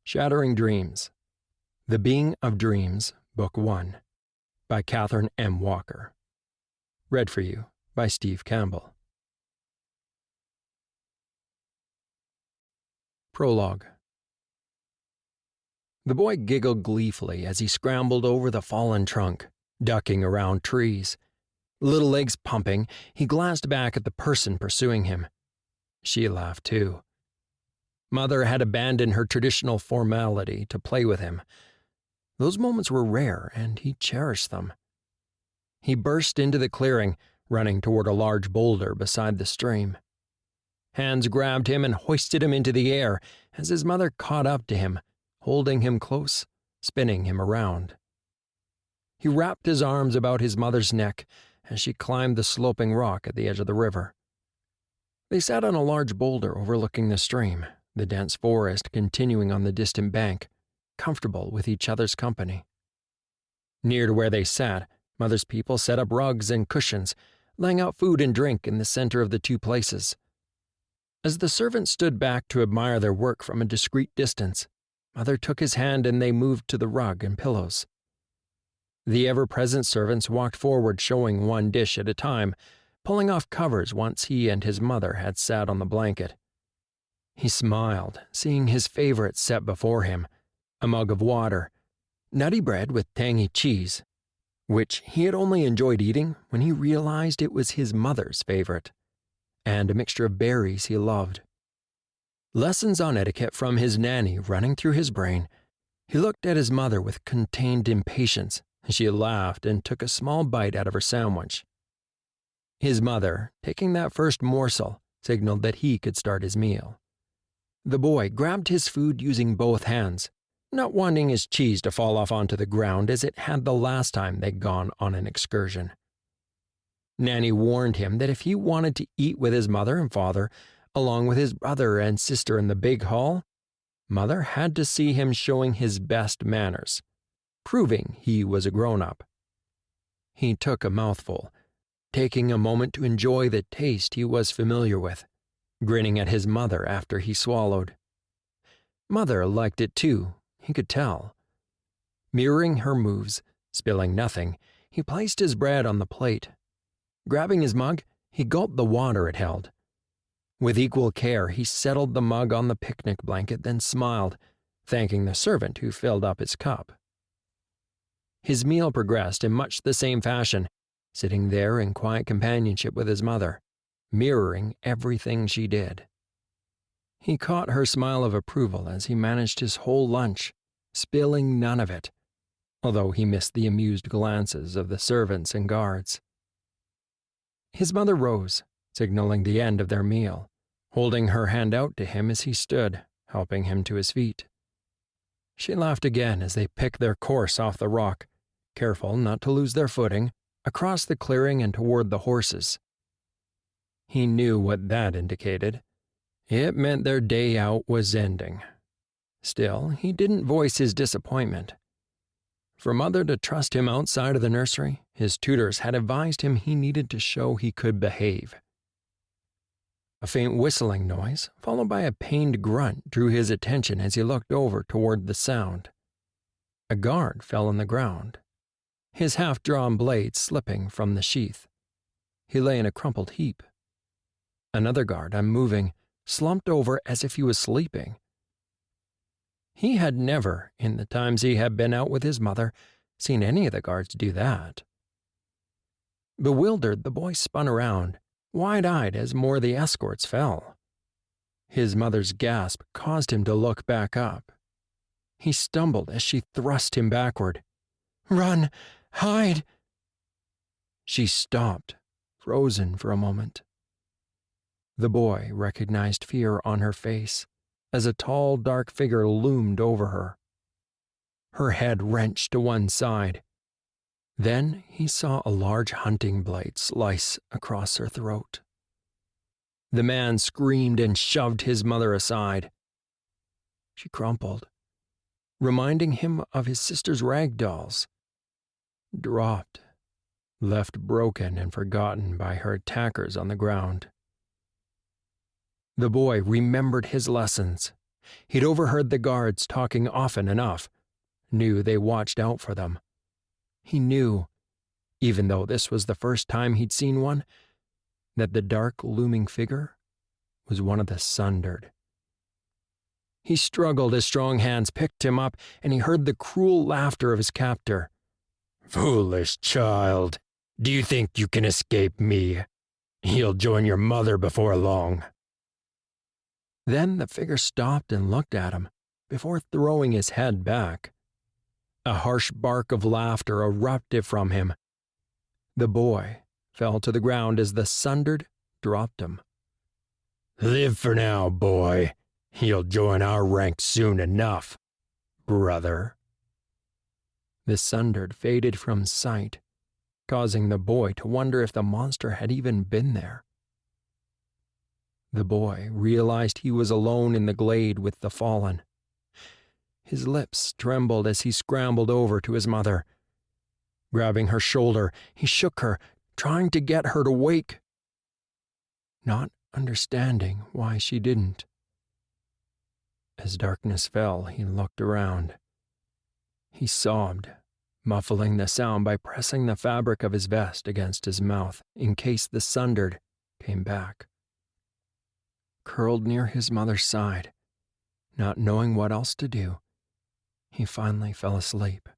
Shattering Dreams. The Being of Dreams, Book 1, by Catherine M. Walker. Read for you by Steve Campbell. Prologue. The boy giggled gleefully as he scrambled over the fallen trunk, ducking around trees. Little legs pumping, he glanced back at the person pursuing him. She laughed too. Mother had abandoned her traditional formality to play with him. Those moments were rare, and he cherished them. He burst into the clearing, running toward a large boulder beside the stream. Hands grabbed him and hoisted him into the air as his mother caught up to him, holding him close, spinning him around. He wrapped his arms about his mother's neck as she climbed the sloping rock at the edge of the river. They sat on a large boulder overlooking the stream, the dense forest continuing on the distant bank, comfortable with each other's company. Near to where they sat, Mother's people set up rugs and cushions, laying out food and drink in the center of the two places. As the servants stood back to admire their work from a discreet distance, Mother took his hand and they moved to the rug and pillows. The ever-present servants walked forward, showing one dish at a time, pulling off covers once he and his mother had sat on the blanket. He smiled, seeing his favorite set before him, a mug of water, nutty bread with tangy cheese, which he had only enjoyed eating when he realized it was his mother's favorite, and a mixture of berries he loved. Lessons on etiquette from his nanny running through his brain, he looked at his mother with contained impatience as she laughed and took a small bite out of her sandwich. His mother, taking that first morsel, signaled that he could start his meal. The boy grabbed his food using both hands, not wanting his cheese to fall off onto the ground as it had the last time they'd gone on an excursion. Nanny warned him that if he wanted to eat with his mother and father, along with his brother and sister in the big hall, Mother had to see him showing his best manners, proving he was a grown-up. He took a mouthful, taking a moment to enjoy the taste he was familiar with, grinning at his mother after he swallowed. Mother liked it too, he could tell. Mirroring her moves, spilling nothing, he placed his bread on the plate. Grabbing his mug, he gulped the water it held. With equal care, he settled the mug on the picnic blanket, then smiled, thanking the servant who filled up his cup. His meal progressed in much the same fashion, sitting there in quiet companionship with his mother, mirroring everything she did. He caught her smile of approval as he managed his whole lunch, spilling none of it, although he missed the amused glances of the servants and guards. His mother rose, signaling the end of their meal, holding her hand out to him as he stood, helping him to his feet. She laughed again as they picked their course off the rock, careful not to lose their footing, across the clearing and toward the horses. He knew what that indicated. It meant their day out was ending. Still, he didn't voice his disappointment. For Mother to trust him outside of the nursery, his tutors had advised him he needed to show he could behave. A faint whistling noise, followed by a pained grunt, drew his attention as he looked over toward the sound. A guard fell on the ground, his half-drawn blade slipping from the sheath. He lay in a crumpled heap. Another guard, unmoving, slumped over as if he was sleeping. He had never, in the times he had been out with his mother, seen any of the guards do that. Bewildered, the boy spun around, wide-eyed as more of the escorts fell. His mother's gasp caused him to look back up. He stumbled as she thrust him backward. "Run! Hide!" She stopped, frozen for a moment. The boy recognized fear on her face as a tall, dark figure loomed over her. Her head wrenched to one side. Then he saw a large hunting blade slice across her throat. The man screamed and shoved his mother aside. She crumpled, reminding him of his sister's rag dolls, dropped, left broken and forgotten by her attackers on the ground. The boy remembered his lessons, He'd overheard the guards talking often enough, knew they watched out for them. He knew, even though this was the first time he'd seen one, that the dark looming figure was one of the Sundered. He struggled as strong hands picked him up, and he heard the cruel laughter of his captor. "Foolish child, do you think you can escape me? You'll join your mother before long." Then the figure stopped and looked at him, before throwing his head back. A harsh bark of laughter erupted from him. The boy fell to the ground as the Sundered dropped him. "Live for now, boy. You'll join our ranks soon enough, brother." The Sundered faded from sight, causing the boy to wonder if the monster had even been there. The boy realized he was alone in the glade with the fallen. His lips trembled as he scrambled over to his mother. Grabbing her shoulder, he shook her, trying to get her to wake, not understanding why she didn't. As darkness fell, he looked around. He sobbed, muffling the sound by pressing the fabric of his vest against his mouth in case the Sundered came back. Curled near his mother's side, not knowing what else to do, he finally fell asleep.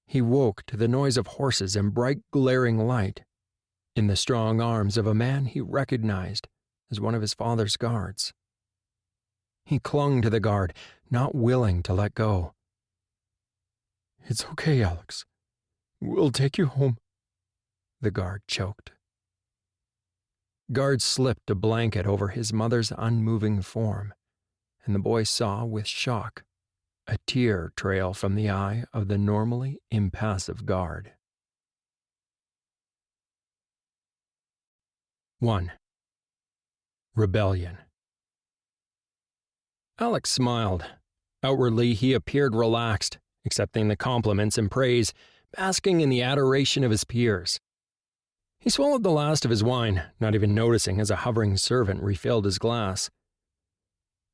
He woke to the noise of horses and bright glaring light in the strong arms of a man he recognized as one of his father's guards. He clung to the guard, not willing to let go. "It's okay, Alex. We'll take you home," the guard choked. Guard slipped a blanket over his mother's unmoving form, and the boy saw with shock a tear trail from the eye of the normally impassive guard. 1. Rebellion. Alex smiled. Outwardly, he appeared relaxed, accepting the compliments and praise, basking in the adoration of his peers. He swallowed the last of his wine, not even noticing as a hovering servant refilled his glass.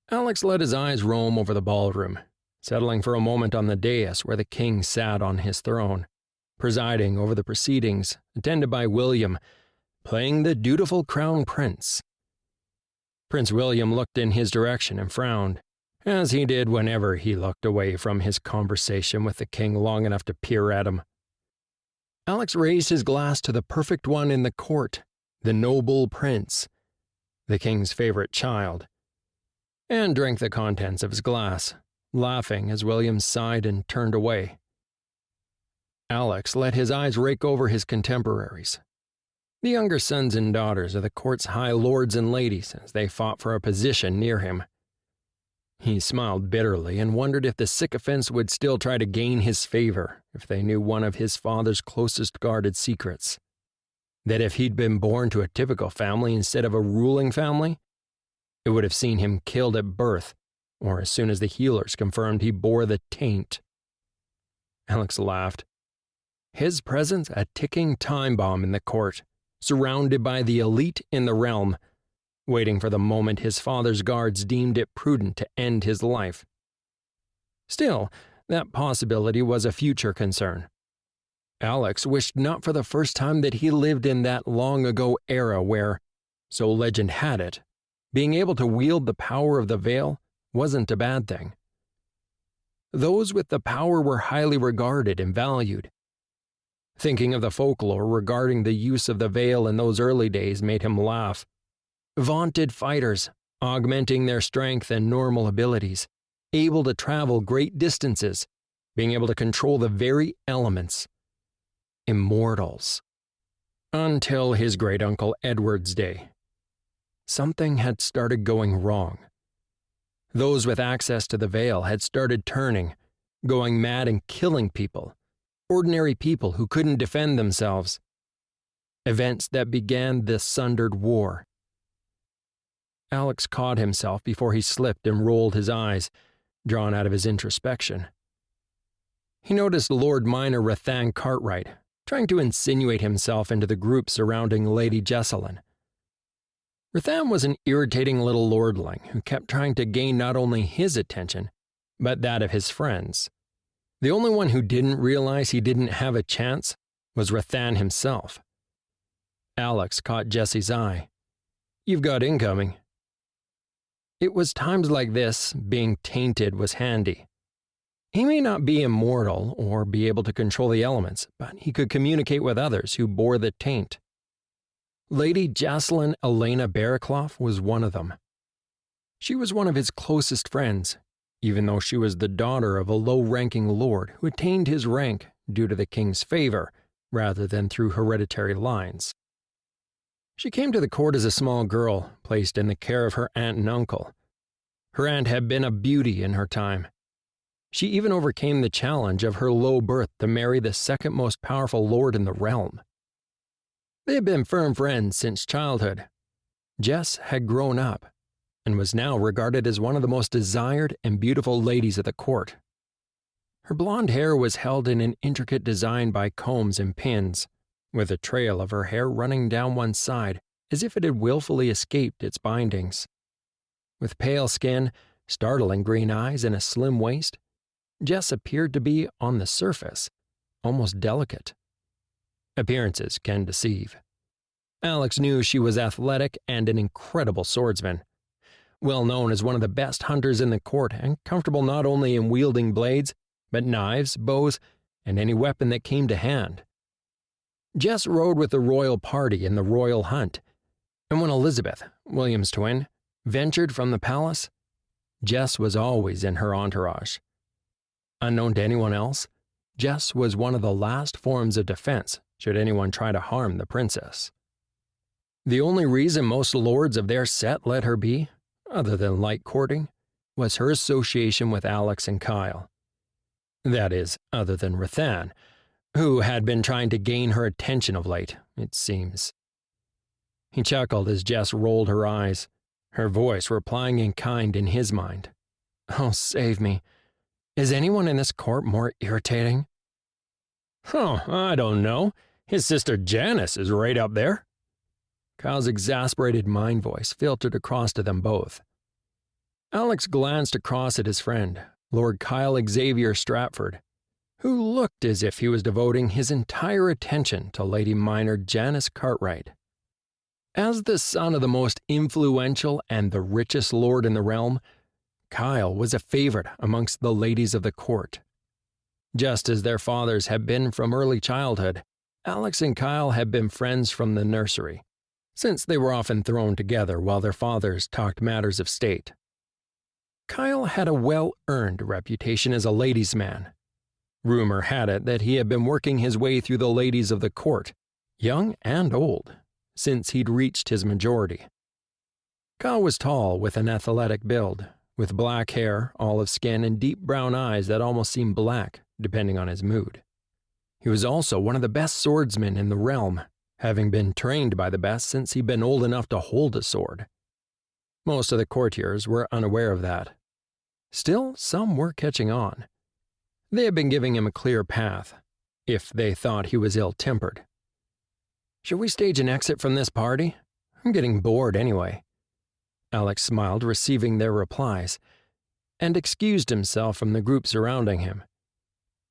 Alex let his eyes roam over the ballroom, settling for a moment on the dais where the king sat on his throne, presiding over the proceedings, attended by William, playing the dutiful crown prince. Prince William looked in his direction and frowned, as he did whenever he looked away from his conversation with the king long enough to peer at him. Alex raised his glass to the perfect one in the court, the noble prince, the king's favorite child, and drank the contents of his glass, laughing as William sighed and turned away. Alex let his eyes rake over his contemporaries, the younger sons and daughters of the court's high lords and ladies as they fought for a position near him. He smiled bitterly and wondered if the sycophants would still try to gain his favor if they knew one of his father's closest guarded secrets. That if he'd been born to a typical family instead of a ruling family, it would have seen him killed at birth, or as soon as the healers confirmed he bore the taint. Alex laughed. His presence a ticking time bomb in the court, surrounded by the elite in the realm, waiting for the moment his father's guards deemed it prudent to end his life. Still, that possibility was a future concern. Alex wished not for the first time that he lived in that long-ago era where, so legend had it, being able to wield the power of the veil wasn't a bad thing. Those with the power were highly regarded and valued. Thinking of the folklore regarding the use of the veil in those early days made him laugh. Vaunted fighters, augmenting their strength and normal abilities, able to travel great distances, being able to control the very elements. Immortals. Until his great-uncle Edward's day. Something had started going wrong. Those with access to the veil had started turning, going mad and killing people, ordinary people who couldn't defend themselves. Events that began the Sundered War. Alex caught himself before he slipped and rolled his eyes, drawn out of his introspection. He noticed Lord Minor Rathan Cartwright trying to insinuate himself into the group surrounding Lady Jessalyn. Rathan was an irritating little lordling who kept trying to gain not only his attention, but that of his friends. The only one who didn't realize he didn't have a chance was Rathan himself. Alex caught Jesse's eye. "You've got incoming." It was times like this being tainted was handy. He may not be immortal or be able to control the elements, but he could communicate with others who bore the taint. Lady Jocelyn Elena Barraclough was one of them. She was one of his closest friends, even though she was the daughter of a low-ranking lord who attained his rank due to the king's favor rather than through hereditary lines. She came to the court as a small girl, placed in the care of her aunt and uncle. Her aunt had been a beauty in her time. She even overcame the challenge of her low birth to marry the second most powerful lord in the realm. They had been firm friends since childhood. Jess had grown up and was now regarded as one of the most desired and beautiful ladies at the court. Her blonde hair was held in an intricate design by combs and pins, with a trail of her hair running down one side as if it had willfully escaped its bindings. With pale skin, startling green eyes, and a slim waist, Jess appeared to be, on the surface, almost delicate. Appearances can deceive. Alex knew she was athletic and an incredible swordsman. Well known as one of the best hunters in the court and comfortable not only in wielding blades, but knives, bows, and any weapon that came to hand. Jess rode with the royal party in the royal hunt, and when Elizabeth, William's twin, ventured from the palace, Jess was always in her entourage. Unknown to anyone else, Jess was one of the last forms of defense should anyone try to harm the princess. The only reason most lords of their set let her be, other than light courting, was her association with Alex and Kyle. That is, other than Rathan, who had been trying to gain her attention of late, it seems. He chuckled as Jess rolled her eyes, her voice replying in kind in his mind. "Oh, save me. Is anyone in this court more irritating?" "Oh, I don't know. His sister Janice is right up there." Kyle's exasperated mind voice filtered across to them both. Alex glanced across at his friend, Lord Kyle Xavier Stratford, who looked as if he was devoting his entire attention to Lady Minor Janice Cartwright. As the son of the most influential and the richest lord in the realm, Kyle was a favorite amongst the ladies of the court. Just as their fathers had been from early childhood, Alex and Kyle had been friends from the nursery, since they were often thrown together while their fathers talked matters of state. Kyle had a well-earned reputation as a ladies' man. Rumor had it that he had been working his way through the ladies of the court, young and old, since he'd reached his majority. Kyle was tall with an athletic build, with black hair, olive skin, and deep brown eyes that almost seemed black, depending on his mood. He was also one of the best swordsmen in the realm, having been trained by the best since he'd been old enough to hold a sword. Most of the courtiers were unaware of that. Still, some were catching on. They had been giving him a clear path, if they thought he was ill-tempered. "Should we stage an exit from this party? I'm getting bored anyway." Alex smiled, receiving their replies, and excused himself from the group surrounding him.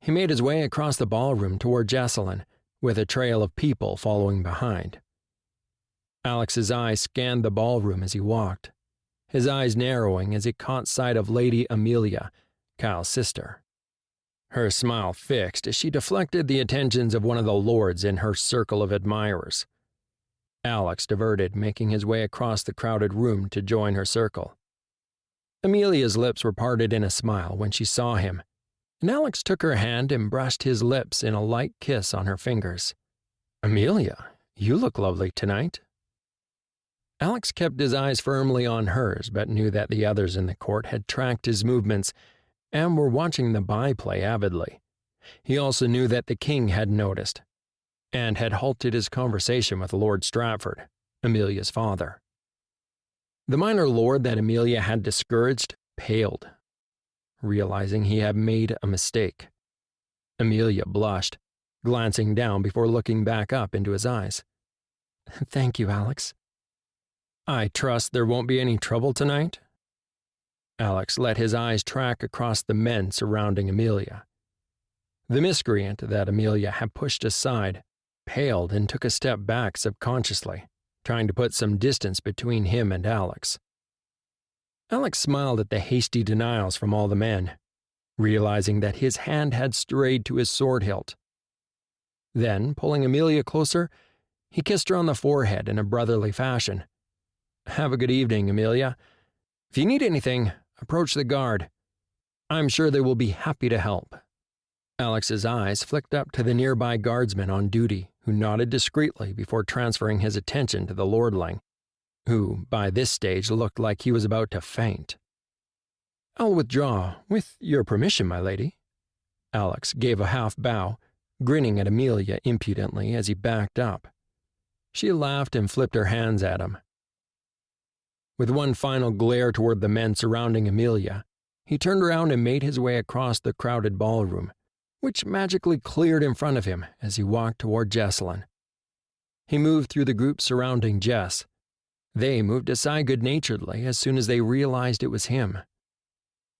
He made his way across the ballroom toward Jocelyn, with a trail of people following behind. Alex's eyes scanned the ballroom as he walked, his eyes narrowing as he caught sight of Lady Amelia, Kyle's sister. Her smile fixed as she deflected the attentions of one of the lords in her circle of admirers. Alex diverted, making his way across the crowded room to join her circle. Amelia's lips were parted in a smile when she saw him, and Alex took her hand and brushed his lips in a light kiss on her fingers. "Amelia, you look lovely tonight." Alex kept his eyes firmly on hers, but knew that the others in the court had tracked his movements and were watching the byplay avidly. He also knew that the king had noticed, and had halted his conversation with Lord Stratford, Amelia's father. The minor lord that Amelia had discouraged paled, realizing he had made a mistake. Amelia blushed, glancing down before looking back up into his eyes. "Thank you, Alex." I trust there won't be any trouble tonight? Alex let his eyes track across the men surrounding Amelia. The miscreant that Amelia had pushed aside paled and took a step back subconsciously, trying to put some distance between him and Alex. Alex smiled at the hasty denials from all the men, realizing that his hand had strayed to his sword hilt. Then, pulling Amelia closer, he kissed her on the forehead in a brotherly fashion. "Have a good evening, Amelia. If you need anything, approach the guard. I'm sure they will be happy to help." Alex's eyes flicked up to the nearby guardsman on duty, who nodded discreetly before transferring his attention to the lordling, who, by this stage, looked like he was about to faint. "I'll withdraw, with your permission, my lady." Alex gave a half bow, grinning at Amelia impudently as he backed up. She laughed and flipped her hands at him. With one final glare toward the men surrounding Amelia, he turned around and made his way across the crowded ballroom, which magically cleared in front of him as he walked toward Jessalyn. He moved through the group surrounding Jess. They moved aside good-naturedly as soon as they realized it was him.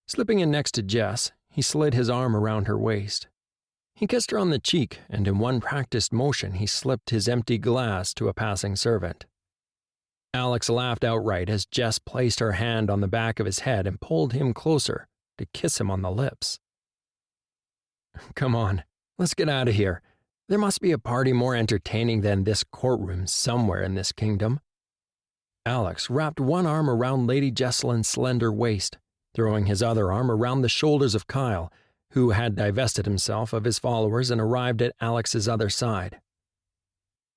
Slipping in next to Jess, he slid his arm around her waist. He kissed her on the cheek, and in one practiced motion he slipped his empty glass to a passing servant. Alex laughed outright as Jess placed her hand on the back of his head and pulled him closer to kiss him on the lips. "Come on, let's get out of here. There must be a party more entertaining than this courtroom somewhere in this kingdom." Alex wrapped one arm around Lady Jessalyn's slender waist, throwing his other arm around the shoulders of Kyle, who had divested himself of his followers and arrived at Alex's other side.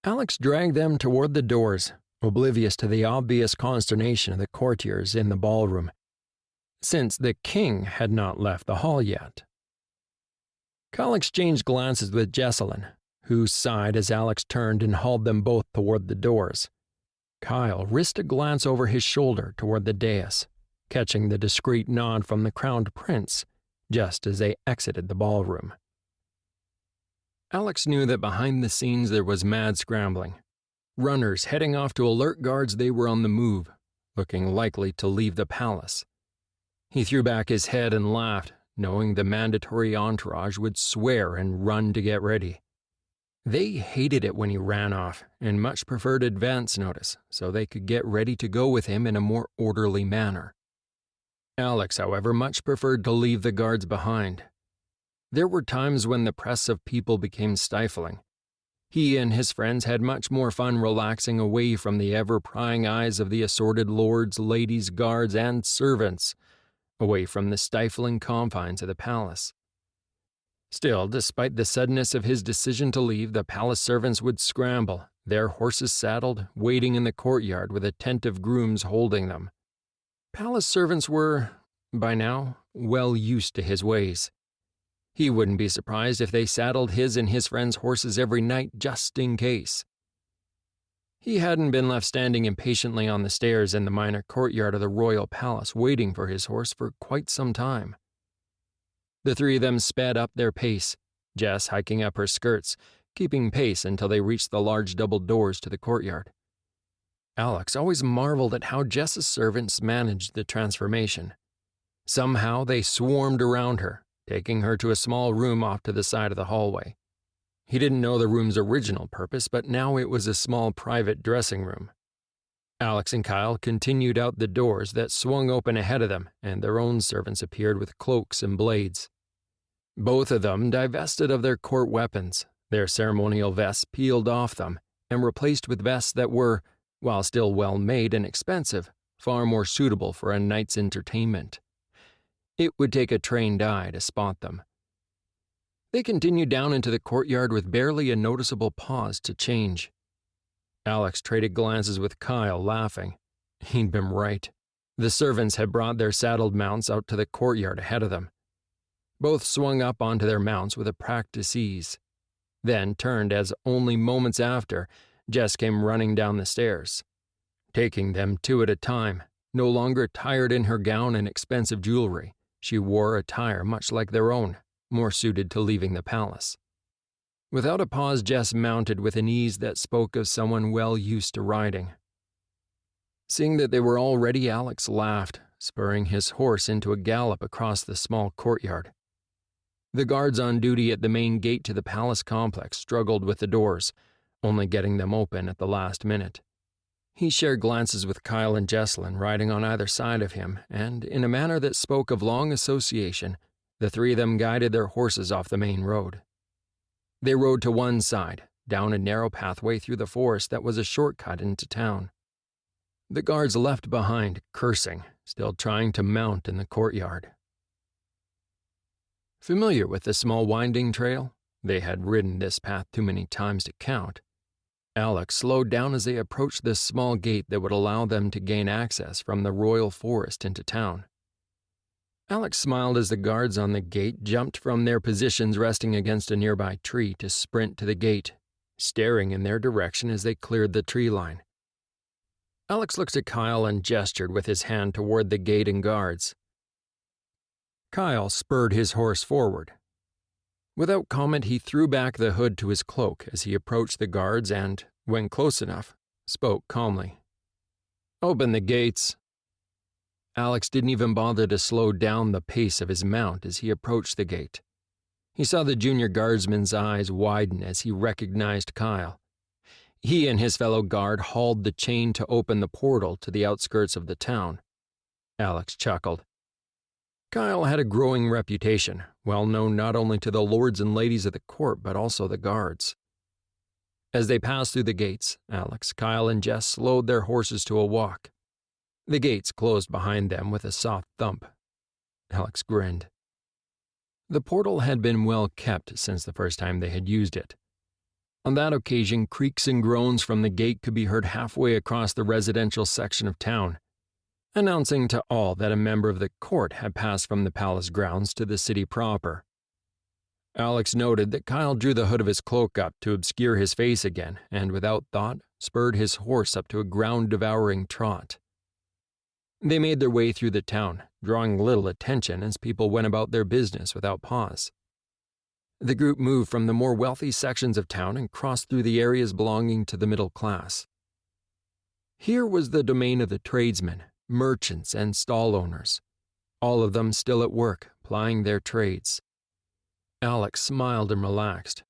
Alex dragged them toward the doors, oblivious to the obvious consternation of the courtiers in the ballroom, since the king had not left the hall yet. Kyle exchanged glances with Jessalyn, who sighed as Alex turned and hauled them both toward the doors. Kyle risked a glance over his shoulder toward the dais, catching the discreet nod from the crowned prince just as they exited the ballroom. Alex knew that behind the scenes there was mad scrambling. Runners heading off to alert guards they were on the move, looking likely to leave the palace. He threw back his head and laughed, knowing the mandatory entourage would swear and run to get ready. They hated it when he ran off and much preferred advance notice so they could get ready to go with him in a more orderly manner. Alex, however, much preferred to leave the guards behind. There were times when the press of people became stifling. He and his friends had much more fun relaxing away from the ever-prying eyes of the assorted lords, ladies, guards, and servants, away from the stifling confines of the palace. Still, despite the suddenness of his decision to leave, the palace servants would scramble, their horses saddled, waiting in the courtyard with attentive grooms holding them. Palace servants were, by now, well used to his ways. He wouldn't be surprised if they saddled his and his friends' horses every night just in case. He hadn't been left standing impatiently on the stairs in the minor courtyard of the royal palace waiting for his horse for quite some time. The three of them sped up their pace, Jess hiking up her skirts, keeping pace until they reached the large double doors to the courtyard. Alex always marveled at how Jess's servants managed the transformation. Somehow they swarmed around her, taking her to a small room off to the side of the hallway. He didn't know the room's original purpose, but now it was a small private dressing room. Alex and Kyle continued out the doors that swung open ahead of them, and their own servants appeared with cloaks and blades. Both of them divested of their court weapons, their ceremonial vests peeled off them, and replaced with vests that were, while still well-made and expensive, far more suitable for a night's entertainment. It would take a trained eye to spot them. They continued down into the courtyard with barely a noticeable pause to change. Alex traded glances with Kyle, laughing. He'd been right. The servants had brought their saddled mounts out to the courtyard ahead of them. Both swung up onto their mounts with a practiced ease, then turned as only moments after, Jess came running down the stairs, taking them two at a time, no longer attired in her gown and expensive jewelry. She wore attire much like their own, more suited to leaving the palace. Without a pause, Jess mounted with an ease that spoke of someone well used to riding. Seeing that they were all ready, Alex laughed, spurring his horse into a gallop across the small courtyard. The guards on duty at the main gate to the palace complex struggled with the doors, only getting them open at the last minute. He shared glances with Kyle and Jesslyn riding on either side of him, and in a manner that spoke of long association, the three of them guided their horses off the main road. They rode to one side, down a narrow pathway through the forest that was a shortcut into town. The guards left behind, cursing, still trying to mount in the courtyard. Familiar with the small winding trail, they had ridden this path too many times to count, Alex slowed down as they approached this small gate that would allow them to gain access from the royal forest into town. Alex smiled as the guards on the gate jumped from their positions resting against a nearby tree to sprint to the gate, staring in their direction as they cleared the tree line. Alex looked at Kyle and gestured with his hand toward the gate and guards. Kyle spurred his horse forward. Without comment, he threw back the hood to his cloak as he approached the guards and, when close enough, spoke calmly. "Open the gates." Alex didn't even bother to slow down the pace of his mount as he approached the gate. He saw the junior guardsman's eyes widen as he recognized Kyle. He and his fellow guard hauled the chain to open the portal to the outskirts of the town. Alex chuckled. Kyle had a growing reputation, well known not only to the lords and ladies of the court but also the guards. As they passed through the gates, Alex, Kyle, and Jess slowed their horses to a walk. The gates closed behind them with a soft thump. Alex grinned. The portal had been well kept since the first time they had used it. On that occasion, creaks and groans from the gate could be heard halfway across the residential section of town, announcing to all that a member of the court had passed from the palace grounds to the city proper. Alex noted that Kyle drew the hood of his cloak up to obscure his face again and, without thought, spurred his horse up to a ground-devouring trot. They made their way through the town, drawing little attention as people went about their business without pause. The group moved from the more wealthy sections of town and crossed through the areas belonging to the middle class. Here was the domain of the tradesmen, merchants, and stall owners, all of them still at work, plying their trades. Alex smiled and relaxed,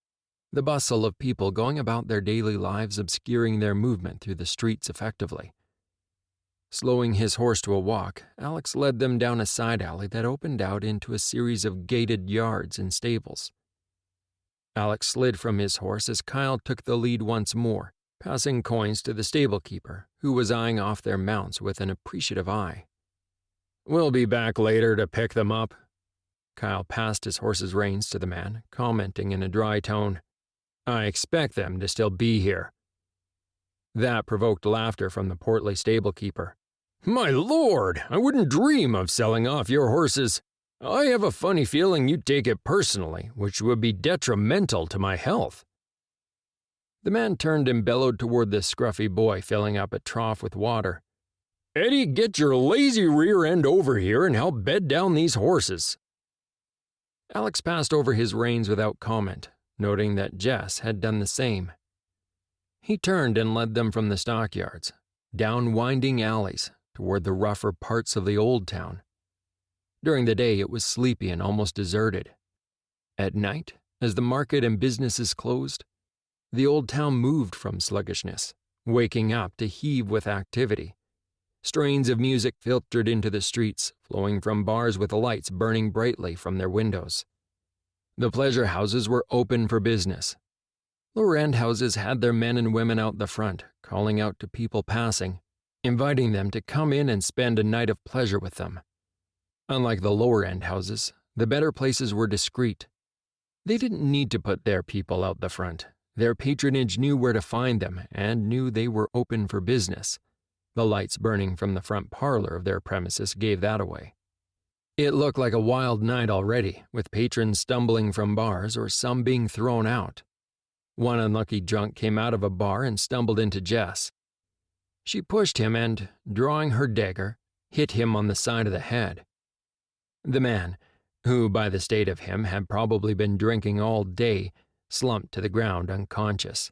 the bustle of people going about their daily lives obscuring their movement through the streets effectively. Slowing his horse to a walk, Alex led them down a side alley that opened out into a series of gated yards and stables. Alex slid from his horse as Kyle took the lead once more, passing coins to the stable keeper, who was eyeing off their mounts with an appreciative eye. "We'll be back later to pick them up." Kyle passed his horse's reins to the man, commenting in a dry tone, "I expect them to still be here." That provoked laughter from the portly stable keeper. "My lord, I wouldn't dream of selling off your horses. I have a funny feeling you'd take it personally, which would be detrimental to my health." The man turned and bellowed toward the scruffy boy filling up a trough with water. "Eddie, get your lazy rear end over here and help bed down these horses." Alex passed over his reins without comment, noting that Jess had done the same. He turned and led them from the stockyards, down winding alleys, toward the rougher parts of the old town. During the day, it was sleepy and almost deserted. At night, as the market and businesses closed, the old town moved from sluggishness, waking up to heave with activity. Strains of music filtered into the streets, flowing from bars with lights burning brightly from their windows. The pleasure houses were open for business. Lower-end houses had their men and women out the front, calling out to people passing, inviting them to come in and spend a night of pleasure with them. Unlike the lower-end houses, the better places were discreet. They didn't need to put their people out the front. Their patronage knew where to find them and knew they were open for business. The lights burning from the front parlor of their premises gave that away. It looked like a wild night already, with patrons stumbling from bars or some being thrown out. One unlucky drunk came out of a bar and stumbled into Jess. She pushed him and, drawing her dagger, hit him on the side of the head. The man, who by the state of him had probably been drinking all day, slumped to the ground unconscious,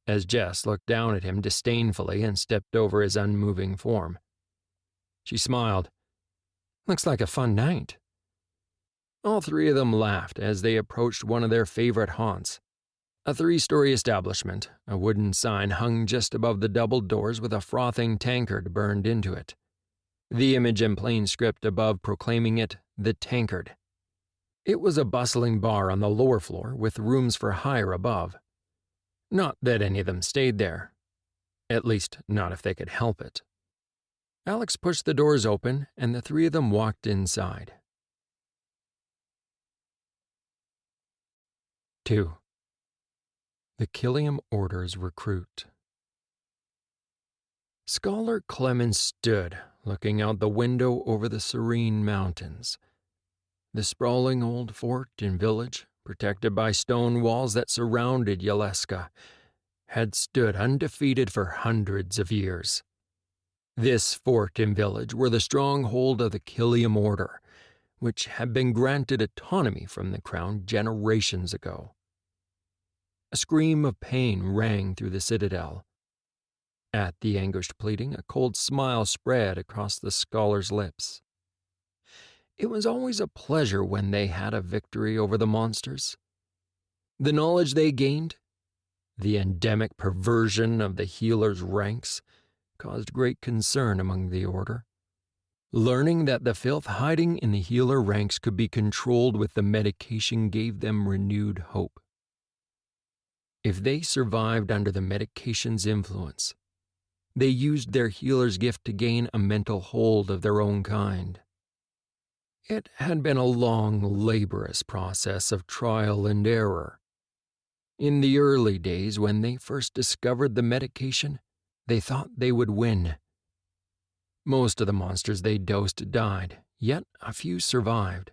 as Jess looked down at him disdainfully and stepped over his unmoving form. She smiled. "Looks like a fun night." All three of them laughed as they approached one of their favorite haunts. A 3-story establishment, a wooden sign hung just above the double doors with a frothing tankard burned into it. The image in plain script above proclaiming it the Tankard. It was a bustling bar on the lower floor with rooms for hire above. Not that any of them stayed there. At least, not if they could help it. Alex pushed the doors open, and the three of them walked inside. 2. The Killiam Order's Recruit. Scholar Clemens stood, looking out the window over the serene mountains. The sprawling old fort and village, protected by stone walls that surrounded Yaleska, had stood undefeated for hundreds of years. This fort and village were the stronghold of the Killiam Order, which had been granted autonomy from the crown generations ago. A scream of pain rang through the citadel. At the anguished pleading, a cold smile spread across the scholar's lips. It was always a pleasure when they had a victory over the monsters. The knowledge they gained, the endemic perversion of the healer's ranks, caused great concern among the Order. Learning that the filth hiding in the healer ranks could be controlled with the medication gave them renewed hope. If they survived under the medication's influence, they used their healer's gift to gain a mental hold of their own kind. It had been a long, laborious process of trial and error. In the early days when they first discovered the medication, they thought they would win. Most of the monsters they dosed died, yet a few survived.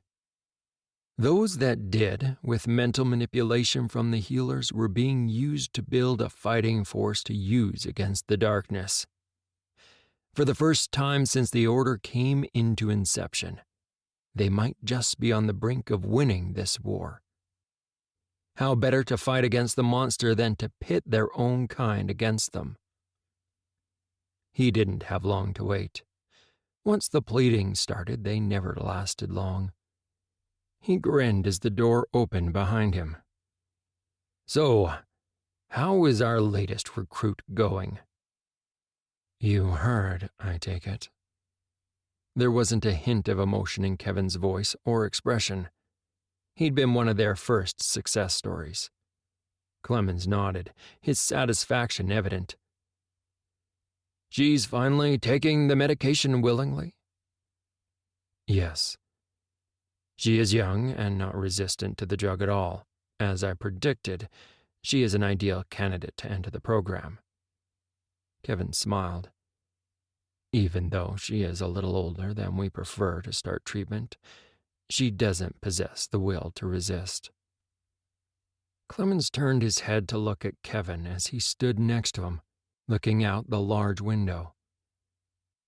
Those that did, with mental manipulation from the healers, were being used to build a fighting force to use against the darkness. For the first time since the Order came into inception, they might just be on the brink of winning this war. How better to fight against the monster than to pit their own kind against them? He didn't have long to wait. Once the pleading started, they never lasted long. He grinned as the door opened behind him. "So, how is our latest recruit going?" "You heard, I take it." There wasn't a hint of emotion in Kevin's voice or expression. He'd been one of their first success stories. Clemens nodded, his satisfaction evident. "She's finally taking the medication willingly?" "Yes. She is young and not resistant to the drug at all. As I predicted, she is an ideal candidate to enter the program." Kevin smiled. "Even though she is a little older than we prefer to start treatment, she doesn't possess the will to resist." Clemens turned his head to look at Kevin as he stood next to him, looking out the large window.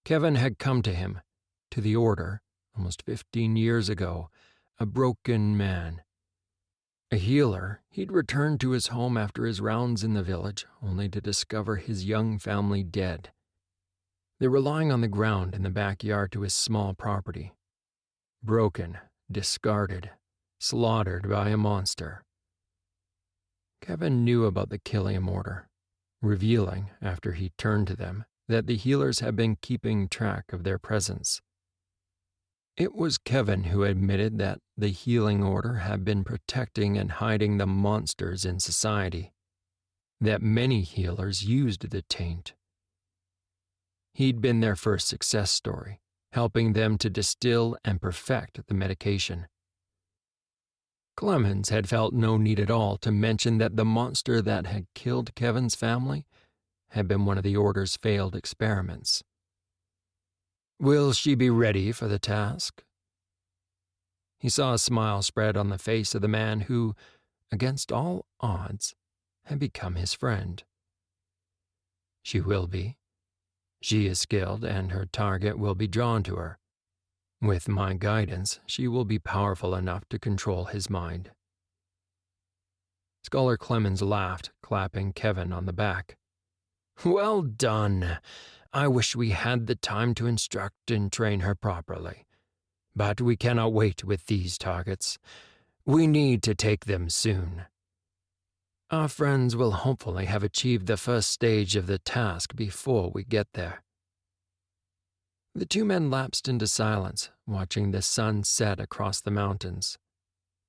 Kevin had come to him, to the Order, almost 15 years ago, a broken man. A healer, he'd returned to his home after his rounds in the village, only to discover his young family dead. They were lying on the ground in the backyard to his small property. Broken, discarded, slaughtered by a monster. Kevin knew about the Killiam Order, revealing, after he turned to them, that the healers had been keeping track of their presence. It was Kevin who admitted that the Healing Order had been protecting and hiding the monsters in society, that many healers used the taint. He'd been their first success story, helping them to distill and perfect the medication. Clemens had felt no need at all to mention that the monster that had killed Kevin's family had been one of the Order's failed experiments. "Will she be ready for the task?" He saw a smile spread on the face of the man who, against all odds, had become his friend. "She will be. She is skilled, and her target will be drawn to her. With my guidance, she will be powerful enough to control his mind." Scholar Clemens laughed, clapping Kevin on the back. Well done. I wish we had the time to instruct and train her properly. But we cannot wait with these targets. We need to take them soon. Our friends will hopefully have achieved the first stage of the task before we get there. The two men lapsed into silence, watching the sun set across the mountains.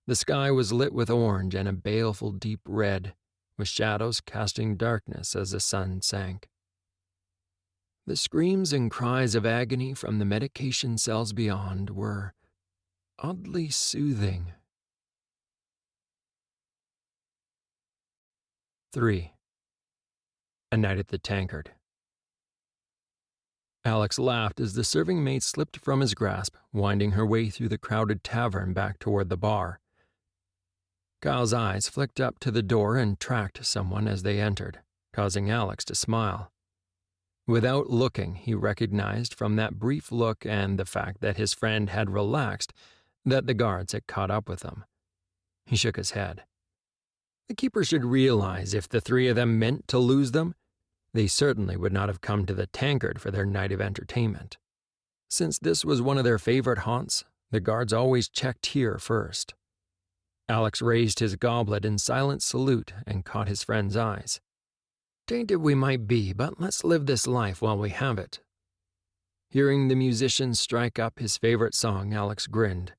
The sky was lit with orange and a baleful deep red, with shadows casting darkness as the sun sank. The screams and cries of agony from the medication cells beyond were oddly soothing. 3. A Night at the Tankard. Alex laughed as the serving maid slipped from his grasp, winding her way through the crowded tavern back toward the bar. Kyle's eyes flicked up to the door and tracked someone as they entered, causing Alex to smile. Without looking, he recognized from that brief look and the fact that his friend had relaxed that the guards had caught up with him. He shook his head. The keeper should realize if the three of them meant to lose them, they certainly would not have come to the Tankard for their night of entertainment. Since this was one of their favorite haunts, the guards always checked here first. Alex raised his goblet in silent salute and caught his friend's eyes. Tainted we might be, but let's live this life while we have it. Hearing the musician strike up his favorite song, Alex grinned.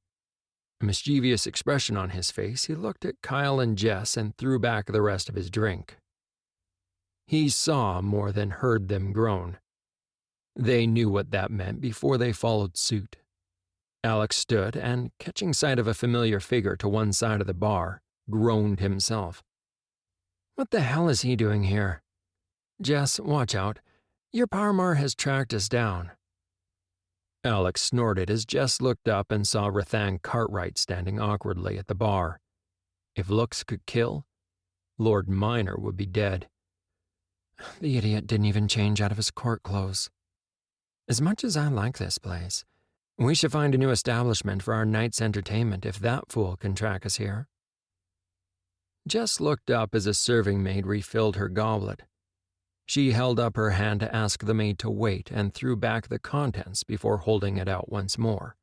A mischievous expression on his face, he looked at Kyle and Jess and threw back the rest of his drink. He saw more than heard them groan. They knew what that meant before they followed suit. Alex stood and, catching sight of a familiar figure to one side of the bar, groaned himself. What the hell is he doing here? Jess, watch out. Your Parmar has tracked us down. Alex snorted as Jess looked up and saw Rathan Cartwright standing awkwardly at the bar. If looks could kill, Lord Minor would be dead. The idiot didn't even change out of his court clothes. As much as I like this place, we should find a new establishment for our night's entertainment if that fool can track us here. Jess looked up as a serving maid refilled her goblet. She held up her hand to ask the maid to wait and threw back the contents before holding it out once more.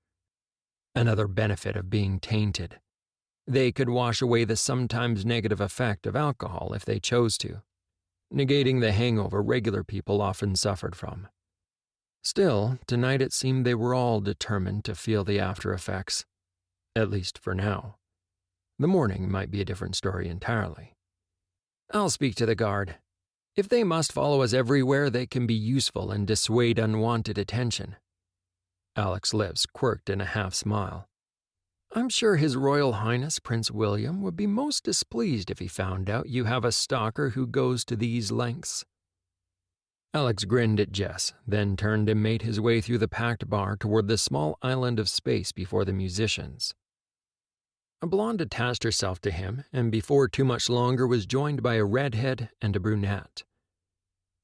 Another benefit of being tainted. They could wash away the sometimes negative effect of alcohol if they chose to, negating the hangover regular people often suffered from. Still, tonight it seemed they were all determined to feel the after effects, at least for now. The morning might be a different story entirely. I'll speak to the guard. If they must follow us everywhere, they can be useful and dissuade unwanted attention. Alex's lips quirked in a half-smile. I'm sure His Royal Highness Prince William would be most displeased if he found out you have a stalker who goes to these lengths. Alex grinned at Jess, then turned and made his way through the packed bar toward the small island of space before the musicians. A blonde attached herself to him, and before too much longer was joined by a redhead and a brunette.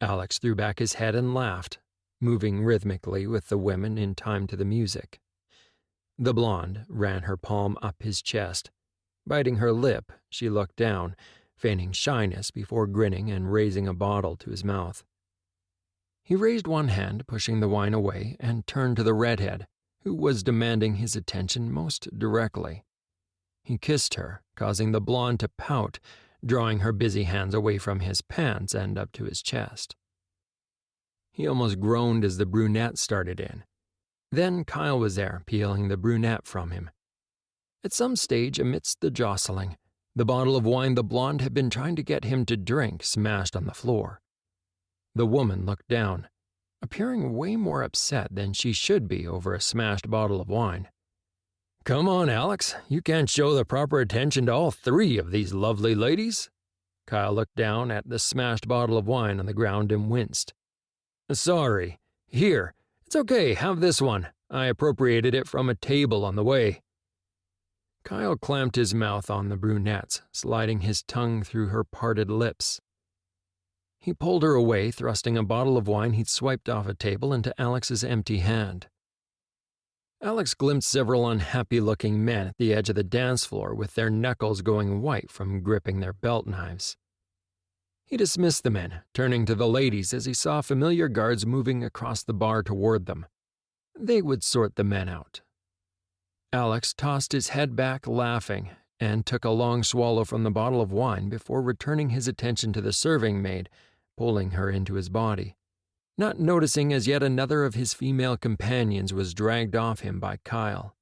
Alex threw back his head and laughed, moving rhythmically with the women in time to the music. The blonde ran her palm up his chest. Biting her lip, she looked down, feigning shyness before grinning and raising a bottle to his mouth. He raised one hand, pushing the wine away, and turned to the redhead, who was demanding his attention most directly. He kissed her, causing the blonde to pout, drawing her busy hands away from his pants and up to his chest. He almost groaned as the brunette started in. Then Kyle was there, peeling the brunette from him. At some stage amidst the jostling, the bottle of wine the blonde had been trying to get him to drink smashed on the floor. The woman looked down, appearing way more upset than she should be over a smashed bottle of wine. Come on, Alex, you can't show the proper attention to all three of these lovely ladies. Kyle looked down at the smashed bottle of wine on the ground and winced. Sorry. Here, it's okay, have this one. I appropriated it from a table on the way. Kyle clamped his mouth on the brunette's, sliding his tongue through her parted lips. He pulled her away, thrusting a bottle of wine he'd swiped off a table into Alex's empty hand. Alex glimpsed several unhappy-looking men at the edge of the dance floor with their knuckles going white from gripping their belt knives. He dismissed the men, turning to the ladies as he saw familiar guards moving across the bar toward them. They would sort the men out. Alex tossed his head back, laughing, and took a long swallow from the bottle of wine before returning his attention to the serving maid, pulling her into his body, not noticing as yet another of his female companions was dragged off him by Kyle.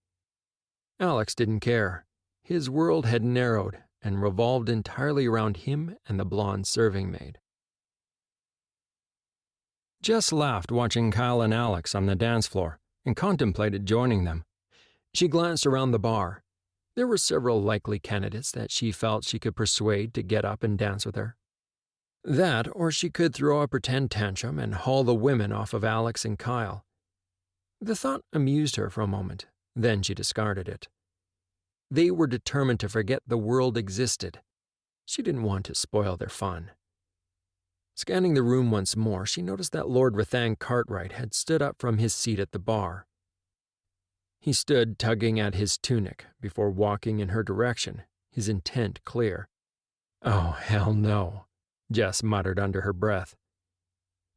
Alex didn't care. His world had narrowed and revolved entirely around him and the blonde serving maid. Jess laughed watching Kyle and Alex on the dance floor and contemplated joining them. She glanced around the bar. There were several likely candidates that she felt she could persuade to get up and dance with her. That, or she could throw a pretend tantrum and haul the women off of Alex and Kyle. The thought amused her for a moment, then she discarded it. They were determined to forget the world existed. She didn't want to spoil their fun. Scanning the room once more, she noticed that Lord Rathan Cartwright had stood up from his seat at the bar. He stood tugging at his tunic before walking in her direction, his intent clear. "Oh, hell no," Jess muttered under her breath.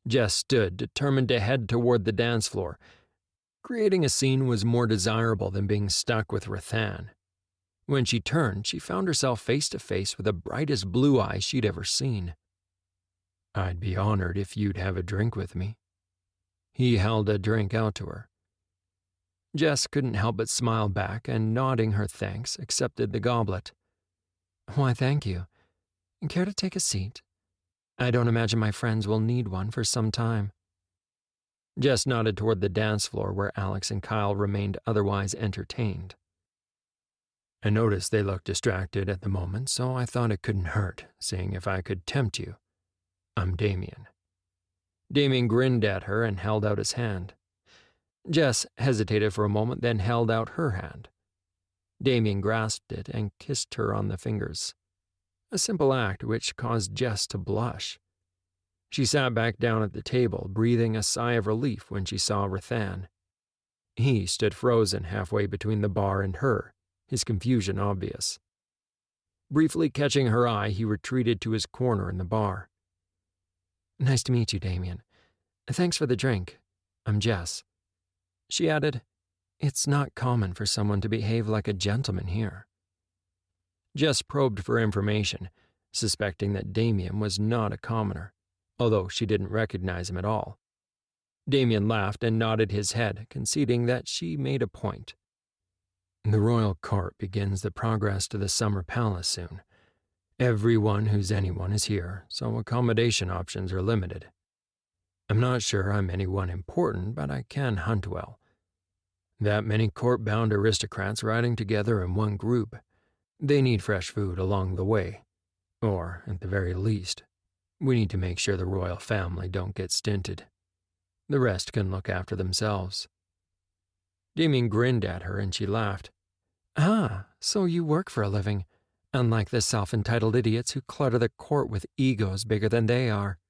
Jess stood, determined to head toward the dance floor. Creating a scene was more desirable than being stuck with Rathan. When she turned, she found herself face to face with the brightest blue eyes she'd ever seen. "I'd be honored if you'd have a drink with me." He held a drink out to her. Jess couldn't help but smile back and, nodding her thanks, accepted the goblet. "Why, thank you. Care to take a seat? I don't imagine my friends will need one for some time." Jess nodded toward the dance floor where Alex and Kyle remained otherwise entertained. "I noticed they looked distracted at the moment, so I thought it couldn't hurt, seeing if I could tempt you. I'm Damien." Damien grinned at her and held out his hand. Jess hesitated for a moment, then held out her hand. Damien grasped it and kissed her on the fingers. A simple act which caused Jess to blush. She sat back down at the table, breathing a sigh of relief when she saw Rathan. He stood frozen halfway between the bar and her, his confusion obvious. Briefly catching her eye, he retreated to his corner in the bar. "Nice to meet you, Damien. Thanks for the drink. I'm Jess." She added, "It's not common for someone to behave like a gentleman here." Jess probed for information, suspecting that Damien was not a commoner, although she didn't recognize him at all. Damien laughed and nodded his head, conceding that she made a point. "The royal court begins the progress to the summer palace soon. Everyone who's anyone is here, so accommodation options are limited. I'm not sure I'm anyone important, but I can hunt well. That many court-bound aristocrats riding together in one group, they need fresh food along the way. Or, at the very least, we need to make sure the royal family don't get stinted. The rest can look after themselves." Damien grinned at her and she laughed. "Ah, so you work for a living, unlike the self-entitled idiots who clutter the court with egos bigger than they are."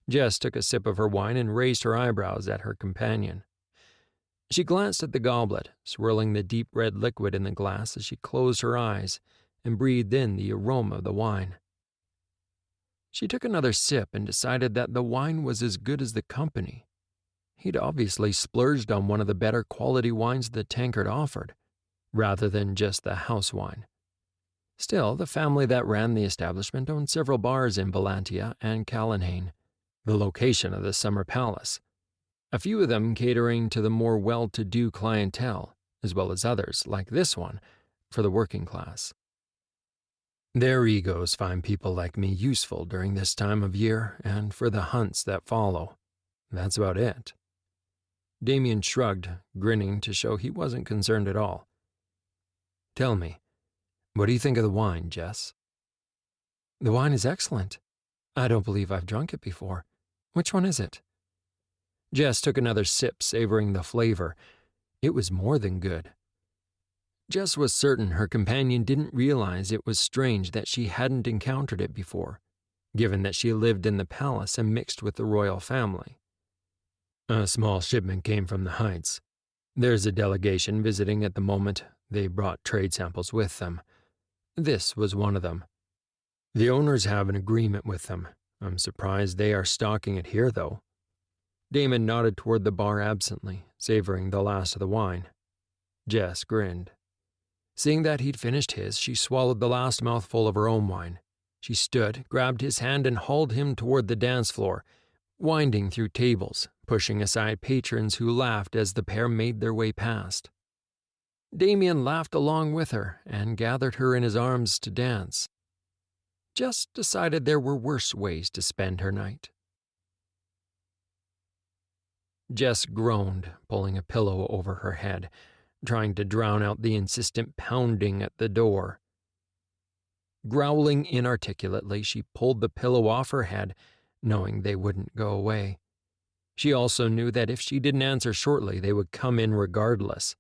Jess took a sip of her wine and raised her eyebrows at her companion. She glanced at the goblet, swirling the deep red liquid in the glass as she closed her eyes and breathed in the aroma of the wine. She took another sip and decided that the wine was as good as the company. He'd obviously splurged on one of the better quality wines the tankard offered, rather than just the house wine. Still, the family that ran the establishment owned several bars in Valantia and Callahan, the location of the summer palace, a few of them catering to the more well-to-do clientele, as well as others, like this one, for the working class. Their egos find people like me useful during this time of year and for the hunts that follow. That's about it." Damien shrugged, grinning to show he wasn't concerned at all. "Tell me, what do you think of the wine, Jess?" "The wine is excellent. I don't believe I've drunk it before. Which one is it?" Jess took another sip, savoring the flavor. It was more than good. Jess was certain her companion didn't realize it was strange that she hadn't encountered it before, given that she lived in the palace and mixed with the royal family. "A small shipment came from the Heights. There's a delegation visiting at the moment. They brought trade samples with them. This was one of them. The owners have an agreement with them. I'm surprised they are stocking it here, though. Damon nodded toward the bar absently, savoring the last of the wine. Jess grinned. Seeing that he'd finished his, she swallowed the last mouthful of her own wine. She stood, grabbed his hand, and hauled him toward the dance floor, winding through tables, pushing aside patrons who laughed as the pair made their way past. Damien laughed along with her and gathered her in his arms to dance. Jess decided there were worse ways to spend her night. Jess groaned, pulling a pillow over her head, trying to drown out the insistent pounding at the door. Growling inarticulately, she pulled the pillow off her head, knowing they wouldn't go away. She also knew that if she didn't answer shortly, they would come in regardless.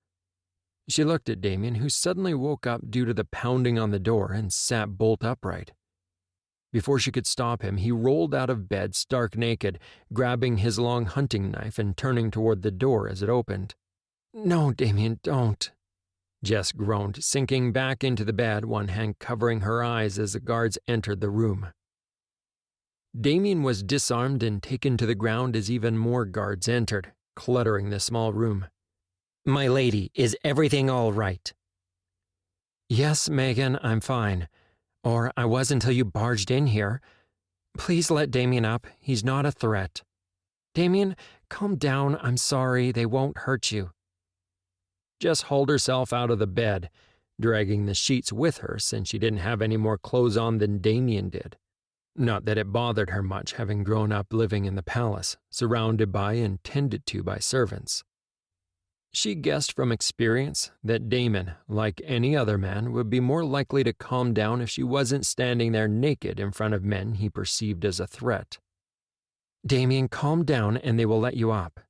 She looked at Damien, who suddenly woke up due to the pounding on the door and sat bolt upright. Before she could stop him, he rolled out of bed stark naked, grabbing his long hunting knife and turning toward the door as it opened. "No, Damien, don't," Jess groaned, sinking back into the bed, one hand covering her eyes as the guards entered the room. Damien was disarmed and taken to the ground as even more guards entered, cluttering the small room. "My lady, is everything all right?" "Yes, Megan, I'm fine. Or I was until you barged in here. Please let Damien up. He's not a threat. Damien, calm down. I'm sorry. They won't hurt you." Jess hauled herself out of the bed, dragging the sheets with her since she didn't have any more clothes on than Damien did. Not that it bothered her much, having grown up living in the palace, surrounded by and tended to by servants. She guessed from experience that Damon, like any other man, would be more likely to calm down if she wasn't standing there naked in front of men he perceived as a threat. "Damien, calm down and they will let you up."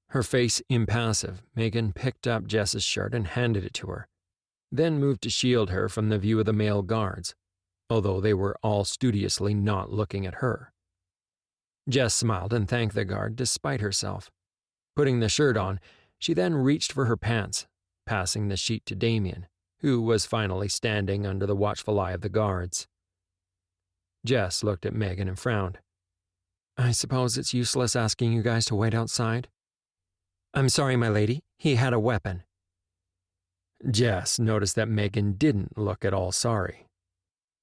Her face impassive, Megan picked up Jess's shirt and handed it to her, then moved to shield her from the view of the male guards, although they were all studiously not looking at her. Jess smiled and thanked the guard despite herself. Putting the shirt on, she then reached for her pants, passing the sheet to Damien, who was finally standing under the watchful eye of the guards. Jess looked at Megan and frowned. "I suppose it's useless asking you guys to wait outside?" "I'm sorry, my lady. He had a weapon." Jess noticed that Megan didn't look at all sorry.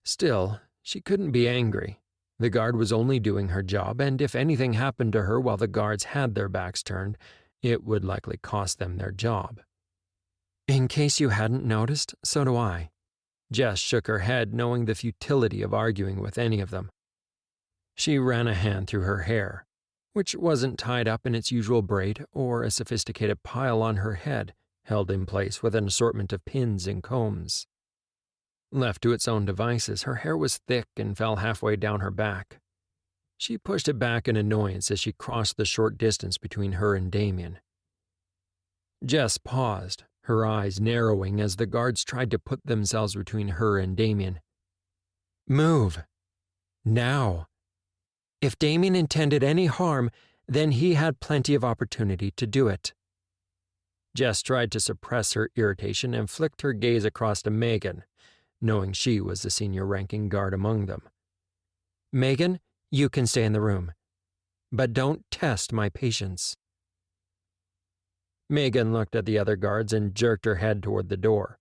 Still, she couldn't be angry. The guard was only doing her job, and if anything happened to her while the guards had their backs turned, it would likely cost them their job. "In case you hadn't noticed, so do I." Jess shook her head, knowing the futility of arguing with any of them. She ran a hand through her hair, which wasn't tied up in its usual braid or a sophisticated pile on her head, held in place with an assortment of pins and combs. Left to its own devices, her hair was thick and fell halfway down her back. She pushed it back in annoyance as she crossed the short distance between her and Damien. Jess paused, her eyes narrowing as the guards tried to put themselves between her and Damien. "Move. Now." If Damien intended any harm, then he had plenty of opportunity to do it. Jess tried to suppress her irritation and flicked her gaze across to Megan, knowing she was the senior-ranking guard among them. "Megan, you can stay in the room. But don't test my patience." Megan looked at the other guards and jerked her head toward the door.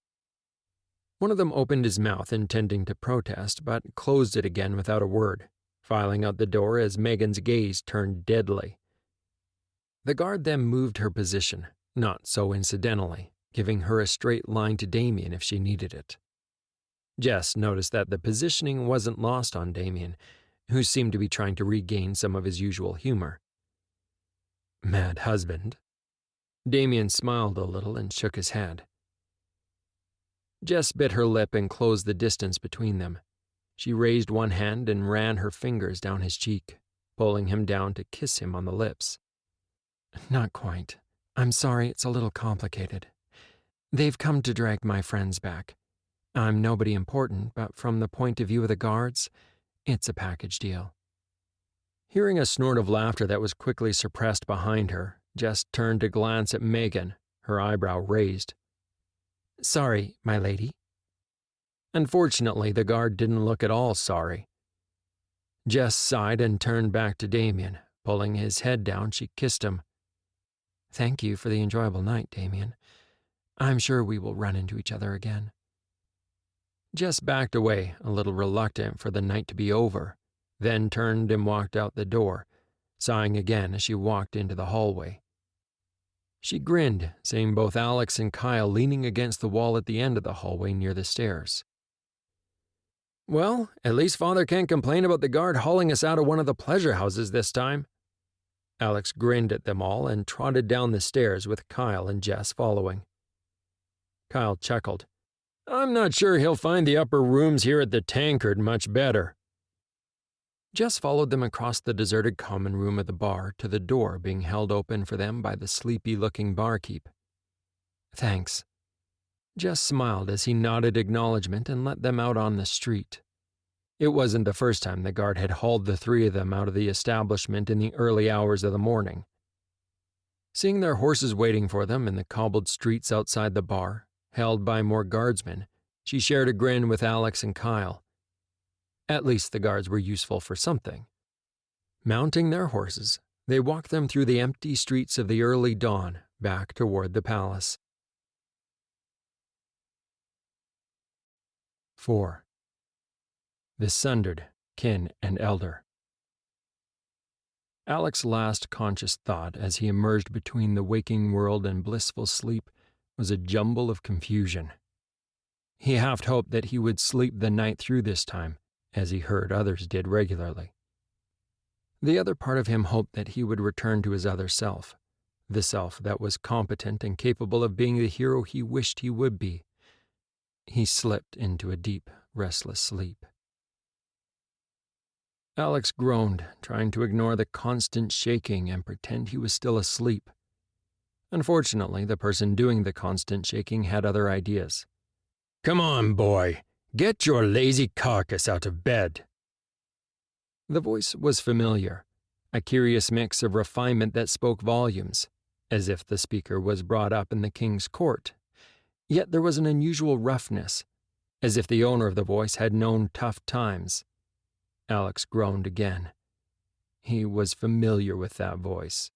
One of them opened his mouth intending to protest, but closed it again without a word, filing out the door as Megan's gaze turned deadly. The guard then moved her position, not so incidentally, giving her a straight line to Damien if she needed it. Jess noticed that the positioning wasn't lost on Damien, who seemed to be trying to regain some of his usual humor. "Mad husband." Damien smiled a little and shook his head. Jess bit her lip and closed the distance between them. She raised one hand and ran her fingers down his cheek, pulling him down to kiss him on the lips. "Not quite. I'm sorry, it's a little complicated. They've come to drag my friends back. I'm nobody important, but from the point of view of the guards, it's a package deal." Hearing a snort of laughter that was quickly suppressed behind her, Jess turned to glance at Megan, her eyebrow raised. "Sorry, my lady." Unfortunately, the guard didn't look at all sorry. Jess sighed and turned back to Damien. Pulling his head down, she kissed him. "Thank you for the enjoyable night, Damien. I'm sure we will run into each other again." Jess backed away, a little reluctant for the night to be over, then turned and walked out the door, sighing again as she walked into the hallway. She grinned, seeing both Alex and Kyle leaning against the wall at the end of the hallway near the stairs. "Well, at least Father can't complain about the guard hauling us out of one of the pleasure houses this time." Alex grinned at them all and trotted down the stairs with Kyle and Jess following. Kyle chuckled. "I'm not sure he'll find the upper rooms here at the Tankard much better." Jess followed them across the deserted common room of the bar to the door being held open for them by the sleepy-looking barkeep. "Thanks." Jess smiled as he nodded acknowledgement and let them out on the street. It wasn't the first time the guard had hauled the three of them out of the establishment in the early hours of the morning. Seeing their horses waiting for them in the cobbled streets outside the bar, held by more guardsmen, she shared a grin with Alex and Kyle. At least the guards were useful for something. Mounting their horses, they walked them through the empty streets of the early dawn back toward the palace. 4. The Sundered, Kin and Elder. Alex's last conscious thought as he emerged between the waking world and blissful sleep was a jumble of confusion. He half hoped that he would sleep the night through this time, as he heard others did regularly. The other part of him hoped that he would return to his other self, the self that was competent and capable of being the hero he wished he would be. He slipped into a deep, restless sleep. Alex groaned, trying to ignore the constant shaking and pretend he was still asleep. Unfortunately, the person doing the constant shaking had other ideas. "Come on, boy. Get your lazy carcass out of bed." The voice was familiar, a curious mix of refinement that spoke volumes, as if the speaker was brought up in the king's court. Yet there was an unusual roughness, as if the owner of the voice had known tough times. Alex groaned again. He was familiar with that voice.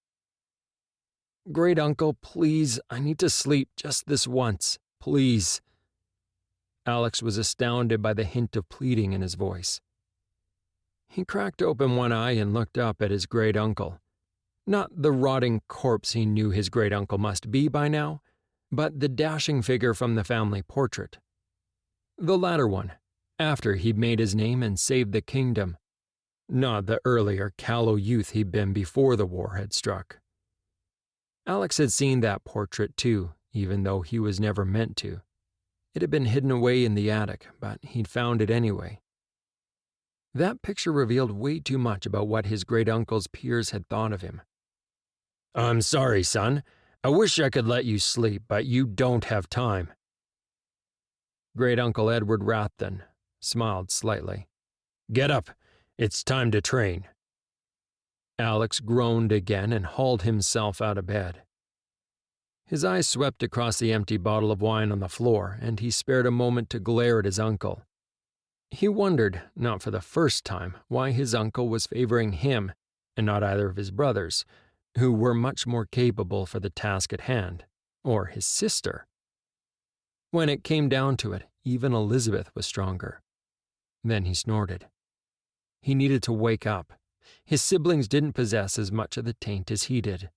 "Great uncle, please, I need to sleep just this once, please." Alex was astounded by the hint of pleading in his voice. He cracked open one eye and looked up at his great uncle. Not the rotting corpse he knew his great uncle must be by now, but the dashing figure from the family portrait. The latter one, after he'd made his name and saved the kingdom. Not the earlier, callow youth he'd been before the war had struck. Alex had seen that portrait too, even though he was never meant to. It had been hidden away in the attic, but he'd found it anyway. That picture revealed way too much about what his great-uncle's peers had thought of him. "I'm sorry, son. I wish I could let you sleep, but you don't have time." Great-uncle Edward Rathden smiled slightly. "Get up. It's time to train." Alex groaned again and hauled himself out of bed. His eyes swept across the empty bottle of wine on the floor, and he spared a moment to glare at his uncle. He wondered, not for the first time, why his uncle was favoring him and not either of his brothers, who were much more capable for the task at hand, or his sister. When it came down to it, even Elizabeth was stronger. Then he snorted. He needed to wake up. His siblings didn't possess as much of the taint as he did.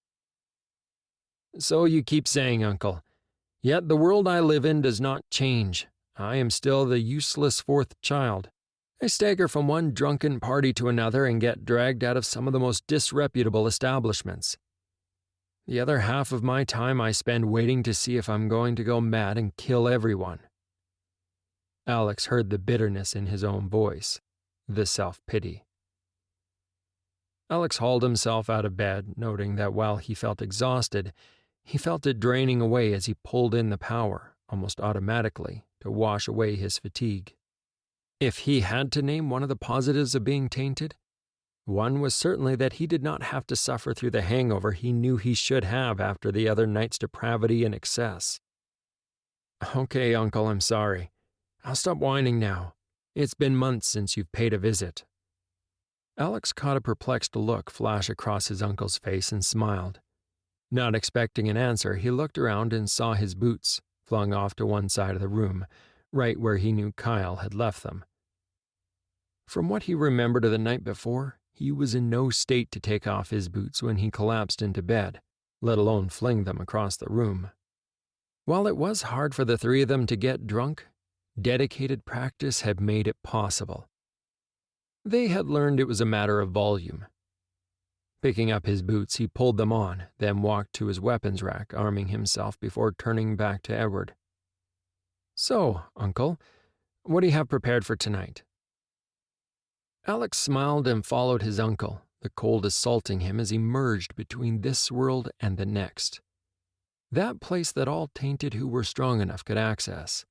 "So you keep saying, uncle. Yet the world I live in does not change. I am still the useless fourth child. I stagger from one drunken party to another and get dragged out of some of the most disreputable establishments. The other half of my time I spend waiting to see if I'm going to go mad and kill everyone." Alex heard the bitterness in his own voice, the self-pity. Alex hauled himself out of bed, noting that while he felt exhausted, he felt it draining away as he pulled in the power, almost automatically, to wash away his fatigue. If he had to name one of the positives of being tainted, One was certainly that he did not have to suffer through the hangover he knew he should have after the other night's depravity and excess. "Okay, Uncle, I'm sorry. I'll stop whining now. It's been months since you've paid a visit." Alex caught a perplexed look flash across his uncle's face and smiled. Not expecting an answer, he looked around and saw his boots, flung off to one side of the room, right where he knew Kyle had left them. From what he remembered of the night before, he was in no state to take off his boots when he collapsed into bed, let alone fling them across the room. While it was hard for the three of them to get drunk, dedicated practice had made it possible. They had learned it was a matter of volume. Picking up his boots, he pulled them on, then walked to his weapons rack, arming himself before turning back to Edward. "So, Uncle, what do you have prepared for tonight?" Alex smiled and followed his uncle, the cold assaulting him as he merged between this world and the next. That place that all tainted who were strong enough could access.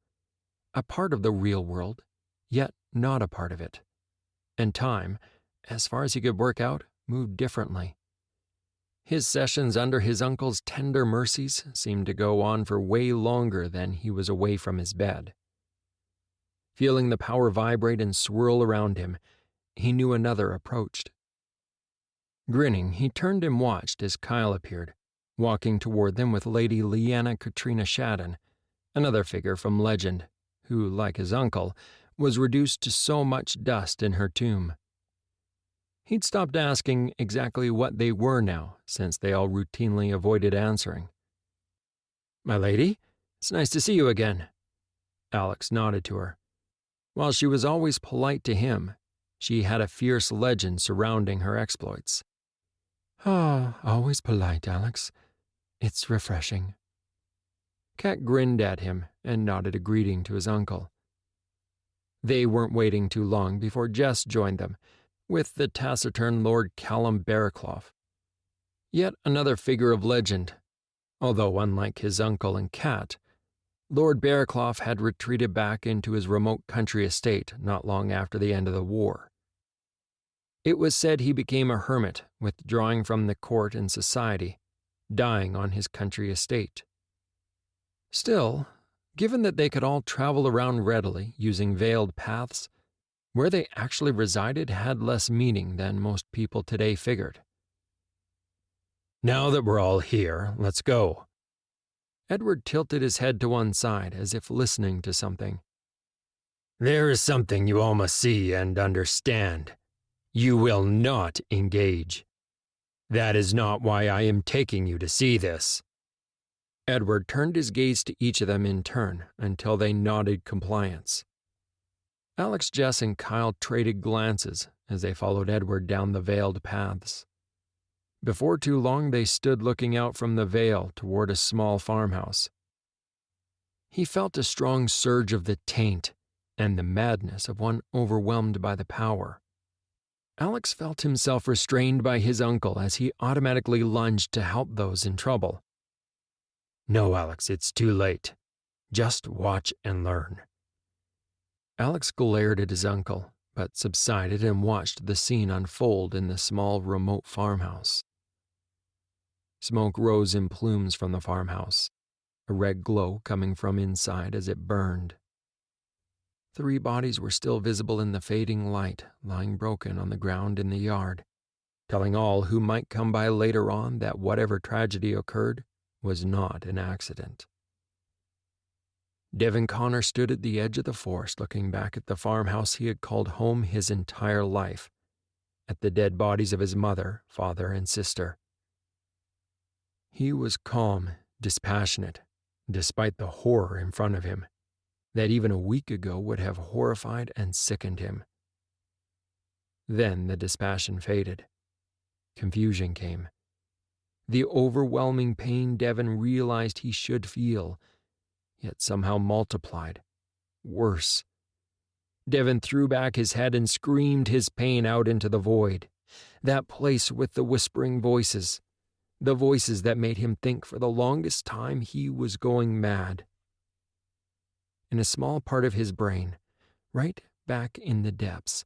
A part of the real world, yet not a part of it. And time, as far as he could work out, moved differently. His sessions under his uncle's tender mercies seemed to go on for way longer than he was away from his bed. Feeling the power vibrate and swirl around him, he knew another approached. Grinning, he turned and watched as Kyle appeared, walking toward them with Lady Leanna Katrina Shadden, another figure from legend, who, like his uncle, was reduced to so much dust in her tomb. He'd stopped asking exactly what they were now, since they all routinely avoided answering. "My lady, it's nice to see you again." Alex nodded to her. While she was always polite to him, she had a fierce legend surrounding her exploits. "Ah, always polite, Alex. It's refreshing." Kat grinned at him and nodded a greeting to his uncle. They weren't waiting too long before Jess joined them, with the taciturn Lord Callum Barraclough. Yet another figure of legend, although unlike his uncle and Kat, Lord Barraclough had retreated back into his remote country estate not long after the end of the war. It was said he became a hermit, withdrawing from the court and society, dying on his country estate. Still, given that they could all travel around readily using veiled paths, where they actually resided had less meaning than most people today figured. "Now that we're all here, let's go." Edward tilted his head to one side as if listening to something. "There is something you all must see and understand. You will not engage. That is not why I am taking you to see this." Edward turned his gaze to each of them in turn until they nodded compliance. Alex, Jess, and Kyle traded glances as they followed Edward down the veiled paths. Before too long, they stood looking out from the veil toward a small farmhouse. He felt a strong surge of the taint and the madness of one overwhelmed by the power. Alex felt himself restrained by his uncle as he automatically lunged to help those in trouble. "No, Alex, it's too late. Just watch and learn." Alex glared at his uncle, but subsided and watched the scene unfold in the small, remote farmhouse. Smoke rose in plumes from the farmhouse, a red glow coming from inside as it burned. 3 bodies were still visible in the fading light, lying broken on the ground in the yard, telling all who might come by later on that whatever tragedy occurred was not an accident. Devin Connor stood at the edge of the forest looking back at the farmhouse he had called home his entire life, at the dead bodies of his mother, father, and sister. He was calm, dispassionate, despite the horror in front of him, that even a week ago would have horrified and sickened him. Then the dispassion faded. Confusion came. The overwhelming pain Devin realized he should feel, yet somehow multiplied. Worse. Devin threw back his head and screamed his pain out into the void. That place with the whispering voices. The voices that made him think for the longest time he was going mad. In a small part of his brain, right back in the depths,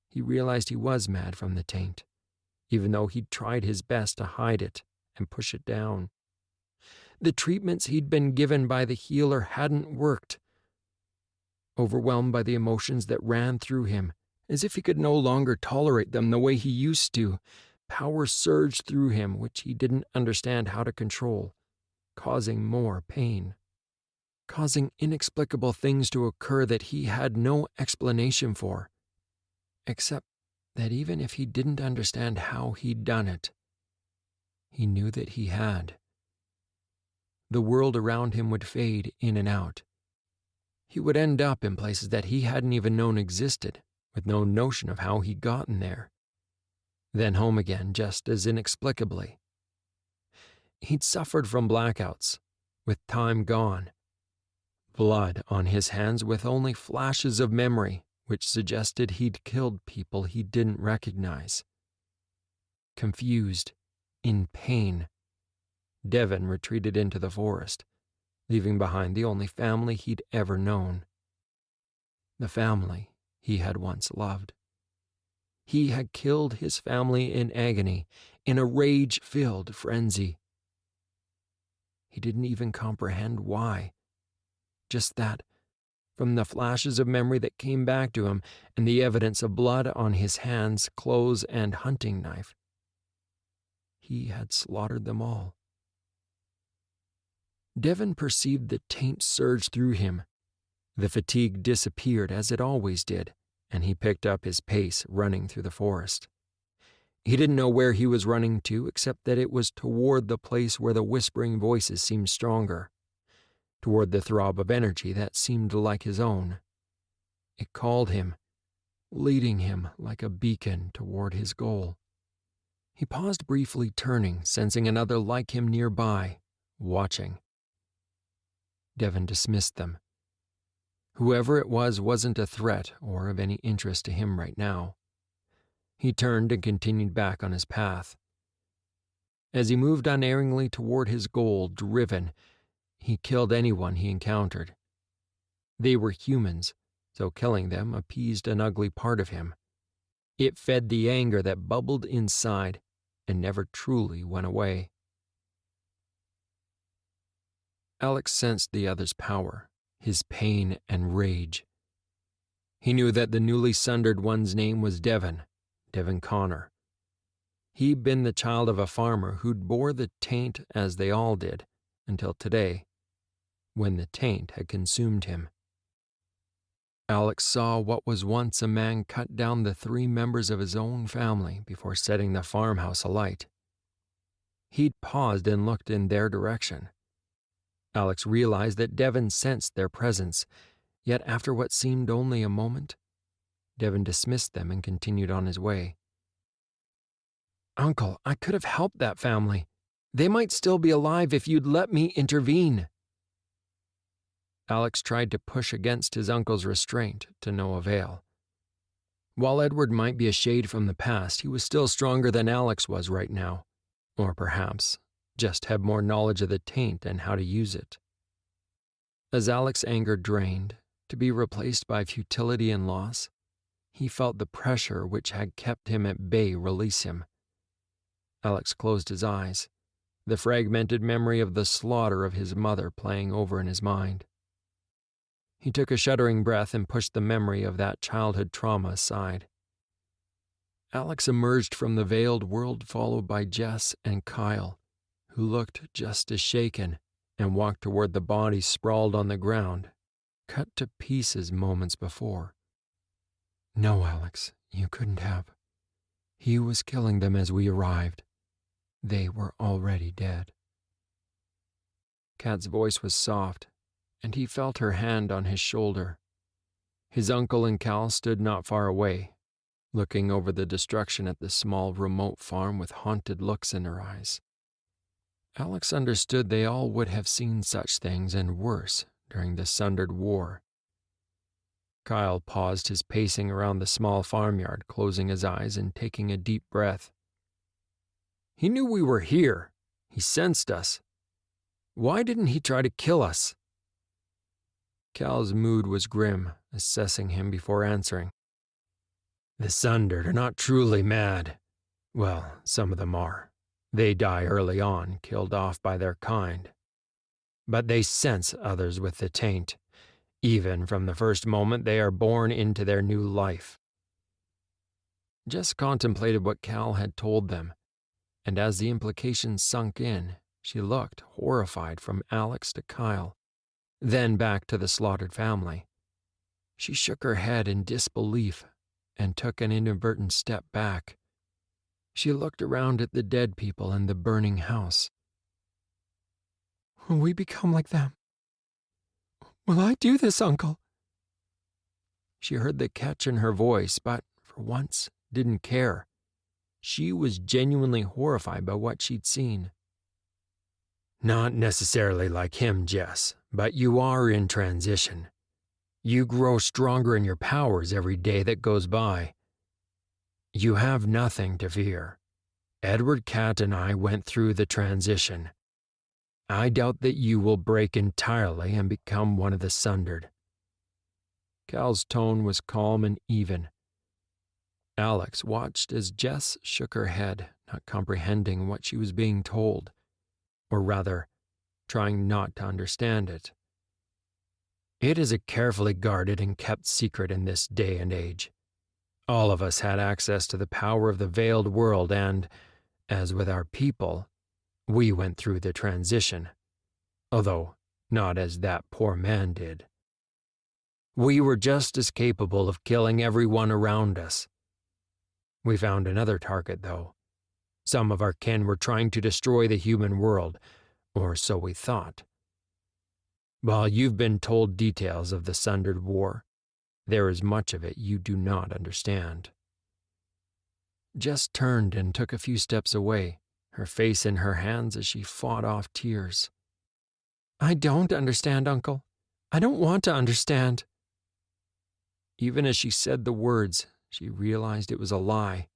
he realized he was mad from the taint, even though he'd tried his best to hide it and push it down. The treatments he'd been given by the healer hadn't worked. Overwhelmed by the emotions that ran through him, as if he could no longer tolerate them the way he used to, power surged through him which he didn't understand how to control, causing more pain, causing inexplicable things to occur that he had no explanation for, except that even if he didn't understand how he'd done it, he knew that he had. The world around him would fade in and out. He would end up in places that he hadn't even known existed, with no notion of how he'd gotten there. Then home again just as inexplicably. He'd suffered from blackouts, with time gone. Blood on his hands with only flashes of memory, which suggested he'd killed people he didn't recognize. Confused, in pain, Devon retreated into the forest, leaving behind the only family he'd ever known. The family he had once loved. He had killed his family in agony, in a rage-filled frenzy. He didn't even comprehend why. Just that, from the flashes of memory that came back to him and the evidence of blood on his hands, clothes, and hunting knife, he had slaughtered them all. Devon perceived the taint surge through him. The fatigue disappeared as it always did, and he picked up his pace, running through the forest. He didn't know where he was running to, except that it was toward the place where the whispering voices seemed stronger, toward the throb of energy that seemed like his own. It called him, leading him like a beacon toward his goal. He paused briefly, turning, sensing another like him nearby, watching. Devon dismissed them. Whoever it was wasn't a threat or of any interest to him right now. He turned and continued back on his path. As he moved unerringly toward his goal, driven, he killed anyone he encountered. They were humans, so killing them appeased an ugly part of him. It fed the anger that bubbled inside and never truly went away. Alex sensed the other's power, his pain and rage. He knew that the newly sundered one's name was Devon Connor. He'd been the child of a farmer who'd bore the taint as they all did, until today, when the taint had consumed him. Alex saw what was once a man cut down the 3 members of his own family before setting the farmhouse alight. He'd paused and looked in their direction. Alex realized that Devon sensed their presence, yet after what seemed only a moment, Devon dismissed them and continued on his way. "Uncle, I could have helped that family. They might still be alive if you'd let me intervene." Alex tried to push against his uncle's restraint, to no avail. While Edward might be a shade from the past, he was still stronger than Alex was right now, or perhaps just had more knowledge of the taint and how to use it. As Alex's anger drained, to be replaced by futility and loss, he felt the pressure which had kept him at bay release him. Alex closed his eyes, the fragmented memory of the slaughter of his mother playing over in his mind. He took a shuddering breath and pushed the memory of that childhood trauma aside. Alex emerged from the veiled world followed by Jess and Kyle, who looked just as shaken, and walked toward the body sprawled on the ground, cut to pieces moments before. "No, Alex, you couldn't have. He was killing them as we arrived. They were already dead." Kat's voice was soft, and he felt her hand on his shoulder. His uncle and Cal stood not far away, looking over the destruction at the small remote farm with haunted looks in their eyes. Alex understood they all would have seen such things and worse during the Sundered War. Kyle paused his pacing around the small farmyard, closing his eyes and taking a deep breath. "He knew we were here. He sensed us. Why didn't he try to kill us?" Cal's mood was grim, assessing him before answering. The Sundered are not truly mad. Well, some of them are. They die early on, killed off by their kind. But they sense others with the taint, even from the first moment they are born into their new life. Jess contemplated what Cal had told them, and as the implications sunk in, she looked, horrified, from Alex to Kyle, then back to the slaughtered family. She shook her head in disbelief and took an inadvertent step back. She looked around at the dead people and the burning house. Will we become like them? Will I do this, Uncle? She heard the catch in her voice, but, for once, didn't care. She was genuinely horrified by what she'd seen. Not necessarily like him, Jess, but you are in transition. You grow stronger in your powers every day that goes by. You have nothing to fear. Edward Cat and I went through the transition. I doubt that you will break entirely and become one of the Sundered. Cal's tone was calm and even. Alex watched as Jess shook her head, not comprehending what she was being told, or rather, trying not to understand it. It is a carefully guarded and kept secret in this day and age. All of us had access to the power of the veiled world and, as with our people, we went through the transition, although not as that poor man did. We were just as capable of killing everyone around us. We found another target, though. Some of our kin were trying to destroy the human world, or so we thought. While you've been told details of the Sundered War, there is much of it you do not understand. Jess turned and took a few steps away, her face in her hands as she fought off tears. I don't understand, Uncle. I don't want to understand. Even as she said the words, she realized it was a lie.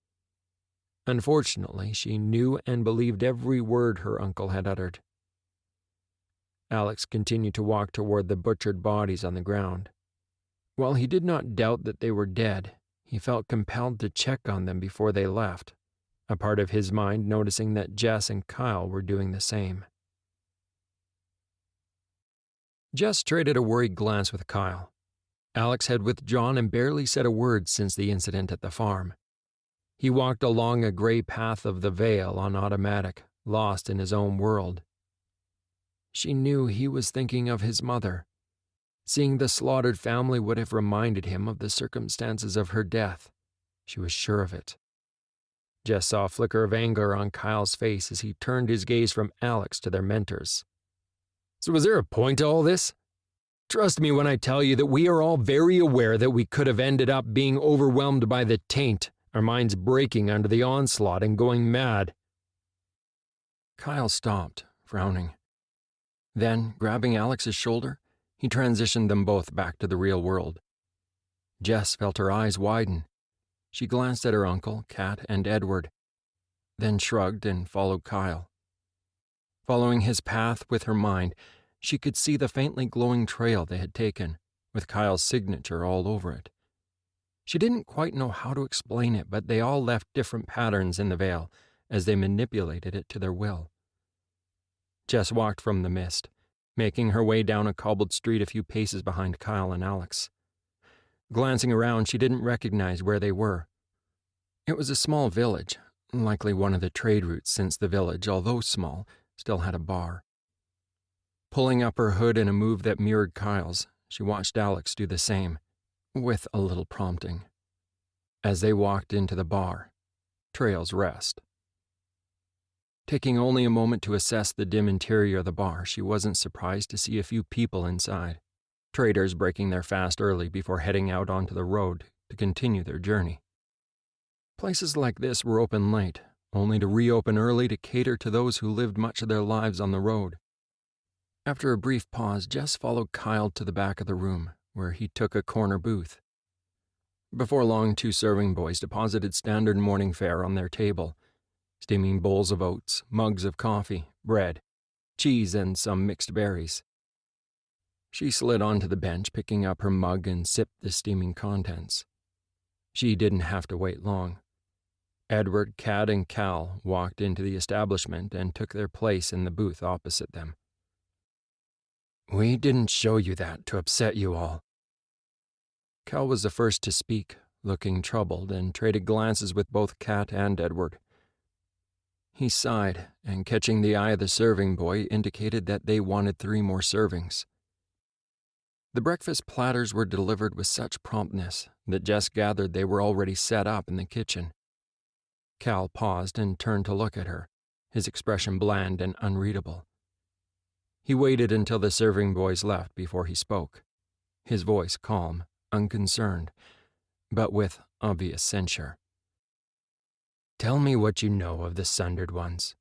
Unfortunately, she knew and believed every word her uncle had uttered. Alex continued to walk toward the butchered bodies on the ground. While he did not doubt that they were dead, he felt compelled to check on them before they left, a part of his mind noticing that Jess and Kyle were doing the same. Jess traded a worried glance with Kyle. Alex had withdrawn and barely said a word since the incident at the farm. He walked along a gray path of the Vale on automatic, lost in his own world. She knew he was thinking of his mother. Seeing the slaughtered family would have reminded him of the circumstances of her death. She was sure of it. Jess saw a flicker of anger on Kyle's face as he turned his gaze from Alex to their mentors. So was there a point to all this? Trust me when I tell you that we are all very aware that we could have ended up being overwhelmed by the taint, our minds breaking under the onslaught and going mad. Kyle stopped, frowning. Then, grabbing Alex's shoulder, he transitioned them both back to the real world. Jess felt her eyes widen. She glanced at her uncle, Kat, and Edward, then shrugged and followed Kyle. Following his path with her mind, she could see the faintly glowing trail they had taken, with Kyle's signature all over it. She didn't quite know how to explain it, but they all left different patterns in the Vale as they manipulated it to their will. Jess walked from the mist, making her way down a cobbled street a few paces behind Kyle and Alex. Glancing around, she didn't recognize where they were. It was a small village, likely one of the trade routes since the village, although small, still had a bar. Pulling up her hood in a move that mirrored Kyle's, she watched Alex do the same, with a little prompting. As they walked into the bar, Trail's Rest. Taking only a moment to assess the dim interior of the bar, she wasn't surprised to see a few people inside, traders breaking their fast early before heading out onto the road to continue their journey. Places like this were open late, only to reopen early to cater to those who lived much of their lives on the road. After a brief pause, Jess followed Kyle to the back of the room, where he took a corner booth. Before long, 2 serving boys deposited standard morning fare on their table, steaming bowls of oats, mugs of coffee, bread, cheese, and some mixed berries. She slid onto the bench, picking up her mug and sipped the steaming contents. She didn't have to wait long. Edward, Kat, and Cal walked into the establishment and took their place in the booth opposite them. "We didn't show you that to upset you all." Cal was the first to speak, looking troubled, and traded glances with both Kat and Edward. He sighed, and catching the eye of the serving boy indicated that they wanted 3 more servings. The breakfast platters were delivered with such promptness that Jess gathered they were already set up in the kitchen. Cal paused and turned to look at her, his expression bland and unreadable. He waited until the serving boys left before he spoke, his voice calm, unconcerned, but with obvious censure. "Tell me what you know of the Sundered ones."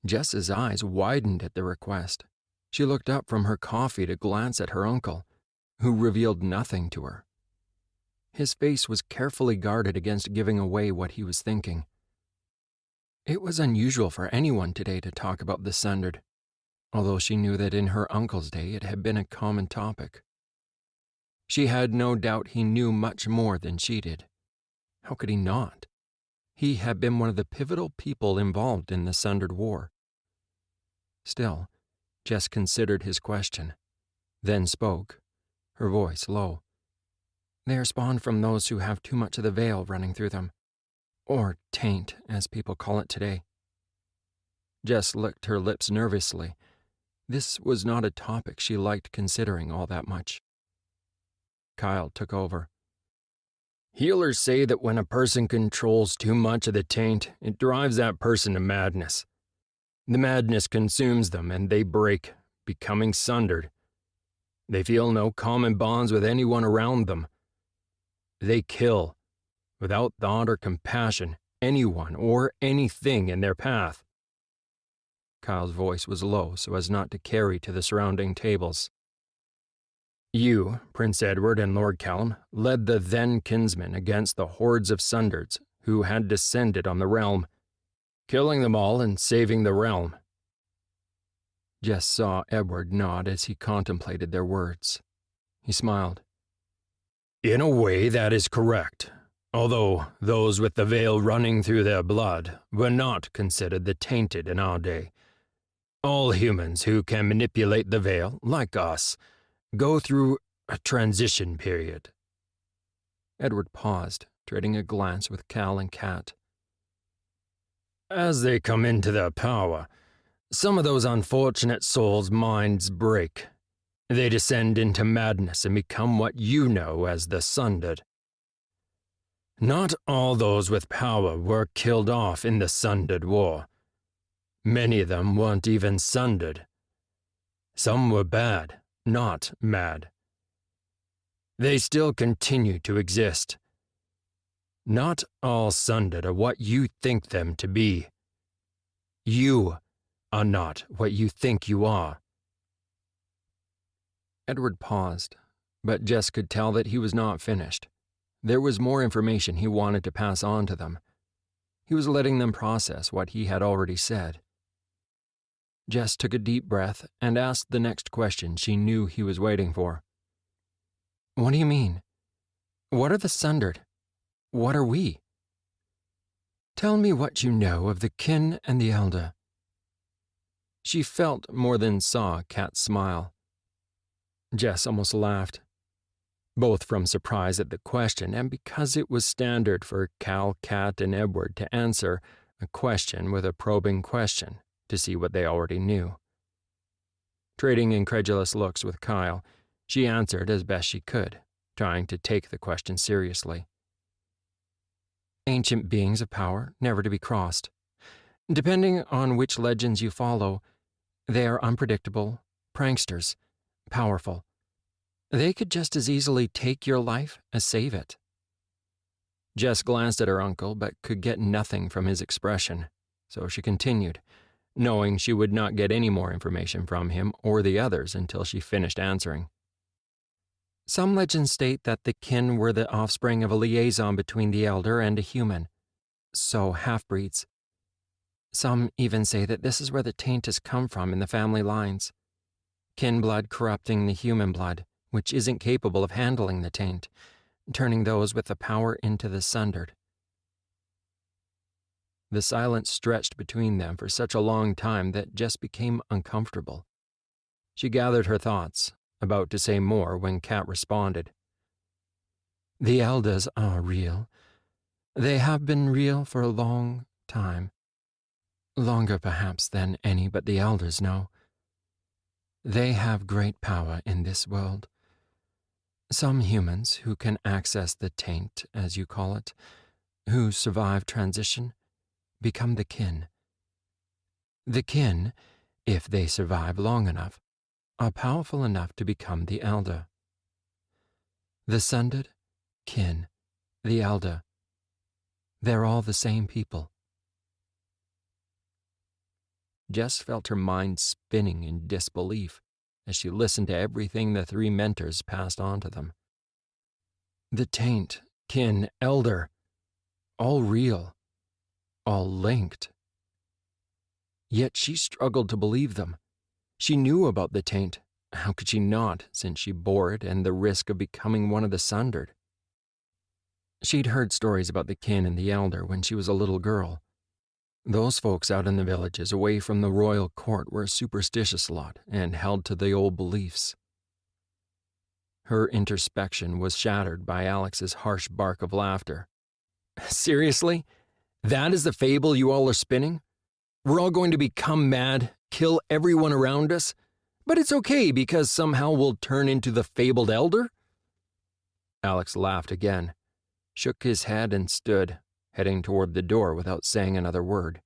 Jess's eyes widened at the request. She looked up from her coffee to glance at her uncle, who revealed nothing to her. His face was carefully guarded against giving away what he was thinking. It was unusual for anyone today to talk about the Sundered, although she knew that in her uncle's day it had been a common topic. She had no doubt he knew much more than she did. How could he not? He had been one of the pivotal people involved in the Sundered War. Still, Jess considered his question, then spoke, her voice low. "They are spawned from those who have too much of the veil running through them, or taint, as people call it today." Jess licked her lips nervously. This was not a topic she liked considering all that much. Kyle took over. "Healers say that when a person controls too much of the taint, it drives that person to madness. The madness consumes them and they break, becoming sundered. They feel no common bonds with anyone around them. They kill, without thought or compassion, anyone or anything in their path." Kyle's voice was low so as not to carry to the surrounding tables. "You, Prince Edward and Lord Callum, led the then kinsmen against the hordes of Sundereds who had descended on the realm, killing them all and saving the realm." Jess saw Edward nod as he contemplated their words. He smiled. "In a way, that is correct, although those with the veil running through their blood were not considered the tainted in our day. All humans who can manipulate the veil, like us, go through a transition period." Edward paused, trading a glance with Cal and Kat. "As they come into their power, some of those unfortunate souls' minds break. They descend into madness and become what you know as the Sundered. Not all those with power were killed off in the Sundered War. Many of them weren't even sundered. Some were bad, not mad. They still continue to exist. Not all Sundered are what you think them to be. You are not what you think you are." Edward paused, but Jess could tell that he was not finished. There was more information he wanted to pass on to them. He was letting them process what he had already said. Jess took a deep breath and asked the next question she knew he was waiting for. "What do you mean? What are the Sundered? What are we?" "Tell me what you know of the kin and the elder." She felt more than saw Kat smile. Jess almost laughed, both from surprise at the question and because it was standard for Cal, Kat, and Edward to answer a question with a probing question to see what they already knew. Trading incredulous looks with Kyle, she answered as best she could, trying to take the question seriously. "Ancient beings of power, never to be crossed. Depending on which legends you follow, they are unpredictable, pranksters, powerful. They could just as easily take your life as save it." Jess glanced at her uncle but could get nothing from his expression, so she continued, knowing she would not get any more information from him or the others until she finished answering. "Some legends state that the kin were the offspring of a liaison between the elder and a human, so half-breeds. Some even say that this is where the taint has come from in the family lines. Kin blood corrupting the human blood, which isn't capable of handling the taint, turning those with the power into the Sundered. The silence stretched between them for such a long time that Jess became uncomfortable. She gathered her thoughts, about to say more when Kat responded. The elders are real. They have been real for a long time. Longer perhaps than any but the elders know. They have great power in this world. Some humans who can access the taint, as you call it, who survive transition, become the kin. The kin, if they survive long enough, are powerful enough to become the elder. The Sundered, kin, the elder, they're all the same people. Jess felt her mind spinning in disbelief as she listened to everything the three mentors passed on to them. The taint, kin, elder, all real, all linked. Yet she struggled to believe them. She knew about the taint. How could she not, since she bore it and the risk of becoming one of the Sundered? She'd heard stories about the kin and the elder when she was a little girl. Those folks out in the villages away from the royal court were a superstitious lot and held to the old beliefs. Her introspection was shattered by Alex's harsh bark of laughter. Seriously? That is the fable you all are spinning? We're all going to become mad, kill everyone around us, but it's okay because somehow we'll turn into the fabled elder? Alex laughed again, shook his head and stood, heading toward the door without saying another word.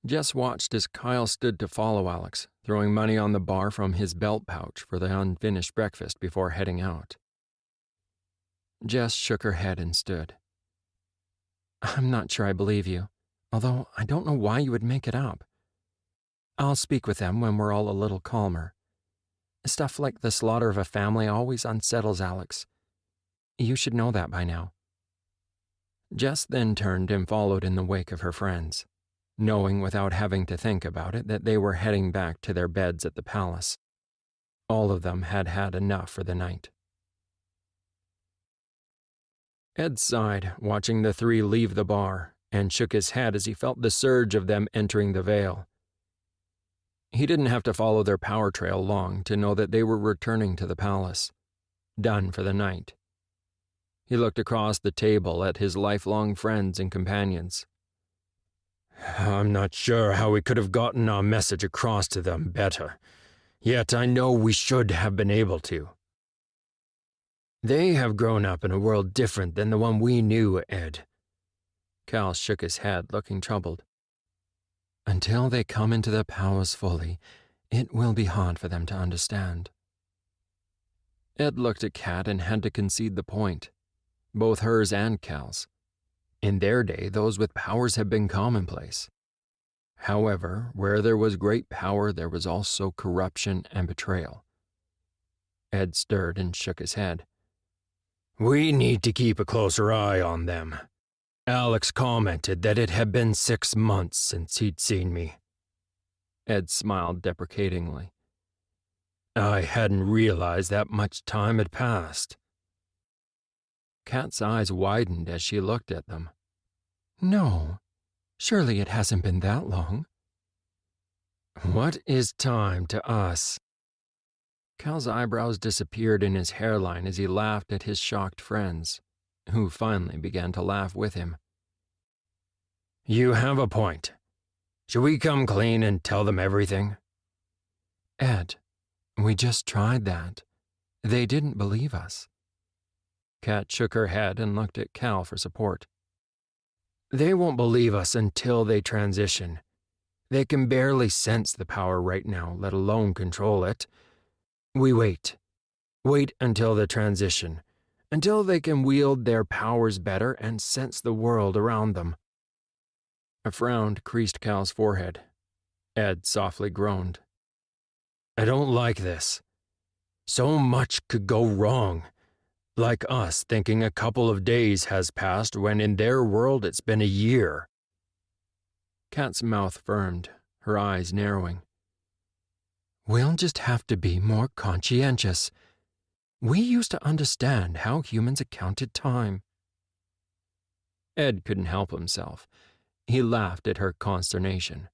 Jess watched as Kyle stood to follow Alex, throwing money on the bar from his belt pouch for the unfinished breakfast before heading out. Jess shook her head and stood. I'm not sure I believe you, although I don't know why you would make it up. I'll speak with them when we're all a little calmer. Stuff like the slaughter of a family always unsettles Alex. You should know that by now. Jess then turned and followed in the wake of her friends, knowing without having to think about it that they were heading back to their beds at the palace. All of them had had enough for the night. Ed sighed, watching the three leave the bar, and shook his head as he felt the surge of them entering the Vale. He didn't have to follow their power trail long to know that they were returning to the palace, done for the night. He looked across the table at his lifelong friends and companions. I'm not sure how we could have gotten our message across to them better, yet I know we should have been able to. They have grown up in a world different than the one we knew, Ed. Cal shook his head, looking troubled. Until they come into their powers fully, it will be hard for them to understand. Ed looked at Kat and had to concede the point, both hers and Cal's. In their day, those with powers had been commonplace. However, where there was great power, there was also corruption and betrayal. Ed stirred and shook his head. We need to keep a closer eye on them. Alex commented that it had been 6 months since he'd seen me. Ed smiled deprecatingly. I hadn't realized that much time had passed. Kat's eyes widened as she looked at them. No, surely it hasn't been that long. What is time to us? Cal's eyebrows disappeared in his hairline as he laughed at his shocked friends, who finally began to laugh with him. You have a point. Should we come clean and tell them everything? Ed, we just tried that. They didn't believe us. Kat shook her head and looked at Cal for support. They won't believe us until they transition. They can barely sense the power right now, let alone control it. We wait. Wait until the transition, until they can wield their powers better and sense the world around them. A frown creased Cal's forehead. Ed softly groaned. I don't like this. So much could go wrong. Like us thinking a couple of days has passed when in their world it's been a year. Kat's mouth firmed, her eyes narrowing. We'll just have to be more conscientious. We used to understand how humans accounted time." Ed couldn't help himself. He laughed at her consternation.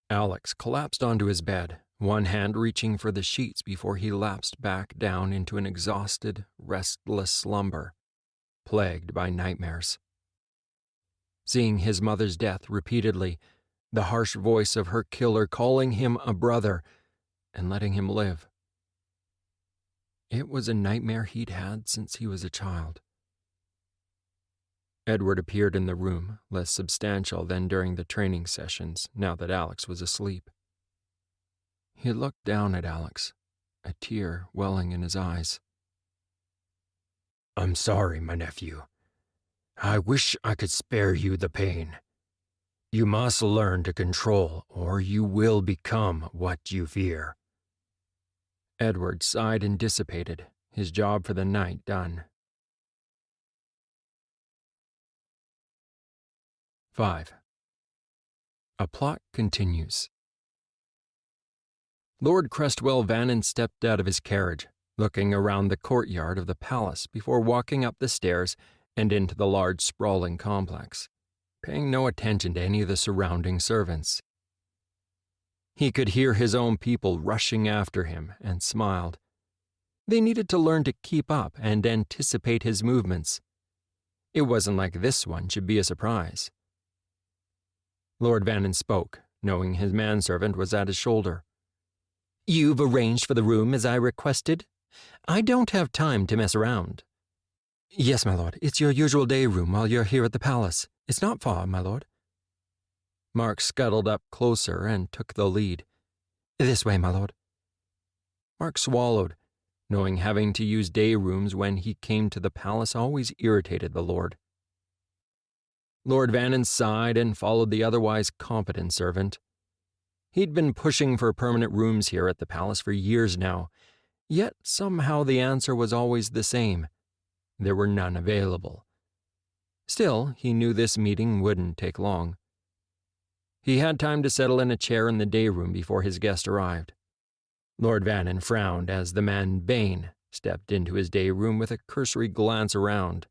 Alex collapsed onto his bed, one hand reaching for the sheets before he lapsed back down into an exhausted, restless slumber, plagued by nightmares. Seeing his mother's death repeatedly, the harsh voice of her killer calling him a brother and letting him live. It was a nightmare he'd had since he was a child. Edward appeared in the room, less substantial than during the training sessions, now that Alex was asleep. He looked down at Alex, a tear welling in his eyes. "I'm sorry, my nephew. I wish I could spare you the pain. You must learn to control, or you will become what you fear." Edward sighed and dissipated, his job for the night done. 5. A plot continues. Lord Crestwell Vannon stepped out of his carriage, looking around the courtyard of the palace before walking up the stairs and into the large sprawling complex, paying no attention to any of the surrounding servants. He could hear his own people rushing after him and smiled. They needed to learn to keep up and anticipate his movements. It wasn't like this one should be a surprise. Lord Vannon spoke, knowing his manservant was at his shoulder. "You've arranged for the room as I requested? I don't have time to mess around." "Yes, my lord. It's your usual day room while you're here at the palace. It's not far, my lord." Mark scuttled up closer and took the lead. "This way, my lord." Mark swallowed, knowing having to use day rooms when he came to the palace always irritated the lord. Lord Vannon sighed and followed the otherwise competent servant. He'd been pushing for permanent rooms here at the palace for years now, yet somehow the answer was always the same. There were none available. Still, he knew this meeting wouldn't take long. He had time to settle in a chair in the day room before his guest arrived. Lord Vannon frowned as the man Bain stepped into his day room with a cursory glance around.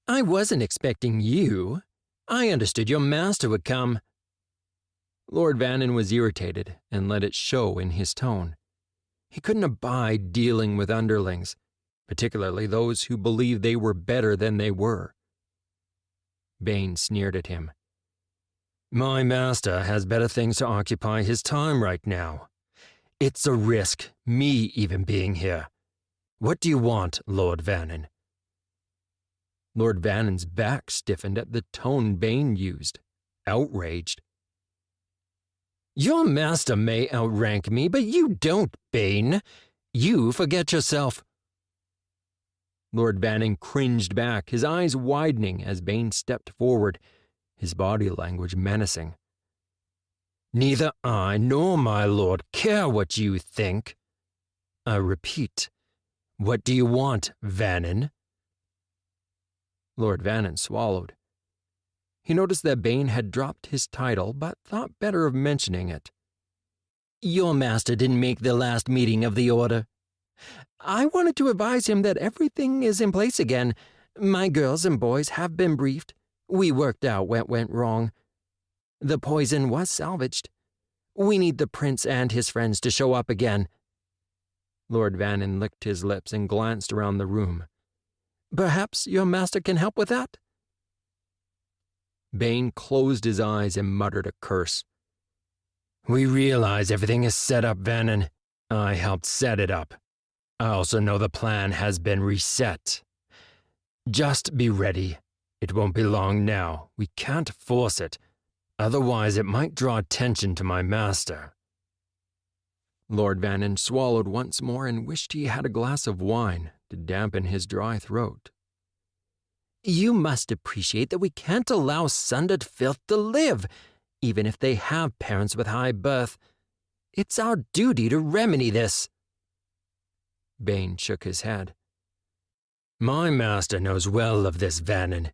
"I wasn't expecting you. I understood your master would come." Lord Vannon was irritated and let it show in his tone. He couldn't abide dealing with underlings, particularly those who believed they were better than they were. Bain sneered at him. "My master has better things to occupy his time right now. It's a risk, me even being here. What do you want, Lord Vannon?" Lord Vannon's back stiffened at the tone Bain used, outraged. "Your master may outrank me, but you don't, Bain. You forget yourself." Lord Vannon cringed back, his eyes widening as Bain stepped forward, his body language menacing. "Neither I nor my lord care what you think. I repeat, what do you want, Vannon?" Lord Vannon swallowed. He noticed that Bain had dropped his title, but thought better of mentioning it. "Your master didn't make the last meeting of the order. I wanted to advise him that everything is in place again. My girls and boys have been briefed. We worked out what went wrong. The poison was salvaged. We need the prince and his friends to show up again." Lord Vannon licked his lips and glanced around the room. "Perhaps your master can help with that?" Bain closed his eyes and muttered a curse. "We realize everything is set up, Vannon. I helped set it up. I also know the plan has been reset. Just be ready. It won't be long now. We can't force it. Otherwise, it might draw attention to my master." Lord Vannon swallowed once more and wished he had a glass of wine to dampen his dry throat. "You must appreciate that we can't allow Sundered filth to live, even if they have parents with high birth. It's our duty to remedy this." Bain shook his head. "My master knows well of this, Vannon.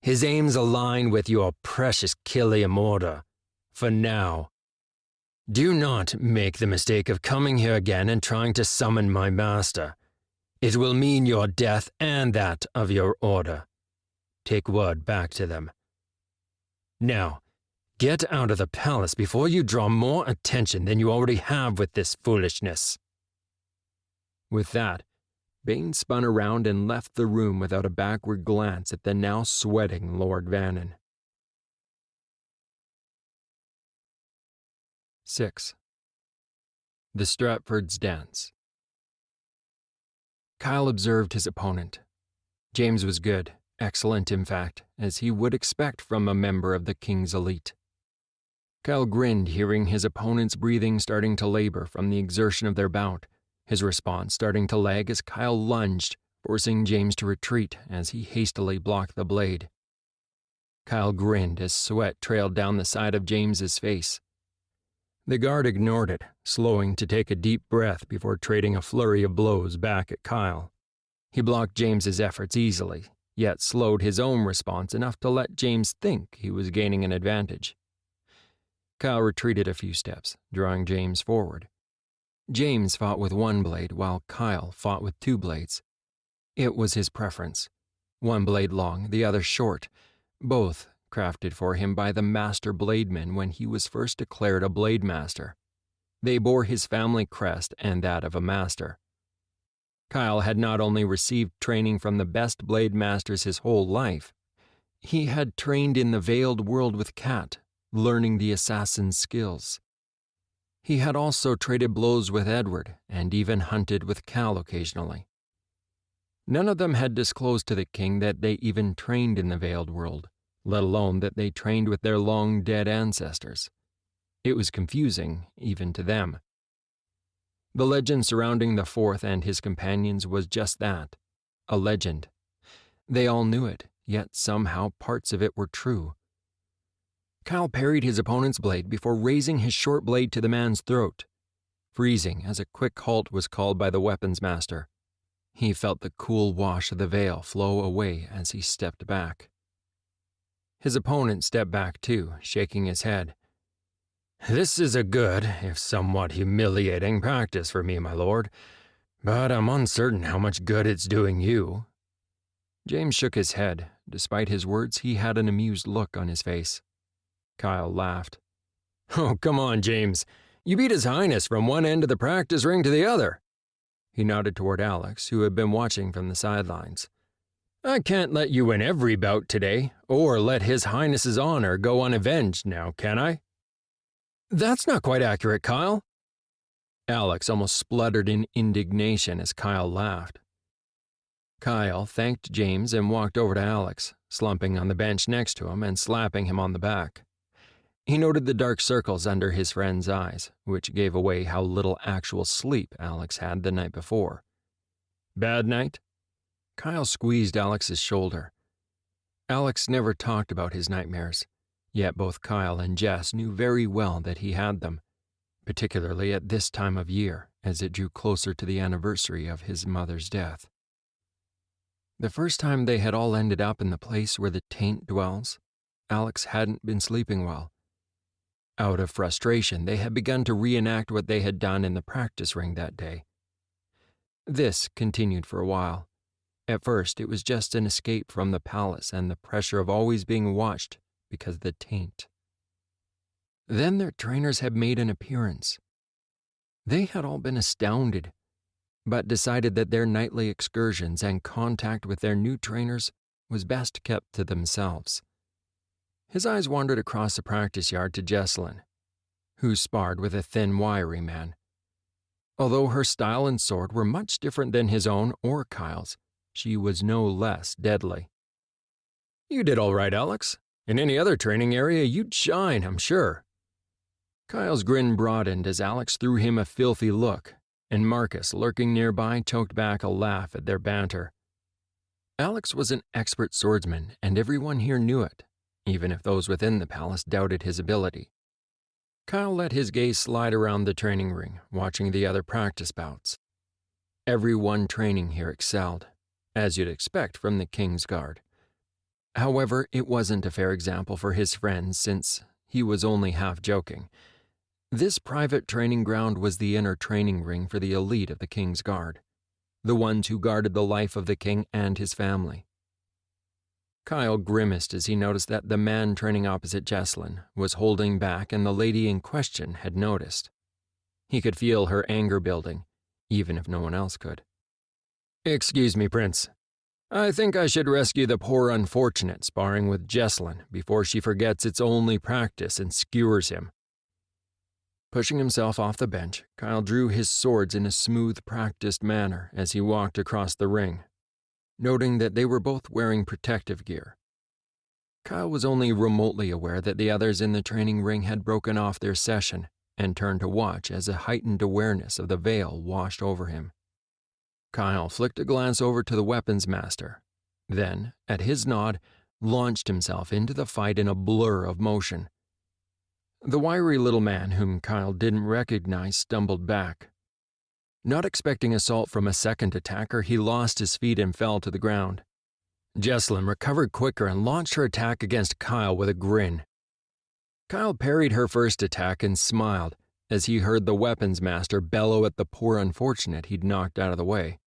His aims align with your precious Killiam order. For now. Do not make the mistake of coming here again and trying to summon my master. It will mean your death and that of your order. Take word back to them. Now, get out of the palace before you draw more attention than you already have with this foolishness." With that, Bane spun around and left the room without a backward glance at the now sweating Lord Vannon. 6. The Stratfords' Dance. Kyle observed his opponent. James was good, excellent in fact, as he would expect from a member of the king's elite. Kyle grinned, hearing his opponent's breathing starting to labor from the exertion of their bout, his response starting to lag as Kyle lunged, forcing James to retreat as he hastily blocked the blade. Kyle grinned as sweat trailed down the side of James's face. The guard ignored it, slowing to take a deep breath before trading a flurry of blows back at Kyle. He blocked James's efforts easily, yet slowed his own response enough to let James think he was gaining an advantage. Kyle retreated a few steps, drawing James forward. James fought with one blade while Kyle fought with two blades. It was his preference. One blade long, the other short, both crafted for him by the master blademan when he was first declared a blade master. They bore his family crest and that of a master. Kyle had not only received training from the best blade masters his whole life, he had trained in the veiled world with Kat, learning the assassin's skills. He had also traded blows with Edward and even hunted with Cal occasionally. None of them had disclosed to the king that they even trained in the veiled world, let alone that they trained with their long-dead ancestors. It was confusing, even to them. The legend surrounding the Fourth and his companions was just that, a legend. They all knew it, yet somehow parts of it were true. Kyle parried his opponent's blade before raising his short blade to the man's throat, freezing as a quick halt was called by the weapons master. He felt the cool wash of the veil flow away as he stepped back. His opponent stepped back too, shaking his head. "This is a good, if somewhat humiliating, practice for me, my lord, but I'm uncertain how much good it's doing you." James shook his head. Despite his words, he had an amused look on his face. Kyle laughed. "Oh, come on, James. You beat His Highness from one end of the practice ring to the other." He nodded toward Alex, who had been watching from the sidelines. "I can't let you win every bout today, or let His Highness's honor go unavenged now, can I?" "That's not quite accurate, Kyle." Alex almost spluttered in indignation as Kyle laughed. Kyle thanked James and walked over to Alex, slumping on the bench next to him and slapping him on the back. He noted the dark circles under his friend's eyes, which gave away how little actual sleep Alex had the night before. "Bad night?" Kyle squeezed Alex's shoulder. Alex never talked about his nightmares, yet both Kyle and Jess knew very well that he had them, particularly at this time of year as it drew closer to the anniversary of his mother's death. The first time they had all ended up in the place where the taint dwells, Alex hadn't been sleeping well. Out of frustration, they had begun to reenact what they had done in the practice ring that day. This continued for a while. At first, it was just an escape from the palace and the pressure of always being watched because of the taint. Then their trainers had made an appearance. They had all been astounded, but decided that their nightly excursions and contact with their new trainers was best kept to themselves. His eyes wandered across the practice yard to Jessalyn, who sparred with a thin, wiry man. Although her style and sword were much different than his own or Kyle's, she was no less deadly. "You did all right, Alex. In any other training area, you'd shine, I'm sure." Kyle's grin broadened as Alex threw him a filthy look, and Marcus, lurking nearby, choked back a laugh at their banter. Alex was an expert swordsman, and everyone here knew it, even if those within the palace doubted his ability. Kyle let his gaze slide around the training ring, watching the other practice bouts. Everyone training here excelled, as you'd expect from the King's Guard. However, it wasn't a fair example for his friends since he was only half joking. This private training ground was the inner training ring for the elite of the King's Guard, the ones who guarded the life of the king and his family. Kyle grimaced as he noticed that the man training opposite Jesslyn was holding back and the lady in question had noticed. He could feel her anger building, even if no one else could. "Excuse me, Prince. I think I should rescue the poor unfortunate sparring with Jesslyn before she forgets its only practice and skewers him." Pushing himself off the bench, Kyle drew his swords in a smooth, practiced manner as he walked across the ring, noting that they were both wearing protective gear. Kyle was only remotely aware that the others in the training ring had broken off their session and turned to watch as a heightened awareness of the veil washed over him. Kyle flicked a glance over to the weapons master, then, at his nod, launched himself into the fight in a blur of motion. The wiry little man whom Kyle didn't recognize stumbled back. Not expecting assault from a second attacker, he lost his feet and fell to the ground. Jesslyn recovered quicker and launched her attack against Kyle with a grin. Kyle parried her first attack and smiled as he heard the weapons master bellow at the poor unfortunate he'd knocked out of the way.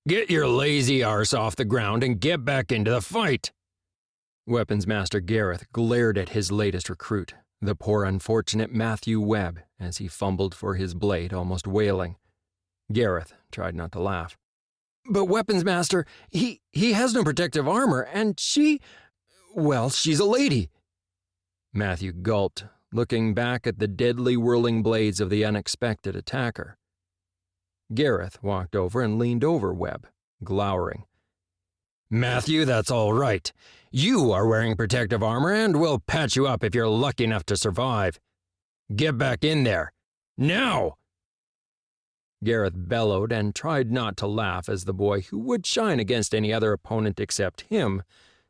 "Get your lazy arse off the ground and get back into the fight!" Weapons Master Gareth glared at his latest recruit, the poor unfortunate Matthew Webb, as he fumbled for his blade, almost wailing. Gareth tried not to laugh. "But Weapons Master, he has no protective armor, and she's a lady." Matthew gulped, looking back at the deadly whirling blades of the unexpected attacker. Gareth walked over and leaned over Webb, glowering. "Matthew, that's all right. You are wearing protective armor, and we'll patch you up if you're lucky enough to survive. Get back in there. Now!" Gareth bellowed and tried not to laugh as the boy, who would shine against any other opponent except him,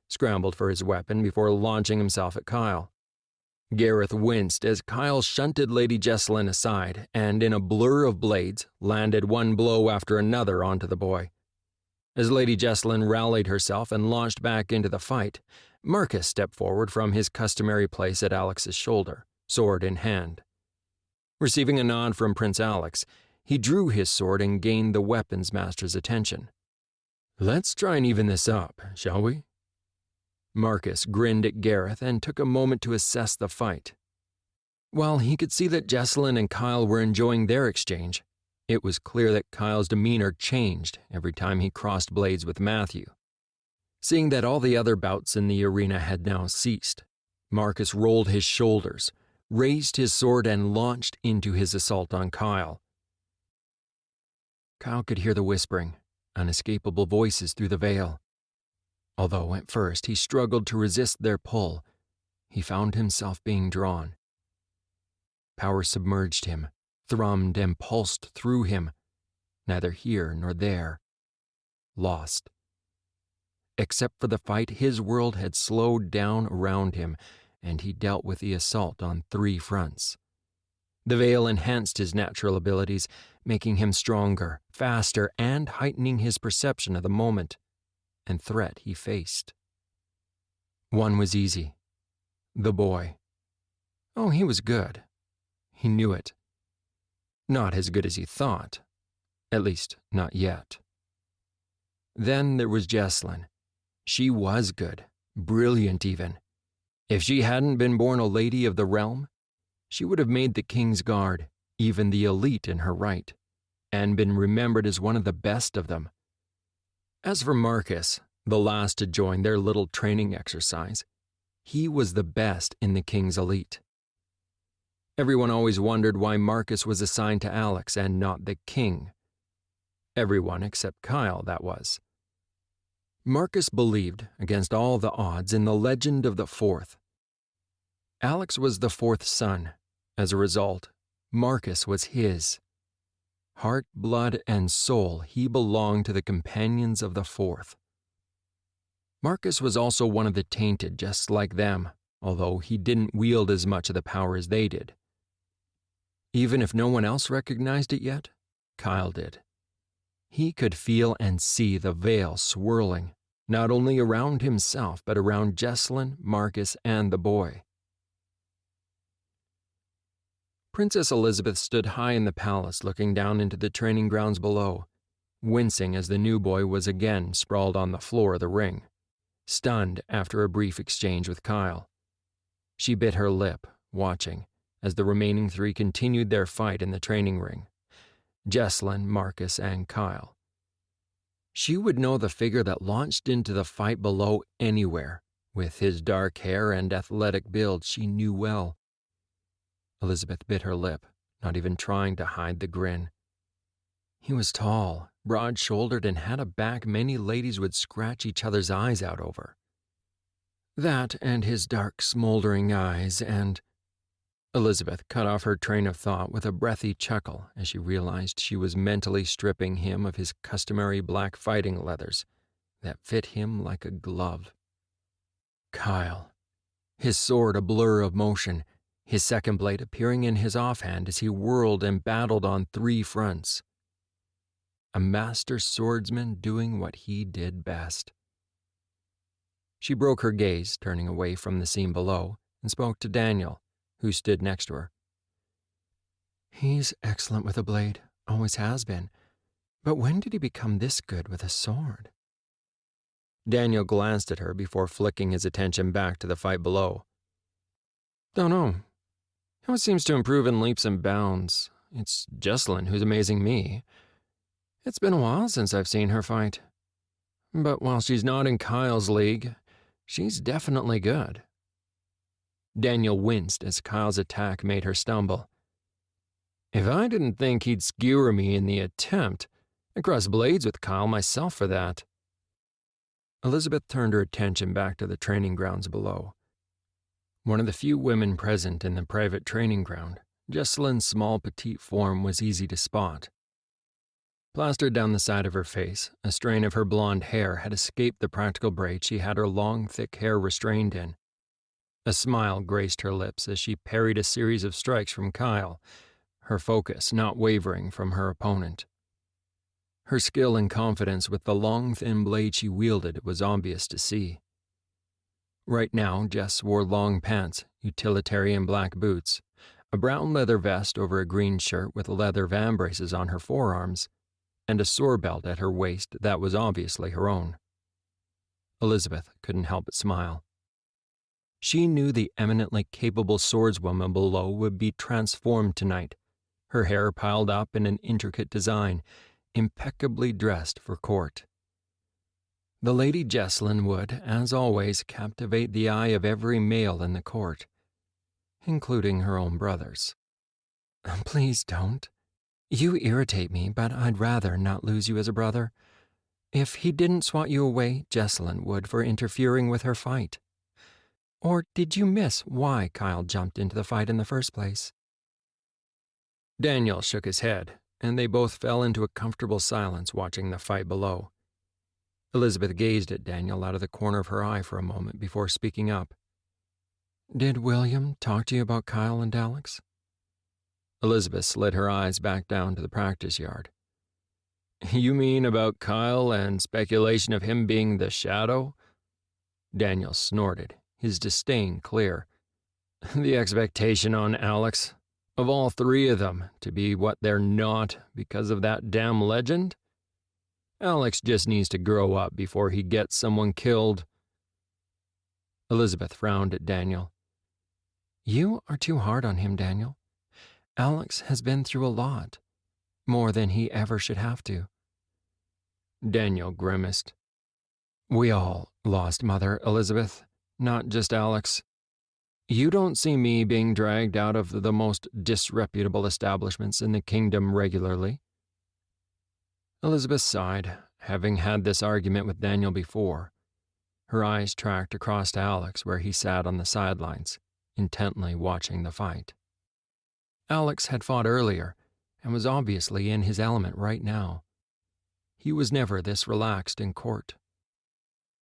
scrambled for his weapon before launching himself at Kyle. Gareth winced as Kyle shunted Lady Jesslyn aside and, in a blur of blades, landed one blow after another onto the boy. As Lady Jesslyn rallied herself and launched back into the fight, Marcus stepped forward from his customary place at Alex's shoulder, sword in hand. Receiving a nod from Prince Alex, he drew his sword and gained the weapons master's attention. "Let's try and even this up, shall we?" Marcus grinned at Gareth and took a moment to assess the fight. While he could see that Jesslyn and Kyle were enjoying their exchange, it was clear that Kyle's demeanor changed every time he crossed blades with Matthew. Seeing that all the other bouts in the arena had now ceased, Marcus rolled his shoulders, raised his sword, and launched into his assault on Kyle. Kyle could hear the whispering, unescapable voices through the veil. Although at first he struggled to resist their pull, he found himself being drawn. Power submerged him, thrummed and pulsed through him, neither here nor there. Lost. Except for the fight, his world had slowed down around him, and he dealt with the assault on 3 fronts. The veil enhanced his natural abilities, making him stronger, faster, and heightening his perception of the moment and threat he faced. One was easy. The boy. Oh, he was good. He knew it. Not as good as he thought. At least, not yet. Then there was Jesslyn. She was good, brilliant even. If she hadn't been born a lady of the realm, she would have made the King's Guard, even the elite in her right, and been remembered as one of the best of them. As for Marcus, the last to join their little training exercise, he was the best in the King's elite. Everyone always wondered why Marcus was assigned to Alex and not the King. Everyone except Kyle, that was. Marcus believed, against all the odds, in the legend of the 4th. Alex was the 4th son. As a result, Marcus was his. Heart, blood, and soul, he belonged to the companions of the 4th. Marcus was also one of the tainted, just like them, although he didn't wield as much of the power as they did. Even if no one else recognized it yet, Kyle did. He could feel and see the veil swirling, not only around himself, but around Jesslyn, Marcus, and the boy. Princess Elizabeth stood high in the palace looking down into the training grounds below, wincing as the new boy was again sprawled on the floor of the ring, stunned after a brief exchange with Kyle. She bit her lip, watching, as the remaining three continued their fight in the training ring. Jesslyn, Marcus, and Kyle. She would know the figure that launched into the fight below anywhere. With his dark hair and athletic build, she knew well. Elizabeth bit her lip, not even trying to hide the grin. He was tall, broad-shouldered, and had a back many ladies would scratch each other's eyes out over. That and his dark, smoldering eyes and... Elizabeth cut off her train of thought with a breathy chuckle as she realized she was mentally stripping him of his customary black fighting leathers that fit him like a glove. Kyle, his sword a blur of motion, his second blade appearing in his offhand as he whirled and battled on three fronts. A master swordsman doing what he did best. She broke her gaze, turning away from the scene below, and spoke to Daniel, who stood next to her. He's excellent with a blade, always has been. But when did he become this good with a sword? Daniel glanced at her before flicking his attention back to the fight below. Don't know. He always seems to improve in leaps and bounds. It's Jesslyn who's amazing me. It's been a while since I've seen her fight. But while she's not in Kyle's league, she's definitely good. Daniel winced as Kyle's attack made her stumble. If I didn't think he'd skewer me in the attempt, I'd cross blades with Kyle myself for that. Elizabeth turned her attention back to the training grounds below. One of the few women present in the private training ground, Jesslyn's small petite form was easy to spot. Plastered down the side of her face, a strain of her blonde hair had escaped the practical braid she had her long, thick hair restrained in. A smile graced her lips as she parried a series of strikes from Kyle, her focus not wavering from her opponent. Her skill and confidence with the long, thin blade she wielded was obvious to see. Right now, Jess wore long pants, utilitarian black boots, a brown leather vest over a green shirt with leather vambraces on her forearms, and a sword belt at her waist that was obviously her own. Elizabeth couldn't help but smile. She knew the eminently capable swordswoman below would be transformed tonight, her hair piled up in an intricate design, impeccably dressed for court. The Lady Jesslyn would, as always, captivate the eye of every male in the court, including her own brothers. Please don't. You irritate me, but I'd rather not lose you as a brother. If he didn't swat you away, Jesslyn would for interfering with her fight. Or did you miss why Kyle jumped into the fight in the first place? Daniel shook his head, and they both fell into a comfortable silence watching the fight below. Elizabeth gazed at Daniel out of the corner of her eye for a moment before speaking up. Did William talk to you about Kyle and Alex? Elizabeth slid her eyes back down to the practice yard. You mean about Kyle and speculation of him being the shadow? Daniel snorted, his disdain clear. The expectation on Alex, of all three of them, to be what they're not because of that damn legend? Alex just needs to grow up before he gets someone killed. Elizabeth frowned at Daniel. You are too hard on him, Daniel. Alex has been through a lot, more than he ever should have to. Daniel grimaced. We all lost Mother, Elizabeth, not just Alex. You don't see me being dragged out of the most disreputable establishments in the kingdom regularly. Elizabeth sighed, having had this argument with Daniel before. Her eyes tracked across to Alex where he sat on the sidelines, intently watching the fight. Alex had fought earlier and was obviously in his element right now. He was never this relaxed in court.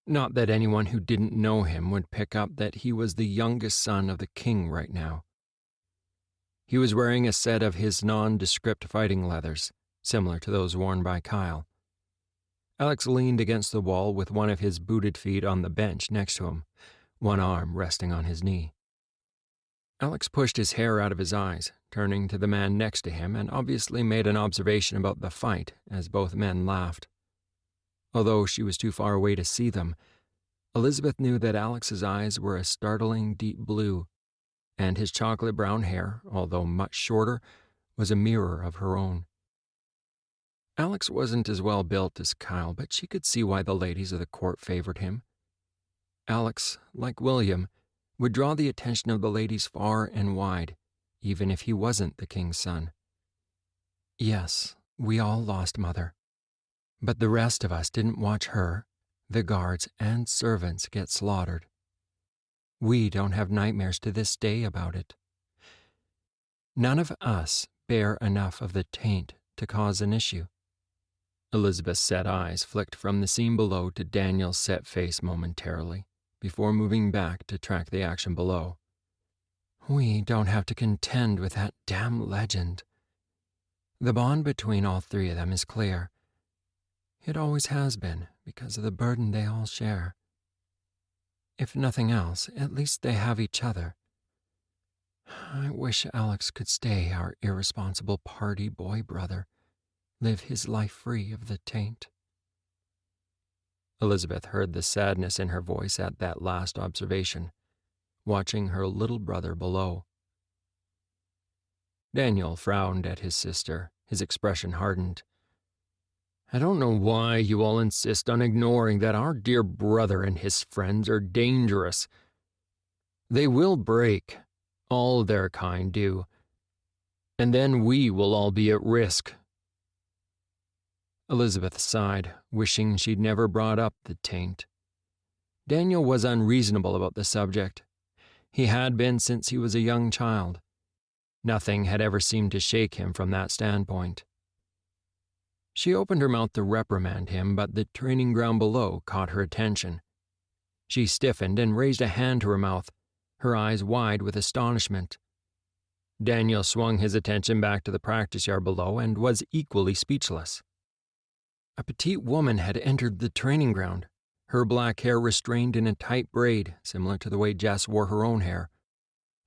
Not that anyone who didn't know him would pick up that he was the youngest son of the king right now. He was wearing a set of his nondescript fighting leathers, similar to those worn by Kyle. Alex leaned against the wall with one of his booted feet on the bench next to him, one arm resting on his knee. Alex pushed his hair out of his eyes, turning to the man next to him, and obviously made an observation about the fight as both men laughed. Although she was too far away to see them, Elizabeth knew that Alex's eyes were a startling deep blue, and his chocolate brown hair, although much shorter, was a mirror of her own. Alex wasn't as well built as Kyle, but she could see why the ladies of the court favored him. Alex, like William, would draw the attention of the ladies far and wide, even if he wasn't the king's son. Yes, we all lost Mother, but the rest of us didn't watch her, the guards, and servants get slaughtered. We don't have nightmares to this day about it. None of us bear enough of the taint to cause an issue. Elizabeth's set eyes flicked from the scene below to Daniel's set face momentarily, before moving back to track the action below. We don't have to contend with that damn legend. The bond between all three of them is clear. It always has been, because of the burden they all share. If nothing else, at least they have each other. I wish Alex could stay our irresponsible party boy brother, live his life free of the taint. Elizabeth heard the sadness in her voice at that last observation, watching her little brother below. Daniel frowned at his sister, his expression hardened. I don't know why you all insist on ignoring that our dear brother and his friends are dangerous. They will break. All their kind do. And then we will all be at risk. Elizabeth sighed, wishing she'd never brought up the taint. Daniel was unreasonable about the subject. He had been since he was a young child. Nothing had ever seemed to shake him from that standpoint. She opened her mouth to reprimand him, but the training ground below caught her attention. She stiffened and raised a hand to her mouth, her eyes wide with astonishment. Daniel swung his attention back to the practice yard below and was equally speechless. A petite woman had entered the training ground, her black hair restrained in a tight braid, similar to the way Jess wore her own hair.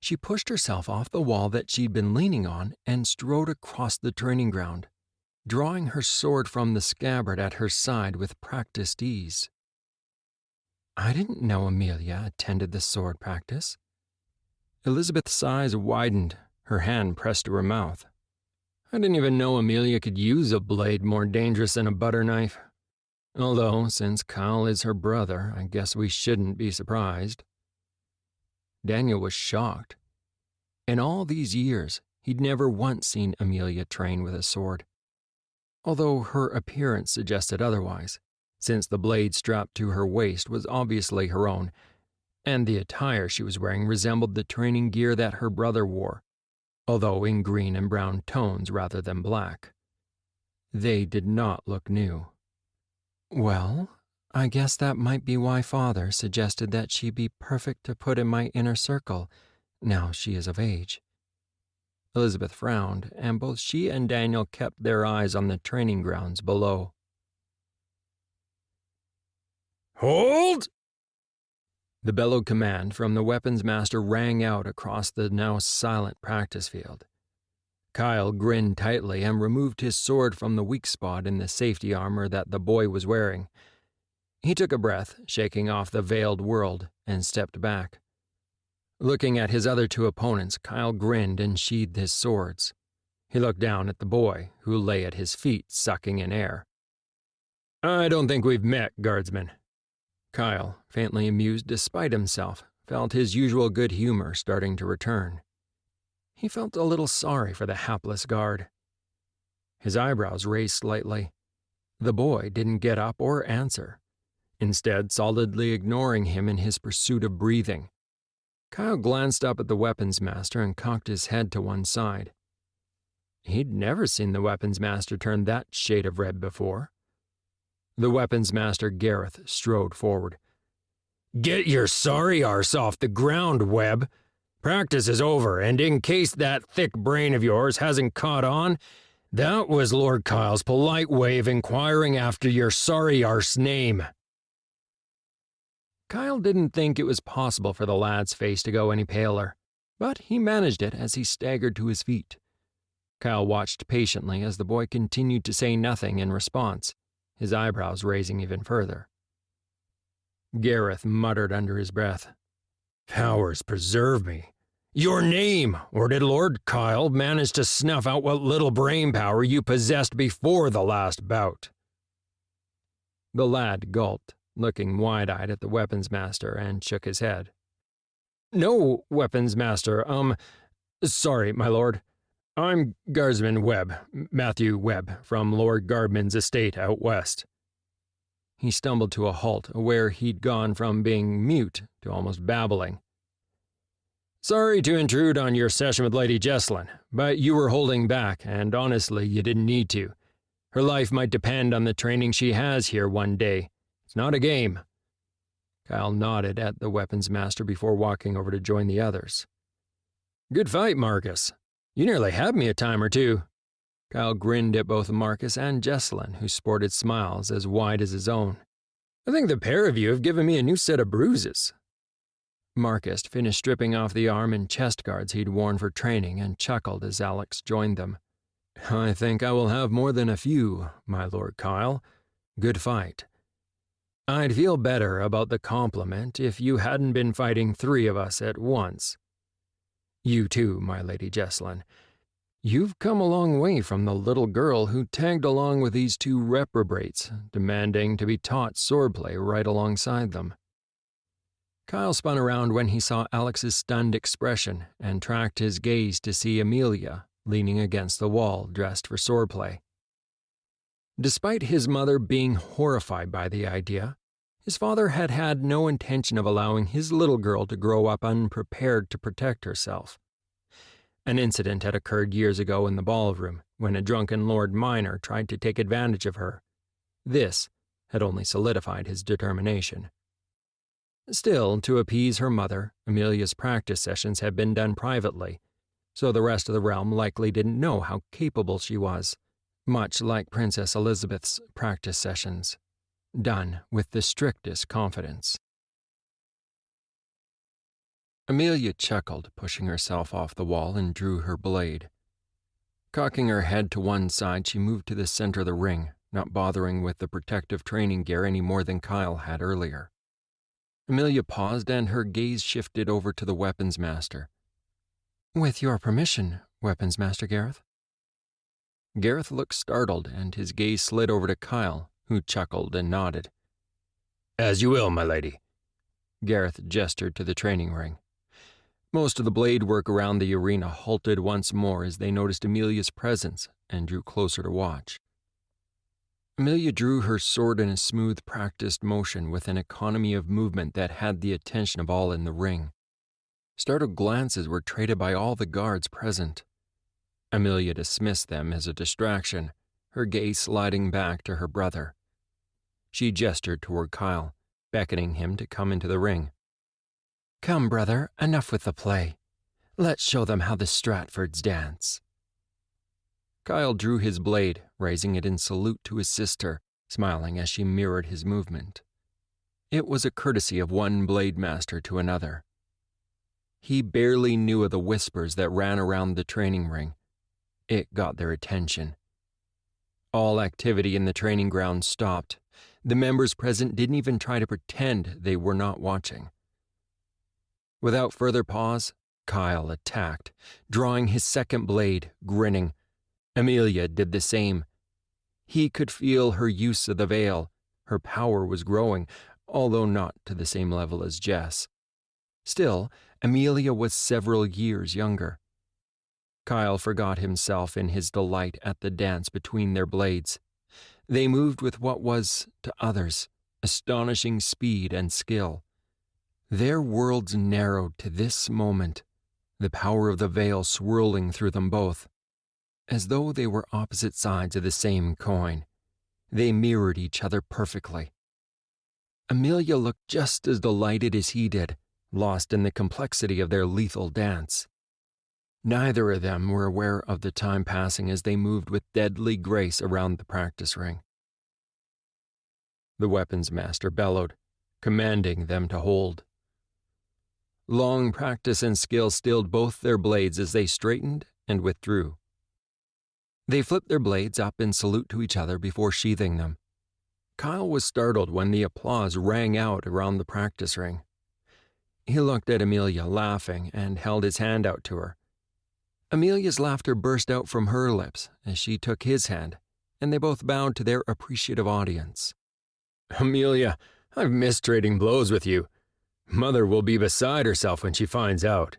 She pushed herself off the wall that she'd been leaning on and strode across the training ground, drawing her sword from the scabbard at her side with practiced ease. I didn't know Amelia attended the sword practice. Elizabeth's eyes widened, her hand pressed to her mouth. I didn't even know Amelia could use a blade more dangerous than a butter knife. Although, since Kyle is her brother, I guess we shouldn't be surprised. Daniel was shocked. In all these years, he'd never once seen Amelia train with a sword. Although her appearance suggested otherwise, since the blade strapped to her waist was obviously her own, and the attire she was wearing resembled the training gear that her brother wore, although in green and brown tones rather than black. They did not look new. Well, I guess that might be why Father suggested that she be perfect to put in my inner circle, now she is of age. Elizabeth frowned, and both she and Daniel kept their eyes on the training grounds below. Hold! The bellowed command from the weapons master rang out across the now silent practice field. Kyle grinned tightly and removed his sword from the weak spot in the safety armor that the boy was wearing. He took a breath, shaking off the veiled world, and stepped back. Looking at his other two opponents, Kyle grinned and sheathed his swords. He looked down at the boy, who lay at his feet, sucking in air. I don't think we've met, guardsman. Kyle, faintly amused despite himself, felt his usual good humor starting to return. He felt a little sorry for the hapless guard. His eyebrows raised slightly. The boy didn't get up or answer, instead solidly ignoring him in his pursuit of breathing. Kyle glanced up at the weapons master and cocked his head to one side. He'd never seen the weapons master turn that shade of red before. The weapons master, Gareth, strode forward. Get your sorry arse off the ground, Webb. Practice is over, and in case that thick brain of yours hasn't caught on, that was Lord Kyle's polite way of inquiring after your sorry arse name. Kyle didn't think it was possible for the lad's face to go any paler, but he managed it as he staggered to his feet. Kyle watched patiently as the boy continued to say nothing in response, his eyebrows raising even further. Gareth muttered under his breath, "Powers preserve me. Your name, or did Lord Kyle manage to snuff out what little brain power you possessed before the last bout?" The lad gulped, looking wide-eyed at the weapons master, and shook his head. "No, weapons master, sorry, my lord. I'm Guardsman Webb, Matthew Webb, from Lord Gardman's estate out west." He stumbled to a halt, aware he'd gone from being mute to almost babbling. "Sorry to intrude on your session with Lady Jesslyn, but you were holding back, and honestly, you didn't need to. Her life might depend on the training she has here one day. It's not a game." Kyle nodded at the weapons master before walking over to join the others. "Good fight, Marcus. You nearly had me a time or two." Kyle grinned at both Marcus and Jesslyn, who sported smiles as wide as his own. "I think the pair of you have given me a new set of bruises." Marcus finished stripping off the arm and chest guards he'd worn for training and chuckled as Alex joined them. "I think I will have more than a few, my Lord Kyle. Good fight. I'd feel better about the compliment if you hadn't been fighting 3 of us at once. You too, my Lady Jesslyn. You've come a long way from the little girl who tagged along with these 2 reprobates, demanding to be taught swordplay right alongside them." Kyle spun around when he saw Alex's stunned expression and tracked his gaze to see Amelia leaning against the wall, dressed for swordplay. Despite his mother being horrified by the idea, his father had had no intention of allowing his little girl to grow up unprepared to protect herself. An incident had occurred years ago in the ballroom when a drunken Lord Minor tried to take advantage of her. This had only solidified his determination. Still, to appease her mother, Amelia's practice sessions had been done privately, so the rest of the realm likely didn't know how capable she was, much like Princess Elizabeth's practice sessions, done with the strictest confidence. Amelia chuckled, pushing herself off the wall, and drew her blade. Cocking her head to one side, she moved to the center of the ring, not bothering with the protective training gear any more than Kyle had earlier. Amelia paused, and her gaze shifted over to the weapons master. "With your permission, weapons master Gareth." Gareth looked startled, and his gaze slid over to Kyle, who chuckled and nodded. "As you will, my lady." Gareth gestured to the training ring. Most of the blade work around the arena halted once more as they noticed Amelia's presence and drew closer to watch. Amelia drew her sword in a smooth, practiced motion with an economy of movement that had the attention of all in the ring. Startled glances were traded by all the guards present. Amelia dismissed them as a distraction, her gaze sliding back to her brother. She gestured toward Kyle, beckoning him to come into the ring. "Come, brother, enough with the play. Let's show them how the Stratfords dance." Kyle drew his blade, raising it in salute to his sister, smiling as she mirrored his movement. It was a courtesy of one blade master to another. He barely knew of the whispers that ran around the training ring. It got their attention. All activity in the training ground stopped. The members present didn't even try to pretend they were not watching. Without further pause, Kyle attacked, drawing his second blade, grinning. Amelia did the same. He could feel her use of the veil. Her power was growing, although not to the same level as Jess. Still, Amelia was several years younger. Kyle forgot himself in his delight at the dance between their blades. They moved with what was, to others, astonishing speed and skill. Their worlds narrowed to this moment, the power of the veil swirling through them both. As though they were opposite sides of the same coin, they mirrored each other perfectly. Amelia looked just as delighted as he did, lost in the complexity of their lethal dance. Neither of them were aware of the time passing as they moved with deadly grace around the practice ring. The weapons master bellowed, commanding them to hold. Long practice and skill stilled both their blades as they straightened and withdrew. They flipped their blades up in salute to each other before sheathing them. Kyle was startled when the applause rang out around the practice ring. He looked at Amelia, laughing, and held his hand out to her. Amelia's laughter burst out from her lips as she took his hand, and they both bowed to their appreciative audience. "Amelia, I've missed trading blows with you. Mother will be beside herself when she finds out."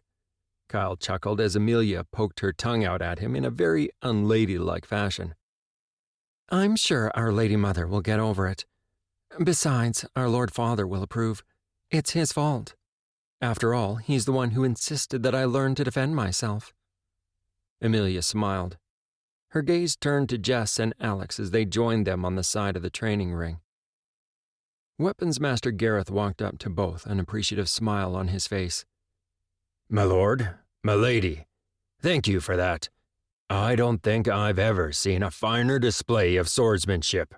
Kyle chuckled as Amelia poked her tongue out at him in a very unladylike fashion. "I'm sure our Lady Mother will get over it. Besides, our Lord Father will approve. It's his fault. After all, he's the one who insisted that I learn to defend myself." Amelia smiled. Her gaze turned to Jess and Alex as they joined them on the side of the training ring. Weapons Master Gareth walked up to both, an appreciative smile on his face. "My lord, my lady, thank you for that. I don't think I've ever seen a finer display of swordsmanship.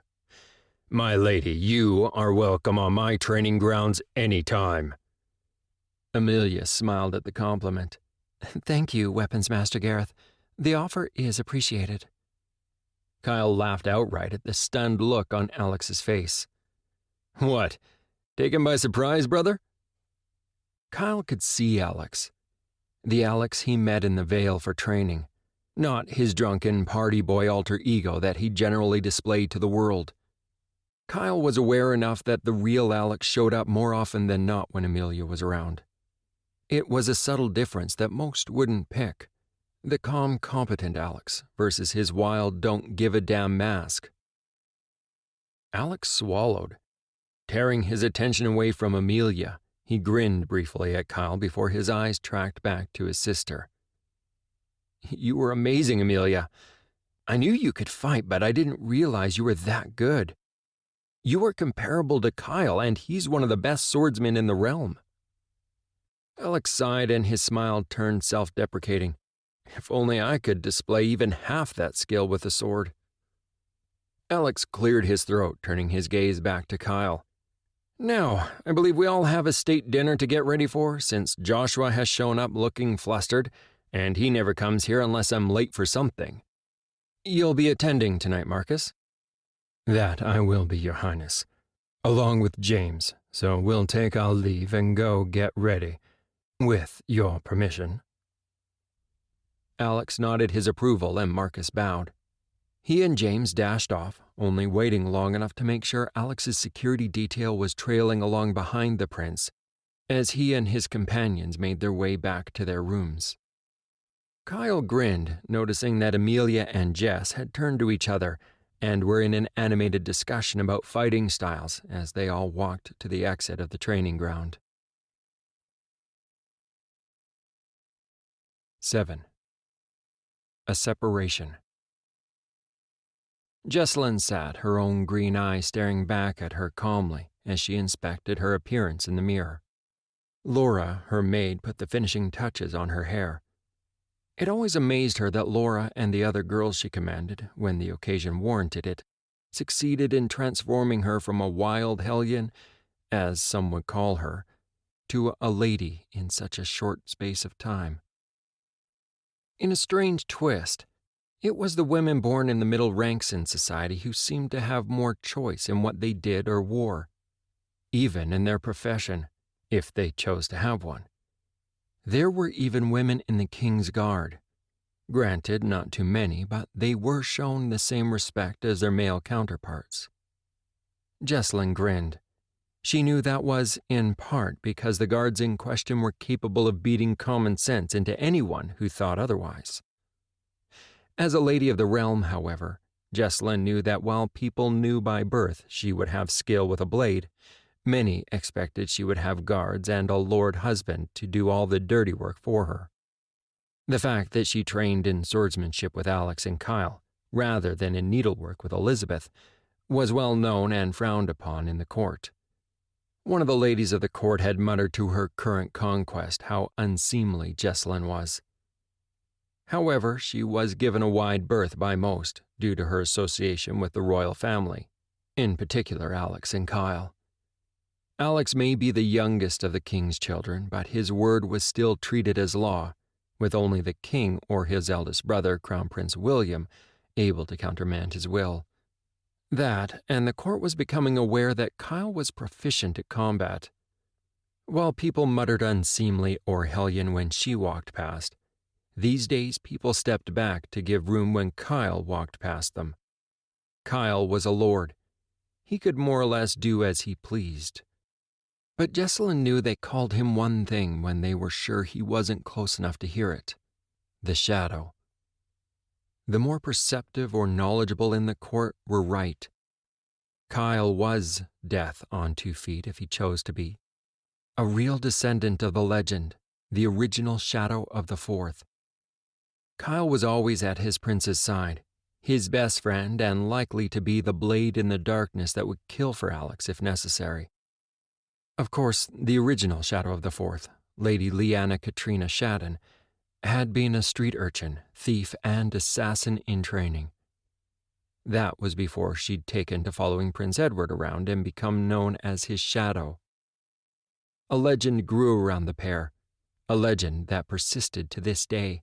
My lady, you are welcome on my training grounds any time." Amelia smiled at the compliment. "Thank you, Weapons Master Gareth. The offer is appreciated." Kyle laughed outright at the stunned look on Alex's face. "What, taken by surprise, brother?" Kyle could see Alex. The Alex he met in the Vale for training, not his drunken party boy alter ego that he generally displayed to the world. Kyle was aware enough that the real Alex showed up more often than not when Amelia was around. It was a subtle difference that most wouldn't pick. The calm, competent Alex versus his wild, don't-give-a-damn mask. Alex swallowed. Tearing his attention away from Amelia, he grinned briefly at Kyle before his eyes tracked back to his sister. "You were amazing, Amelia. I knew you could fight, but I didn't realize you were that good. You are comparable to Kyle, and he's one of the best swordsmen in the realm." Alex sighed and his smile turned self-deprecating. If only I could display even half that skill with a sword. Alex cleared his throat, turning his gaze back to Kyle. "Now, I believe we all have a state dinner to get ready for, since Joshua has shown up looking flustered, and he never comes here unless I'm late for something. You'll be attending tonight, Marcus?" "That I will be, Your Highness, along with James, so we'll take our leave and go get ready, with your permission." Alex nodded his approval and Marcus bowed. He and James dashed off, only waiting long enough to make sure Alex's security detail was trailing along behind the prince, as he and his companions made their way back to their rooms. Kyle grinned, noticing that Amelia and Jess had turned to each other and were in an animated discussion about fighting styles as they all walked to the exit of the training ground. 7. A separation. Jessalyn sat, her own green eye staring back at her calmly as she inspected her appearance in the mirror. Laura, her maid, put the finishing touches on her hair. It always amazed her that Laura and the other girls she commanded, when the occasion warranted it, succeeded in transforming her from a wild hellion, as some would call her, to a lady in such a short space of time. In a strange twist, it was the women born in the middle ranks in society who seemed to have more choice in what they did or wore, even in their profession, if they chose to have one. There were even women in the King's Guard. Granted, not too many, but they were shown the same respect as their male counterparts. Jessalyn grinned. She knew that was, in part, because the guards in question were capable of beating common sense into anyone who thought otherwise. As a lady of the realm, however, Jessalyn knew that while people knew by birth she would have skill with a blade, many expected she would have guards and a lord husband to do all the dirty work for her. The fact that she trained in swordsmanship with Alex and Kyle, rather than in needlework with Elizabeth, was well known and frowned upon in the court. One of the ladies of the court had muttered to her current conquest how unseemly Jessalyn was. However, she was given a wide berth by most due to her association with the royal family, in particular Alex and Kyle. Alex may be the youngest of the king's children, but his word was still treated as law, with only the king or his eldest brother, Crown Prince William, able to countermand his will. That, and the court was becoming aware that Kyle was proficient at combat. While people muttered unseemly or hellion when she walked past, these days people stepped back to give room when Kyle walked past them. Kyle was a lord. He could more or less do as he pleased. But Jesselyn knew they called him one thing when they were sure he wasn't close enough to hear it: the shadow. The more perceptive or knowledgeable in the court were right. Kyle was Death on 2 feet if he chose to be. A real descendant of the legend, the original Shadow of the Fourth. Kyle was always at his prince's side, his best friend, and likely to be the blade in the darkness that would kill for Alex if necessary. Of course, the original Shadow of the Fourth, Lady Lyanna Katrina Shadden, had been a street urchin, thief, and assassin in training. That was before she'd taken to following Prince Edward around and become known as his shadow. A legend grew around the pair, a legend that persisted to this day.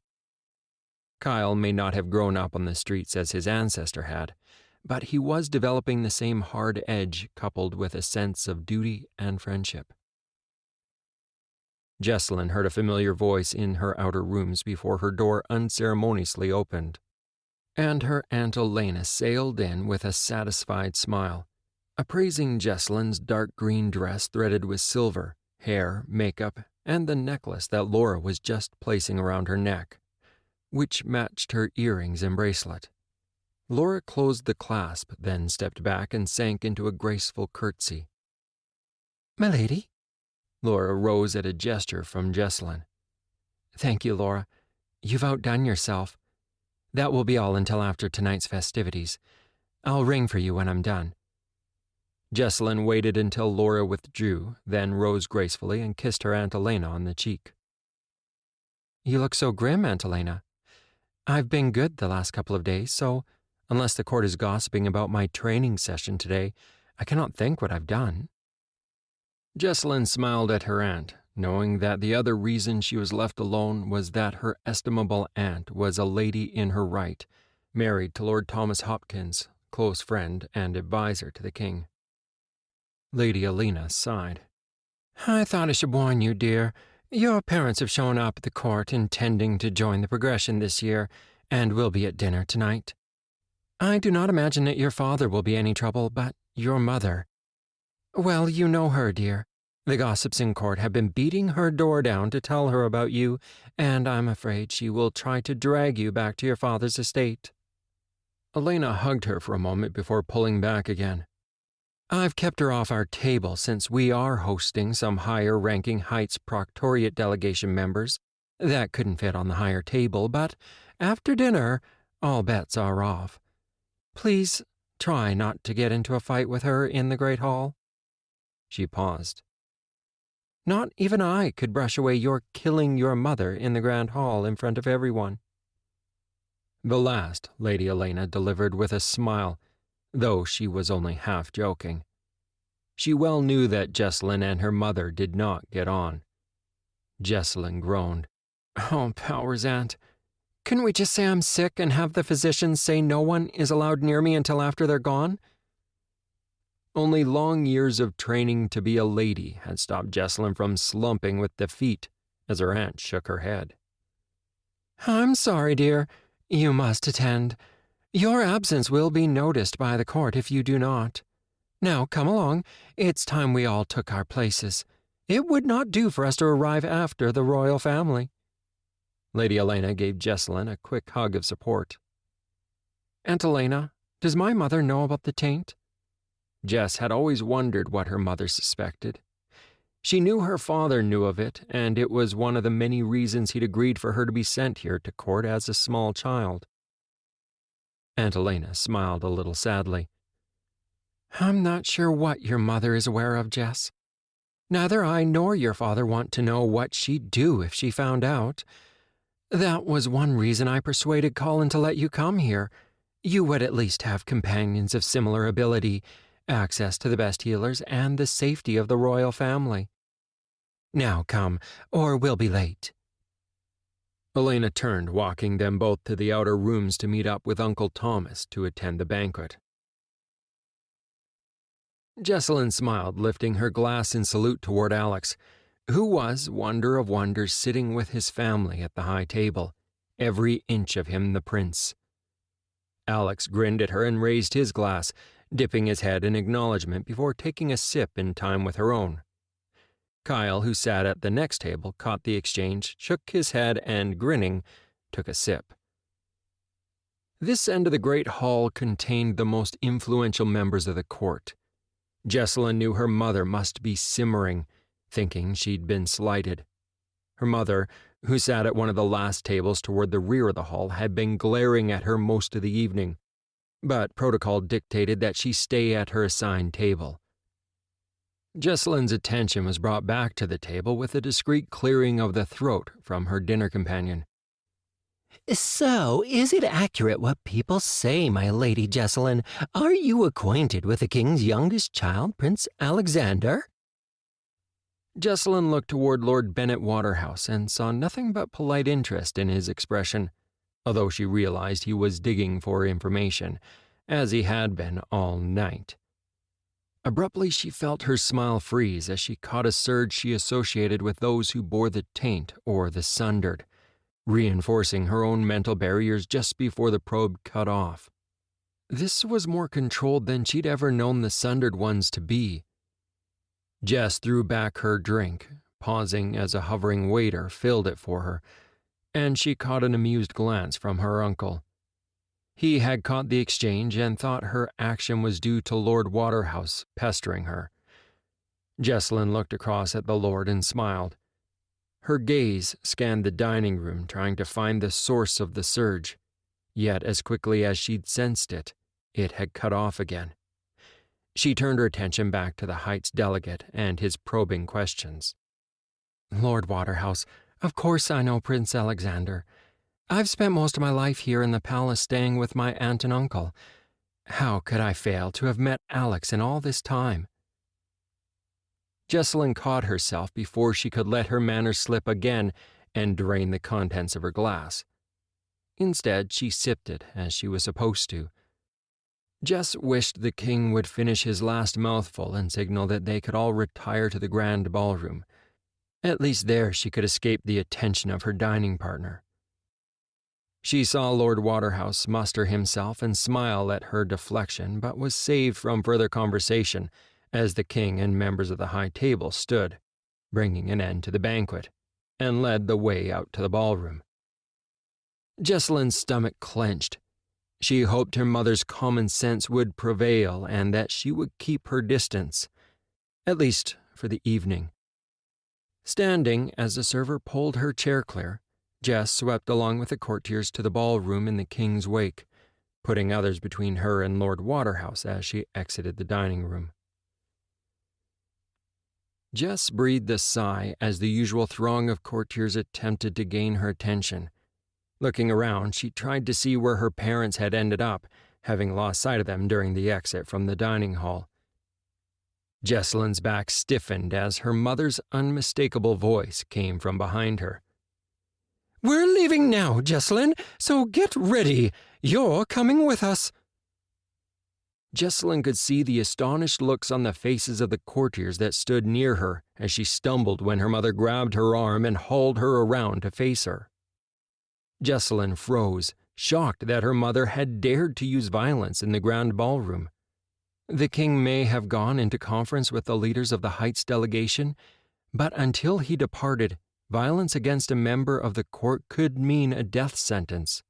Kyle may not have grown up on the streets as his ancestor had, but he was developing the same hard edge coupled with a sense of duty and friendship. Jesselyn heard a familiar voice in her outer rooms before her door unceremoniously opened, and her Aunt Elena sailed in with a satisfied smile, appraising Jesselyn's dark green dress threaded with silver, hair, makeup, and the necklace that Laura was just placing around her neck, which matched her earrings and bracelet. Laura closed the clasp, then stepped back and sank into a graceful curtsy. "Milady?" Laura rose at a gesture from Jesselyn. "Thank you, Laura. You've outdone yourself. That will be all until after tonight's festivities. I'll ring for you when I'm done." Jesselyn waited until Laura withdrew, then rose gracefully and kissed her Aunt Elena on the cheek. "You look so grim, Aunt Elena. I've been good the last couple of days, so unless the court is gossiping about my training session today, I cannot think what I've done." Jesselyn smiled at her aunt, knowing that the other reason she was left alone was that her estimable aunt was a lady in her right, married to Lord Thomas Hopkins, close friend and advisor to the king. Lady Elena sighed. "I thought I should warn you, dear. Your parents have shown up at the court intending to join the progression this year, and will be at dinner tonight. I do not imagine that your father will be any trouble, but your mother. Well, you know her, dear. The gossips in court have been beating her door down to tell her about you, and I'm afraid she will try to drag you back to your father's estate." Elena hugged her for a moment before pulling back again. "I've kept her off our table since we are hosting some higher-ranking Heights Proctorate delegation members that couldn't fit on the higher table, but after dinner, all bets are off. Please try not to get into a fight with her in the Great Hall." She paused. "Not even I could brush away your killing your mother in the Grand Hall in front of everyone." The last Lady Elena delivered with a smile, though she was only half joking. She well knew that Jesselyn and her mother did not get on. Jesselyn groaned. "Oh, powers, Aunt. Couldn't we just say I'm sick and have the physicians say no one is allowed near me until after they're gone?" Only long years of training to be a lady had stopped Jesselyn from slumping with defeat as her aunt shook her head. "I'm sorry, dear. You must attend. Your absence will be noticed by the court if you do not. Now, come along. It's time we all took our places. It would not do for us to arrive after the royal family." Lady Elena gave Jesselyn a quick hug of support. "Aunt Elena, does my mother know about the taint?" Jess had always wondered what her mother suspected. She knew her father knew of it, and it was one of the many reasons he'd agreed for her to be sent here to court as a small child. Aunt Elena smiled a little sadly. "I'm not sure what your mother is aware of, Jess. Neither I nor your father want to know what she'd do if she found out. That was one reason I persuaded Colin to let you come here. You would at least have companions of similar ability, access to the best healers, and the safety of the royal family. Now come, or we'll be late." Elena turned, walking them both to the outer rooms to meet up with Uncle Thomas to attend the banquet. Jessalyn smiled, lifting her glass in salute toward Alex, who was, wonder of wonders, sitting with his family at the high table, every inch of him the prince. Alex grinned at her and raised his glass, dipping his head in acknowledgement before taking a sip in time with her own. Kyle, who sat at the next table, caught the exchange, shook his head, and, grinning, took a sip. This end of the great hall contained the most influential members of the court. Jessalyn knew her mother must be simmering, thinking she'd been slighted. Her mother, who sat at one of the last tables toward the rear of the hall, had been glaring at her most of the evening, but protocol dictated that she stay at her assigned table. Jessalyn's attention was brought back to the table with a discreet clearing of the throat from her dinner companion. "So, is it accurate what people say, my Lady Jessalyn? Are you acquainted with the king's youngest child, Prince Alexander?" Jessalyn looked toward Lord Bennet Waterhouse and saw nothing but polite interest in his expression, although she realized he was digging for information, as he had been all night. Abruptly, she felt her smile freeze as she caught a surge she associated with those who bore the taint or the sundered, reinforcing her own mental barriers just before the probe cut off. This was more controlled than she'd ever known the sundered ones to be. Jess threw back her drink, pausing as a hovering waiter filled it for her, and she caught an amused glance from her uncle. He had caught the exchange and thought her action was due to Lord Waterhouse pestering her. Jessalyn looked across at the Lord and smiled. Her gaze scanned the dining room, trying to find the source of the surge, yet as quickly as she'd sensed it, it had cut off again. She turned her attention back to the Heights delegate and his probing questions. "Lord Waterhouse, of course I know Prince Alexander. I've spent most of my life here in the palace staying with my aunt and uncle. How could I fail to have met Alex in all this time?" Jessalyn caught herself before she could let her manners slip again and drain the contents of her glass. Instead, she sipped it as she was supposed to. Jess wished the king would finish his last mouthful and signal that they could all retire to the grand ballroom. At least there she could escape the attention of her dining partner. She saw Lord Waterhouse muster himself and smile at her deflection, but was saved from further conversation as the king and members of the high table stood, bringing an end to the banquet, and led the way out to the ballroom. Jessalyn's stomach clenched. She hoped her mother's common sense would prevail and that she would keep her distance, at least for the evening. Standing as the server pulled her chair clear, Jess swept along with the courtiers to the ballroom in the king's wake, putting others between her and Lord Waterhouse as she exited the dining room. Jess breathed a sigh as the usual throng of courtiers attempted to gain her attention. Looking around, she tried to see where her parents had ended up, having lost sight of them during the exit from the dining hall. Jessalyn's back stiffened as her mother's unmistakable voice came from behind her. "We're leaving now, Jessalyn, so get ready. You're coming with us." Jessalyn could see the astonished looks on the faces of the courtiers that stood near her as she stumbled when her mother grabbed her arm and hauled her around to face her. Jessalyn froze, shocked that her mother had dared to use violence in the grand ballroom. The king may have gone into conference with the leaders of the Heights delegation, but until he departed, violence against a member of the court could mean a death sentence.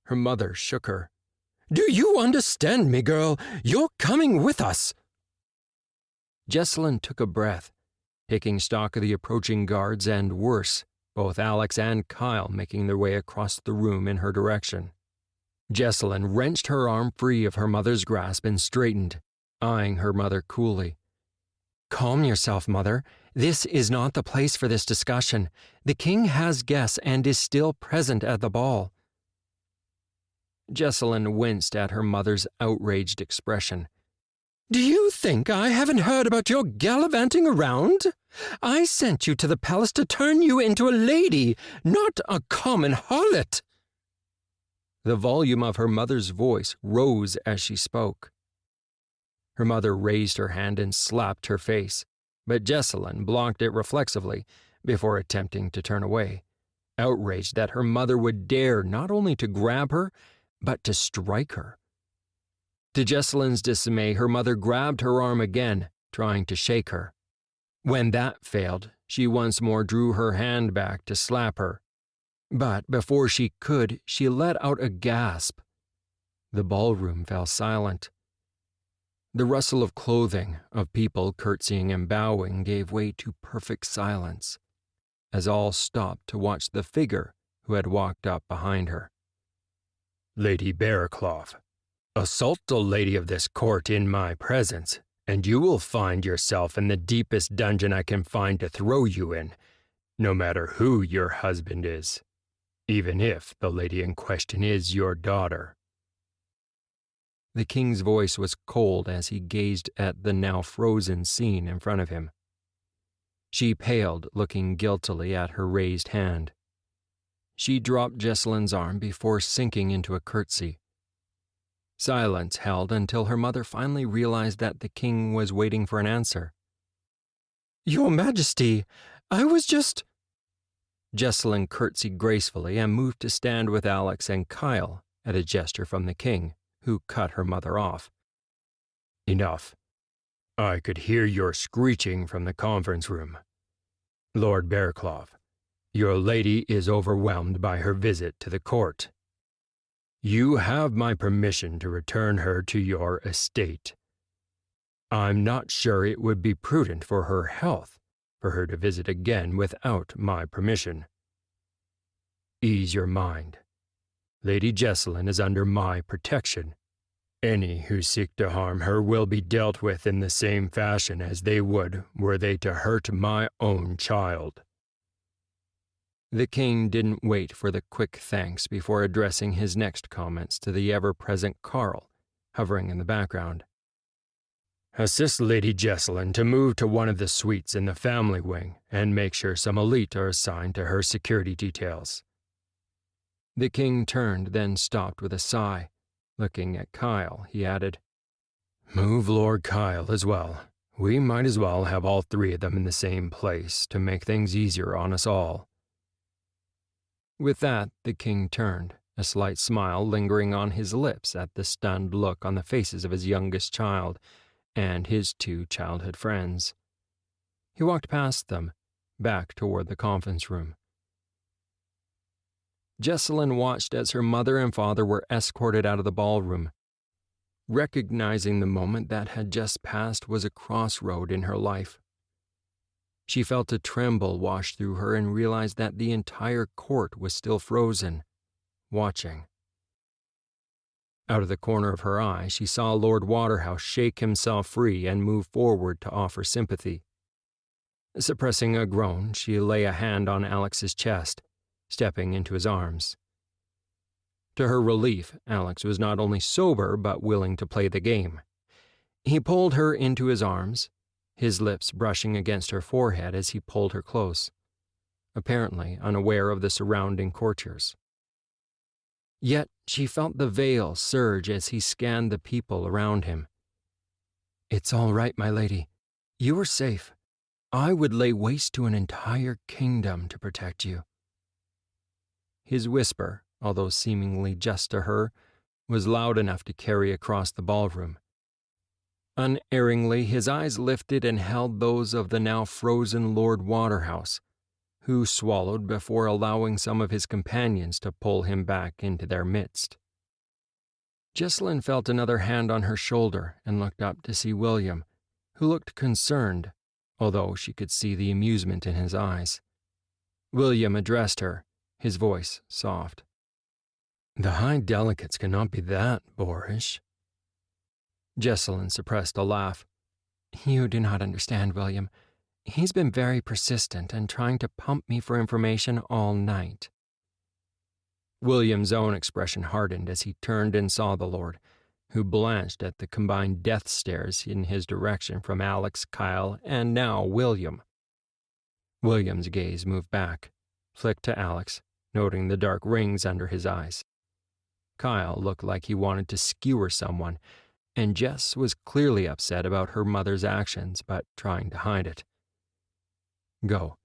Her mother shook her. "Do you understand me, girl? You're coming with us." Jessalyn took a breath, taking stock of the approaching guards and, worse, both Alex and Kyle making their way across the room in her direction. Jessalyn wrenched her arm free of her mother's grasp and straightened, eyeing her mother coolly. "Calm yourself, Mother. This is not the place for this discussion. The king has guests and is still present at the ball." Jessalyn winced at her mother's outraged expression. Do you think I haven't heard about your gallivanting around? I sent you to the palace to turn you into a lady, not a common harlot." The volume of her mother's voice rose as she spoke. Her mother raised her hand and slapped her face, but Jessalyn blocked it reflexively before attempting to turn away, outraged that her mother would dare not only to grab her, but to strike her. To Jessalyn's dismay, her mother grabbed her arm again, trying to shake her. When that failed, she once more drew her hand back to slap her. But before she could, she let out a gasp. The ballroom fell silent. The rustle of clothing, of people curtsying and bowing, gave way to perfect silence, as all stopped to watch the figure who had walked up behind her. "Lady Bearcloth, assault a lady of this court in my presence, and you will find yourself in the deepest dungeon I can find to throw you in, no matter who your husband is, even if the lady in question is your daughter." The king's voice was cold as he gazed at the now frozen scene in front of him. She paled, looking guiltily at her raised hand. She dropped Jessalyn's arm before sinking into a curtsy. Silence held until her mother finally realized that the king was waiting for an answer. "Your Majesty, I was just—" Jessalyn curtsied gracefully and moved to stand with Alex and Kyle at a gesture from the king, who cut her mother off. "Enough. I could hear your screeching from the conference room. Lord Bearcloth, your lady is overwhelmed by her visit to the court. You have my permission to return her to your estate. I'm not sure it would be prudent for her health for her to visit again without my permission. Ease your mind. Lady Jessalyn is under my protection. Any who seek to harm her will be dealt with in the same fashion as they would were they to hurt my own child." The king didn't wait for the quick thanks before addressing his next comments to the ever-present Carl, hovering in the background. "Assist Lady Jessalyn to move to one of the suites in the family wing and make sure some elite are assigned to her security details." The king turned, then stopped with a sigh. Looking at Kyle, he added, "Move Lord Kyle as well. We might as well have all three of them in the same place to make things easier on us all." With that, the king turned, a slight smile lingering on his lips at the stunned look on the faces of his youngest child and his two childhood friends. He walked past them, back toward the conference room. Jessalyn watched as her mother and father were escorted out of the ballroom. Recognizing the moment that had just passed was a crossroad in her life. She felt a tremble wash through her and realized that the entire court was still frozen, watching. Out of the corner of her eye, she saw Lord Waterhouse shake himself free and move forward to offer sympathy. Suppressing a groan, she lay a hand on Alex's chest, stepping into his arms. To her relief, Alex was not only sober but willing to play the game. He pulled her into his arms, his lips brushing against her forehead as he pulled her close, apparently unaware of the surrounding courtiers. Yet she felt the veil surge as he scanned the people around him. "It's all right, my lady. You are safe. I would lay waste to an entire kingdom to protect you." His whisper, although seemingly just to her, was loud enough to carry across the ballroom. Unerringly, his eyes lifted and held those of the now frozen Lord Waterhouse, who swallowed before allowing some of his companions to pull him back into their midst. Jessalyn felt another hand on her shoulder and looked up to see William, who looked concerned, although she could see the amusement in his eyes. William addressed her, his voice soft. "The high delegates cannot be that boorish." Jessalyn suppressed a laugh. "You do not understand, William. He's been very persistent and trying to pump me for information all night." William's own expression hardened as he turned and saw the Lord, who blanched at the combined death stares in his direction from Alex, Kyle, and now William. William's gaze moved back, flicked to Alex, noting the dark rings under his eyes. Kyle looked like he wanted to skewer someone, and Jess was clearly upset about her mother's actions, but trying to hide it. Go.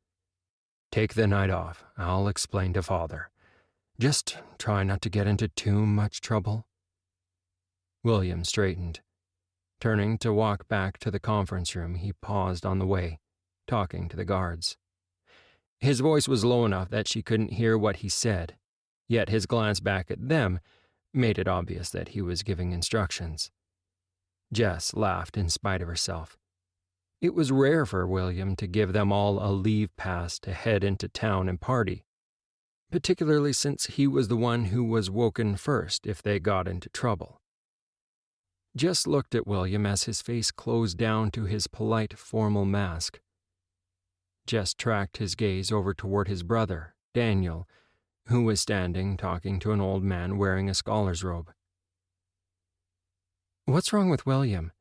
Take the night off. I'll explain to Father. Just try not to get into too much trouble. William straightened. Turning to walk back to the conference room, he paused on the way, talking to the guards. His voice was low enough that she couldn't hear what he said, yet his glance back at them made it obvious that he was giving instructions. Jess laughed in spite of herself. It was rare for William to give them all a leave pass to head into town and party, particularly since he was the one who was woken first if they got into trouble. Jess looked at William as his face closed down to his polite, formal mask. Jess tracked his gaze over toward his brother, Daniel, who was standing talking to an old man wearing a scholar's robe. "What's wrong with William?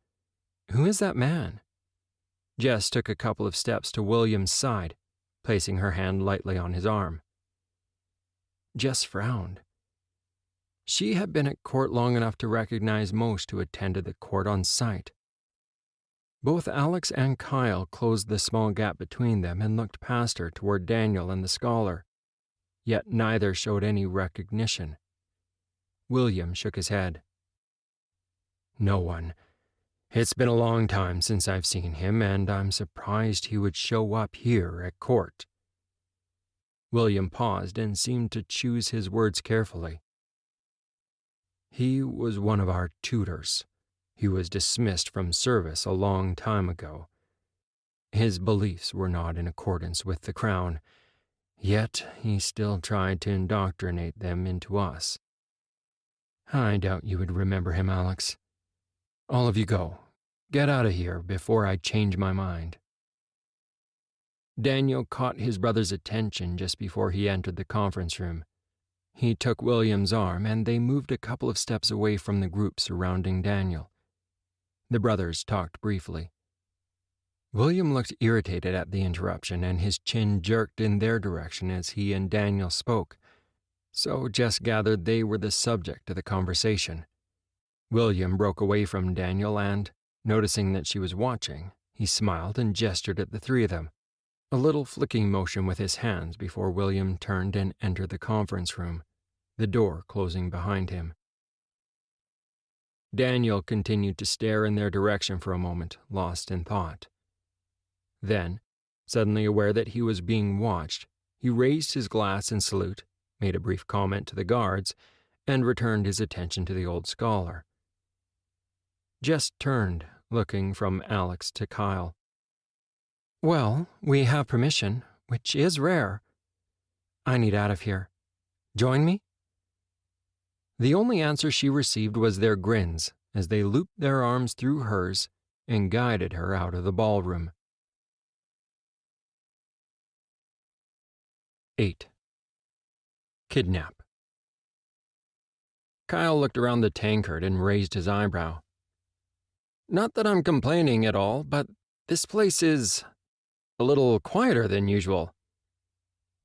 Who is that man?" Jess took a couple of steps to William's side, placing her hand lightly on his arm. Jess frowned. She had been at court long enough to recognize most who attended the court on sight. Both Alex and Kyle closed the small gap between them and looked past her toward Daniel and the scholar, yet neither showed any recognition. William shook his head. "No one. It's been a long time since I've seen him, and I'm surprised he would show up here at court." William paused and seemed to choose his words carefully. "He was one of our tutors. He was dismissed from service a long time ago. His beliefs were not in accordance with the crown, yet he still tried to indoctrinate them into us. I doubt you would remember him, Alex. All of you go. Get out of here before I change my mind." Daniel caught his brother's attention just before he entered the conference room. He took William's arm, and they moved a couple of steps away from the group surrounding Daniel. The brothers talked briefly. William looked irritated at the interruption, and his chin jerked in their direction as he and Daniel spoke, so Jess gathered they were the subject of the conversation. William broke away from Daniel and, noticing that she was watching, he smiled and gestured at the three of them, a little flicking motion with his hands before William turned and entered the conference room, the door closing behind him. Daniel continued to stare in their direction for a moment, lost in thought. Then, suddenly aware that he was being watched, he raised his glass in salute, made a brief comment to the guards, and returned his attention to the old scholar. Jess turned, looking from Alex to Kyle. "Well, we have permission, which is rare. I need out of here. Join me?" The only answer she received was their grins as they looped their arms through hers and guided her out of the ballroom. 8. Kidnap. Kyle looked around the tankard and raised his eyebrow. "Not that I'm complaining at all, but this place is a little quieter than usual."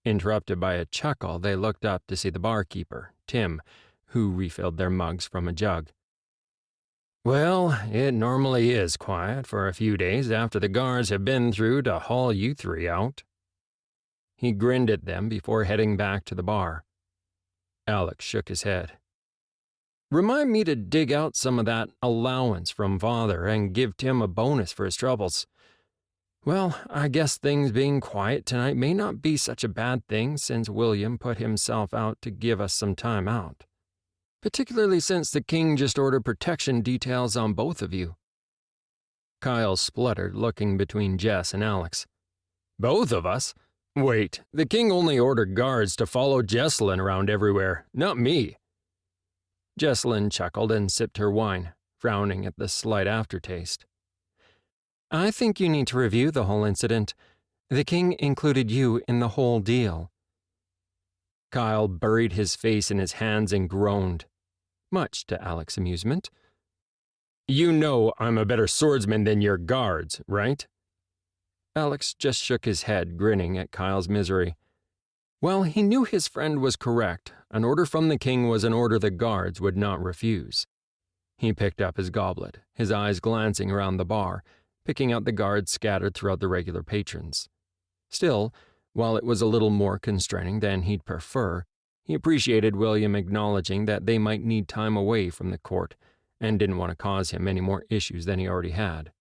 Interrupted by a chuckle, they looked up to see the barkeeper, Tim, who refilled their mugs from a jug. "Well, it normally is quiet for a few days after the guards have been through to haul you three out." He grinned at them before heading back to the bar. Alex shook his head. "Remind me to dig out some of that allowance from Father and give Tim a bonus for his troubles. Well, I guess things being quiet tonight may not be such a bad thing since William put himself out to give us some time out. Particularly since the king just ordered protection details on both of you." Kyle spluttered, looking between Jess and Alex. "Both of us? Wait, the king only ordered guards to follow Jessalyn around everywhere, not me." Jessalyn chuckled and sipped her wine, frowning at the slight aftertaste. "I think you need to review the whole incident. The king included you in the whole deal." Kyle buried his face in his hands and groaned, much to Alex's amusement. You know I'm a better swordsman than your guards, right? Alex just shook his head, grinning at Kyle's misery. Well, he knew his friend was correct. An order from the king was an order the guards would not refuse. He picked up his goblet, his eyes glancing around the bar, picking out the guards scattered throughout the regular patrons. Still, while it was a little more constraining than he'd prefer, he appreciated William acknowledging that they might need time away from the court and didn't want to cause him any more issues than he already had.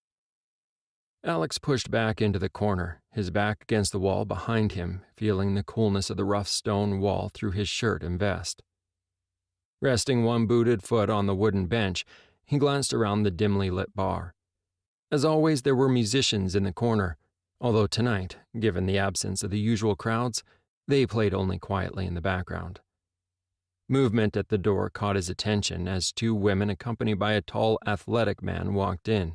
Alex pushed back into the corner, his back against the wall behind him, feeling the coolness of the rough stone wall through his shirt and vest. Resting one booted foot on the wooden bench, he glanced around the dimly lit bar. As always, there were musicians in the corner, although tonight, given the absence of the usual crowds, they played only quietly in the background. Movement at the door caught his attention as two women accompanied by a tall, athletic man walked in.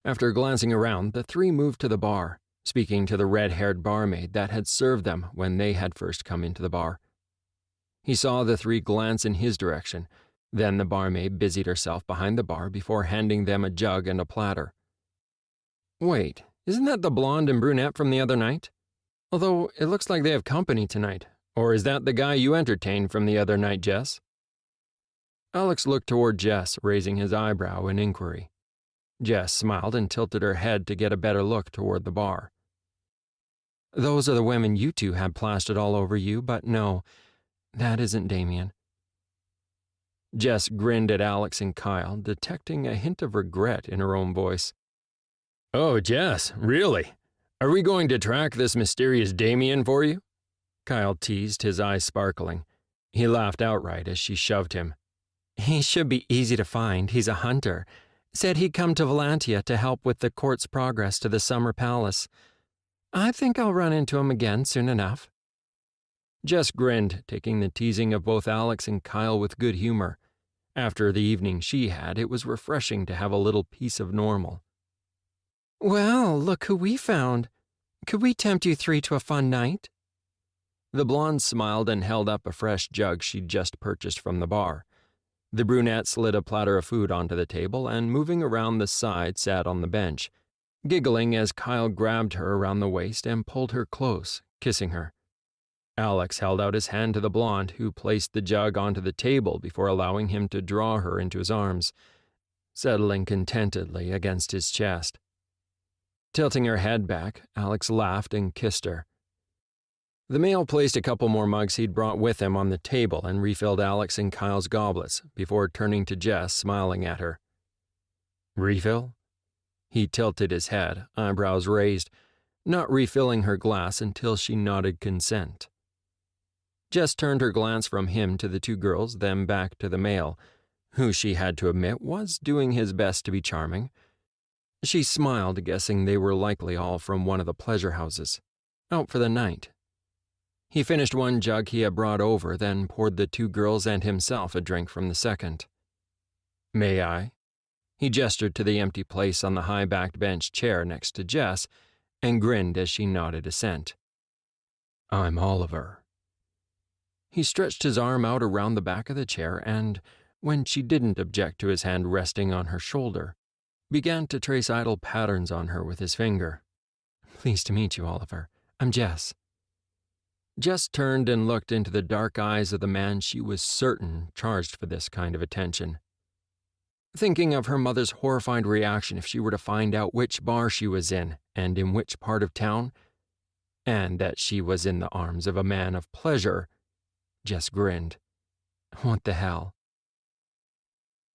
After glancing around, the three moved to the bar, speaking to the red-haired barmaid that had served them when they had first come into the bar. He saw the three glance in his direction, then the barmaid busied herself behind the bar before handing them a jug and a platter. Wait, isn't that the blonde and brunette from the other night? Although it looks like they have company tonight. Or is that the guy you entertained from the other night, Jess? Alex looked toward Jess, raising his eyebrow in inquiry. Jess smiled and tilted her head to get a better look toward the bar. Those are the women you two had plastered all over you, but no, that isn't Damien. Jess grinned at Alex and Kyle, detecting a hint of regret in her own voice. Oh, Jess, really? Are we going to track this mysterious Damien for you? Kyle teased, his eyes sparkling. He laughed outright as she shoved him. He should be easy to find. He's a hunter. Said he'd come to Valantia to help with the court's progress to the Summer Palace. I think I'll run into him again soon enough. Jess grinned, taking the teasing of both Alex and Kyle with good humor. After the evening she had, it was refreshing to have a little piece of normal. Well, look who we found. Could we tempt you three to a fun night? The blonde smiled and held up a fresh jug she'd just purchased from the bar. The brunette slid a platter of food onto the table and, moving around the side, sat on the bench, giggling as Kyle grabbed her around the waist and pulled her close, kissing her. Alex held out his hand to the blonde, who placed the jug onto the table before allowing him to draw her into his arms, settling contentedly against his chest. Tilting her head back, Alex laughed and kissed her. The male placed a couple more mugs he'd brought with him on the table and refilled Alex and Kyle's goblets before turning to Jess, smiling at her. Refill? He tilted his head, eyebrows raised, not refilling her glass until she nodded consent. Jess turned her glance from him to the two girls, then back to the male, who she had to admit was doing his best to be charming. She smiled, guessing they were likely all from one of the pleasure houses, out for the night. He finished one jug he had brought over, then poured the two girls and himself a drink from the second. May I? He gestured to the empty place on the high-backed bench chair next to Jess and grinned as she nodded assent. I'm Oliver. He stretched his arm out around the back of the chair and, when she didn't object to his hand resting on her shoulder, began to trace idle patterns on her with his finger. Pleased to meet you, Oliver. I'm Jess. Jess turned and looked into the dark eyes of the man she was certain charged for this kind of attention. Thinking of her mother's horrified reaction if she were to find out which bar she was in and in which part of town, and that she was in the arms of a man of pleasure, Jess grinned. What the hell?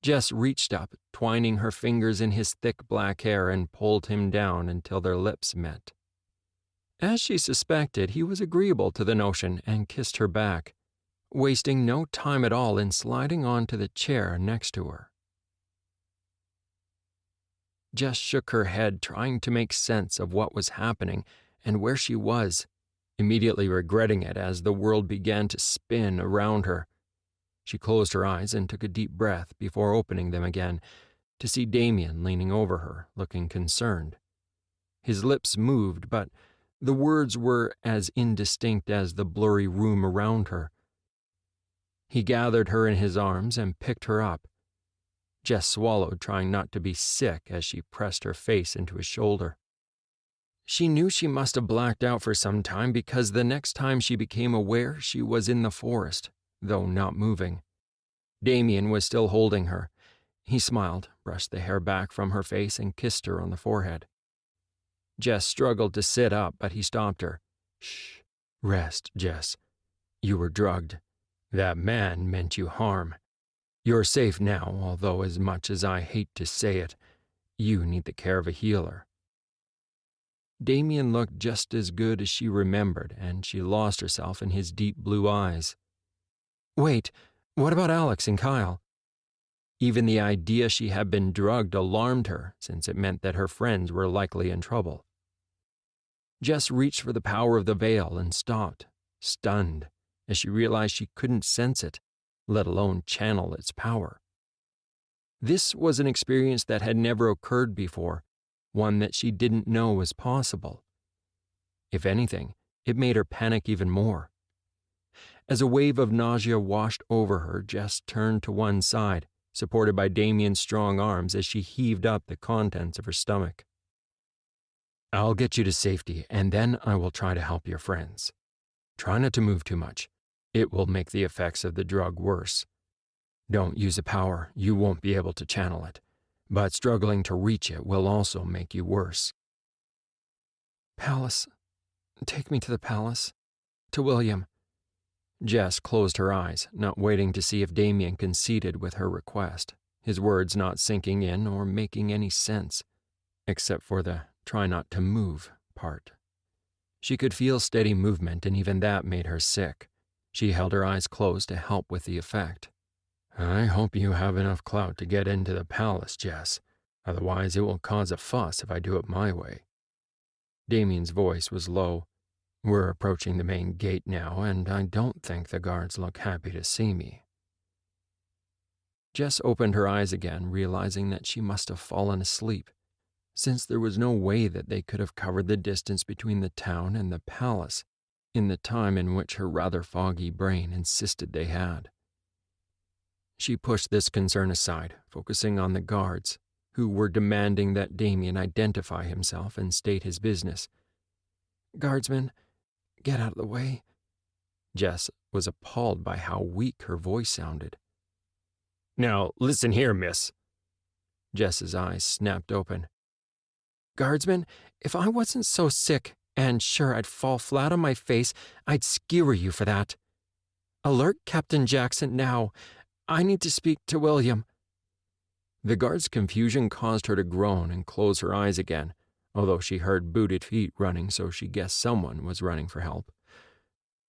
Jess reached up, twining her fingers in his thick black hair, and pulled him down until their lips met. As she suspected, he was agreeable to the notion and kissed her back, wasting no time at all in sliding onto the chair next to her. Jess shook her head, trying to make sense of what was happening and where she was, immediately regretting it as the world began to spin around her. She closed her eyes and took a deep breath before opening them again to see Damien leaning over her, looking concerned. His lips moved, but the words were as indistinct as the blurry room around her. He gathered her in his arms and picked her up. Jess swallowed, trying not to be sick as she pressed her face into his shoulder. She knew she must have blacked out for some time because the next time she became aware, she was in the forest, though not moving. Damien was still holding her. He smiled, brushed the hair back from her face, and kissed her on the forehead. Jess struggled to sit up, but he stopped her. "Shh. Rest, Jess. You were drugged. That man meant you harm. You're safe now, although as much as I hate to say it, you need the care of a healer." Damien looked just as good as she remembered, and she lost herself in his deep blue eyes. Wait, what about Alex and Kyle? Even the idea she had been drugged alarmed her, since it meant that her friends were likely in trouble. Jess reached for the power of the veil and stopped, stunned, as she realized she couldn't sense it, let alone channel its power. This was an experience that had never occurred before, one that she didn't know was possible. If anything, it made her panic even more. As a wave of nausea washed over her, Jess turned to one side, supported by Damien's strong arms as she heaved up the contents of her stomach. "I'll get you to safety, and then I will try to help your friends. Try not to move too much. It will make the effects of the drug worse. Don't use a power, you won't be able to channel it, but struggling to reach it will also make you worse." "Palace. Take me to the palace. To William." Jess closed her eyes, not waiting to see if Damien conceded with her request, his words not sinking in or making any sense, except for the "try not to move" part. She could feel steady movement, and even that made her sick. She held her eyes closed to help with the effect. "I hope you have enough clout to get into the palace, Jess. Otherwise it will cause a fuss if I do it my way." Damien's voice was low. "We're approaching the main gate now, and I don't think the guards look happy to see me." Jess opened her eyes again, realizing that she must have fallen asleep, since there was no way that they could have covered the distance between the town and the palace in the time in which her rather foggy brain insisted they had. She pushed this concern aside, focusing on the guards, who were demanding that Damien identify himself and state his business. "Guardsmen, get out of the way." Jess was appalled by how weak her voice sounded. "Now, listen here, miss." Jess's eyes snapped open. "Guardsmen, if I wasn't so sick and sure I'd fall flat on my face, I'd skewer you for that. Alert Captain Jackson now. I need to speak to William." The guard's confusion caused her to groan and close her eyes again, although she heard booted feet running, so she guessed someone was running for help.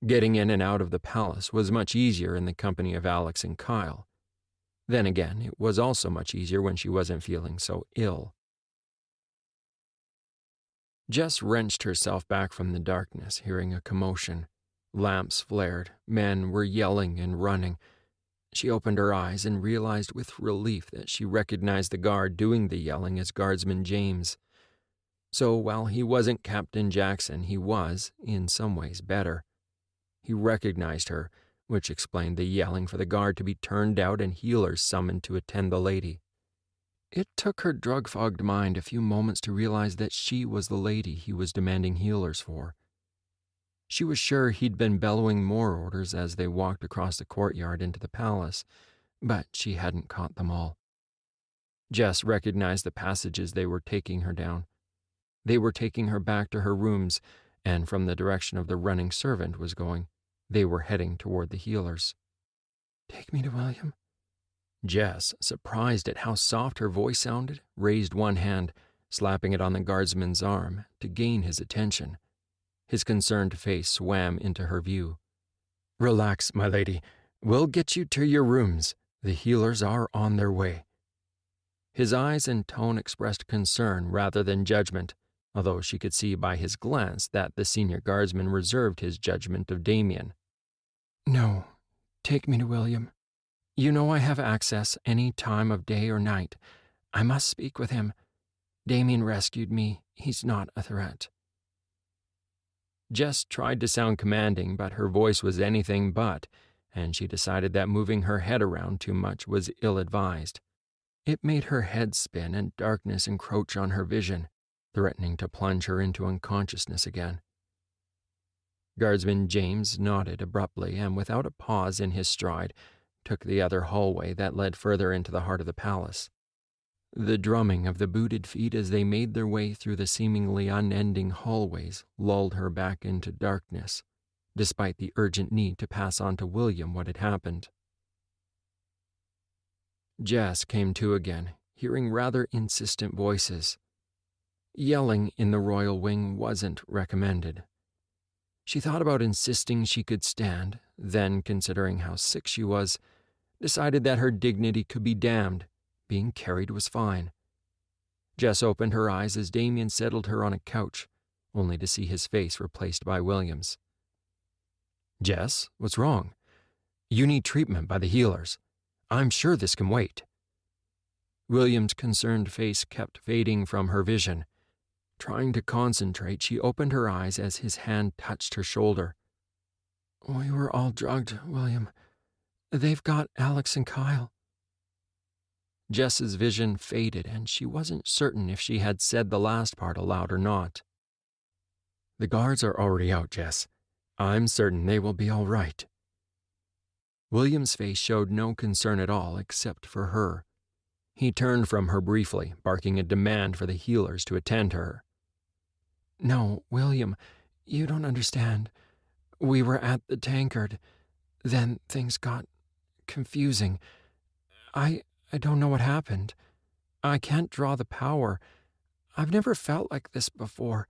Getting in and out of the palace was much easier in the company of Alex and Kyle. Then again, it was also much easier when she wasn't feeling so ill. Jess wrenched herself back from the darkness, hearing a commotion. Lamps flared, men were yelling and running. She opened her eyes and realized with relief that she recognized the guard doing the yelling as Guardsman James. So while he wasn't Captain Jackson, he was, in some ways, better. He recognized her, which explained the yelling for the guard to be turned out and healers summoned to attend the lady. It took her drug-fogged mind a few moments to realize that she was the lady he was demanding healers for. She was sure he'd been bellowing more orders as they walked across the courtyard into the palace, but she hadn't caught them all. Jess recognized the passages they were taking her down. They were taking her back to her rooms, and from the direction of the running servant was going, they were heading toward the healers. "Take me to William." Jess, surprised at how soft her voice sounded, raised one hand, slapping it on the guardsman's arm to gain his attention. His concerned face swam into her view. "Relax, my lady. We'll get you to your rooms. The healers are on their way." His eyes and tone expressed concern rather than judgment, although she could see by his glance that the senior guardsman reserved his judgment of Damien. "No, take me to William. You know I have access any time of day or night. I must speak with him. Damien rescued me. He's not a threat." Jess tried to sound commanding, but her voice was anything but, and she decided that moving her head around too much was ill-advised. It made her head spin and darkness encroach on her vision, threatening to plunge her into unconsciousness again. Guardsman James nodded abruptly and, without a pause in his stride, took the other hallway that led further into the heart of the palace. The drumming of the booted feet as they made their way through the seemingly unending hallways lulled her back into darkness, despite the urgent need to pass on to William what had happened. Jess came to again, hearing rather insistent voices. Yelling in the royal wing wasn't recommended. She thought about insisting she could stand, then, considering how sick she was, decided that her dignity could be damned. Being carried was fine. Jess opened her eyes as Damien settled her on a couch, only to see his face replaced by William's. "Jess, what's wrong? You need treatment by the healers. I'm sure this can wait." William's concerned face kept fading from her vision. Trying to concentrate, she opened her eyes as his hand touched her shoulder. "We were all drugged, William. They've got Alex and Kyle." Jess's vision faded, and she wasn't certain if she had said the last part aloud or not. "The guards are already out, Jess. I'm certain they will be all right." William's face showed no concern at all except for her. He turned from her briefly, barking a demand for the healers to attend to her. "No, William, you don't understand. We were at the tankard. Then things got confusing. I don't know what happened. I can't draw the power. I've never felt like this before.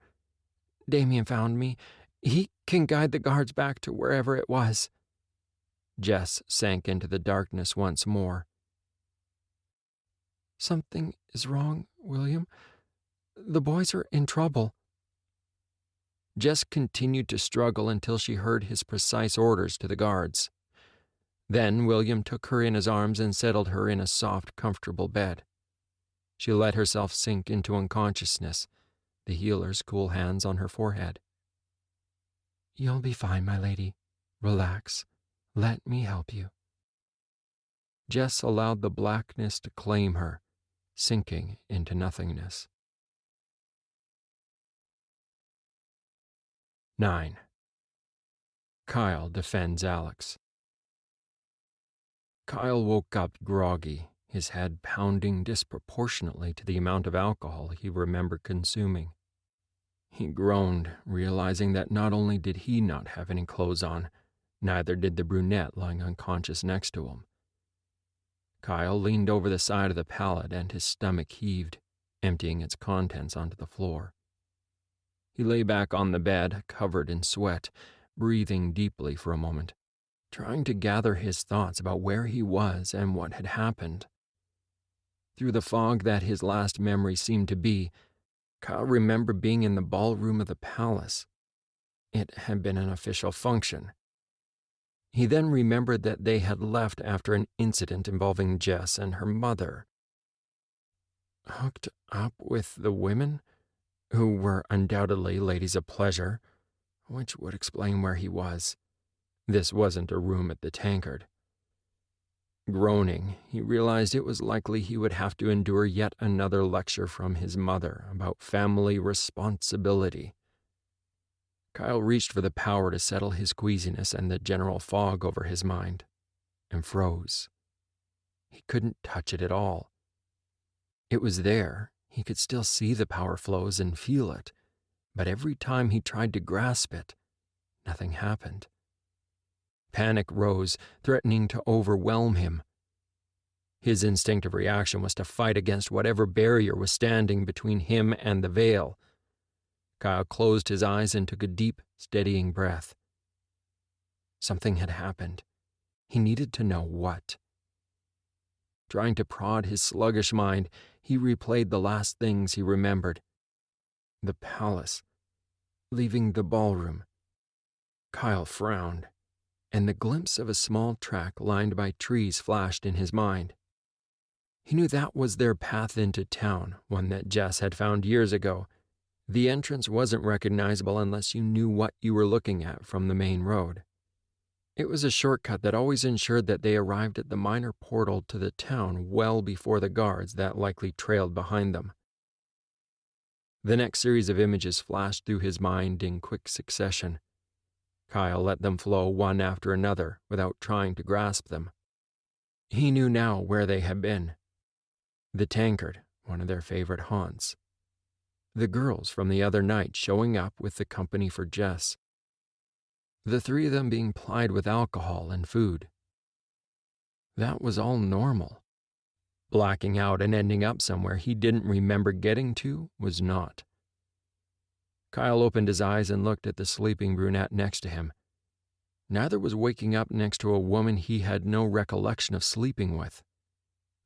Damien found me. He can guide the guards back to wherever it was." Jess sank into the darkness once more. "Something is wrong, William. The boys are in trouble." Jess continued to struggle until she heard his precise orders to the guards. Then William took her in his arms and settled her in a soft, comfortable bed. She let herself sink into unconsciousness, the healer's cool hands on her forehead. "You'll be fine, my lady. Relax. Let me help you." Jess allowed the blackness to claim her, sinking into nothingness. 9. Kyle defends Alex. Kyle woke up groggy, his head pounding disproportionately to the amount of alcohol he remembered consuming. He groaned, realizing that not only did he not have any clothes on, neither did the brunette lying unconscious next to him. Kyle leaned over the side of the pallet and his stomach heaved, emptying its contents onto the floor. He lay back on the bed, covered in sweat, breathing deeply for a moment, trying to gather his thoughts about where he was and what had happened. Through the fog that his last memory seemed to be, Kyle remembered being in the ballroom of the palace. It had been an official function. He then remembered that they had left after an incident involving Jess and her mother. Hooked up with the women, who were undoubtedly ladies of pleasure, which would explain where he was. This wasn't a room at the tankard. Groaning, he realized it was likely he would have to endure yet another lecture from his mother about family responsibility. Kyle reached for the power to settle his queasiness and the general fog over his mind, and froze. He couldn't touch it at all. It was there. He could still see the power flows and feel it, but every time he tried to grasp it, nothing happened. Panic rose, threatening to overwhelm him. His instinctive reaction was to fight against whatever barrier was standing between him and the veil. Kyle closed his eyes and took a deep, steadying breath. Something had happened. He needed to know what. Trying to prod his sluggish mind, he replayed the last things he remembered. The palace. Leaving the ballroom. Kyle frowned, and the glimpse of a small track lined by trees flashed in his mind. He knew that was their path into town, one that Jess had found years ago. The entrance wasn't recognizable unless you knew what you were looking at from the main road. It was a shortcut that always ensured that they arrived at the minor portal to the town well before the guards that likely trailed behind them. The next series of images flashed through his mind in quick succession. Kyle let them flow one after another without trying to grasp them. He knew now where they had been. The tankard, one of their favorite haunts. The girls from the other night showing up with the company for Jess. The three of them being plied with alcohol and food. That was all normal. Blacking out and ending up somewhere he didn't remember getting to was not. Kyle opened his eyes and looked at the sleeping brunette next to him. Neither was waking up next to a woman he had no recollection of sleeping with.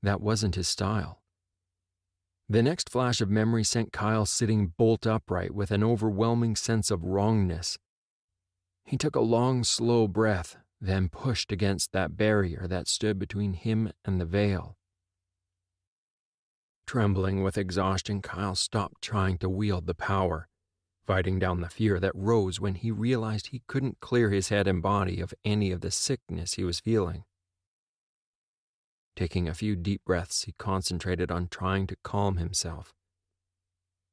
That wasn't his style. The next flash of memory sent Kyle sitting bolt upright with an overwhelming sense of wrongness. He took a long, slow breath, then pushed against that barrier that stood between him and the veil. Trembling with exhaustion, Kyle stopped trying to wield the power, fighting down the fear that rose when he realized he couldn't clear his head and body of any of the sickness he was feeling. Taking a few deep breaths, he concentrated on trying to calm himself.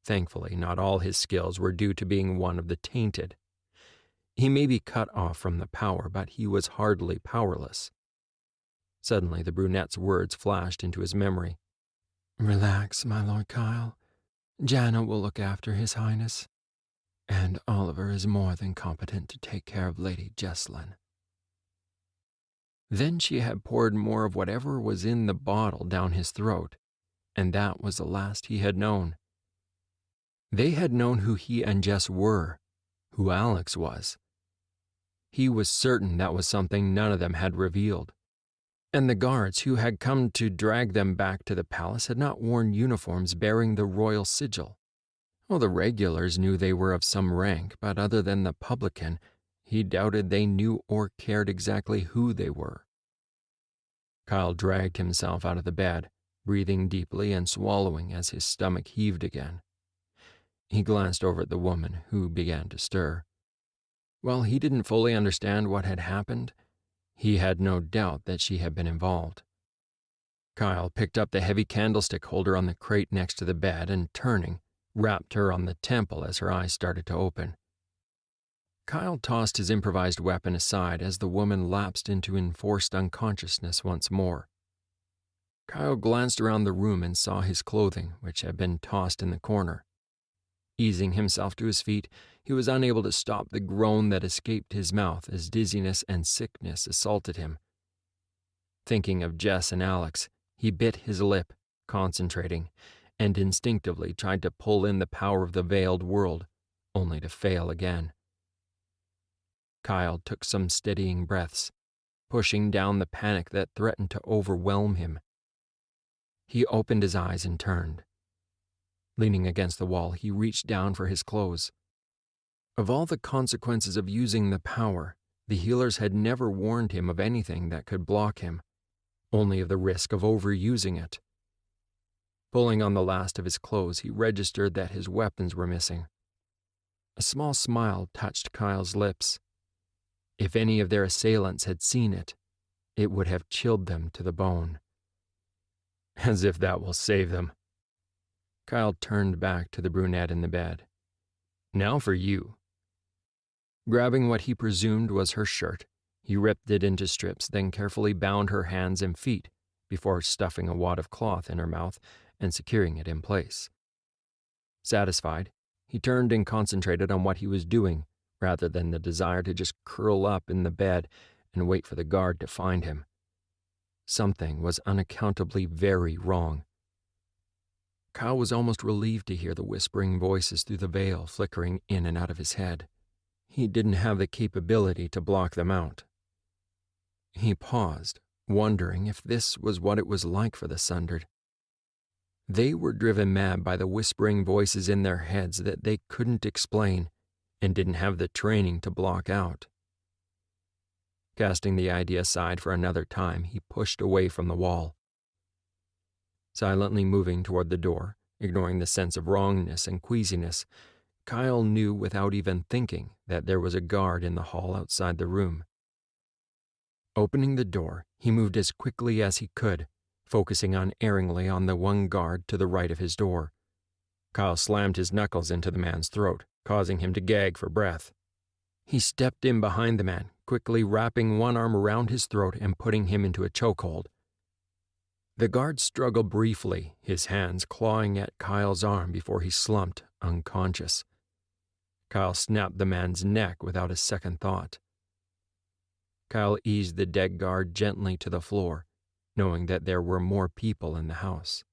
Thankfully, not all his skills were due to being one of the tainted. He may be cut off from the power, but he was hardly powerless. Suddenly, the brunette's words flashed into his memory. "Relax, my Lord Kyle. Jana will look after His Highness. And Oliver is more than competent to take care of Lady Jessalyn." Then she had poured more of whatever was in the bottle down his throat, and that was the last he had known. They had known who he and Jess were, who Alex was. He was certain that was something none of them had revealed. And the guards who had come to drag them back to the palace had not worn uniforms bearing the royal sigil. Well, the regulars knew they were of some rank, but other than the publican, he doubted they knew or cared exactly who they were. Kyle dragged himself out of the bed, breathing deeply and swallowing as his stomach heaved again. He glanced over at the woman, who began to stir. While he didn't fully understand what had happened, he had no doubt that she had been involved. Kyle picked up the heavy candlestick holder on the crate next to the bed and, turning, rapped her on the temple as her eyes started to open. Kyle tossed his improvised weapon aside as the woman lapsed into enforced unconsciousness once more. Kyle glanced around the room and saw his clothing, which had been tossed in the corner. Easing himself to his feet, he was unable to stop the groan that escaped his mouth as dizziness and sickness assaulted him. Thinking of Jess and Alex, he bit his lip, concentrating, and instinctively tried to pull in the power of the veiled world, only to fail again. Kyle took some steadying breaths, pushing down the panic that threatened to overwhelm him. He opened his eyes and turned. Leaning against the wall, he reached down for his clothes. Of all the consequences of using the power, the healers had never warned him of anything that could block him, only of the risk of overusing it. Pulling on the last of his clothes, he registered that his weapons were missing. A small smile touched Kyle's lips. If any of their assailants had seen it, it would have chilled them to the bone. As if that will save them. Kyle turned back to the brunette in the bed. "Now for you." Grabbing what he presumed was her shirt, he ripped it into strips, then carefully bound her hands and feet before stuffing a wad of cloth in her mouth and securing it in place. Satisfied, he turned and concentrated on what he was doing rather than the desire to just curl up in the bed and wait for the guard to find him. Something was unaccountably very wrong. Kyle was almost relieved to hear the whispering voices through the veil flickering in and out of his head. He didn't have the capability to block them out. He paused, wondering if this was what it was like for the Sundered. They were driven mad by the whispering voices in their heads that they couldn't explain and didn't have the training to block out. Casting the idea aside for another time, he pushed away from the wall. Silently moving toward the door, ignoring the sense of wrongness and queasiness, Kyle knew without even thinking that there was a guard in the hall outside the room. Opening the door, he moved as quickly as he could, focusing unerringly on the one guard to the right of his door. Kyle slammed his knuckles into the man's throat, causing him to gag for breath. He stepped in behind the man, quickly wrapping one arm around his throat and putting him into a chokehold. The guard struggled briefly, his hands clawing at Kyle's arm before he slumped, unconscious. Kyle snapped the man's neck without a second thought. Kyle eased the dead guard gently to the floor, knowing that there were more people in the house.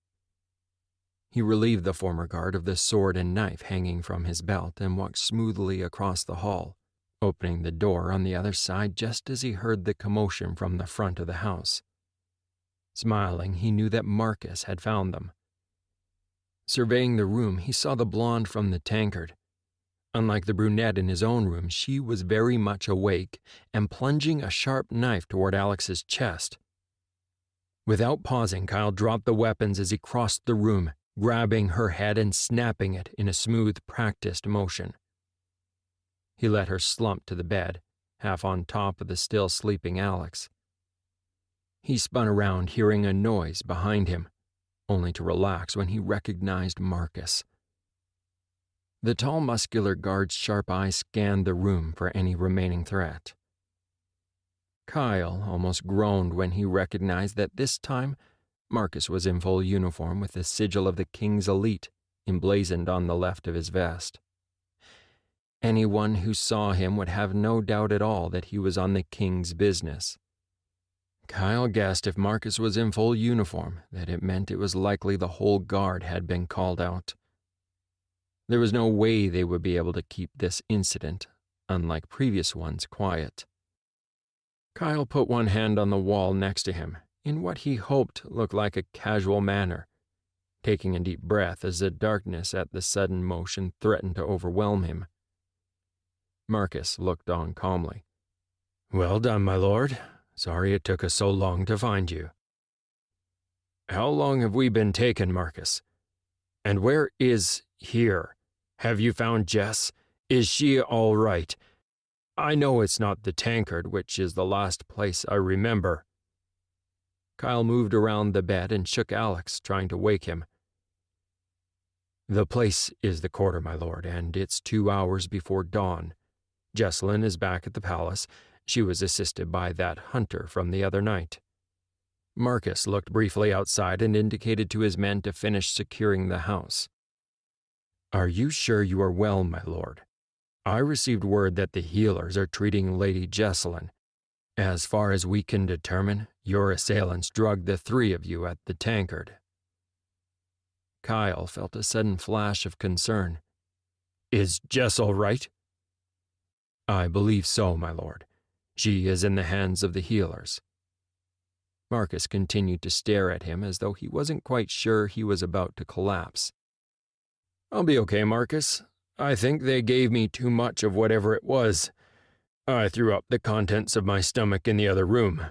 He relieved the former guard of the sword and knife hanging from his belt and walked smoothly across the hall, opening the door on the other side just as he heard the commotion from the front of the house. Smiling, he knew that Marcus had found them. Surveying the room, he saw the blonde from the tankard. Unlike the brunette in his own room, she was very much awake and plunging a sharp knife toward Alex's chest. Without pausing, Kyle dropped the weapons as he crossed the room, grabbing her head and snapping it in a smooth, practiced motion. He let her slump to the bed, half on top of the still sleeping Alex. He spun around, hearing a noise behind him, only to relax when he recognized Marcus. The tall, muscular guard's sharp eyes scanned the room for any remaining threat. Kyle almost groaned when he recognized that this time Marcus was in full uniform with the sigil of the King's Elite emblazoned on the left of his vest. Anyone who saw him would have no doubt at all that he was on the King's business. Kyle guessed if Marcus was in full uniform, that it meant it was likely the whole guard had been called out. There was no way they would be able to keep this incident, unlike previous ones, quiet. Kyle put one hand on the wall next to him, in what he hoped looked like a casual manner, taking a deep breath as the darkness at the sudden motion threatened to overwhelm him. Marcus looked on calmly. "Well done, my lord. Sorry it took us so long to find you." "How long have we been taken, Marcus? And where is here? Have you found Jess? Is she all right? I know it's not the tankard, which is the last place I remember." Kyle moved around the bed and shook Alex, trying to wake him. "The place is the quarter, my lord, and it's 2 hours before dawn. Jessalyn is back at the palace. She was assisted by that hunter from the other night." Marcus looked briefly outside and indicated to his men to finish securing the house. "Are you sure you are well, my lord? I received word that the healers are treating Lady Jessalyn. As far as we can determine, your assailants drugged the 3 of you at the tankard." Kyle felt a sudden flash of concern. "Is Jess all right?" "I believe so, my lord. She is in the hands of the healers." Marcus continued to stare at him as though he wasn't quite sure he was about to collapse. "I'll be okay, Marcus. I think they gave me too much of whatever it was. I threw up the contents of my stomach in the other room."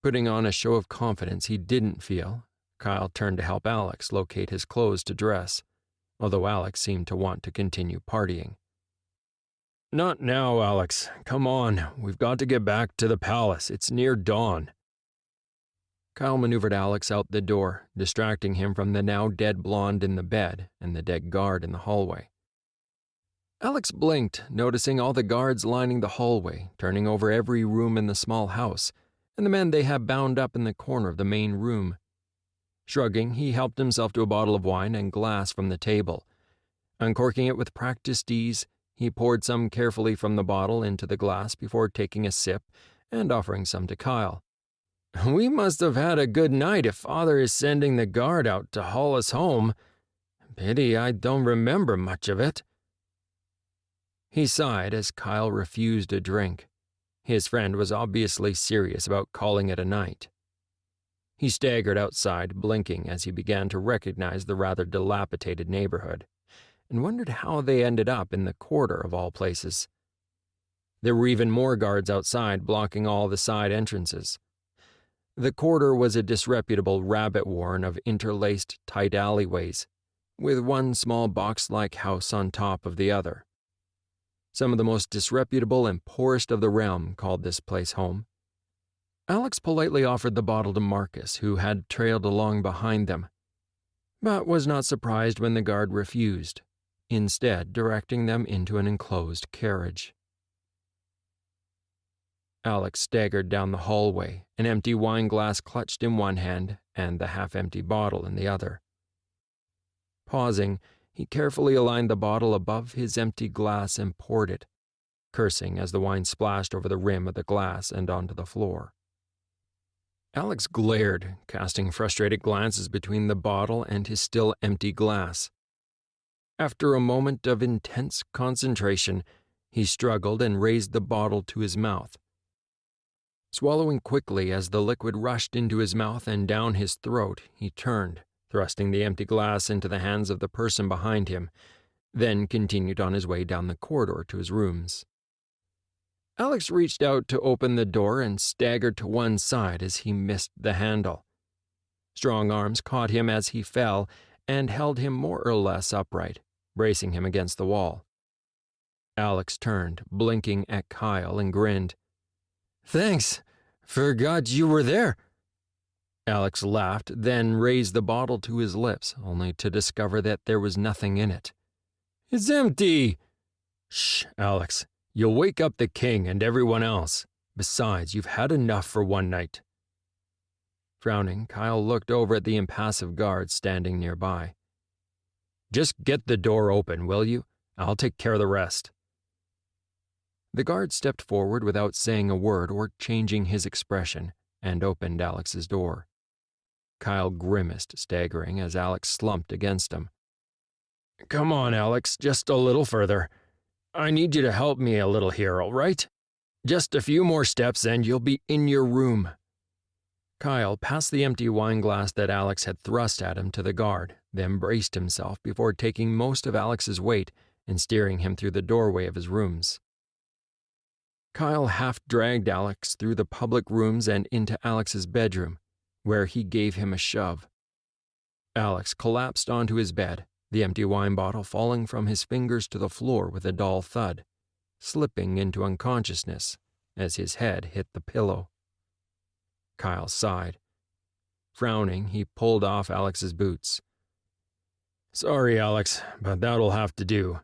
Putting on a show of confidence he didn't feel, Kyle turned to help Alex locate his clothes to dress, although Alex seemed to want to continue partying. "Not now, Alex. Come on, we've got to get back to the palace. It's near dawn." Kyle maneuvered Alex out the door, distracting him from the now dead blonde in the bed and the dead guard in the hallway. Alex blinked, noticing all the guards lining the hallway, turning over every room in the small house, and the men they had bound up in the corner of the main room. Shrugging, he helped himself to a bottle of wine and glass from the table. Uncorking it with practiced ease, he poured some carefully from the bottle into the glass before taking a sip and offering some to Kyle. "We must have had a good night if Father is sending the guard out to haul us home. Pity I don't remember much of it." He sighed as Kyle refused a drink. His friend was obviously serious about calling it a night. He staggered outside, blinking as he began to recognize the rather dilapidated neighborhood, and wondered how they ended up in the quarter of all places. There were even more guards outside, blocking all the side entrances. The quarter was a disreputable rabbit warren of interlaced, tight alleyways, with one small box-like house on top of the other. Some of the most disreputable and poorest of the realm called this place home, Alex politely offered the bottle to Marcus, who had trailed along behind them, but was not surprised when the guard refused, instead directing them into an enclosed carriage. Alex staggered down the hallway, an empty wine glass clutched in one hand and the half-empty bottle in the other. Pausing, he carefully aligned the bottle above his empty glass and poured it, cursing as the wine splashed over the rim of the glass and onto the floor. Alex glared, casting frustrated glances between the bottle and his still empty glass. After a moment of intense concentration, he struggled and raised the bottle to his mouth. Swallowing quickly as the liquid rushed into his mouth and down his throat, he turned, thrusting the empty glass into the hands of the person behind him, then continued on his way down the corridor to his rooms. Alex reached out to open the door and staggered to one side as he missed the handle. Strong arms caught him as he fell and held him more or less upright, bracing him against the wall. Alex turned, blinking at Kyle, and grinned. "Thanks. Forgot you were there." Alex laughed, then raised the bottle to his lips, only to discover that there was nothing in it. "It's empty." "Shh, Alex. You'll wake up the king and everyone else. Besides, you've had enough for one night." Frowning, Kyle looked over at the impassive guard standing nearby. "Just get the door open, will you? I'll take care of the rest." The guard stepped forward without saying a word or changing his expression and opened Alex's door. Kyle grimaced, staggering as Alex slumped against him. "Come on, Alex, just a little further. I need you to help me a little here, all right? Just a few more steps and you'll be in your room." Kyle passed the empty wine glass that Alex had thrust at him to the guard, then braced himself before taking most of Alex's weight and steering him through the doorway of his rooms. Kyle half-dragged Alex through the public rooms and into Alex's bedroom, where he gave him a shove. Alex collapsed onto his bed, the empty wine bottle falling from his fingers to the floor with a dull thud, slipping into unconsciousness as his head hit the pillow. Kyle sighed. Frowning, he pulled off Alex's boots. "Sorry, Alex, but that'll have to do.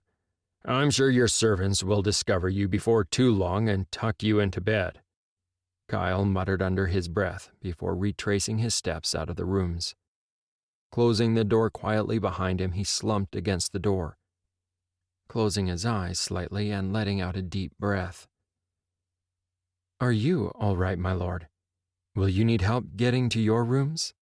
I'm sure your servants will discover you before too long and tuck you into bed." Kyle muttered under his breath before retracing his steps out of the rooms. Closing the door quietly behind him, he slumped against the door, closing his eyes slightly and letting out a deep breath. "Are you all right, my lord? Will you need help getting to your rooms?"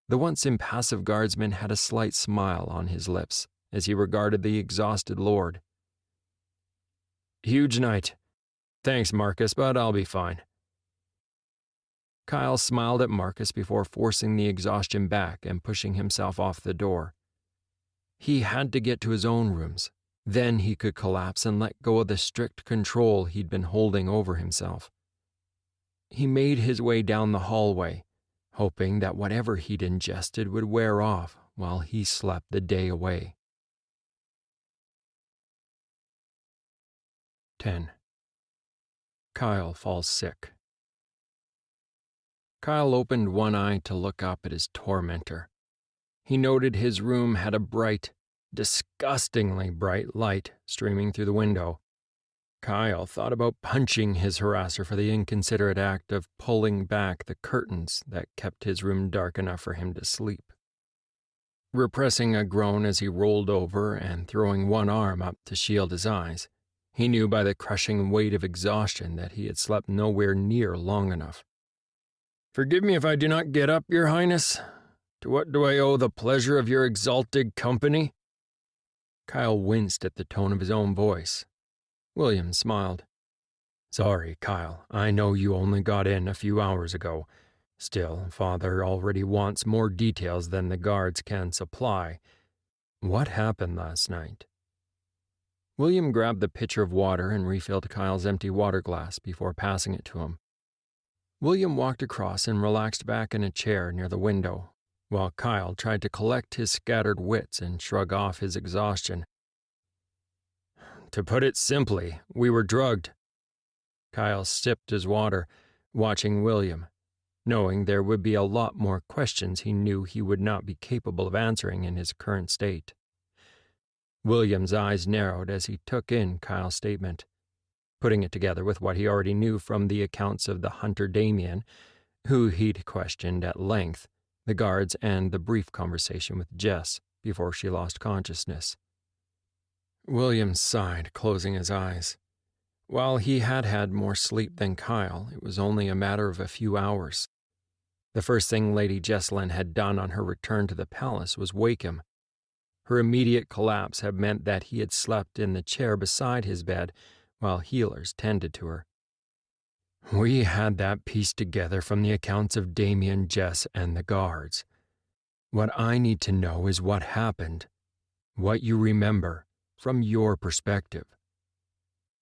The once impassive guardsman had a slight smile on his lips as he regarded the exhausted lord. "Huge night. Thanks, Marcus, but I'll be fine." Kyle smiled at Marcus before forcing the exhaustion back and pushing himself off the door. He had to get to his own rooms. Then he could collapse and let go of the strict control he'd been holding over himself. He made his way down the hallway, hoping that whatever he'd ingested would wear off while he slept the day away. 10. Kyle falls sick. Kyle opened one eye to look up at his tormentor. He noted his room had a bright, disgustingly bright light streaming through the window. Kyle thought about punching his harasser for the inconsiderate act of pulling back the curtains that kept his room dark enough for him to sleep. Repressing a groan as he rolled over and throwing one arm up to shield his eyes, he knew by the crushing weight of exhaustion that he had slept nowhere near long enough. "Forgive me if I do not get up, your highness. To what do I owe the pleasure of your exalted company?" Kyle winced at the tone of his own voice. William smiled. "Sorry, Kyle. I know you only got in a few hours ago. Still, Father already wants more details than the guards can supply. What happened last night?" William grabbed the pitcher of water and refilled Kyle's empty water glass before passing it to him. William walked across and relaxed back in a chair near the window, while Kyle tried to collect his scattered wits and shrug off his exhaustion. "To put it simply, we were drugged." Kyle sipped his water, watching William, knowing there would be a lot more questions he knew he would not be capable of answering in his current state. William's eyes narrowed as he took in Kyle's statement, putting it together with what he already knew from the accounts of the hunter Damien, who he'd questioned at length, the guards, and the brief conversation with Jess before she lost consciousness. William sighed, closing his eyes. While he had had more sleep than Kyle, it was only a matter of a few hours. The first thing Lady Jessalyn had done on her return to the palace was wake him. Her immediate collapse had meant that he had slept in the chair beside his bed while healers tended to her. We had that pieced together from the accounts of Damien, Jess, and the guards. What I need to know is what happened, what you remember, from your perspective.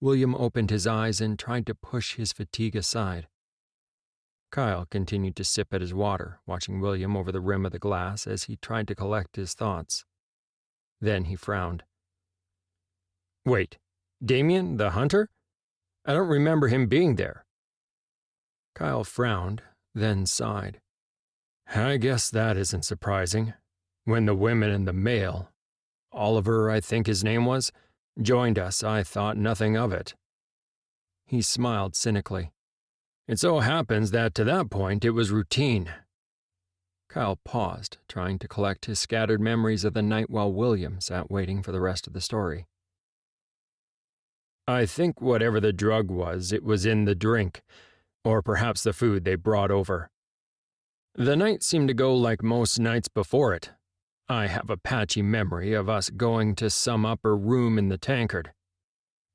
William opened his eyes and tried to push his fatigue aside. Kyle continued to sip at his water, watching William over the rim of the glass as he tried to collect his thoughts. Then he frowned. Wait, Damien, the hunter? I don't remember him being there. Kyle frowned, then sighed. I guess that isn't surprising. When the women and the male, Oliver, I think his name was, joined us, I thought nothing of it. He smiled cynically. It so happens that to that point it was routine. Kyle paused, trying to collect his scattered memories of the night while William sat waiting for the rest of the story. I think whatever the drug was, it was in the drink, or perhaps the food they brought over. The night seemed to go like most nights before it. I have a patchy memory of us going to some upper room in the tankard.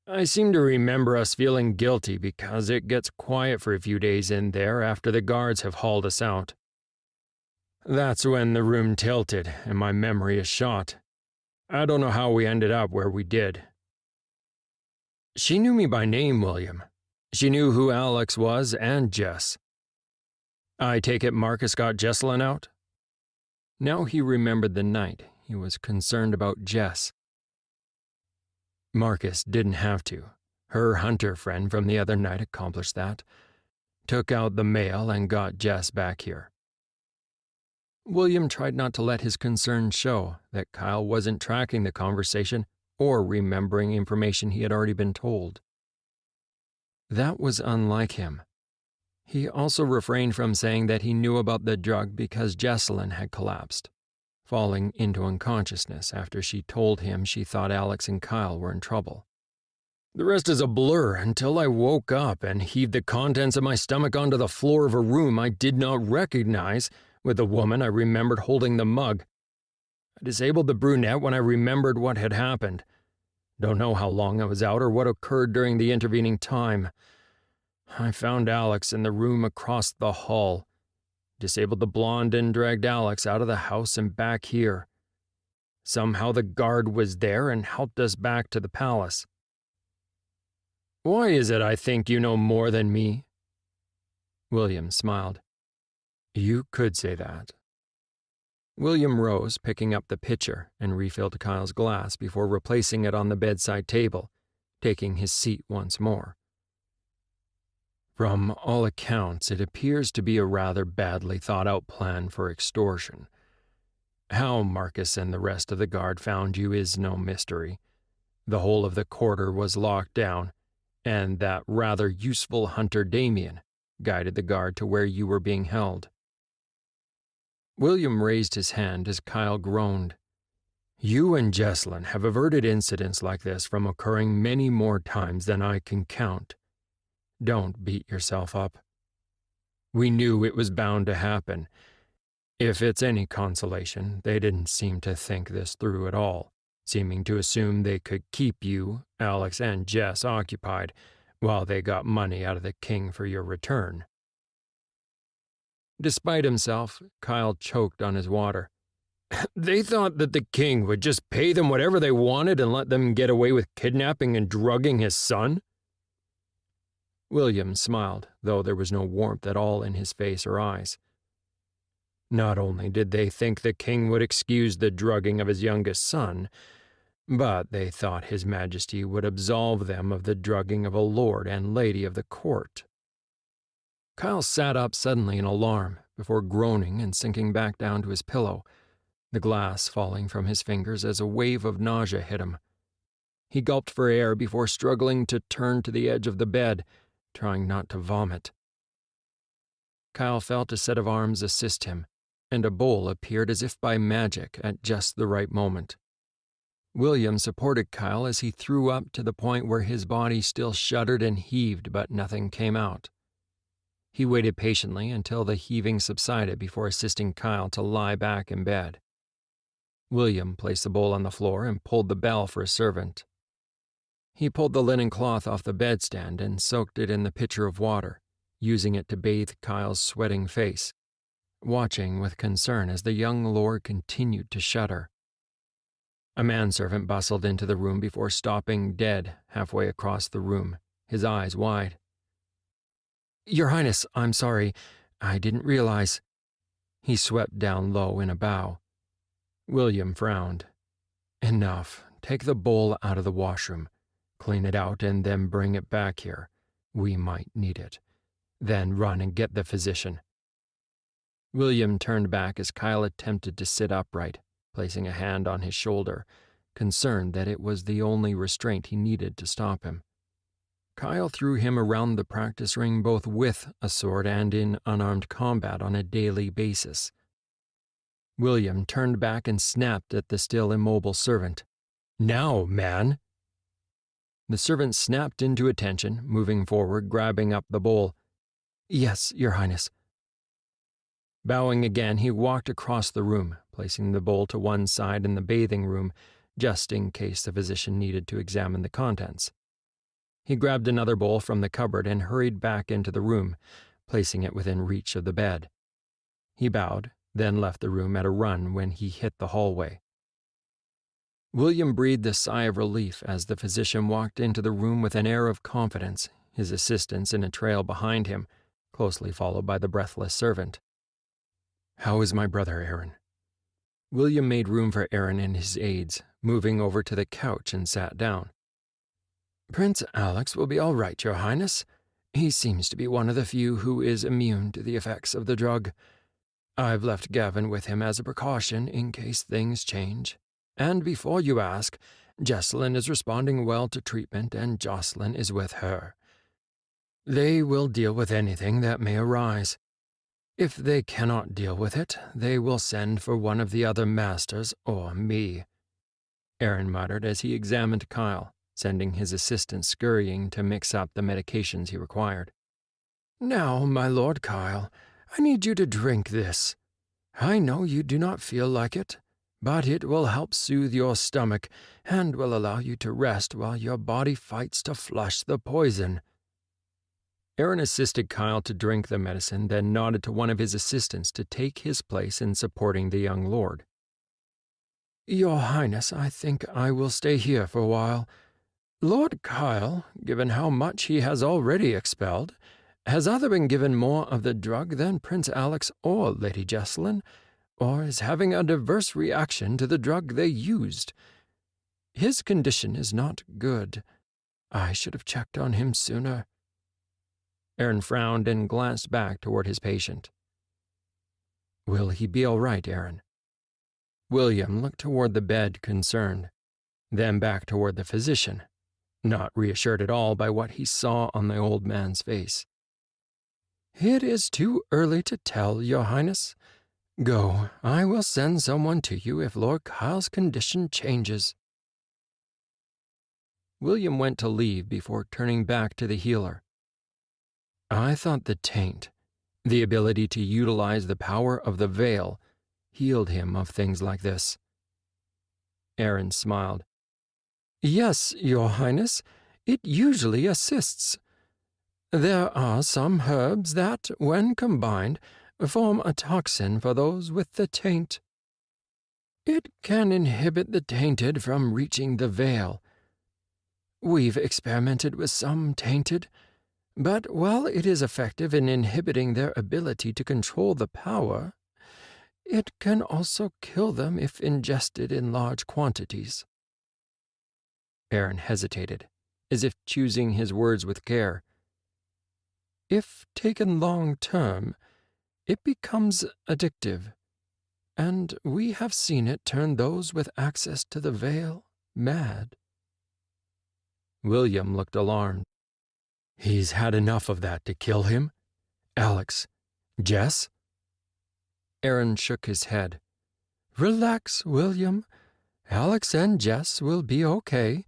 I seem to remember us feeling guilty because it gets quiet for a few days in there after the guards have hauled us out. That's when the room tilted and my memory is shot. I don't know how we ended up where we did. She knew me by name, William. She knew who Alex was and Jess. I take it Marcus got Jessalyn out? Now he remembered the night. He was concerned about Jess. Marcus didn't have to. Her hunter friend from the other night accomplished that. Took out the male and got Jess back here. William tried not to let his concern show that Kyle wasn't tracking the conversation or remembering information he had already been told. That was unlike him. He also refrained from saying that he knew about the drug because Jessalyn had collapsed, falling into unconsciousness after she told him she thought Alex and Kyle were in trouble. The rest is a blur until I woke up and heaved the contents of my stomach onto the floor of a room I did not recognize with the woman I remembered holding the mug. I disabled the brunette when I remembered what had happened. Don't know how long I was out or what occurred during the intervening time. I found Alex in the room across the hall. Disabled the blonde and dragged Alex out of the house and back here. Somehow the guard was there and helped us back to the palace. Why is it I think you know more than me? William smiled. You could say that. William rose, picking up the pitcher, and refilled Kyle's glass before replacing it on the bedside table, taking his seat once more. From all accounts, it appears to be a rather badly thought-out plan for extortion. How Marcus and the rest of the guard found you is no mystery. The whole of the quarter was locked down, and that rather useful hunter Damien guided the guard to where you were being held. William raised his hand as Kyle groaned. You and Jessalyn have averted incidents like this from occurring many more times than I can count. Don't beat yourself up. We knew it was bound to happen. If it's any consolation, they didn't seem to think this through at all, seeming to assume they could keep you, Alex, and Jess occupied while they got money out of the king for your return. Despite himself, Kyle choked on his water. They thought that the king would just pay them whatever they wanted and let them get away with kidnapping and drugging his son? William smiled, though there was no warmth at all in his face or eyes. Not only did they think the king would excuse the drugging of his youngest son, but they thought his majesty would absolve them of the drugging of a lord and lady of the court. Kyle sat up suddenly in alarm before groaning and sinking back down to his pillow, the glass falling from his fingers as a wave of nausea hit him. He gulped for air before struggling to turn to the edge of the bed, trying not to vomit. Kyle felt a set of arms assist him, and a bowl appeared as if by magic at just the right moment. William supported Kyle as he threw up to the point where his body still shuddered and heaved, but nothing came out. He waited patiently until the heaving subsided before assisting Kyle to lie back in bed. William placed the bowl on the floor and pulled the bell for a servant. He pulled the linen cloth off the bedstand and soaked it in the pitcher of water, using it to bathe Kyle's sweating face, watching with concern as the young lord continued to shudder. A manservant bustled into the room before stopping dead halfway across the room, his eyes wide. "Your Highness, I'm sorry. I didn't realize." He swept down low in a bow. William frowned. "Enough. Take the bowl out of the washroom. Clean it out and then bring it back here. We might need it. Then run and get the physician." William turned back as Kyle attempted to sit upright, placing a hand on his shoulder, concerned that it was the only restraint he needed to stop him. Kyle threw him around the practice ring both with a sword and in unarmed combat on a daily basis. William turned back and snapped at the still immobile servant. "Now, man!" The servant snapped into attention, moving forward, grabbing up the bowl. "Yes, Your Highness." Bowing again, he walked across the room, placing the bowl to one side in the bathing room, just in case the physician needed to examine the contents. He grabbed another bowl from the cupboard and hurried back into the room, placing it within reach of the bed. He bowed, then left the room at a run when he hit the hallway. William breathed a sigh of relief as the physician walked into the room with an air of confidence, his assistants in a trail behind him, closely followed by the breathless servant. "How is my brother, Aaron?" William made room for Aaron and his aides, moving over to the couch and sat down. "Prince Alex will be all right, Your Highness. He seems to be one of the few who is immune to the effects of the drug. I've left Gavin with him as a precaution in case things change. And before you ask, Jesselyn is responding well to treatment and Jocelyn is with her. They will deal with anything that may arise. If they cannot deal with it, they will send for one of the other masters or me," Aaron muttered as he examined Kyle, sending his assistant scurrying to mix up the medications he required. "Now, my Lord Kyle, I need you to drink this. I know you do not feel like it, but it will help soothe your stomach and will allow you to rest while your body fights to flush the poison." Aaron assisted Kyle to drink the medicine, then nodded to one of his assistants to take his place in supporting the young lord. "Your Highness, I think I will stay here for a while. Lord Kyle, given how much he has already expelled, has either been given more of the drug than Prince Alex or Lady Jesselyn, or is having a diverse reaction to the drug they used. His condition is not good. I should have checked on him sooner." Aaron frowned and glanced back toward his patient. "Will he be all right, Aaron?" William looked toward the bed, concerned, then back toward the physician, not reassured at all by what he saw on the old man's face. "It is too early to tell, Your Highness. Go, I will send someone to you if Lord Kyle's condition changes." William went to leave before turning back to the healer. "I thought the taint, the ability to utilize the power of the veil, healed him of things like this." Aaron smiled. "Yes, Your Highness, it usually assists. There are some herbs that, when combined, form a toxin for those with the taint. It can inhibit the tainted from reaching the veil. We've experimented with some tainted, but while it is effective in inhibiting their ability to control the power, it can also kill them if ingested in large quantities." Aaron hesitated, as if choosing his words with care. If taken long-term, it becomes addictive, and we have seen it turn those with access to the veil mad." William looked alarmed. "He's had enough of that to kill him? Alex? Jess?" Aaron shook his head. "Relax, William. Alex and Jess will be okay.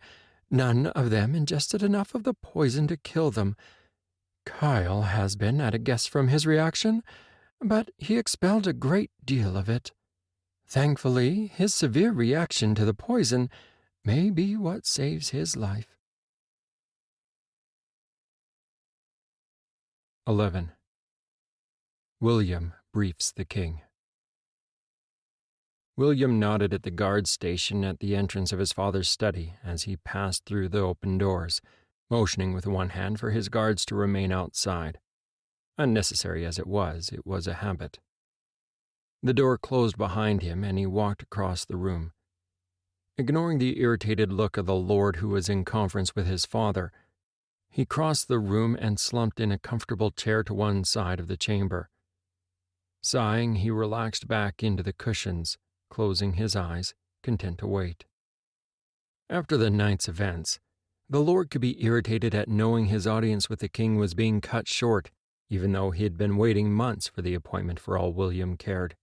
None of them ingested enough of the poison to kill them. Kyle has been at a guess from his reaction, but he expelled a great deal of it. Thankfully, his severe reaction to the poison may be what saves his life." 11. William briefs the king. William nodded at the guard station at the entrance of his father's study as he passed through the open doors, motioning with one hand for his guards to remain outside. Unnecessary as it was a habit. The door closed behind him and he walked across the room. Ignoring the irritated look of the lord who was in conference with his father, he crossed the room and slumped in a comfortable chair to one side of the chamber. Sighing, he relaxed back into the cushions, closing his eyes, content to wait. After the night's events, the lord could be irritated at knowing his audience with the king was being cut short, even though he had been waiting months for the appointment for all William cared.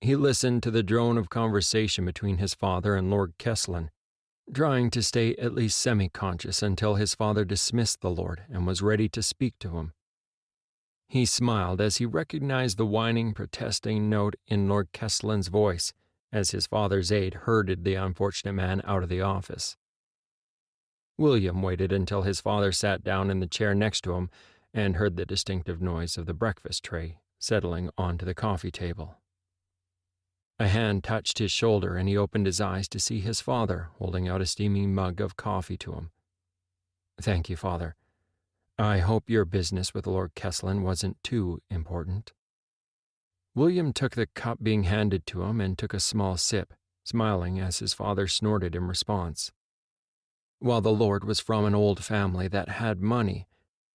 He listened to the drone of conversation between his father and Lord Kesselin, trying to stay at least semi-conscious until his father dismissed the lord and was ready to speak to him. He smiled as he recognized the whining, protesting note in Lord Kesselin's voice as his father's aide herded the unfortunate man out of the office. William waited until his father sat down in the chair next to him and heard the distinctive noise of the breakfast tray settling onto the coffee table. A hand touched his shoulder and he opened his eyes to see his father holding out a steaming mug of coffee to him. "Thank you, Father. I hope your business with Lord Kesselin wasn't too important." William took the cup being handed to him and took a small sip, smiling as his father snorted in response. While the lord was from an old family that had money,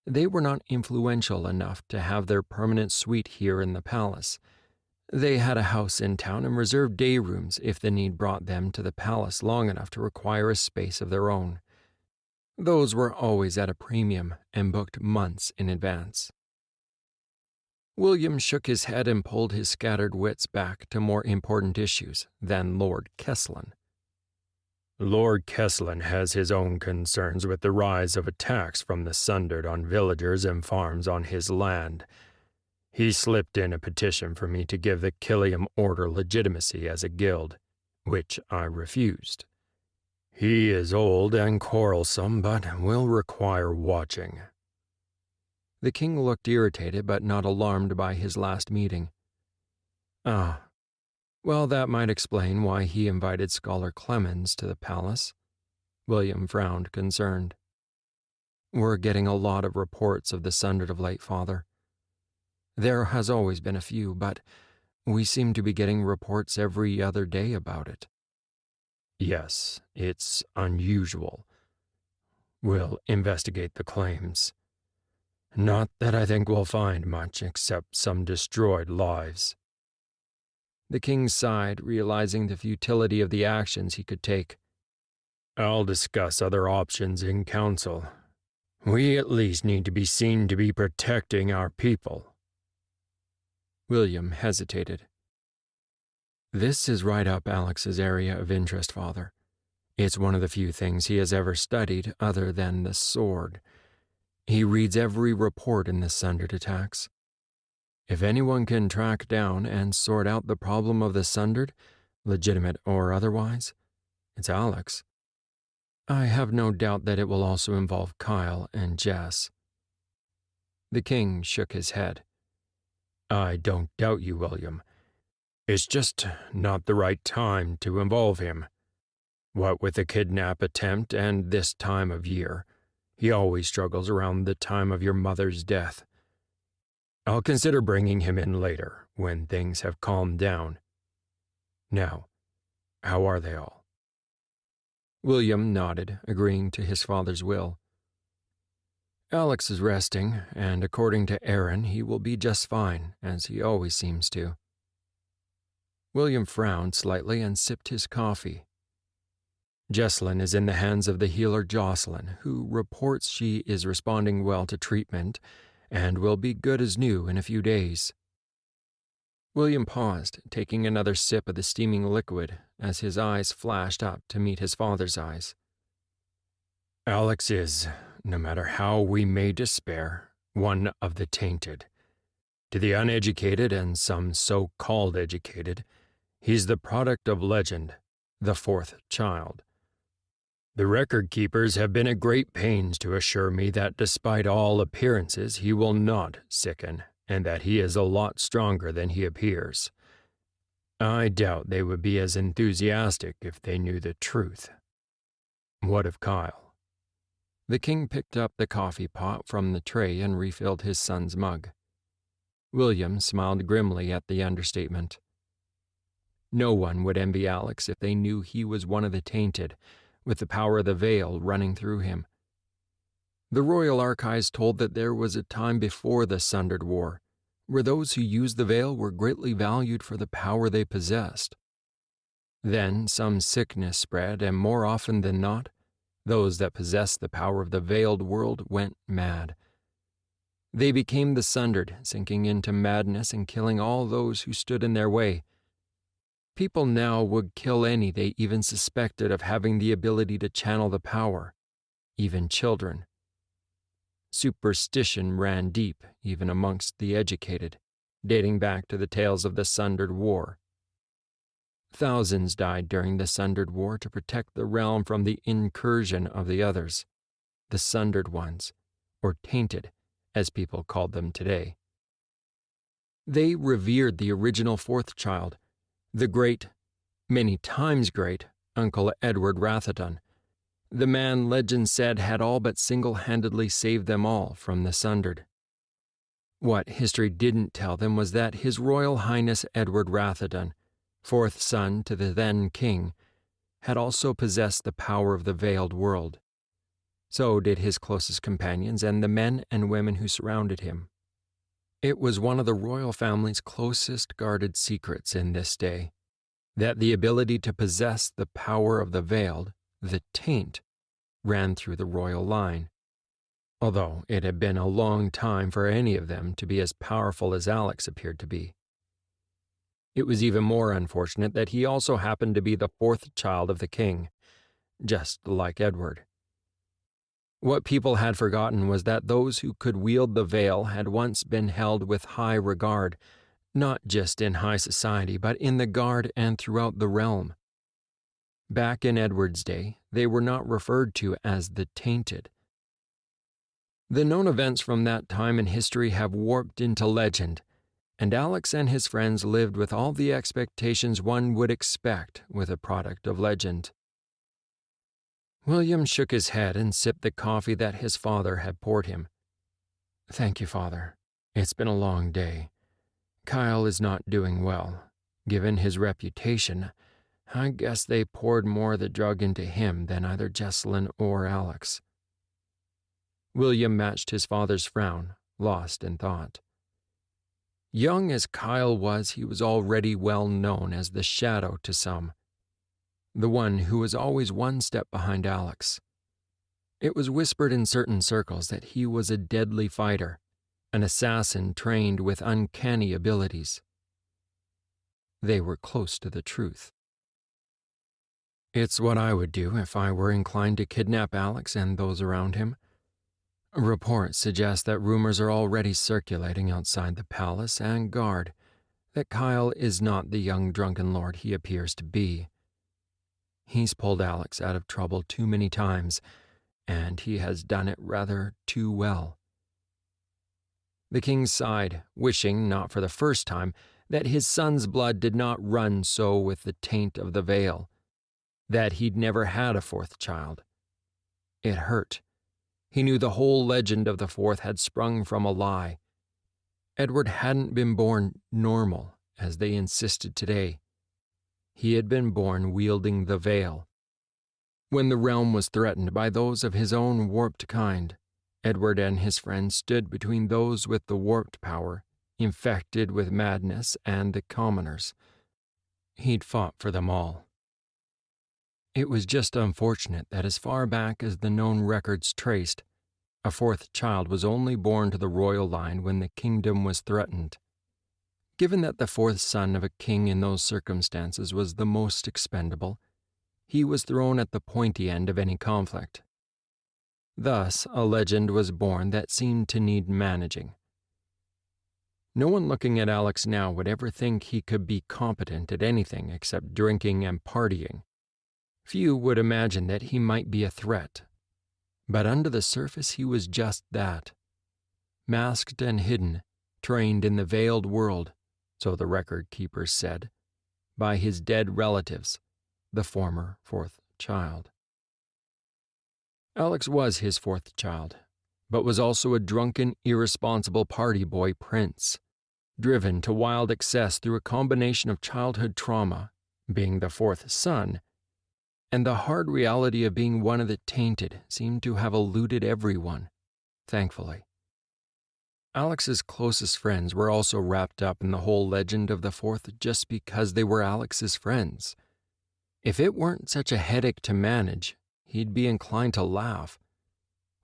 they were not influential enough to have their permanent suite here in the palace. They had a house in town and reserved day rooms if the need brought them to the palace long enough to require a space of their own. Those were always at a premium and booked months in advance. William shook his head and pulled his scattered wits back to more important issues than Lord Kesselin. "Lord Kesselin has his own concerns with the rise of attacks from the Sundered on villagers and farms on his land. He slipped in a petition for me to give the Killiam Order legitimacy as a guild, which I refused. He is old and quarrelsome, but will require watching." The king looked irritated but not alarmed by his last meeting. "Ah, well, that might explain why he invited Scholar Clemens to the palace." William frowned, concerned. "We're getting a lot of reports of the Sundered of late, Father. There has always been a few, but we seem to be getting reports every other day about it." "Yes, it's unusual. We'll investigate the claims. Not that I think we'll find much except some destroyed lives." The king sighed, realizing the futility of the actions he could take. "I'll discuss other options in council. We at least need to be seen to be protecting our people." William hesitated. "This is right up Alex's area of interest, Father. It's one of the few things he has ever studied other than the sword. He reads every report in the Sundered attacks. If anyone can track down and sort out the problem of the Sundered, legitimate or otherwise, it's Alex. I have no doubt that it will also involve Kyle and Jess." The king shook his head. "I don't doubt you, William. It's just not the right time to involve him. What with the kidnap attempt and this time of year, he always struggles around the time of your mother's death. I'll consider bringing him in later, when things have calmed down. Now, how are they all?" William nodded, agreeing to his father's will. Alex is resting, and according to Aaron, he will be just fine, as he always seems to. William frowned slightly and sipped his coffee. Jessalyn is in the hands of the healer Jocelyn, who reports she is responding well to treatment and will be good as new in a few days. William paused, taking another sip of the steaming liquid as his eyes flashed up to meet his father's eyes. Alex is, no matter how we may despair, one of the tainted. To the uneducated and some so-called educated, he's the product of legend, the fourth child. The record keepers have been at great pains to assure me that despite all appearances he will not sicken, and that he is a lot stronger than he appears. I doubt they would be as enthusiastic if they knew the truth. What of Kyle? The king picked up the coffee pot from the tray and refilled his son's mug. William smiled grimly at the understatement. No one would envy Alex if they knew he was one of the tainted, with the power of the veil running through him. The royal archives told that there was a time before the Sundered War, where those who used the veil were greatly valued for the power they possessed. Then some sickness spread, and more often than not, those that possessed the power of the veiled world went mad. They became the Sundered, sinking into madness and killing all those who stood in their way. People now would kill any they even suspected of having the ability to channel the power, even children. Superstition ran deep, even amongst the educated, dating back to the tales of the Sundered War. Thousands died during the Sundered War to protect the realm from the incursion of the others, the Sundered ones, or tainted, as people called them today. They revered the original fourth child, the great, many times great, Uncle Edward Rathadun, the man legend said had all but single-handedly saved them all from the Sundered. What history didn't tell them was that His Royal Highness Edward Rathadun, fourth son to the then king, had also possessed the power of the veiled world. So did his closest companions and the men and women who surrounded him. It was one of the royal family's closest guarded secrets in this day, that the ability to possess the power of the veiled, the taint, ran through the royal line, although it had been a long time for any of them to be as powerful as Alex appeared to be. It was even more unfortunate that he also happened to be the fourth child of the king, just like Edward. What people had forgotten was that those who could wield the veil had once been held with high regard, not just in high society, but in the guard and throughout the realm. Back in Edward's day, they were not referred to as the tainted. The known events from that time in history have warped into legend, and Alex and his friends lived with all the expectations one would expect with a product of legend. William shook his head and sipped the coffee that his father had poured him. Thank you, Father. It's been a long day. Kyle is not doing well. Given his reputation, I guess they poured more of the drug into him than either Jessalyn or Alex. William matched his father's frown, lost in thought. Young as Kyle was, he was already well known as the Shadow to some, the one who was always one step behind Alex. It was whispered in certain circles that he was a deadly fighter, an assassin trained with uncanny abilities. They were close to the truth. It's what I would do if I were inclined to kidnap Alex and those around him. Reports suggest that rumors are already circulating outside the palace and guard that Kyle is not the young drunken lord he appears to be. He's pulled Alex out of trouble too many times, and he has done it rather too well. The king sighed, wishing, not for the first time, that his son's blood did not run so with the taint of the veil, that he'd never had a fourth child. It hurt. He knew the whole legend of the fourth had sprung from a lie. Edward hadn't been born normal, as they insisted today. He had been born wielding the veil. When the realm was threatened by those of his own warped kind, Edward and his friends stood between those with the warped power, infected with madness, and the commoners. He'd fought for them all. It was just unfortunate that as far back as the known records traced, a fourth child was only born to the royal line when the kingdom was threatened. Given that the fourth son of a king in those circumstances was the most expendable, he was thrown at the pointy end of any conflict. Thus, a legend was born that seemed to need managing. No one looking at Alex now would ever think he could be competent at anything except drinking and partying. Few would imagine that he might be a threat. But under the surface he was just that. Masked and hidden, trained in the veiled world, so the record keepers said, by his dead relatives, the former fourth child. Alex was his fourth child, but was also a drunken, irresponsible party boy prince, driven to wild excess through a combination of childhood trauma, being the fourth son, and the hard reality of being one of the tainted seemed to have eluded everyone, thankfully. Alex's closest friends were also wrapped up in the whole legend of the fourth just because they were Alex's friends. If it weren't such a headache to manage, he'd be inclined to laugh.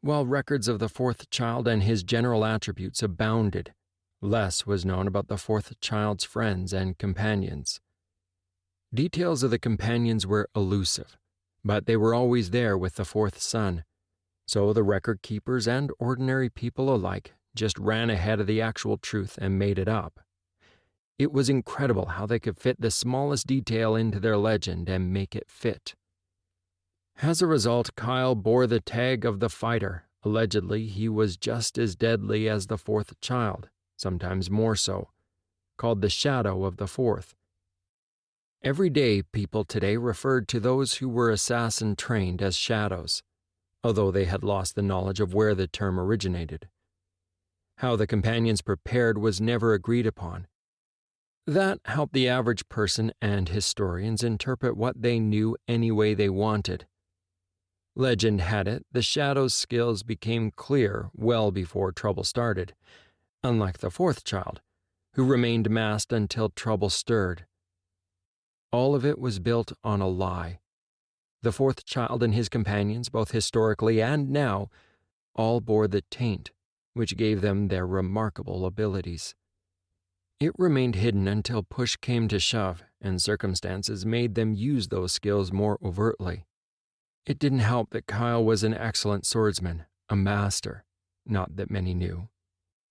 While records of the fourth child and his general attributes abounded, less was known about the fourth child's friends and companions. Details of the companions were elusive, but they were always there with the fourth son, so the record keepers and ordinary people alike just ran ahead of the actual truth and made it up. It was incredible how they could fit the smallest detail into their legend and make it fit. As a result, Kyle bore the tag of the fighter. Allegedly, he was just as deadly as the fourth child, sometimes more so, called the shadow of the fourth. Every day, people today referred to those who were assassin trained as shadows, although they had lost the knowledge of where the term originated. How the companions prepared was never agreed upon. That helped the average person and historians interpret what they knew any way they wanted. Legend had it the shadow's skills became clear well before trouble started, unlike the fourth child, who remained masked until trouble stirred. All of it was built on a lie. The fourth child and his companions, both historically and now, all bore the taint, which gave them their remarkable abilities. It remained hidden until push came to shove and circumstances made them use those skills more overtly. It didn't help that Kyle was an excellent swordsman, a master, not that many knew,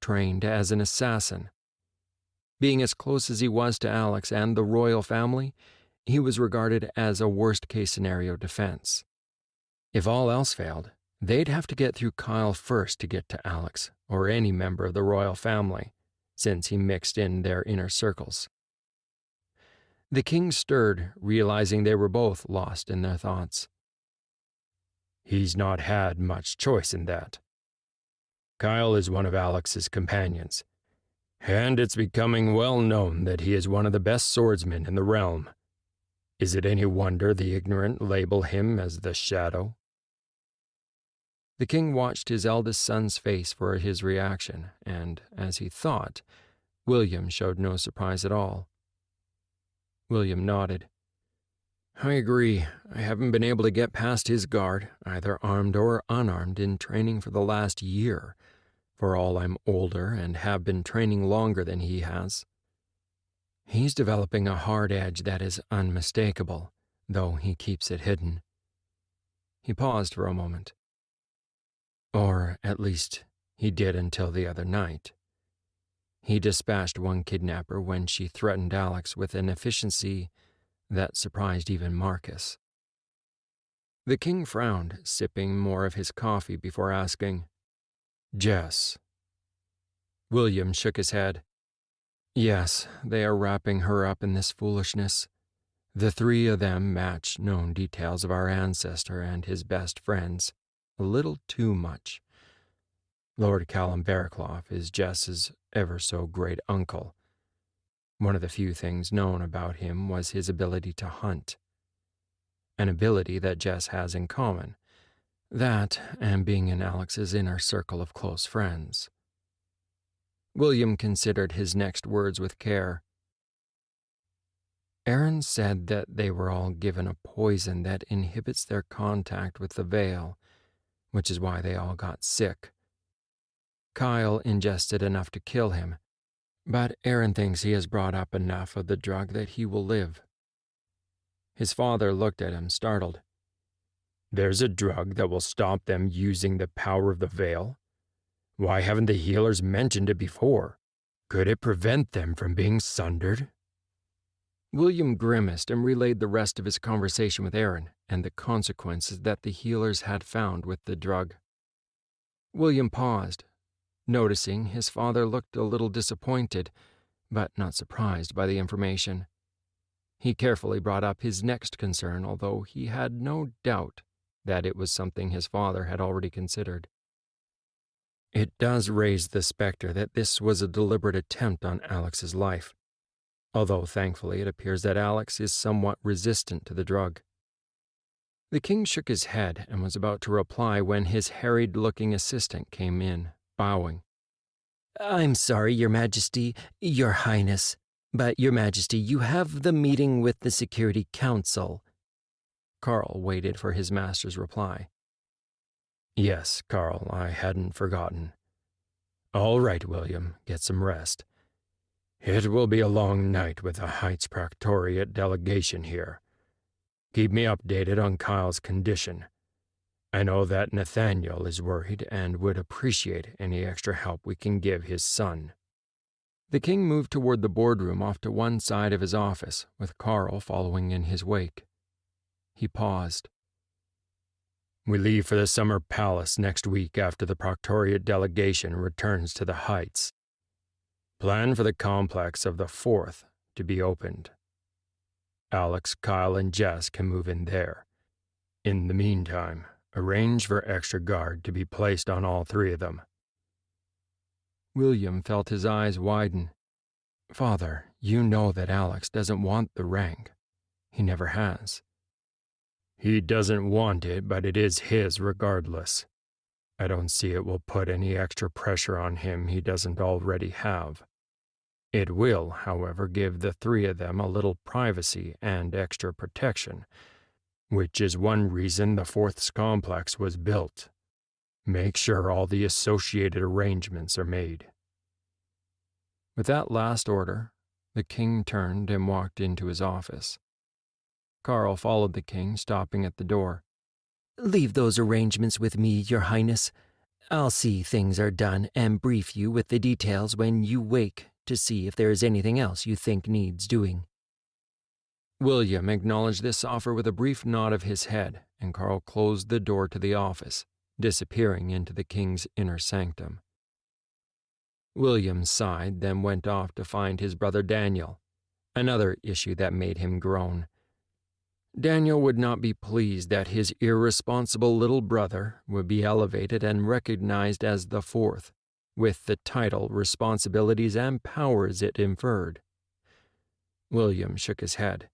trained as an assassin. Being as close as he was to Alex and the royal family, he was regarded as a worst-case scenario defense. If all else failed, they'd have to get through Kyle first to get to Alex or any member of the royal family, since he mixed in their inner circles. The king stirred, realizing they were both lost in their thoughts. He's not had much choice in that. Kyle is one of Alex's companions, and it's becoming well known that he is one of the best swordsmen in the realm. Is it any wonder the ignorant label him as the Shadow? The king watched his eldest son's face for his reaction, and, as he thought, William showed no surprise at all. William nodded. I agree. I haven't been able to get past his guard, either armed or unarmed, in training for the last year, for all I'm older and have been training longer than he has. He's developing a hard edge that is unmistakable, though he keeps it hidden. He paused for a moment. Or, at least, he did until the other night. He dispatched one kidnapper when she threatened Alex with an efficiency that surprised even Marcus. The king frowned, sipping more of his coffee before asking, Jess. William shook his head. Yes, they are wrapping her up in this foolishness. The three of them match known details of our ancestor and his best friends a little too much. Lord Callum Bearclough is Jess's ever-so-great uncle. One of the few things known about him was his ability to hunt, an ability that Jess has in common, That, and being in Alex's inner circle of close friends. William considered his next words with care. Aaron said that they were all given a poison that inhibits their contact with the veil, which is why they all got sick. Kyle ingested enough to kill him, but Aaron thinks he has brought up enough of the drug that he will live. His father looked at him, startled. There's a drug that will stop them using the power of the veil? Why haven't the healers mentioned it before? Could it prevent them from being sundered? William grimaced and relayed the rest of his conversation with Aaron and the consequences that the healers had found with the drug. William paused, noticing his father looked a little disappointed, but not surprised by the information. He carefully brought up his next concern, although he had no doubt that it was something his father had already considered. It does raise the specter that this was a deliberate attempt on Alex's life, although thankfully it appears that Alex is somewhat resistant to the drug. The king shook his head and was about to reply when his harried-looking assistant came in, bowing. I'm sorry, Your Majesty, Your Highness, but Your Majesty, you have the meeting with the Security Council. Carl waited for his master's reply. Yes, Carl, I hadn't forgotten. All right, William, get some rest. It will be a long night with the Heights Proctoriate delegation here. Keep me updated on Kyle's condition. I know that Nathaniel is worried and would appreciate any extra help we can give his son. The king moved toward the boardroom off to one side of his office, with Carl following in his wake. He paused. We leave for the Summer Palace next week after the Proctoriate delegation returns to the Heights. Plan for the complex of the 4th to be opened. Alex, Kyle, and Jess can move in there. In the meantime, arrange for extra guard to be placed on all 3 of them. William felt his eyes widen. Father, you know that Alex doesn't want the rank. He never has. He doesn't want it, but it is his regardless. I don't see it will put any extra pressure on him he doesn't already have. It will, however, give the 3 of them a little privacy and extra protection, which is one reason the 4th's complex was built. Make sure all the associated arrangements are made. With that last order, the king turned and walked into his office. Carl followed the king, stopping at the door. Leave those arrangements with me, Your Highness. I'll see things are done and brief you with the details when you wake to see if there is anything else you think needs doing. William acknowledged this offer with a brief nod of his head, and Carl closed the door to the office, disappearing into the king's inner sanctum. William sighed, then went off to find his brother Daniel, another issue that made him groan. Daniel would not be pleased that his irresponsible little brother would be elevated and recognized as the 4th, with the title, responsibilities, and powers it inferred. William shook his head.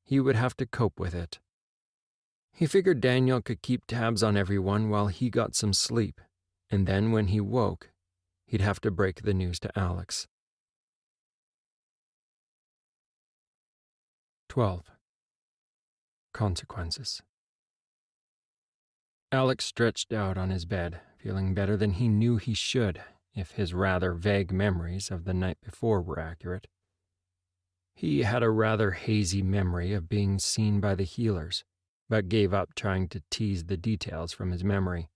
He would have to cope with it. He figured Daniel could keep tabs on everyone while he got some sleep, and then when he woke, he'd have to break the news to Alex. 12. Consequences. Alex stretched out on his bed, feeling better than he knew he should, if his rather vague memories of the night before were accurate. He had a rather hazy memory of being seen by the healers, but gave up trying to tease the details from his memory.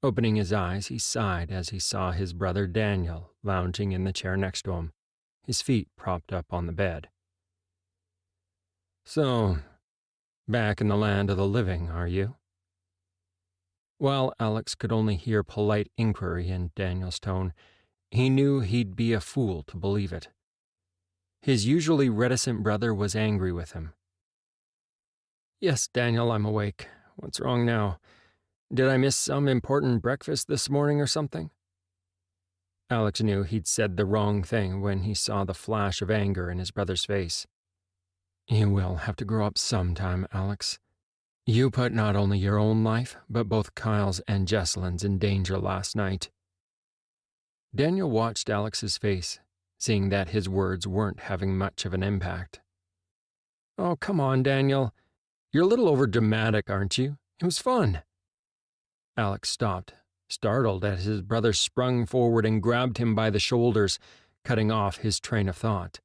Opening his eyes, he sighed as he saw his brother Daniel lounging in the chair next to him, his feet propped up on the bed. So, back in the land of the living, are you? While Alex could only hear polite inquiry in Daniel's tone, he knew he'd be a fool to believe it. His usually reticent brother was angry with him. Yes, Daniel, I'm awake. What's wrong now? Did I miss some important breakfast this morning or something? Alex knew he'd said the wrong thing when he saw the flash of anger in his brother's face. You will have to grow up sometime, Alex. You put not only your own life, but both Kyle's and Jesselyn's in danger last night." Daniel watched Alex's face, seeing that his words weren't having much of an impact. "Oh, come on, Daniel. You're a little overdramatic, aren't you? It was fun." Alex stopped, startled as his brother sprung forward and grabbed him by the shoulders, cutting off his train of thought.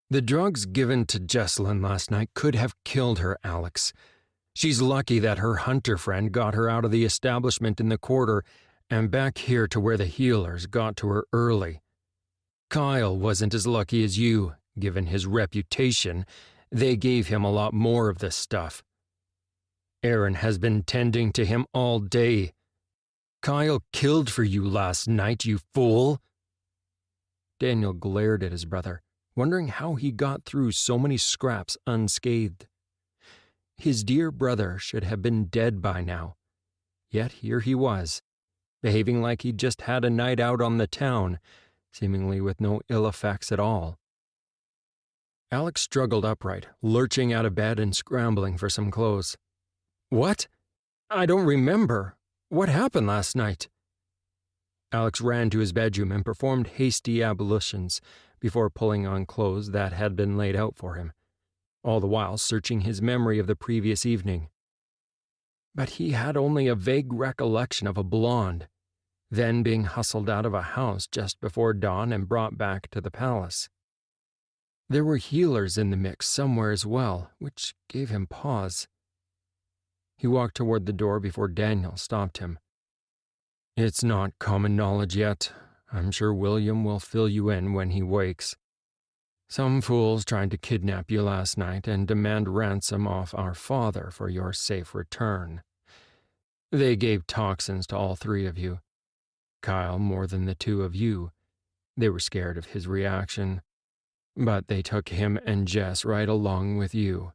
"The drugs given to Jesselyn last night could have killed her, Alex. She's lucky that her hunter friend got her out of the establishment in the quarter and back here to where the healers got to her early. Kyle wasn't as lucky as you, given his reputation. They gave him a lot more of this stuff. Aaron has been tending to him all day. Kyle killed for you last night, you fool." Daniel glared at his brother, wondering how he got through so many scraps unscathed. His dear brother should have been dead by now. Yet here he was, behaving like he'd just had a night out on the town, seemingly with no ill effects at all. Alex struggled upright, lurching out of bed and scrambling for some clothes. "What? I don't remember. What happened last night?" Alex ran to his bedroom and performed hasty ablutions before pulling on clothes that had been laid out for him, all the while searching his memory of the previous evening. But he had only a vague recollection of a blonde, then being hustled out of a house just before dawn and brought back to the palace. There were healers in the mix somewhere as well, which gave him pause. He walked toward the door before Daniel stopped him. "It's not common knowledge yet. I'm sure William will fill you in when he wakes. Some fools tried to kidnap you last night and demand ransom off our father for your safe return. They gave toxins to all three of you. Kyle more than the two of you. They were scared of his reaction. But they took him and Jess right along with you.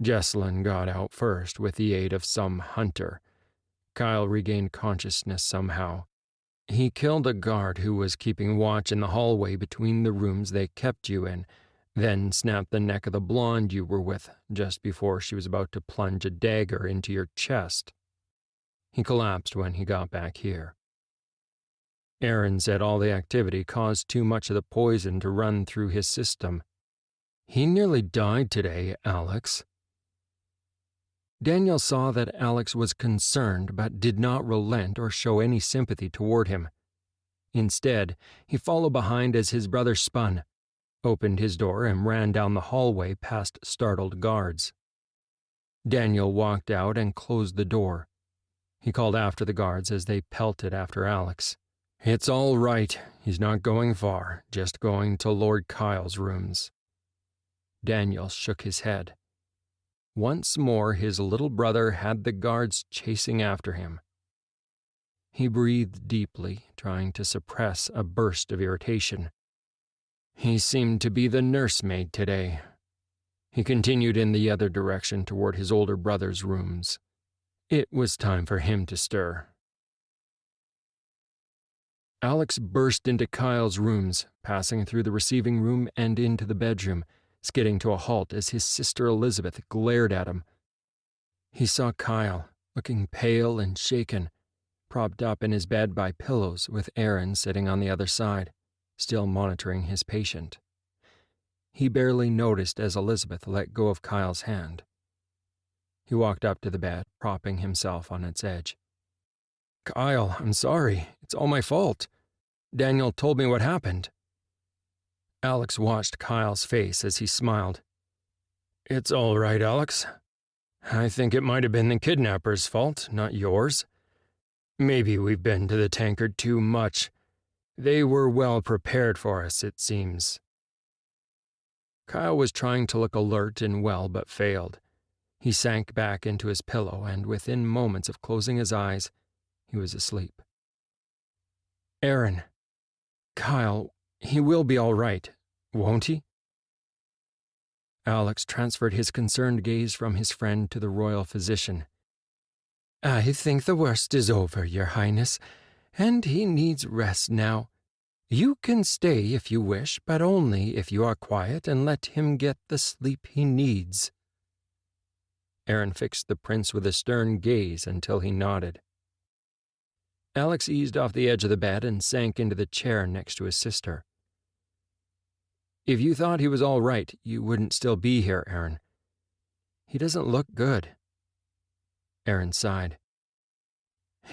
Jesselyn got out first with the aid of some hunter. Kyle regained consciousness somehow. He killed a guard who was keeping watch in the hallway between the rooms they kept you in, then snapped the neck of the blonde you were with just before she was about to plunge a dagger into your chest. He collapsed when he got back here. Aaron said all the activity caused too much of the poison to run through his system. He nearly died today, Alex." Daniel saw that Alex was concerned but did not relent or show any sympathy toward him. Instead, he followed behind as his brother spun, opened his door and ran down the hallway past startled guards. Daniel walked out and closed the door. He called after the guards as they pelted after Alex. "It's all right. He's not going far, just going to Lord Kyle's rooms." Daniel shook his head. Once more his little brother had the guards chasing after him. He breathed deeply, trying to suppress a burst of irritation. He seemed to be the nursemaid today. He continued in the other direction toward his older brother's rooms. It was time for him to stir. Alex burst into Kyle's rooms, passing through the receiving room and into the bedroom, skidding to a halt as his sister Elizabeth glared at him. He saw Kyle, looking pale and shaken, propped up in his bed by pillows with Aaron sitting on the other side, still monitoring his patient. He barely noticed as Elizabeth let go of Kyle's hand. He walked up to the bed, propping himself on its edge. "Kyle, I'm sorry. It's all my fault. Daniel told me what happened." Alex watched Kyle's face as he smiled. "It's all right, Alex. I think it might have been the kidnapper's fault, not yours. Maybe we've been to the tankard too much. They were well prepared for us, it seems." Kyle was trying to look alert and well, but failed. He sank back into his pillow, and within moments of closing his eyes, he was asleep. "Aaron, Kyle, he will be all right, won't he?" Alex transferred his concerned gaze from his friend to the royal physician. "I think the worst is over, Your Highness, and he needs rest now. You can stay if you wish, but only if you are quiet and let him get the sleep he needs." Aaron fixed the prince with a stern gaze until he nodded. Alex eased off the edge of the bed and sank into the chair next to his sister. If you thought he was all right, you wouldn't still be here, Aaron. He doesn't look good. Aaron sighed.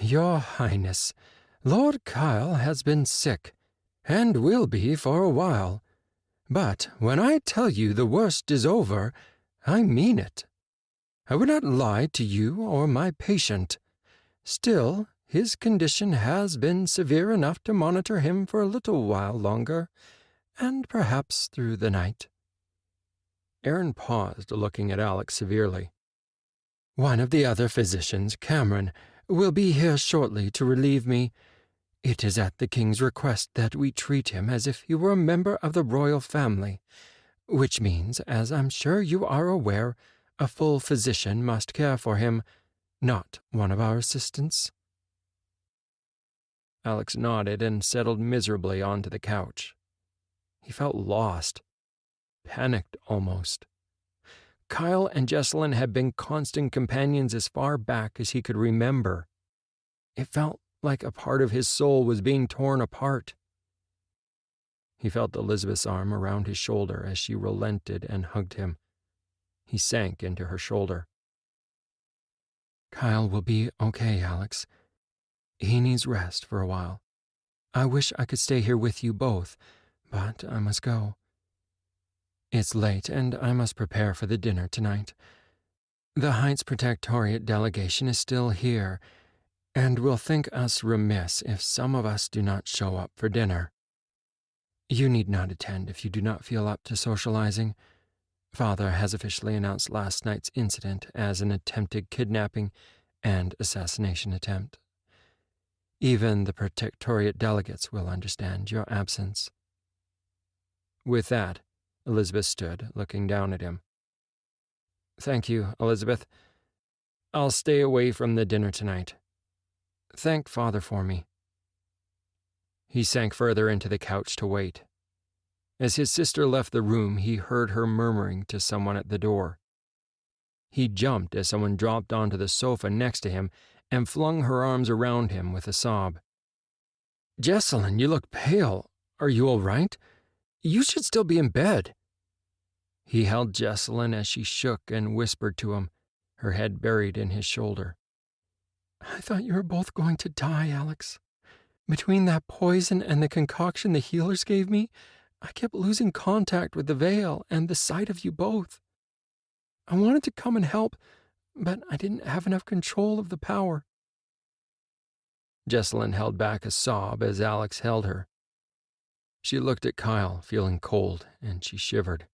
Your Highness, Lord Kyle has been sick, and will be for a while. But when I tell you the worst is over, I mean it. I would not lie to you or my patient. Still, his condition has been severe enough to monitor him for a little while longer, and perhaps through the night. Aaron paused, looking at Alex severely. One of the other physicians, Cameron, will be here shortly to relieve me. It is at the king's request that we treat him as if he were a member of the royal family, which means, as I'm sure you are aware, a full physician must care for him, not one of our assistants. Alex nodded and settled miserably onto the couch. He felt lost, panicked almost. Kyle and Jesselyn had been constant companions as far back as he could remember. It felt like a part of his soul was being torn apart. He felt Elizabeth's arm around his shoulder as she relented and hugged him. He sank into her shoulder. Kyle will be okay, Alex. He needs rest for a while. I wish I could stay here with you both, but I must go. It's late, and I must prepare for the dinner tonight. The Heights Protectorate delegation is still here, and will think us remiss if some of us do not show up for dinner. You need not attend if you do not feel up to socializing. Father has officially announced last night's incident as an attempted kidnapping and assassination attempt. Even the Protectorate delegates will understand your absence. With that, Elizabeth stood, looking down at him. Thank you, Elizabeth. I'll stay away from the dinner tonight. Thank Father for me. He sank further into the couch to wait. As his sister left the room, he heard her murmuring to someone at the door. He jumped as someone dropped onto the sofa next to him and flung her arms around him with a sob. Jesselyn, you look pale. Are you all right? You should still be in bed. He held Jesselyn as she shook and whispered to him, her head buried in his shoulder. I thought you were both going to die, Alex. Between that poison and the concoction the healers gave me, I kept losing contact with the veil and the sight of you both. I wanted to come and help, but I didn't have enough control of the power. Jesselyn held back a sob as Alex held her. She looked at Kyle, feeling cold, and she shivered.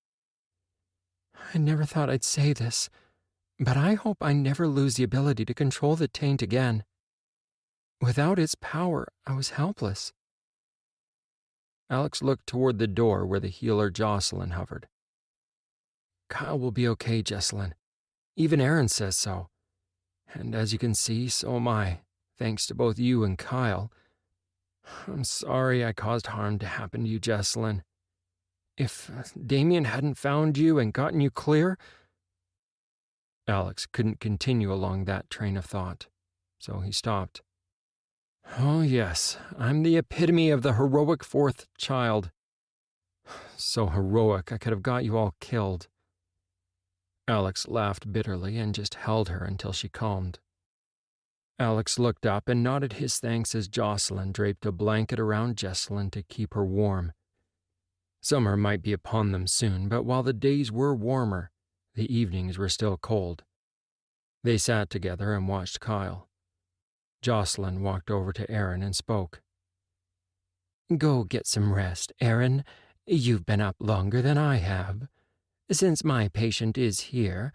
I never thought I'd say this, but I hope I never lose the ability to control the taint again. Without its power, I was helpless. Alex looked toward the door where the healer Jocelyn hovered. Kyle will be okay, Jesselyn. Even Aaron says so. And as you can see, so am I, thanks to both you and Kyle. I'm sorry I caused harm to happen to you, Jesselyn. If Damien hadn't found you and gotten you clear... Alex couldn't continue along that train of thought, so he stopped. Oh yes, I'm the epitome of the heroic fourth child. So heroic I could have got you all killed. Alex laughed bitterly and just held her until she calmed. Alex looked up and nodded his thanks as Jocelyn draped a blanket around Jesselyn to keep her warm. Summer might be upon them soon, but while the days were warmer, the evenings were still cold. They sat together and watched Kyle. Jocelyn walked over to Aaron and spoke. Go get some rest, Aaron. You've been up longer than I have. Since my patient is here,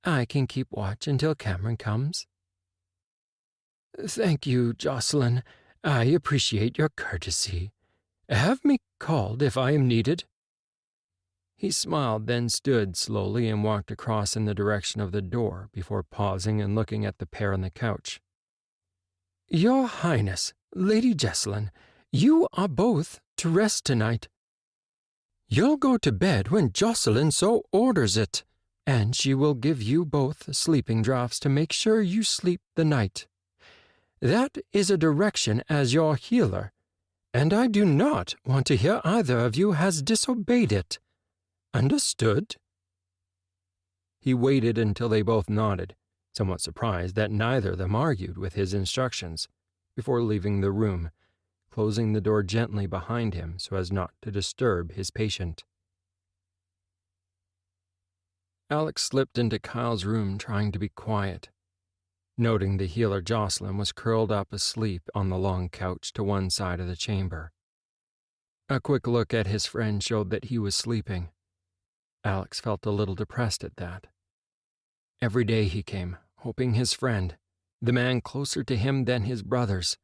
I can keep watch until Cameron comes. Thank you, Jocelyn. I appreciate your courtesy. Have me called if I am needed. He smiled, then stood slowly and walked across in the direction of the door before pausing and looking at the pair on the couch. Your Highness, Lady Jesselyn, you are both to rest tonight. You'll go to bed when Jocelyn so orders it. and she will give you both sleeping draughts to make sure you sleep the night. That is a direction as your healer, and I do not want to hear either of you has disobeyed it. Understood?" He waited until they both nodded, somewhat surprised that neither of them argued with his instructions, before leaving the room, closing the door gently behind him so as not to disturb his patient. Alex slipped into Kyle's room trying to be quiet, noting the healer Jocelyn was curled up asleep on the long couch to one side of the chamber. A quick look at his friend showed that he was sleeping. Alex felt a little depressed at that. Every day he came, hoping his friend, the man closer to him than his brothers,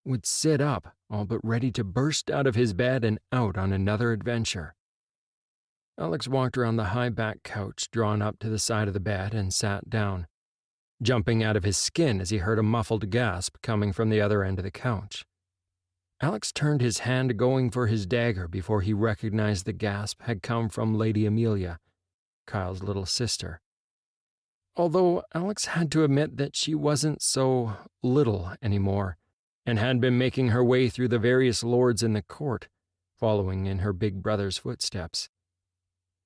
would sit up, all but ready to burst out of his bed and out on another adventure. Alex walked around the high-back couch drawn up to the side of the bed and sat down, jumping out of his skin as he heard a muffled gasp coming from the other end of the couch. Alex turned his hand going for his dagger before he recognized the gasp had come from Lady Amelia, Kyle's little sister. Although Alex had to admit that she wasn't so little anymore, and had been making her way through the various lords in the court, following in her big brother's footsteps.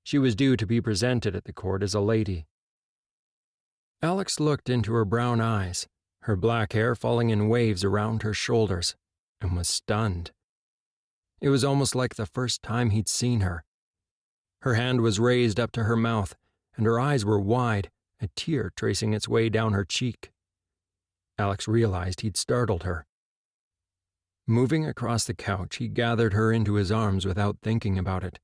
She was due to be presented at the court as a lady. Alex looked into her brown eyes, her black hair falling in waves around her shoulders, and was stunned. It was almost like the first time he'd seen her. Her hand was raised up to her mouth, and her eyes were wide, a tear tracing its way down her cheek. Alex realized he'd startled her. Moving across the couch, he gathered her into his arms without thinking about it,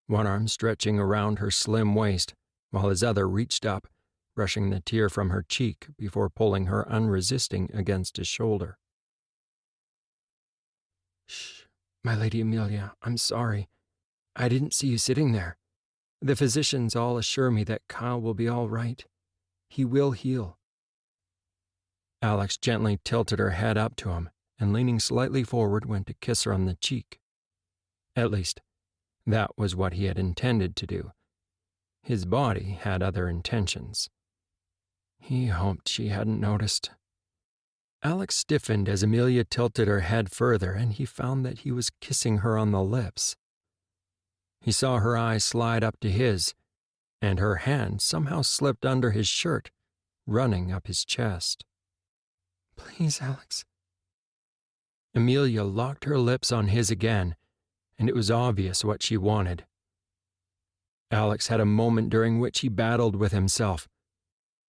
one arm stretching around her slim waist, while his other reached up, brushing the tear from her cheek before pulling her unresisting against his shoulder. "Shh, my Lady Amelia, I'm sorry. I didn't see you sitting there. The physicians all assure me that Kyle will be all right. He will heal." Alex gently tilted her head up to him, and leaning slightly forward went to kiss her on the cheek. At least, that was what he had intended to do. His body had other intentions. He hoped she hadn't noticed. Alex stiffened as Amelia tilted her head further, and he found that he was kissing her on the lips. He saw her eyes slide up to his, and her hand somehow slipped under his shirt, running up his chest. "Please, Alex." Amelia locked her lips on his again, and it was obvious what she wanted. Alex had a moment during which he battled with himself.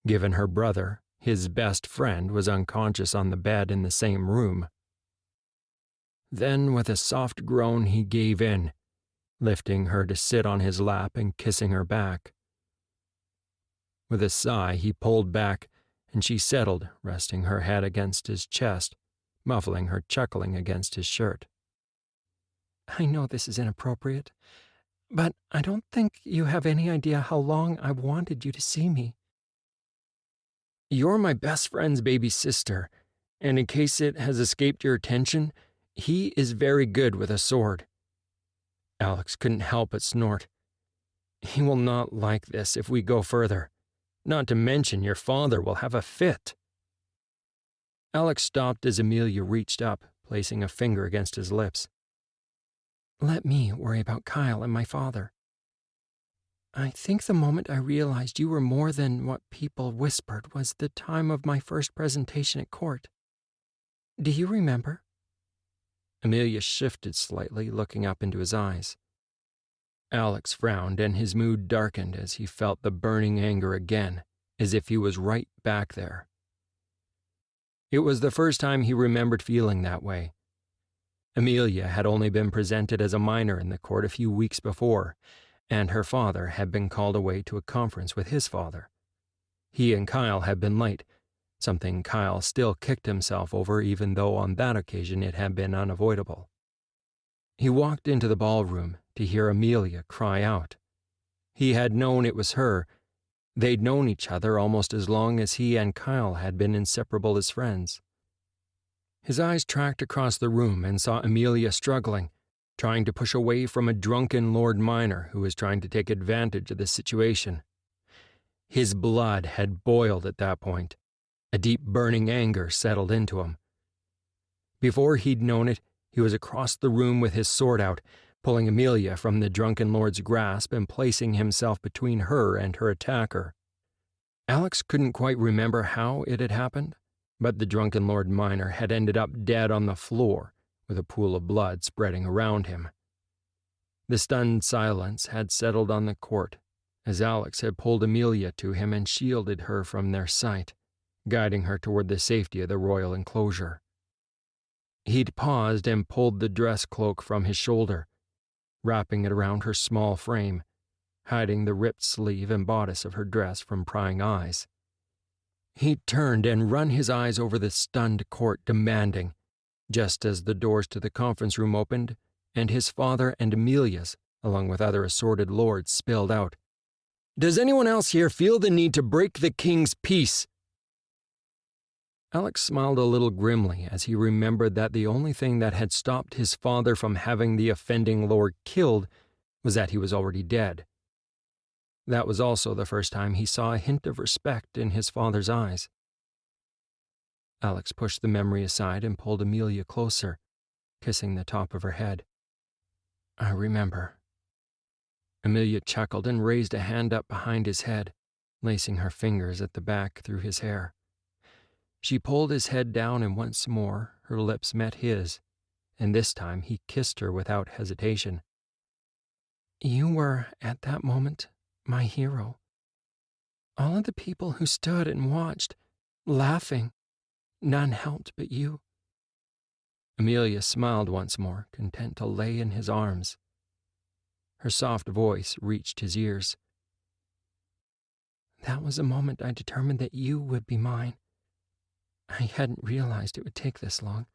Given her brother, his best friend, was unconscious on the bed in the same room. Then, with a soft groan, he gave in, lifting her to sit on his lap and kissing her back. With a sigh, he pulled back, and she settled, resting her head against his chest, muffling her chuckling against his shirt. "I know this is inappropriate, but I don't think you have any idea how long I've wanted you to see me. You're my best friend's baby sister, and in case it has escaped your attention, he is very good with a sword." Alex couldn't help but snort. "He will not like this if we go further. Not to mention your father will have a fit." Alex stopped as Amelia reached up, placing a finger against his lips. "Let me worry about Kyle and my father. I think the moment I realized you were more than what people whispered was the time of my first presentation at court. Do you remember?" Amelia shifted slightly, looking up into his eyes. Alex frowned, and his mood darkened as he felt the burning anger again, as if he was right back there. It was the first time he remembered feeling that way. Amelia had only been presented as a minor in the court a few weeks before, and her father had been called away to a conference with his father. He and Kyle had been late, something Kyle still kicked himself over even though on that occasion it had been unavoidable. He walked into the ballroom to hear Amelia cry out. He had known it was her. They'd known each other almost as long as he and Kyle had been inseparable as friends. His eyes tracked across the room and saw Amelia struggling, trying to push away from a drunken Lord Minor who was trying to take advantage of the situation. His blood had boiled at that point. A deep burning anger settled into him. Before he'd known it, he was across the room with his sword out, pulling Amelia from the drunken lord's grasp and placing himself between her and her attacker. Alex couldn't quite remember how it had happened, but the drunken Lord Minor had ended up dead on the floor, with a pool of blood spreading around him. The stunned silence had settled on the court, as Alex had pulled Amelia to him and shielded her from their sight, guiding her toward the safety of the royal enclosure. He'd paused and pulled the dress cloak from his shoulder, wrapping it around her small frame, hiding the ripped sleeve and bodice of her dress from prying eyes. He'd turned and run his eyes over the stunned court, demanding, just as the doors to the conference room opened and his father and Amelia's, along with other assorted lords, spilled out. "Does anyone else here feel the need to break the king's peace?" Alex smiled a little grimly as he remembered that the only thing that had stopped his father from having the offending lord killed was that he was already dead. That was also the first time he saw a hint of respect in his father's eyes. Alex pushed the memory aside and pulled Amelia closer, kissing the top of her head. "I remember." Amelia chuckled and raised a hand up behind his head, lacing her fingers at the back through his hair. She pulled his head down, and once more her lips met his, and this time he kissed her without hesitation. "You were, at that moment, my hero. All of the people who stood and watched, laughing, none helped but you." Amelia smiled once more, content to lay in his arms. Her soft voice reached his ears. "That was the moment I determined that you would be mine. I hadn't realized it would take this long."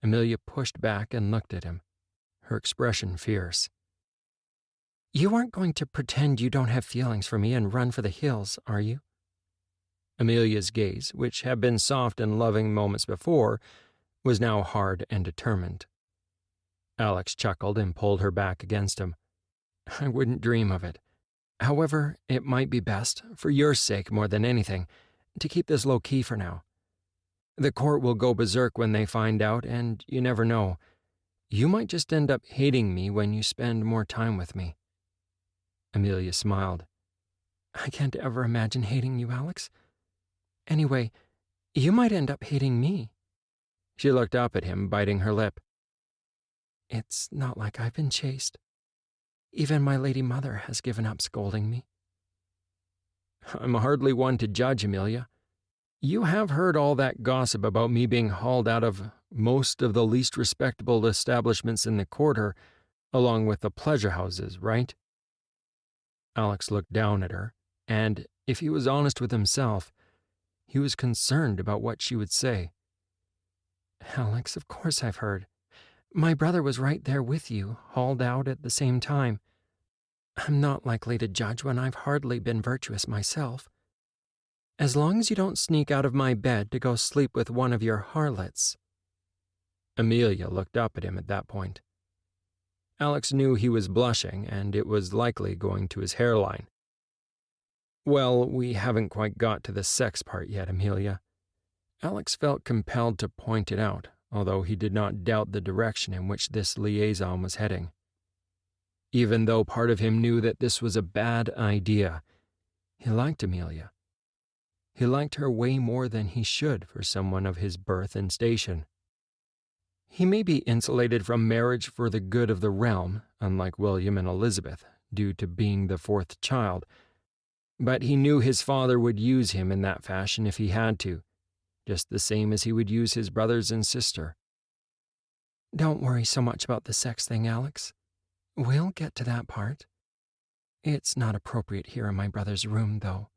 Amelia pushed back and looked at him, her expression fierce. "You aren't going to pretend you don't have feelings for me and run for the hills, are you?" Amelia's gaze, which had been soft and loving moments before, was now hard and determined. Alex chuckled and pulled her back against him. "I wouldn't dream of it. However, it might be best, for your sake more than anything, to keep this low-key for now. The court will go berserk when they find out, and you never know. You might just end up hating me when you spend more time with me." Amelia smiled. "I can't ever imagine hating you, Alex. Anyway, you might end up hating me." She looked up at him, biting her lip. "It's not like I've been chased. Even my lady mother has given up scolding me." "I'm hardly one to judge, Amelia. You have heard all that gossip about me being hauled out of most of the least respectable establishments in the quarter, along with the pleasure houses, right?" Alex looked down at her, and, if he was honest with himself, he was concerned about what she would say. "Alex, of course I've heard. My brother was right there with you, hauled out at the same time. I'm not likely to judge when I've hardly been virtuous myself. As long as you don't sneak out of my bed to go sleep with one of your harlots." Amelia looked up at him at that point. Alex knew he was blushing, and it was likely going to his hairline. "Well, we haven't quite got to the sex part yet, Amelia." Alex felt compelled to point it out, although he did not doubt the direction in which this liaison was heading. Even though part of him knew that this was a bad idea, he liked Amelia. He liked her way more than he should for someone of his birth and station. He may be insulated from marriage for the good of the realm, unlike William and Elizabeth, due to being the fourth child, but he knew his father would use him in that fashion if he had to, just the same as he would use his brothers and sister. "Don't worry so much about the sex thing, Alex. We'll get to that part. It's not appropriate here in my brother's room, though.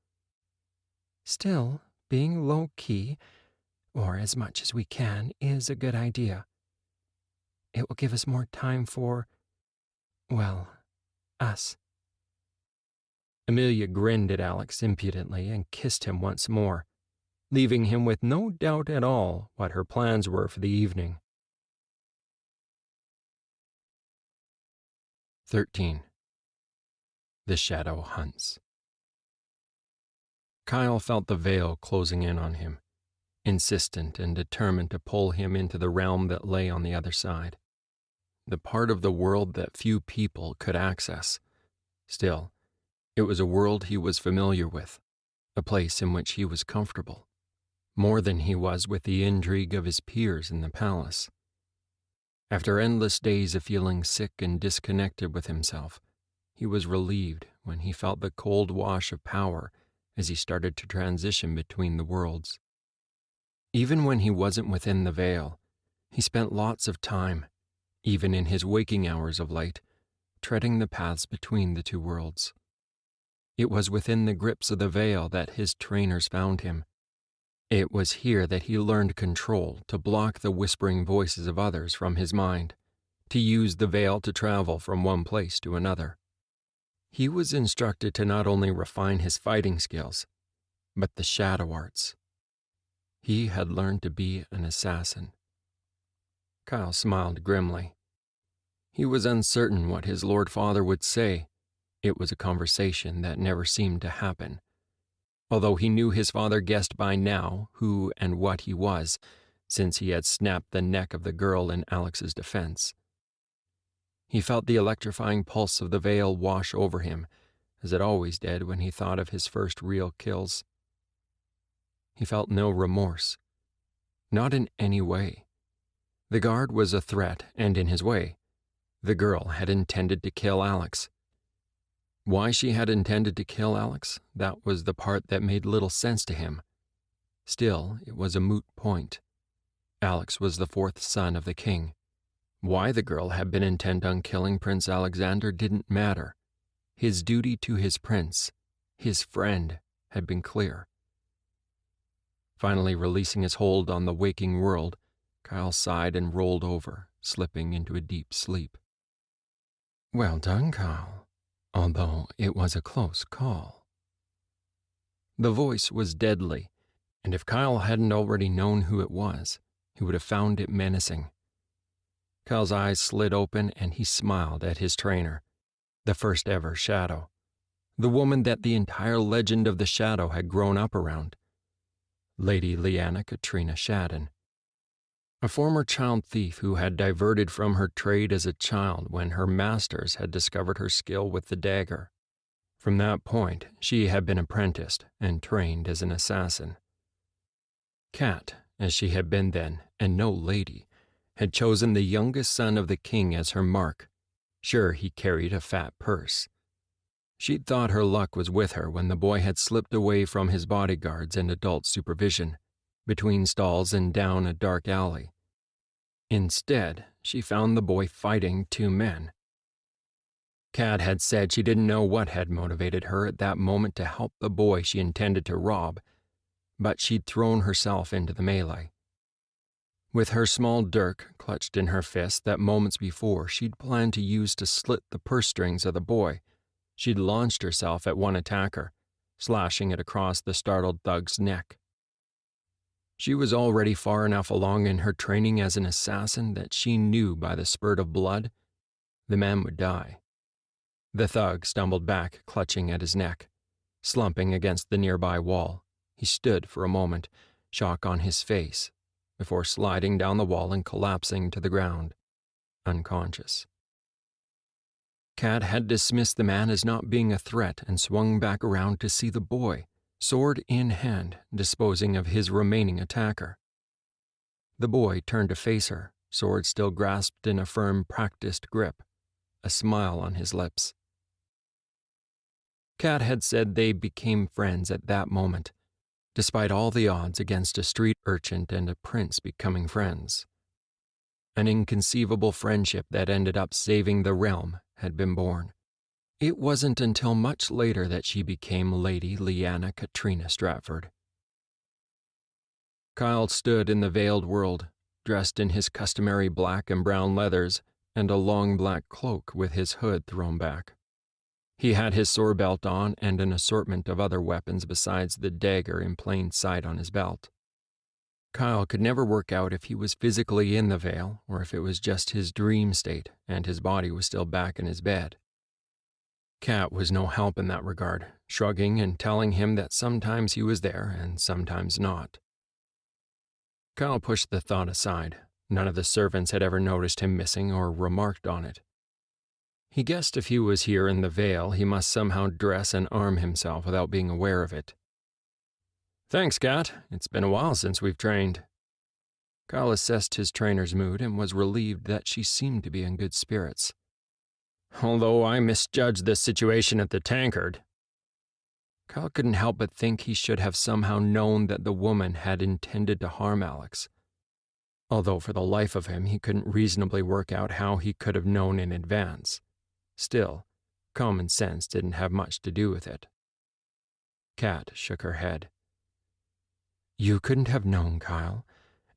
Still, being low-key, or as much as we can, is a good idea. It will give us more time for, well, us." Amelia grinned at Alex impudently and kissed him once more, leaving him with no doubt at all what her plans were for the evening. 13. The Shadow Hunts. Kyle felt the veil closing in on him, insistent and determined to pull him into the realm that lay on the other side, the part of the world that few people could access. Still, it was a world he was familiar with, a place in which he was comfortable, more than he was with the intrigue of his peers in the palace. After endless days of feeling sick and disconnected with himself, he was relieved when he felt the cold wash of power as he started to transition between the worlds. Even when he wasn't within the veil, he spent lots of time, even in his waking hours of late, treading the paths between the two worlds. It was within the grips of the veil that his trainers found him. It was here that he learned control to block the whispering voices of others from his mind, to use the veil to travel from one place to another. He was instructed to not only refine his fighting skills, but the shadow arts. He had learned to be an assassin. Kyle smiled grimly. He was uncertain what his Lord Father would say. It was a conversation that never seemed to happen. Although he knew his father guessed by now who and what he was, since he had snapped the neck of the girl in Alex's defense. He felt the electrifying pulse of the veil wash over him, as it always did when he thought of his first real kills. He felt no remorse. Not in any way. The guard was a threat and in his way. The girl had intended to kill Alex. Why she had intended to kill Alex, that was the part that made little sense to him. Still, it was a moot point. Alex was the fourth son of the king. Why the girl had been intent on killing Prince Alexander didn't matter. His duty to his prince, his friend, had been clear. Finally releasing his hold on the waking world, Kyle sighed and rolled over, slipping into a deep sleep. Well done, Kyle, although it was a close call. The voice was deadly, and if Kyle hadn't already known who it was, he would have found it menacing. Kyle's eyes slid open and he smiled at his trainer, the first ever Shadow, the woman that the entire legend of the Shadow had grown up around, Lady Lyanna Katrina Shadden, a former child thief who had diverted from her trade as a child when her masters had discovered her skill with the dagger. From that point, she had been apprenticed and trained as an assassin. Kat, as she had been then, and no lady, had chosen the youngest son of the king as her mark. Sure, he carried a fat purse. She'd thought her luck was with her when the boy had slipped away from his bodyguards and adult supervision, between stalls and down a dark alley. Instead, she found the boy fighting two men. Kat had said she didn't know what had motivated her at that moment to help the boy she intended to rob, but she'd thrown herself into the melee. With her small dirk clutched in her fist that moments before she'd planned to use to slit the purse strings of the boy, she'd launched herself at one attacker, slashing it across the startled thug's neck. She was already far enough along in her training as an assassin that she knew by the spurt of blood, the man would die. The thug stumbled back, clutching at his neck. Slumping against the nearby wall, he stood for a moment, shock on his face, before sliding down the wall and collapsing to the ground, unconscious. Kat had dismissed the man as not being a threat and swung back around to see the boy, sword in hand, disposing of his remaining attacker. The boy turned to face her, sword still grasped in a firm, practiced grip, a smile on his lips. Kat had said they became friends at that moment, despite all the odds against a street urchin and a prince becoming friends. An inconceivable friendship that ended up saving the realm had been born. It wasn't until much later that she became Lady Lyanna Katrina Stratford. Kyle stood in the veiled world, dressed in his customary black and brown leathers and a long black cloak with his hood thrown back. He had his sword belt on and an assortment of other weapons besides the dagger in plain sight on his belt. Kyle could never work out if he was physically in the veil or if it was just his dream state and his body was still back in his bed. Kat was no help in that regard, shrugging and telling him that sometimes he was there and sometimes not. Kyle pushed the thought aside. None of the servants had ever noticed him missing or remarked on it. He guessed if he was here in the Vale, he must somehow dress and arm himself without being aware of it. "Thanks, Kat. It's been a while since we've trained." Kyle assessed his trainer's mood and was relieved that she seemed to be in good spirits. "Although I misjudged the situation at the Tankard." Kyle couldn't help but think he should have somehow known that the woman had intended to harm Alex. Although for the life of him he couldn't reasonably work out how he could have known in advance. Still, common sense didn't have much to do with it. Kat shook her head. "You couldn't have known, Kyle,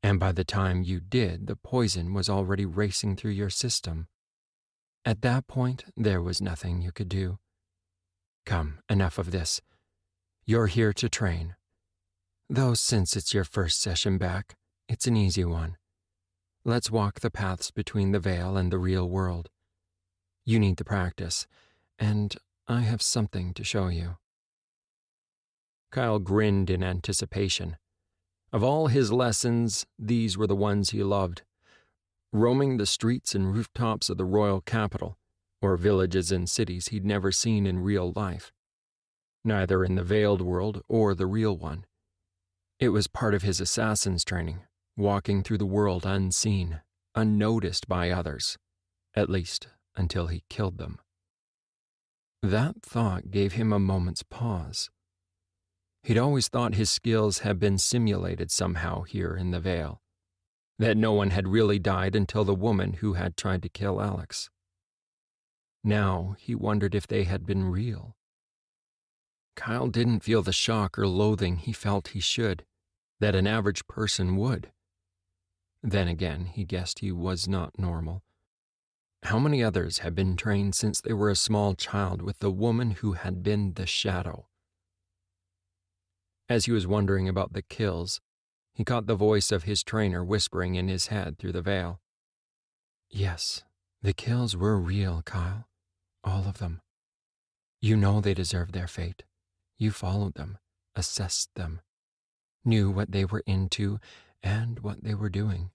and by the time you did, the poison was already racing through your system. At that point, there was nothing you could do. Come, enough of this. You're here to train. Though since it's your first session back, it's an easy one. Let's walk the paths between the Vale and the real world. You need the practice, and I have something to show you." Kyle grinned in anticipation. Of all his lessons, these were the ones he loved. Roaming the streets and rooftops of the royal capital, or villages and cities he'd never seen in real life. Neither in the veiled world or the real one. It was part of his assassin's training, walking through the world unseen, unnoticed by others, at least until he killed them. That thought gave him a moment's pause. He'd always thought his skills had been simulated somehow here in the Vale, that no one had really died until the woman who had tried to kill Alex. Now he wondered if they had been real. Kyle didn't feel the shock or loathing he felt he should, that an average person would. Then again, he guessed he was not normal. How many others had been trained since they were a small child with the woman who had been the shadow? As he was wondering about the kills, he caught the voice of his trainer whispering in his head through the veil. "Yes, the kills were real, Kyle. All of them. You know they deserved their fate. You followed them, assessed them, knew what they were into and what they were doing.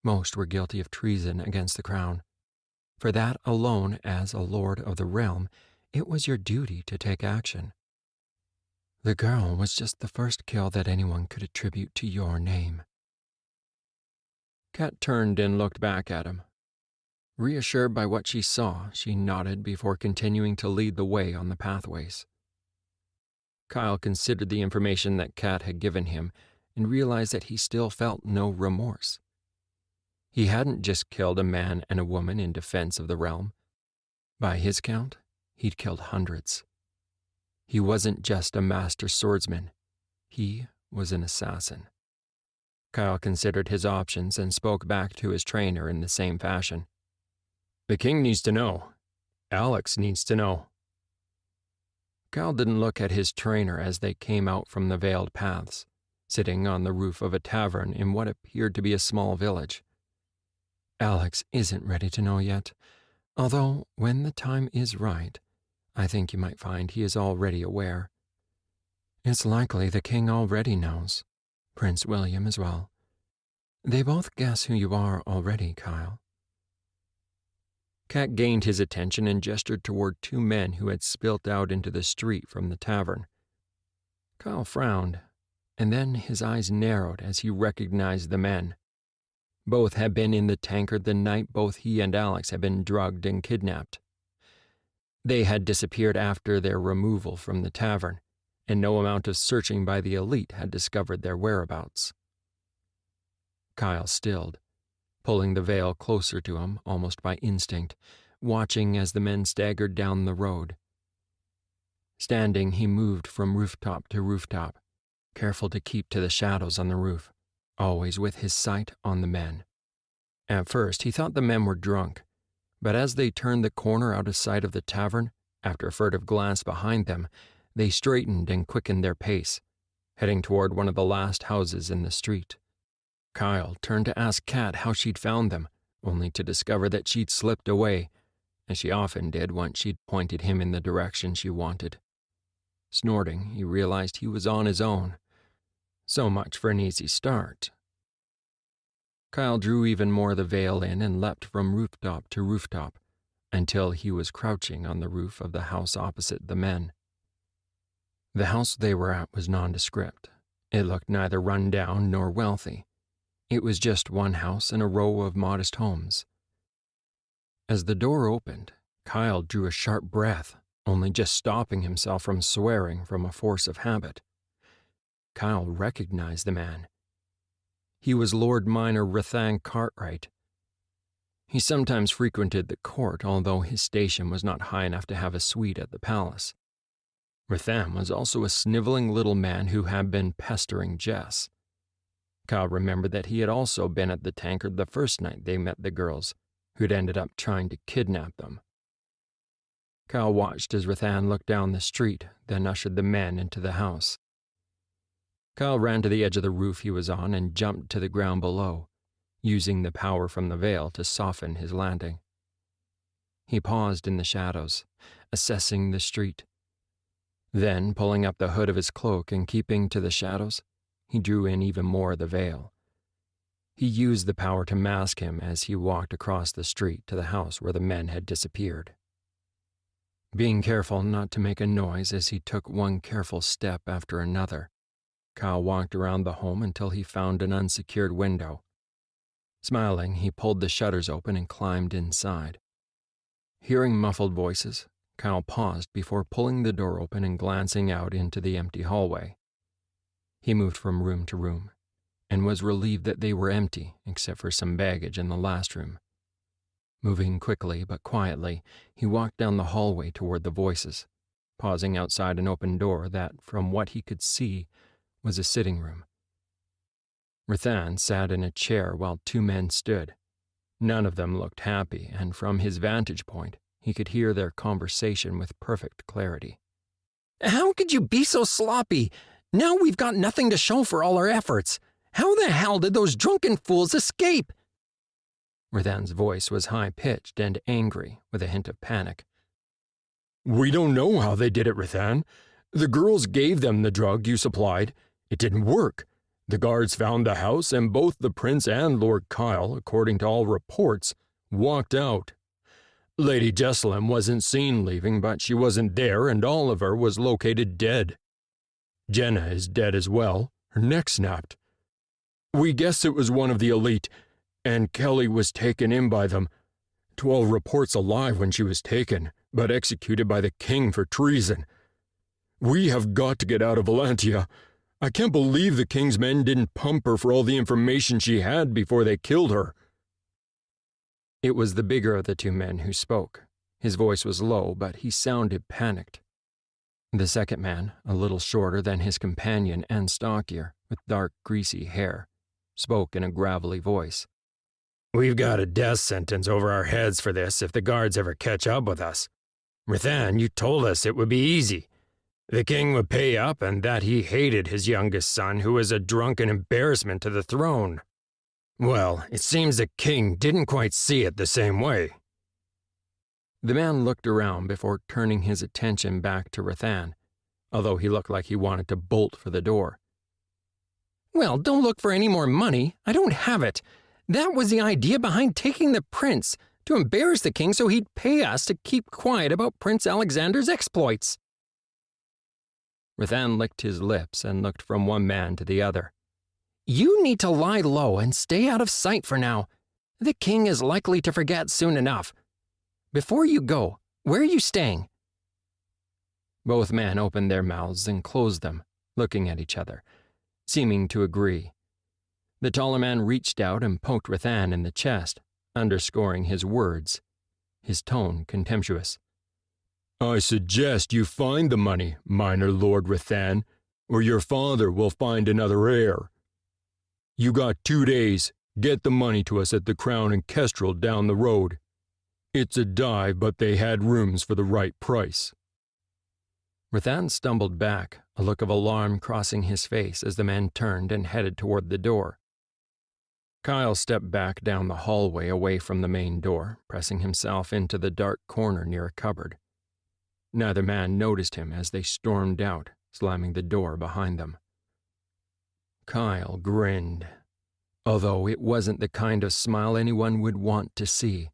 Most were guilty of treason against the crown. For that alone, as a lord of the realm, it was your duty to take action. The girl was just the first kill that anyone could attribute to your name." Kat turned and looked back at him. Reassured by what she saw, she nodded before continuing to lead the way on the pathways. Kyle considered the information that Kat had given him and realized that he still felt no remorse. He hadn't just killed a man and a woman in defense of the realm. By his count, he'd killed hundreds. He wasn't just a master swordsman. He was an assassin. Kyle considered his options and spoke back to his trainer in the same fashion. "The king needs to know. Alex needs to know." Kyle didn't look at his trainer as they came out from the veiled paths, sitting on the roof of a tavern in what appeared to be a small village. "Alex isn't ready to know yet, although when the time is right, I think you might find he is already aware. It's likely the king already knows, Prince William as well. They both guess who you are already, Kyle." Kat gained his attention and gestured toward two men who had spilt out into the street from the tavern. Kyle frowned, and then his eyes narrowed as he recognized the men. Both had been in the Tankard the night both he and Alex had been drugged and kidnapped. They had disappeared after their removal from the tavern, and no amount of searching by the elite had discovered their whereabouts. Kyle stilled, pulling the veil closer to him almost by instinct, watching as the men staggered down the road. Standing, he moved from rooftop to rooftop, careful to keep to the shadows on the roof, always with his sight on the men. At first, he thought the men were drunk, but as they turned the corner out of sight of the tavern, after a furtive glance behind them, they straightened and quickened their pace, heading toward one of the last houses in the street. Kyle turned to ask Kat how she'd found them, only to discover that she'd slipped away, as she often did once she'd pointed him in the direction she wanted. Snorting, he realized he was on his own. So much for an easy start. Kyle drew even more the veil in and leapt from rooftop to rooftop, until he was crouching on the roof of the house opposite the men. The house they were at was nondescript. It looked neither run down nor wealthy. It was just one house in a row of modest homes. As the door opened, Kyle drew a sharp breath, only just stopping himself from swearing from a force of habit. Kyle recognized the man. He was Lord Minor Rathan Cartwright. He sometimes frequented the court, although his station was not high enough to have a suite at the palace. Rathan was also a sniveling little man who had been pestering Jess. Kyle remembered that he had also been at the tankard the first night they met the girls, who'd ended up trying to kidnap them. Kyle watched as Rathan looked down the street, then ushered the men into the house. Kyle ran to the edge of the roof he was on and jumped to the ground below, using the power from the veil to soften his landing. He paused in the shadows, assessing the street. Then, pulling up the hood of his cloak and keeping to the shadows, he drew in even more of the veil. He used the power to mask him as he walked across the street to the house where the men had disappeared. Being careful not to make a noise as he took one careful step after another, Kyle walked around the home until he found an unsecured window. Smiling, he pulled the shutters open and climbed inside. Hearing muffled voices, Kyle paused before pulling the door open and glancing out into the empty hallway. He moved from room to room, and was relieved that they were empty except for some baggage in the last room. Moving quickly but quietly, he walked down the hallway toward the voices, pausing outside an open door that, from what he could see, was a sitting room. Rathan sat in a chair while two men stood. None of them looked happy, and from his vantage point, he could hear their conversation with perfect clarity. "How could you be so sloppy? Now we've got nothing to show for all our efforts. How the hell did those drunken fools escape?" Rathan's voice was high-pitched and angry, with a hint of panic. "We don't know how they did it, Rathan. The girls gave them the drug you supplied. It didn't work. The guards found the house, and both the prince and Lord Kyle, according to all reports, walked out. Lady Jessalyn wasn't seen leaving, but she wasn't there, and Oliver was located dead. Jenna is dead as well. Her neck snapped. We guess it was one of the elite, and Kelly was taken in by them. To all reports alive when she was taken, but executed by the king for treason. We have got to get out of Valantia. I can't believe the king's men didn't pump her for all the information she had before they killed her." It was the bigger of the two men who spoke. His voice was low, but he sounded panicked. The second man, a little shorter than his companion and stockier, with dark, greasy hair, spoke in a gravelly voice. "We've got a death sentence over our heads for this if the guards ever catch up with us. Rathan, you told us it would be easy. The king would pay up and that he hated his youngest son, who was a drunken embarrassment to the throne. Well, it seems the king didn't quite see it the same way." The man looked around before turning his attention back to Rathan, although he looked like he wanted to bolt for the door. "Well, don't look for any more money. I don't have it. That was the idea behind taking the prince, to embarrass the king so he'd pay us to keep quiet about Prince Alexander's exploits." Rathan licked his lips and looked from one man to the other. "You need to lie low and stay out of sight for now. The king is likely to forget soon enough. Before you go, where are you staying?" Both men opened their mouths and closed them, looking at each other, seeming to agree. The taller man reached out and poked Rathan in the chest, underscoring his words, his tone contemptuous. "I suggest you find the money, minor Lord Rathan, or your father will find another heir. You got 2 days. Get the money to us at the Crown and Kestrel down the road. It's a dive, but they had rooms for the right price." Rathan stumbled back, a look of alarm crossing his face as the men turned and headed toward the door. Kyle stepped back down the hallway away from the main door, pressing himself into the dark corner near a cupboard. Neither man noticed him as they stormed out, slamming the door behind them. Kyle grinned, although it wasn't the kind of smile anyone would want to see.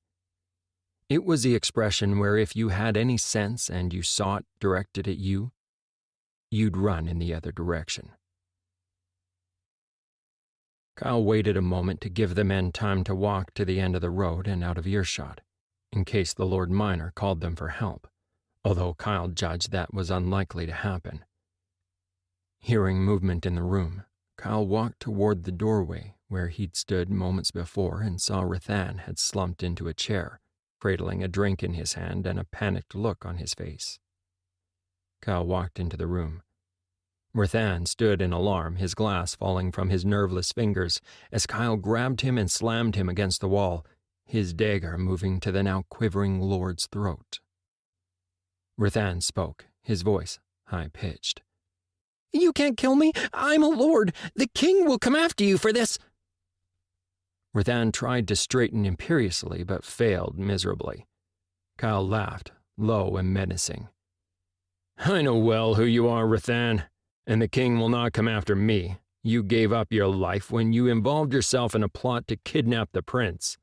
It was the expression where if you had any sense and you saw it directed at you, you'd run in the other direction. Kyle waited a moment to give the men time to walk to the end of the road and out of earshot, in case the Lord Minor called them for help, although Kyle judged that was unlikely to happen. Hearing movement in the room, Kyle walked toward the doorway where he'd stood moments before and saw Rathan had slumped into a chair, cradling a drink in his hand and a panicked look on his face. Kyle walked into the room. Rathan stood in alarm, his glass falling from his nerveless fingers as Kyle grabbed him and slammed him against the wall, his dagger moving to the now quivering lord's throat. Rathan spoke, his voice high-pitched. "You can't kill me. I'm a lord. The king will come after you for this." Rathan tried to straighten imperiously but failed miserably. Kyle laughed, low and menacing. "I know well who you are, Rathan, and the king will not come after me. You gave up your life when you involved yourself in a plot to kidnap the prince."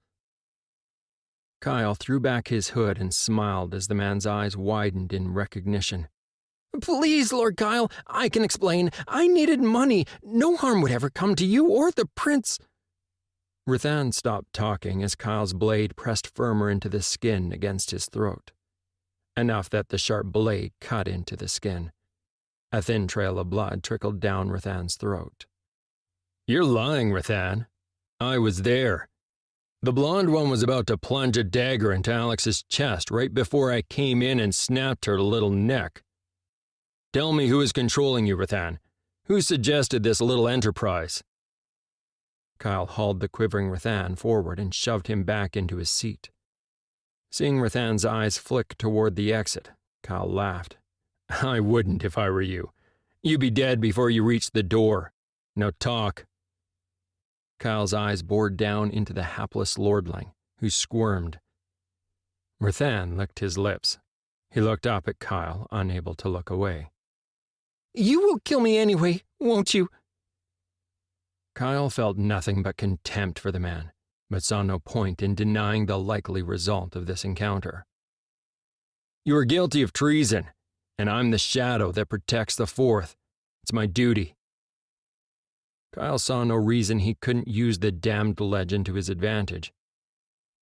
Kyle threw back his hood and smiled as the man's eyes widened in recognition. "Please, Lord Kyle, I can explain. I needed money. No harm would ever come to you or the prince." Rathan stopped talking as Kyle's blade pressed firmer into the skin against his throat, enough that the sharp blade cut into the skin. A thin trail of blood trickled down Rathan's throat. "You're lying, Rathan. I was there. The blonde one was about to plunge a dagger into Alex's chest right before I came in and snapped her little neck. Tell me who is controlling you, Rathan. Who suggested this little enterprise?" Kyle hauled the quivering Rathan forward and shoved him back into his seat. Seeing Rathan's eyes flick toward the exit, Kyle laughed. "I wouldn't if I were you. You'd be dead before you reached the door. Now talk." Kyle's eyes bored down into the hapless lordling, who squirmed. Rathan licked his lips. He looked up at Kyle, unable to look away. "You will kill me anyway, won't you?" Kyle felt nothing but contempt for the man, but saw no point in denying the likely result of this encounter. "You are guilty of treason, and I'm the shadow that protects the fourth. It's my duty." Kyle saw no reason he couldn't use the damned legend to his advantage.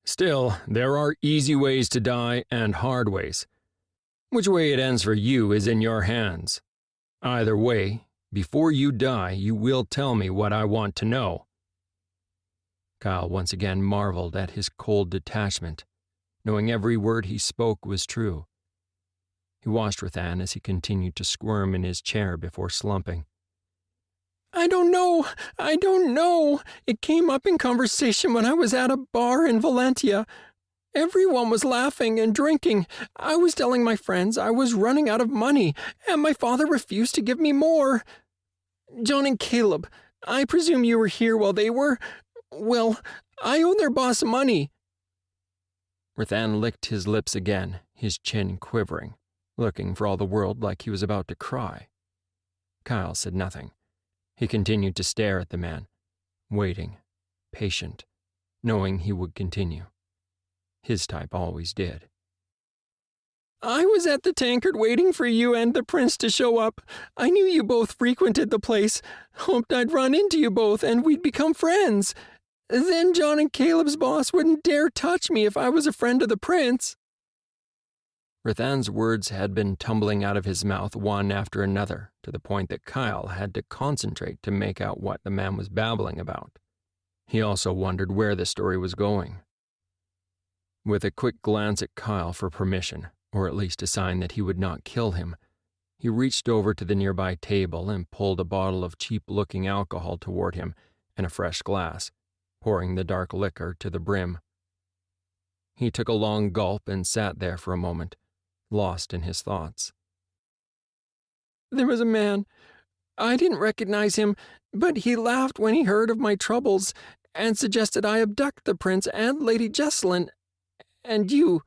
"Still, there are easy ways to die and hard ways. Which way it ends for you is in your hands. Either way, before you die, you will tell me what I want to know." Kyle once again marveled at his cold detachment, knowing every word he spoke was true. He watched Rathan as he continued to squirm in his chair before slumping. I don't know. It came up in conversation when I was at a bar in Valentia. Everyone was laughing and drinking. I was telling my friends I was running out of money, and my father refused to give me more. John and Caleb, I presume you were here while they were. Well, I owe their boss money." Rathan licked his lips again, his chin quivering, looking for all the world like he was about to cry. Kyle said nothing. He continued to stare at the man, waiting, patient, knowing he would continue. His type always did. I was at the tankard waiting for you and the prince to show up. I knew you both frequented the place. Hoped I'd run into you both and we'd become friends. Then John and Caleb's boss wouldn't dare touch me if I was a friend of the prince." Rathan's words had been tumbling out of his mouth one after another, to the point that Kyle had to concentrate to make out what the man was babbling about. He also wondered where the story was going. With a quick glance at Kyle for permission, or at least a sign that he would not kill him, he reached over to the nearby table and pulled a bottle of cheap-looking alcohol toward him and a fresh glass, pouring the dark liquor to the brim. He took a long gulp and sat there for a moment, lost in his thoughts. There was a man. I didn't recognize him, but he laughed when he heard of my troubles, and suggested I abduct the prince and Lady Jesselyn, and you.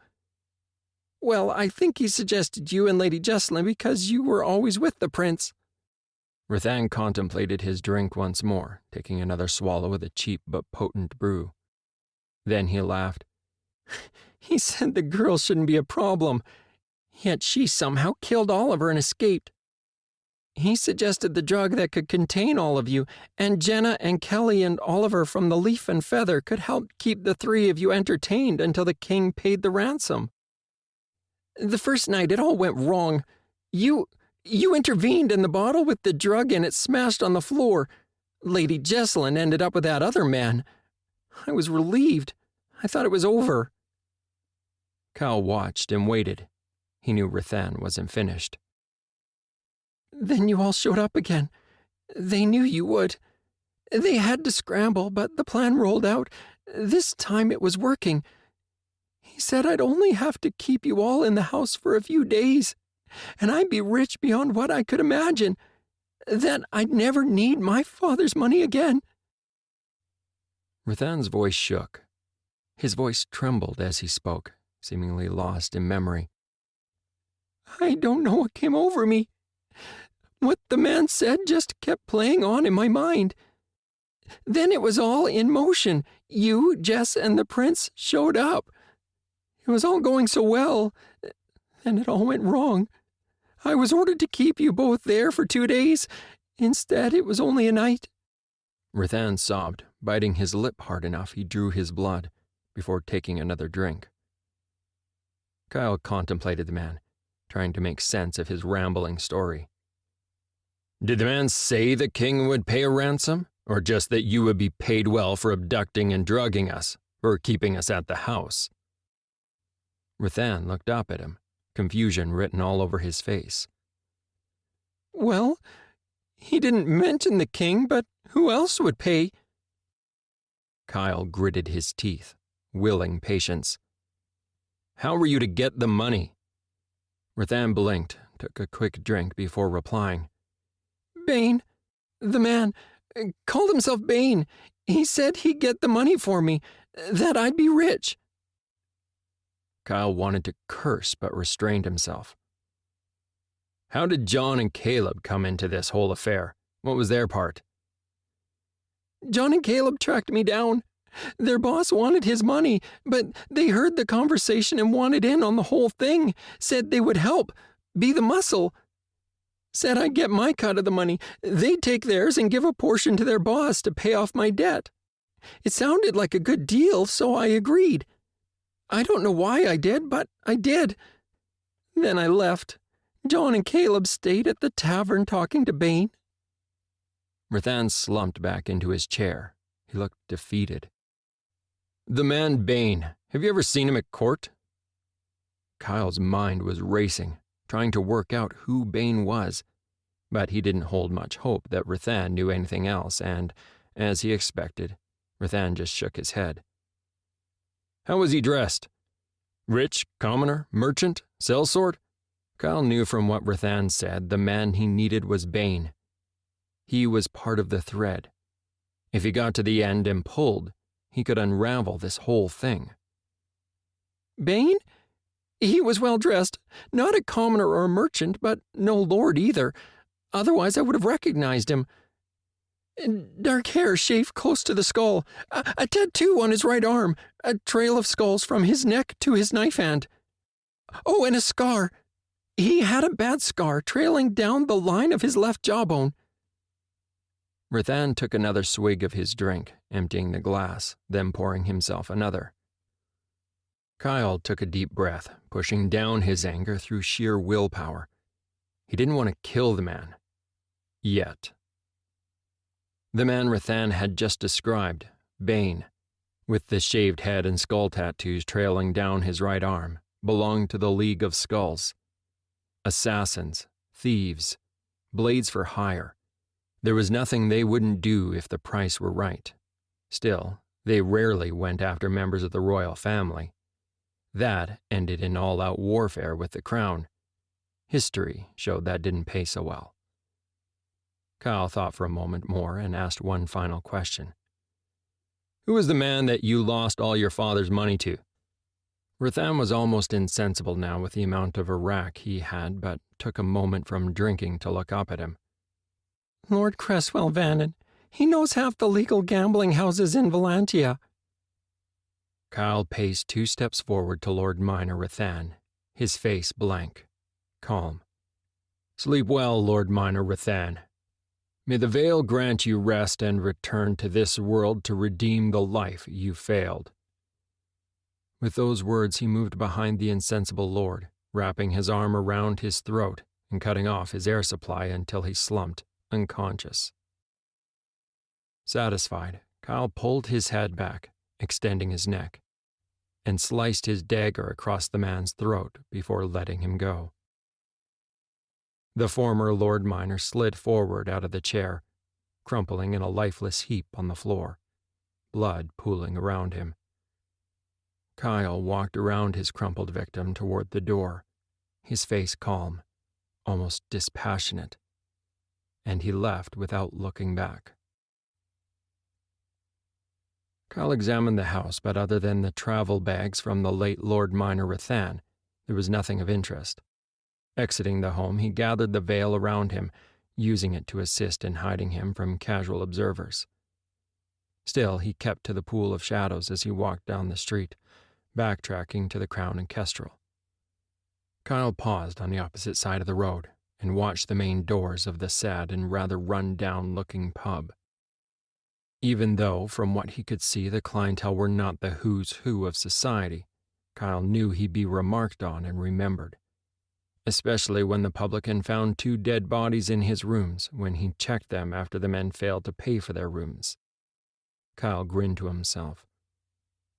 Well, I think he suggested you and Lady Jesselyn because you were always with the prince." Rathan contemplated his drink once more, taking another swallow of the cheap but potent brew. Then he laughed. "He said the girl shouldn't be a problem, yet she somehow killed Oliver and escaped. He suggested the drug that could contain all of you, and Jenna and Kelly and Oliver from the Leaf and Feather could help keep the three of you entertained until the king paid the ransom. The first night it all went wrong. You intervened and the bottle with the drug in it smashed on the floor. Lady Jesselyn ended up with that other man. I was relieved. I thought it was over." Kyle watched and waited. He knew Rathan wasn't finished. "Then you all showed up again. They knew you would. They had to scramble, but the plan rolled out. This time it was working. He said I'd only have to keep you all in the house for a few days, and I'd be rich beyond what I could imagine. Then I'd never need my father's money again." Rathan's voice shook. His voice trembled as he spoke, seemingly lost in memory. "I don't know what came over me. What the man said just kept playing on in my mind. Then it was all in motion. You, Jess, and the prince showed up. It was all going so well, and it all went wrong. I was ordered to keep you both there for 2 days. Instead, it was only a night." Rathan sobbed, biting his lip hard enough he drew his blood, before taking another drink. Kyle contemplated the man, trying to make sense of his rambling story. "Did the man say the king would pay a ransom, or just that you would be paid well for abducting and drugging us, or keeping us at the house?" Rathan looked up at him, confusion written all over his face. "Well, he didn't mention the king, but who else would pay?" Kyle gritted his teeth, willing patience. "How were you to get the money?" Rathan blinked, took a quick drink before replying. "Bane, the man, called himself Bane. He said he'd get the money for me, that I'd be rich." Kyle wanted to curse but restrained himself. "How did John and Caleb come into this whole affair? What was their part?" "John and Caleb tracked me down. Their boss wanted his money, but they heard the conversation and wanted in on the whole thing, said they would help, be the muscle. Said I'd get my cut of the money, they'd take theirs and give a portion to their boss to pay off my debt. It sounded like a good deal, so I agreed. I don't know why I did, but I did. Then I left. John and Caleb stayed at the tavern talking to Bane." Rathan slumped back into his chair. He looked defeated. "The man Bane, have you ever seen him at court?" Kyle's mind was racing, trying to work out who Bane was, but he didn't hold much hope that Rathan knew anything else, and, as he expected, Rathan just shook his head. "How was he dressed? Rich, commoner, merchant, sellsword?" Kyle knew from what Rathan said the man he needed was Bane. He was part of the thread. If he got to the end and pulled, he could unravel this whole thing. "Bane? He was well dressed, not a commoner or a merchant, but no lord either. Otherwise I would have recognized him. Dark hair shaved close to the skull, a tattoo on his right arm, a trail of skulls from his neck to his knife hand. Oh, and a scar. He had a bad scar trailing down the line of his left jawbone." Rathan took another swig of his drink, emptying the glass, then pouring himself another. Kyle took a deep breath, pushing down his anger through sheer willpower. He didn't want to kill the man. Yet. The man Rathan had just described, Bane, with the shaved head and skull tattoos trailing down his right arm, belonged to the League of Skulls. Assassins, thieves, blades for hire. There was nothing they wouldn't do if the price were right. Still, they rarely went after members of the royal family. That ended in all-out warfare with the crown. History showed that didn't pay so well. Kyle thought for a moment more and asked one final question. Who was the man that you lost all your father's money to?" Rathan was almost insensible now with the amount of Iraq he had, but took a moment from drinking to look up at him. "Lord Cresswell Vannon. He knows half the legal gambling houses in Valantia." Kyle paced 2 steps forward to Lord Minor Rathan, his face blank, calm. "Sleep well, Lord Minor Rathan. May the Vale grant you rest and return to this world to redeem the life you failed." With those words, he moved behind the insensible lord, wrapping his arm around his throat and cutting off his air supply until he slumped, unconscious. Satisfied, Kyle pulled his head back, extending his neck, and sliced his dagger across the man's throat before letting him go. The former Lord Minor slid forward out of the chair, crumpling in a lifeless heap on the floor, blood pooling around him. Kyle walked around his crumpled victim toward the door, his face calm, almost dispassionate, and he left without looking back. Kyle examined the house, but other than the travel bags from the late Lord Minor Rathan, there was nothing of interest. Exiting the home, he gathered the veil around him, using it to assist in hiding him from casual observers. Still, he kept to the pool of shadows as he walked down the street, backtracking to the Crown and Kestrel. Kyle paused on the opposite side of the road and watched the main doors of the sad and rather run-down-looking pub. Even though, from what he could see, the clientele were not the who's who of society, Kyle knew he'd be remarked on and remembered, especially when the publican found 2 dead bodies in his rooms when he checked them after the men failed to pay for their rooms. Kyle grinned to himself.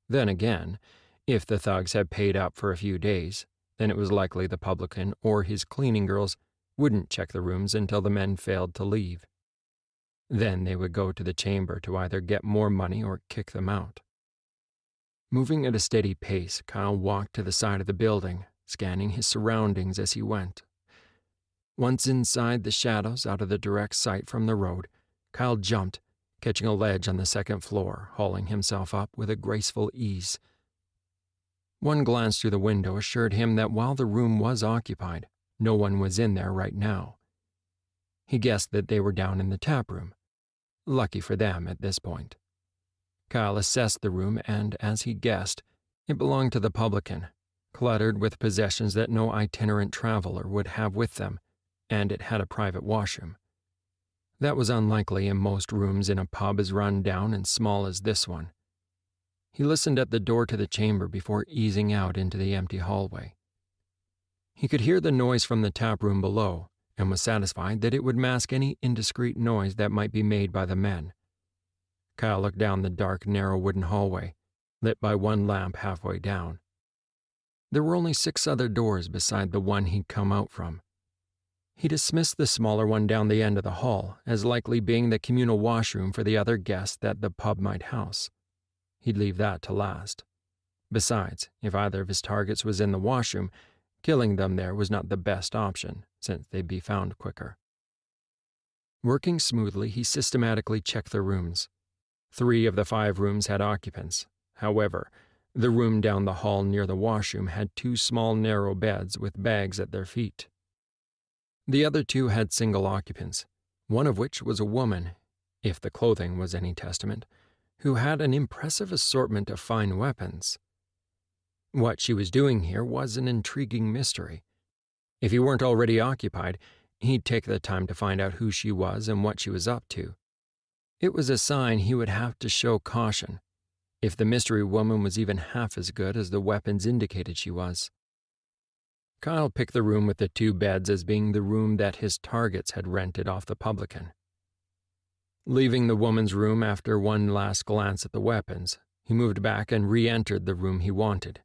Then again, if the thugs had paid up for a few days, then it was likely the publican or his cleaning girls wouldn't check the rooms until the men failed to leave. Then they would go to the chamber to either get more money or kick them out. Moving at a steady pace, Kyle walked to the side of the building, scanning his surroundings as he went. Once inside the shadows, out of the direct sight from the road, Kyle jumped, catching a ledge on the 2nd floor, hauling himself up with a graceful ease. One glance through the window assured him that while the room was occupied, no one was in there right now. He guessed that they were down in the tap room. Lucky for them at this point. Kyle assessed the room, and as he guessed, it belonged to the publican, cluttered with possessions that no itinerant traveler would have with them, and it had a private washroom. That was unlikely in most rooms in a pub as run down and small as this one. He listened at the door to the chamber before easing out into the empty hallway. He could hear the noise from the tap room below, and was satisfied that it would mask any indiscreet noise that might be made by the men. Kyle looked down the dark, narrow wooden hallway, lit by one lamp halfway down. There were only 6 other doors beside the one he'd come out from. He dismissed the smaller one down the end of the hall as likely being the communal washroom for the other guests that the pub might house. He'd leave that to last. Besides, if either of his targets was in the washroom, killing them there was not the best option, since they'd be found quicker. Working smoothly, he systematically checked the rooms. 3 of the 5 rooms had occupants. However, the room down the hall near the washroom had 2 small narrow beds with bags at their feet. The other 2 had single occupants, one of which was a woman, if the clothing was any testament, who had an impressive assortment of fine weapons. What she was doing here was an intriguing mystery. If he weren't already occupied, he'd take the time to find out who she was and what she was up to. It was a sign he would have to show caution, if the mystery woman was even half as good as the weapons indicated she was. Kyle picked the room with the 2 beds as being the room that his targets had rented off the publican. Leaving the woman's room after one last glance at the weapons, he moved back and re-entered the room he wanted.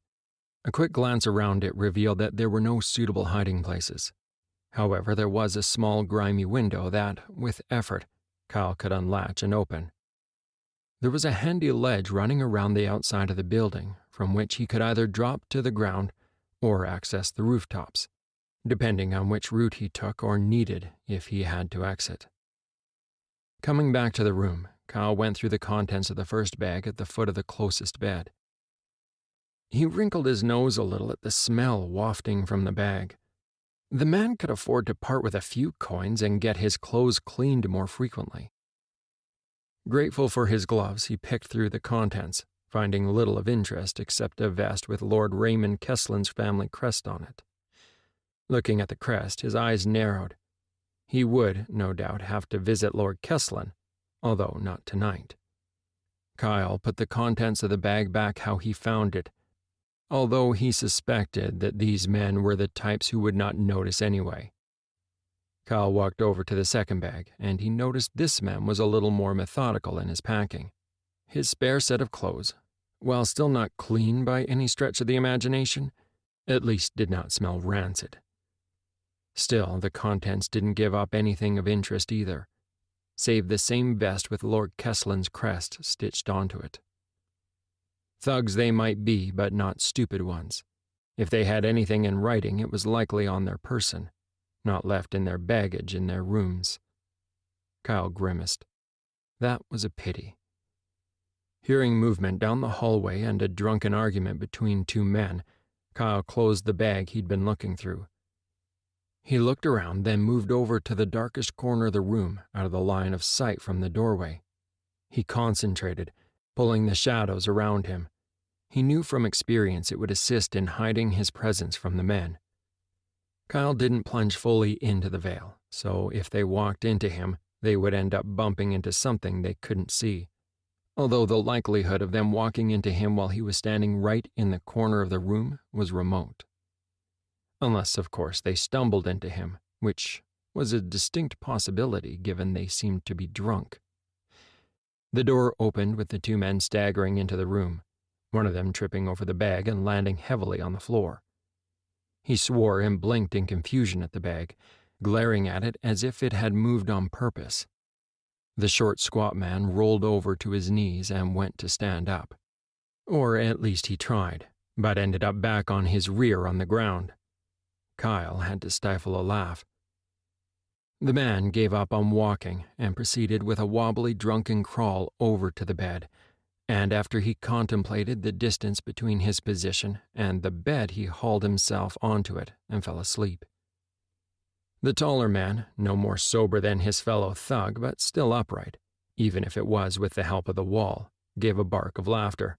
A quick glance around it revealed that there were no suitable hiding places. However, there was a small, grimy window that, with effort, Kyle could unlatch and open. There was a handy ledge running around the outside of the building, from which he could either drop to the ground or access the rooftops, depending on which route he took or needed if he had to exit. Coming back to the room, Kyle went through the contents of the first bag at the foot of the closest bed. He wrinkled his nose a little at the smell wafting from the bag. The man could afford to part with a few coins and get his clothes cleaned more frequently. Grateful for his gloves, he picked through the contents, finding little of interest except a vest with Lord Raymond Keslin's family crest on it. Looking at the crest, his eyes narrowed. He would, no doubt, have to visit Lord Keslin, although not tonight. Kyle put the contents of the bag back how he found it, although he suspected that these men were the types who would not notice anyway. Kyle walked over to the second bag, and he noticed this man was a little more methodical in his packing. His spare set of clothes, while still not clean by any stretch of the imagination, at least did not smell rancid. Still, the contents didn't give up anything of interest either, save the same vest with Lord Keslin's crest stitched onto it. Thugs they might be, but not stupid ones. If they had anything in writing, it was likely on their person, not left in their baggage in their rooms. Kyle grimaced. That was a pity. Hearing movement down the hallway and a drunken argument between two men, Kyle closed the bag he'd been looking through. He looked around, then moved over to the darkest corner of the room, out of the line of sight from the doorway. He concentrated, pulling the shadows around him. He knew from experience it would assist in hiding his presence from the men. Kyle didn't plunge fully into the veil, so if they walked into him, they would end up bumping into something they couldn't see, although the likelihood of them walking into him while he was standing right in the corner of the room was remote. Unless, of course, they stumbled into him, which was a distinct possibility given they seemed to be drunk. The door opened with the two men staggering into the room, one of them tripping over the bag and landing heavily on the floor. He swore and blinked in confusion at the bag, glaring at it as if it had moved on purpose. The short, squat man rolled over to his knees and went to stand up. Or at least he tried, but ended up back on his rear on the ground. Kyle had to stifle a laugh. The man gave up on walking and proceeded with a wobbly, drunken crawl over to the bed, and after he contemplated the distance between his position and the bed, he hauled himself onto it and fell asleep. The taller man, no more sober than his fellow thug, but still upright, even if it was with the help of the wall, gave a bark of laughter.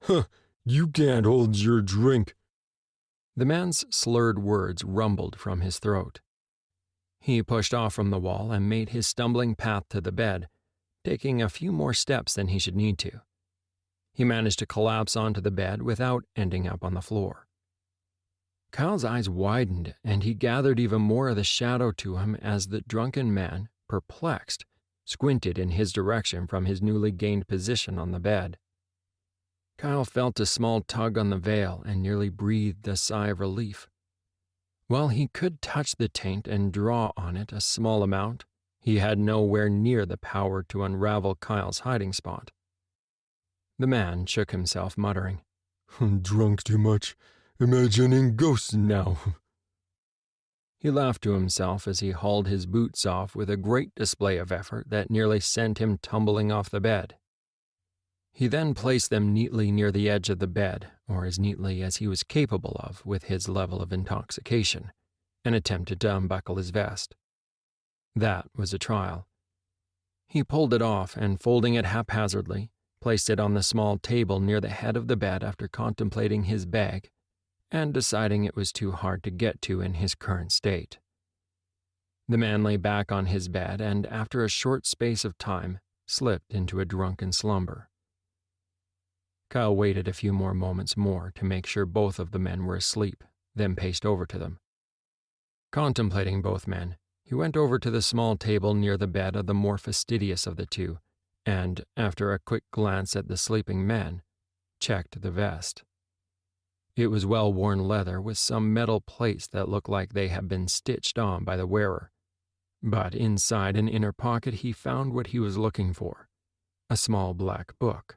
Huh, you can't hold your drink. The man's slurred words rumbled from his throat. He pushed off from the wall and made his stumbling path to the bed, taking a few more steps than he should need to. He managed to collapse onto the bed without ending up on the floor. Kyle's eyes widened, and he gathered even more of the shadow to him as the drunken man, perplexed, squinted in his direction from his newly gained position on the bed. Kyle felt a small tug on the veil and nearly breathed a sigh of relief. While he could touch the taint and draw on it a small amount, he had nowhere near the power to unravel Kyle's hiding spot. The man shook himself, muttering, Drunk too much. Imagining ghosts now. He laughed to himself as he hauled his boots off with a great display of effort that nearly sent him tumbling off the bed. He then placed them neatly near the edge of the bed, or as neatly as he was capable of with his level of intoxication, and attempted to unbuckle his vest. That was a trial. He pulled it off and, folding it haphazardly, placed it on the small table near the head of the bed after contemplating his bag and deciding it was too hard to get to in his current state. The man lay back on his bed and, after a short space of time, slipped into a drunken slumber. Kyle waited a few more moments more to make sure both of the men were asleep, then paced over to them. Contemplating both men, he went over to the small table near the bed of the more fastidious of the two, and, after a quick glance at the sleeping men, checked the vest. It was well-worn leather with some metal plates that looked like they had been stitched on by the wearer, but inside an inner pocket he found what he was looking for, a small black book.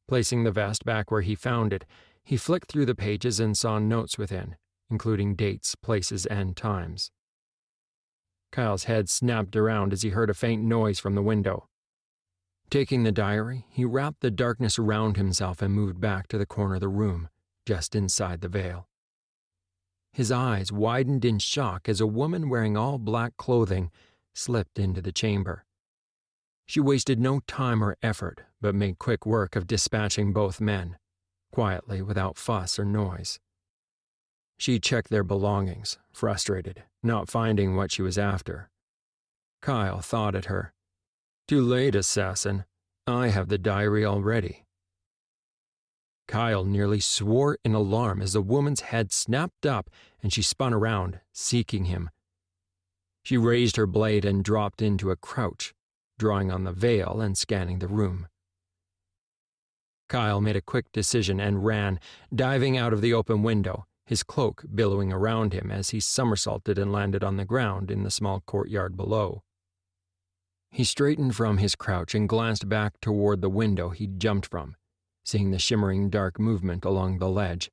Placing the vest back where he found it, he flicked through the pages and saw notes within, including dates, places, and times. Kyle's head snapped around as he heard a faint noise from the window, Taking the diary, he wrapped the darkness around himself and moved back to the corner of the room, just inside the veil. His eyes widened in shock as a woman wearing all black clothing slipped into the chamber. She wasted no time or effort, but made quick work of dispatching both men, quietly without fuss or noise. She checked their belongings, frustrated, not finding what she was after. Kyle thought at her. "Too late, assassin. I have the diary already." Kyle nearly swore in alarm as the woman's head snapped up and she spun around, seeking him. She raised her blade and dropped into a crouch, drawing on the veil and scanning the room. Kyle made a quick decision and ran, diving out of the open window, his cloak billowing around him as he somersaulted and landed on the ground in the small courtyard below. He straightened from his crouch and glanced back toward the window he'd jumped from, seeing the shimmering dark movement along the ledge.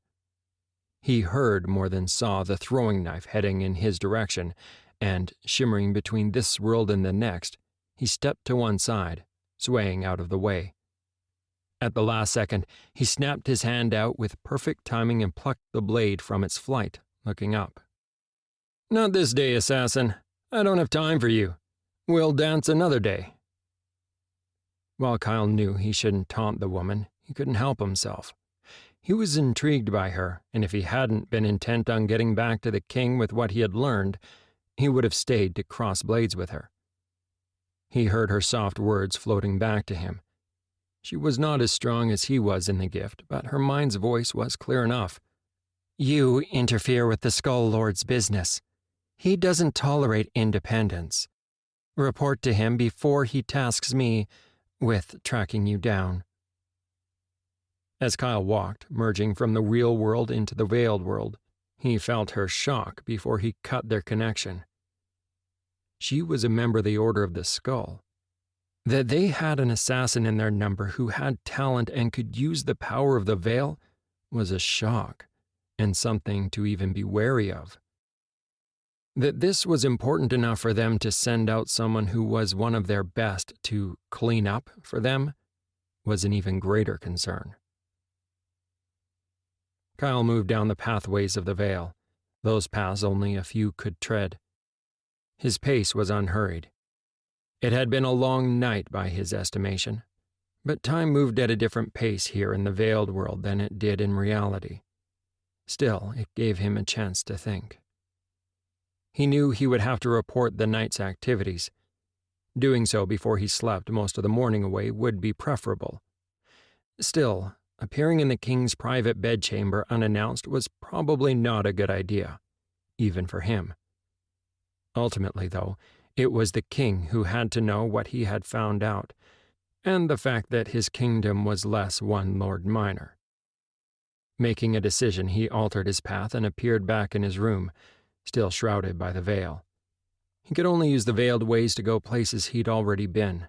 He heard more than saw the throwing knife heading in his direction, and, shimmering between this world and the next, he stepped to one side, swaying out of the way. At the last second, he snapped his hand out with perfect timing and plucked the blade from its flight, looking up. "Not this day, assassin. I don't have time for you. We'll dance another day." While Kyle knew he shouldn't taunt the woman, he couldn't help himself. He was intrigued by her, and if he hadn't been intent on getting back to the king with what he had learned, he would have stayed to cross blades with her. He heard her soft words floating back to him. She was not as strong as he was in the gift, but her mind's voice was clear enough. "You interfere with the Skull Lord's business. He doesn't tolerate independence. Report to him before he tasks me with tracking you down." As Kyle walked, merging from the real world into the veiled world, he felt her shock before he cut their connection. She was a member of the Order of the Skull. That they had an assassin in their number who had talent and could use the power of the veil was a shock, and something to even be wary of. That this was important enough for them to send out someone who was one of their best to clean up for them was an even greater concern. Kyle moved down the pathways of the veil, those paths only a few could tread. His pace was unhurried. It had been a long night by his estimation, but time moved at a different pace here in the veiled world than it did in reality. Still, it gave him a chance to think. He knew he would have to report the night's activities. Doing so before he slept most of the morning away would be preferable. Still, appearing in the king's private bedchamber unannounced was probably not a good idea, even for him. Ultimately, though, it was the king who had to know what he had found out, and the fact that his kingdom was less one Lord Minor. Making a decision, he altered his path and appeared back in his room, still shrouded by the veil. He could only use the veiled ways to go places he'd already been.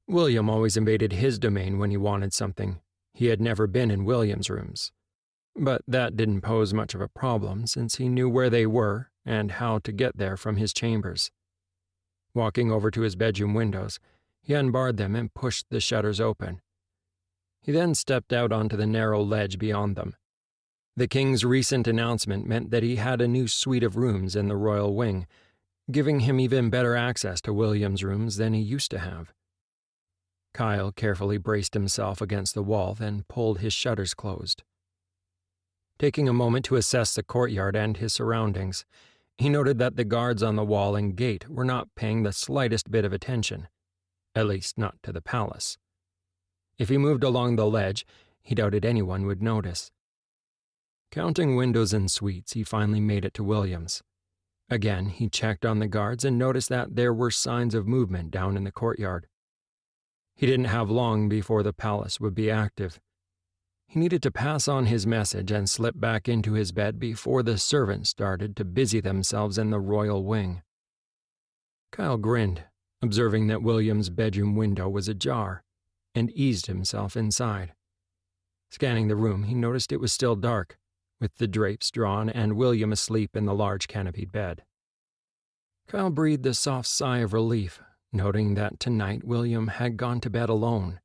William always invaded his domain when he wanted something. He had never been in William's rooms. But that didn't pose much of a problem since he knew where they were and how to get there from his chambers. Walking over to his bedroom windows, he unbarred them and pushed the shutters open. He then stepped out onto the narrow ledge beyond them. The king's recent announcement meant that he had a new suite of rooms in the royal wing, giving him even better access to William's rooms than he used to have. Kyle carefully braced himself against the wall, then pulled his shutters closed. Taking a moment to assess the courtyard and his surroundings, he noted that the guards on the wall and gate were not paying the slightest bit of attention, at least not to the palace. If he moved along the ledge, he doubted anyone would notice. Counting windows and suites, he finally made it to William's. Again, he checked on the guards and noticed that there were signs of movement down in the courtyard. He didn't have long before the palace would be active. He needed to pass on his message and slip back into his bed before the servants started to busy themselves in the royal wing. Kyle grinned, observing that William's bedroom window was ajar, and eased himself inside. Scanning the room, he noticed it was still dark, with the drapes drawn and William asleep in the large canopied bed. Kyle breathed a soft sigh of relief, noting that tonight William had gone to bed alone.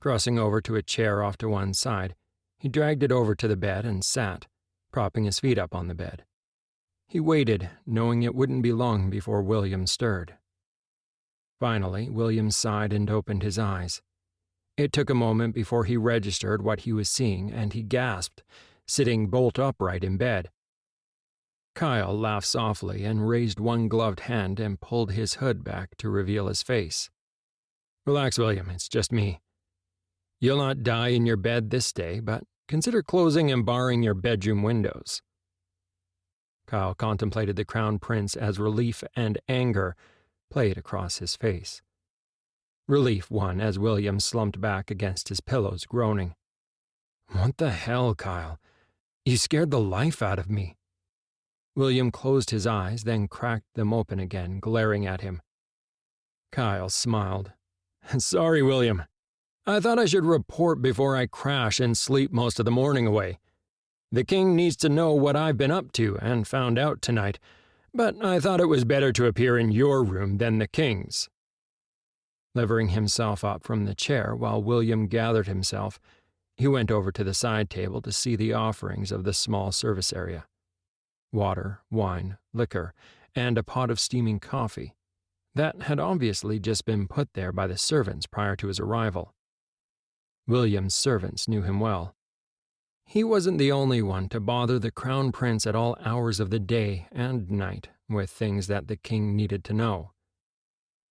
Crossing over to a chair off to one side, he dragged it over to the bed and sat, propping his feet up on the bed. He waited, knowing it wouldn't be long before William stirred. Finally, William sighed and opened his eyes. It took a moment before he registered what he was seeing, and he gasped, sitting bolt upright in bed. Kyle laughed softly and raised one gloved hand and pulled his hood back to reveal his face. "Relax, William, it's just me. You'll not die in your bed this day, but consider closing and barring your bedroom windows." Kyle contemplated the Crown Prince as relief and anger played across his face. Relief won as William slumped back against his pillows, groaning. "What the hell, Kyle? You scared the life out of me." William closed his eyes, then cracked them open again, glaring at him. Kyle smiled. "Sorry, William. I thought I should report before I crash and sleep most of the morning away. The king needs to know what I've been up to and found out tonight, but I thought it was better to appear in your room than the king's." Levering himself up from the chair while William gathered himself, he went over to the side table to see the offerings of the small service area. Water, wine, liquor, and a pot of steaming coffee. That had obviously just been put there by the servants prior to his arrival. William's servants knew him well. He wasn't the only one to bother the Crown Prince at all hours of the day and night with things that the king needed to know.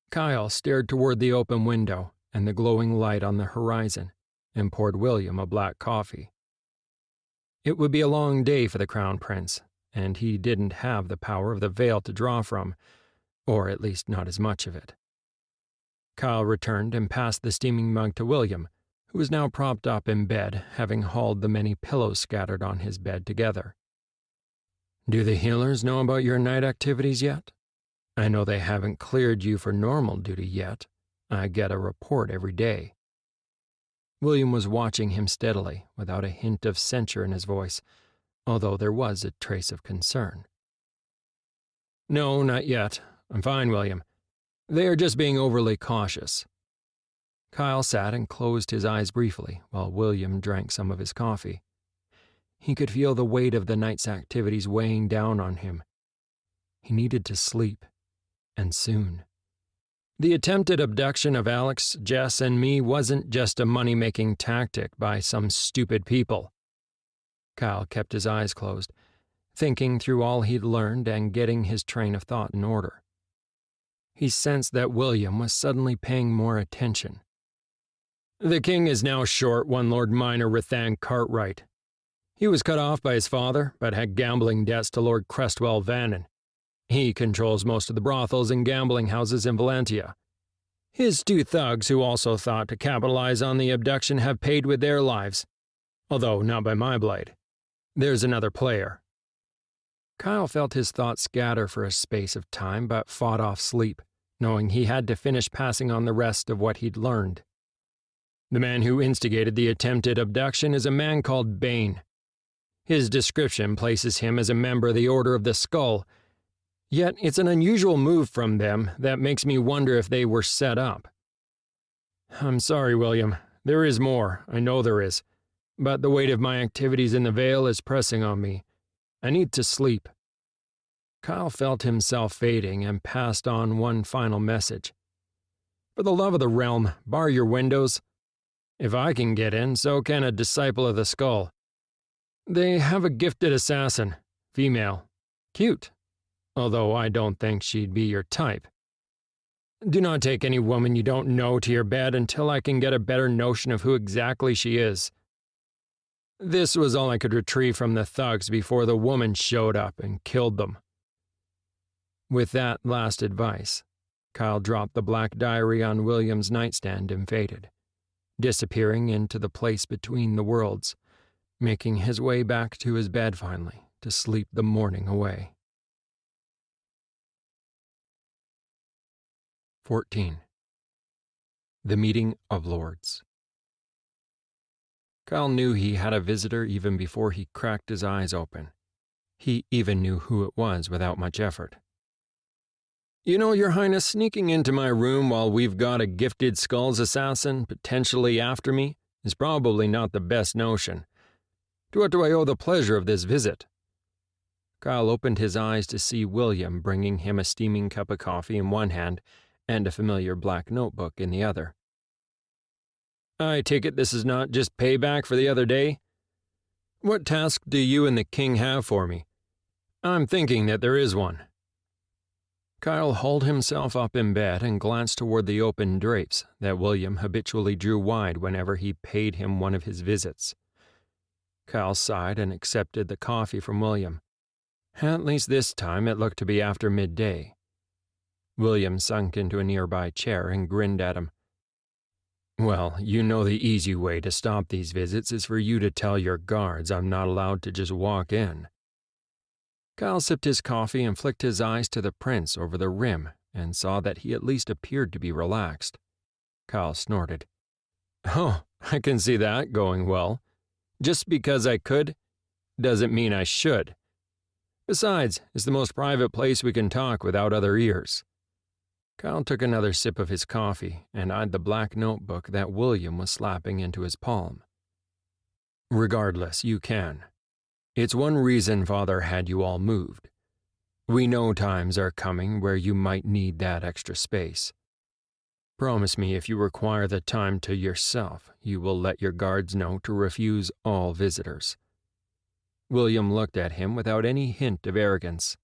Kyle stared toward the open window and the glowing light on the horizon and poured William a black coffee. It would be a long day for the Crown Prince, and he didn't have the power of the veil to draw from, or at least not as much of it. Kyle returned and passed the steaming mug to William, who was now propped up in bed, having hauled the many pillows scattered on his bed together. "Do the healers know about your night activities yet? I know they haven't cleared you for normal duty yet. I get a report every day." William was watching him steadily, without a hint of censure in his voice, although there was a trace of concern. "No, not yet. I'm fine, William. They are just being overly cautious." Kyle sat and closed his eyes briefly while William drank some of his coffee. He could feel the weight of the night's activities weighing down on him. He needed to sleep, and soon. The attempted abduction of Alex, Jess, and me wasn't just a money-making tactic by some stupid people. Kyle kept his eyes closed, thinking through all he'd learned and getting his train of thought in order. He sensed that William was suddenly paying more attention. "The king is now short one Lord Minor Rathan Cartwright. He was cut off by his father, but had gambling debts to Lord Crestwell Vannon. He controls most of the brothels and gambling houses in Valentia. His two thugs, who also thought to capitalize on the abduction, have paid with their lives, although not by my blade. There's another player." Kyle felt his thoughts scatter for a space of time, but fought off sleep, knowing he had to finish passing on the rest of what he'd learned. The man who instigated the attempted abduction is a man called Bane. His description places him as a member of the Order of the Skull, yet it's an unusual move from them that makes me wonder if they were set up. "I'm sorry, William. There is more, I know there is, but the weight of my activities in the Vale is pressing on me. I need to sleep." Kyle felt himself fading and passed on one final message. "For the love of the realm, bar your windows. If I can get in, so can a disciple of the Skull. They have a gifted assassin, female, cute, although I don't think she'd be your type. Do not take any woman you don't know to your bed until I can get a better notion of who exactly she is." This was all I could retrieve from the thugs before the woman showed up and killed them. With that last advice, Kyle dropped the black diary on William's nightstand and faded, disappearing into the place between the worlds, making his way back to his bed finally to sleep the morning away. 14. The Meeting of Lords. Kyle knew he had a visitor even before he cracked his eyes open. He even knew who it was without much effort. You know, Your Highness, sneaking into my room while we've got a gifted skulls assassin potentially after me is probably not the best notion. To what do I owe the pleasure of this visit?" Kyle opened his eyes to see William bringing him a steaming cup of coffee in one hand and a familiar black notebook in the other. "I take it this is not just payback for the other day? What task do you and the king have for me? I'm thinking that there is one." Kyle hauled himself up in bed and glanced toward the open drapes that William habitually drew wide whenever he paid him one of his visits. Kyle sighed and accepted the coffee from William. At least this time it looked to be after midday. William sunk into a nearby chair and grinned at him. "Well, you know the easy way to stop these visits is for you to tell your guards I'm not allowed to just walk in." Kyle sipped his coffee and flicked his eyes to the prince over the rim and saw that he at least appeared to be relaxed. Kyle snorted. "Oh, I can see that going well. Just because I could doesn't mean I should. Besides, it's the most private place we can talk without other ears." Kyle took another sip of his coffee and eyed the black notebook that William was slapping into his palm. "Regardless, you can. It's one reason Father had you all moved. We know times are coming where you might need that extra space. Promise me if you require the time to yourself, you will let your guards know to refuse all visitors." William looked at him without any hint of arrogance.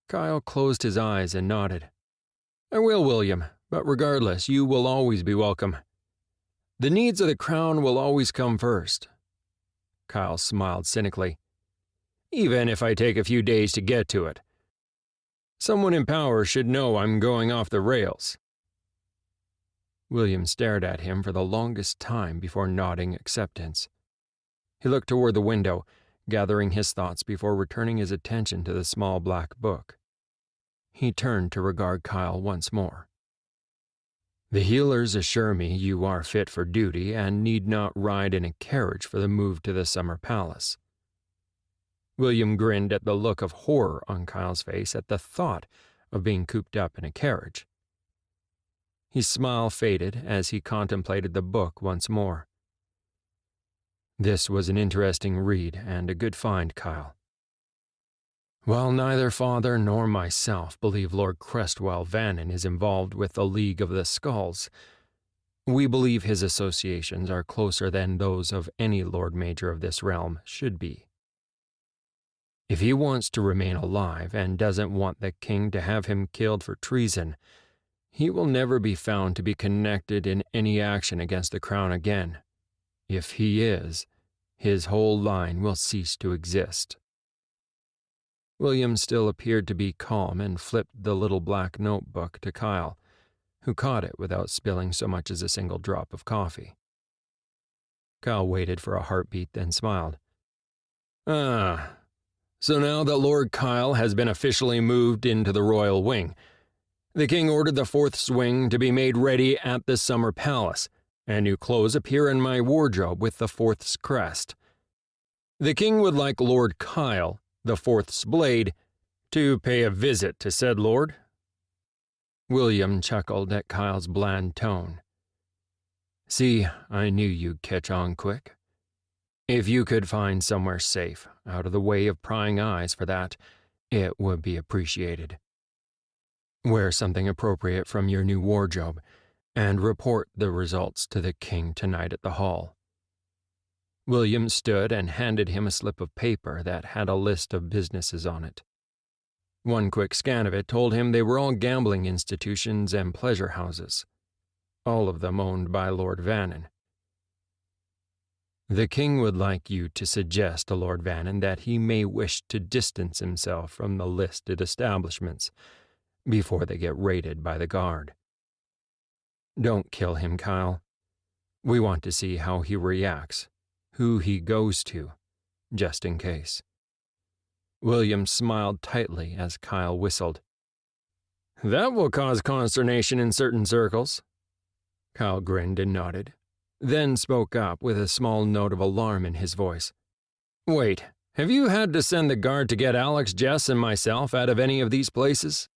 Kyle closed his eyes and nodded. "I will, William, but regardless, you will always be welcome. The needs of the crown will always come first." Kyle smiled cynically. "Even if I take a few days to get to it. Someone in power should know I'm going off the rails." William stared at him for the longest time before nodding acceptance. He looked toward the window, gathering his thoughts before returning his attention to the small black book. He turned to regard Kyle once more. "The healers assure me you are fit for duty and need not ride in a carriage for the move to the summer palace." William grinned at the look of horror on Kyle's face at the thought of being cooped up in a carriage. His smile faded as he contemplated the book once more. "This was an interesting read and a good find, Kyle. While neither Father nor myself believe Lord Crestwell Vannon is involved with the League of the Skulls, we believe his associations are closer than those of any Lord Major of this realm should be. If he wants to remain alive and doesn't want the king to have him killed for treason, he will never be found to be connected in any action against the crown again. If he is, his whole line will cease to exist." William still appeared to be calm and flipped the little black notebook to Kyle, who caught it without spilling so much as a single drop of coffee. Kyle waited for a heartbeat, then smiled. "Ah, so now that Lord Kyle has been officially moved into the royal wing, the king ordered the fourth swing to be made ready at the summer palace, and new clothes appear in my wardrobe with the fourth's crest. The king would like Lord Kyle, the fourth's blade, to pay a visit to said lord." William chuckled at Kyle's bland tone. "See, I knew you'd catch on quick. If you could find somewhere safe, out of the way of prying eyes for that, it would be appreciated. Wear something appropriate from your new wardrobe, and report the results to the king tonight at the hall." William stood and handed him a slip of paper that had a list of businesses on it. One quick scan of it told him they were all gambling institutions and pleasure houses, all of them owned by Lord Vannon. "The king would like you to suggest to Lord Vannon that he may wish to distance himself from the listed establishments before they get raided by the guard. Don't kill him, Kyle. We want to see how he reacts, who he goes to, just in case." William smiled tightly as Kyle whistled. "That will cause consternation in certain circles." Kyle grinned and nodded, then spoke up with a small note of alarm in his voice. "Wait, have you had to send the guard to get Alex, Jess, and myself out of any of these places?"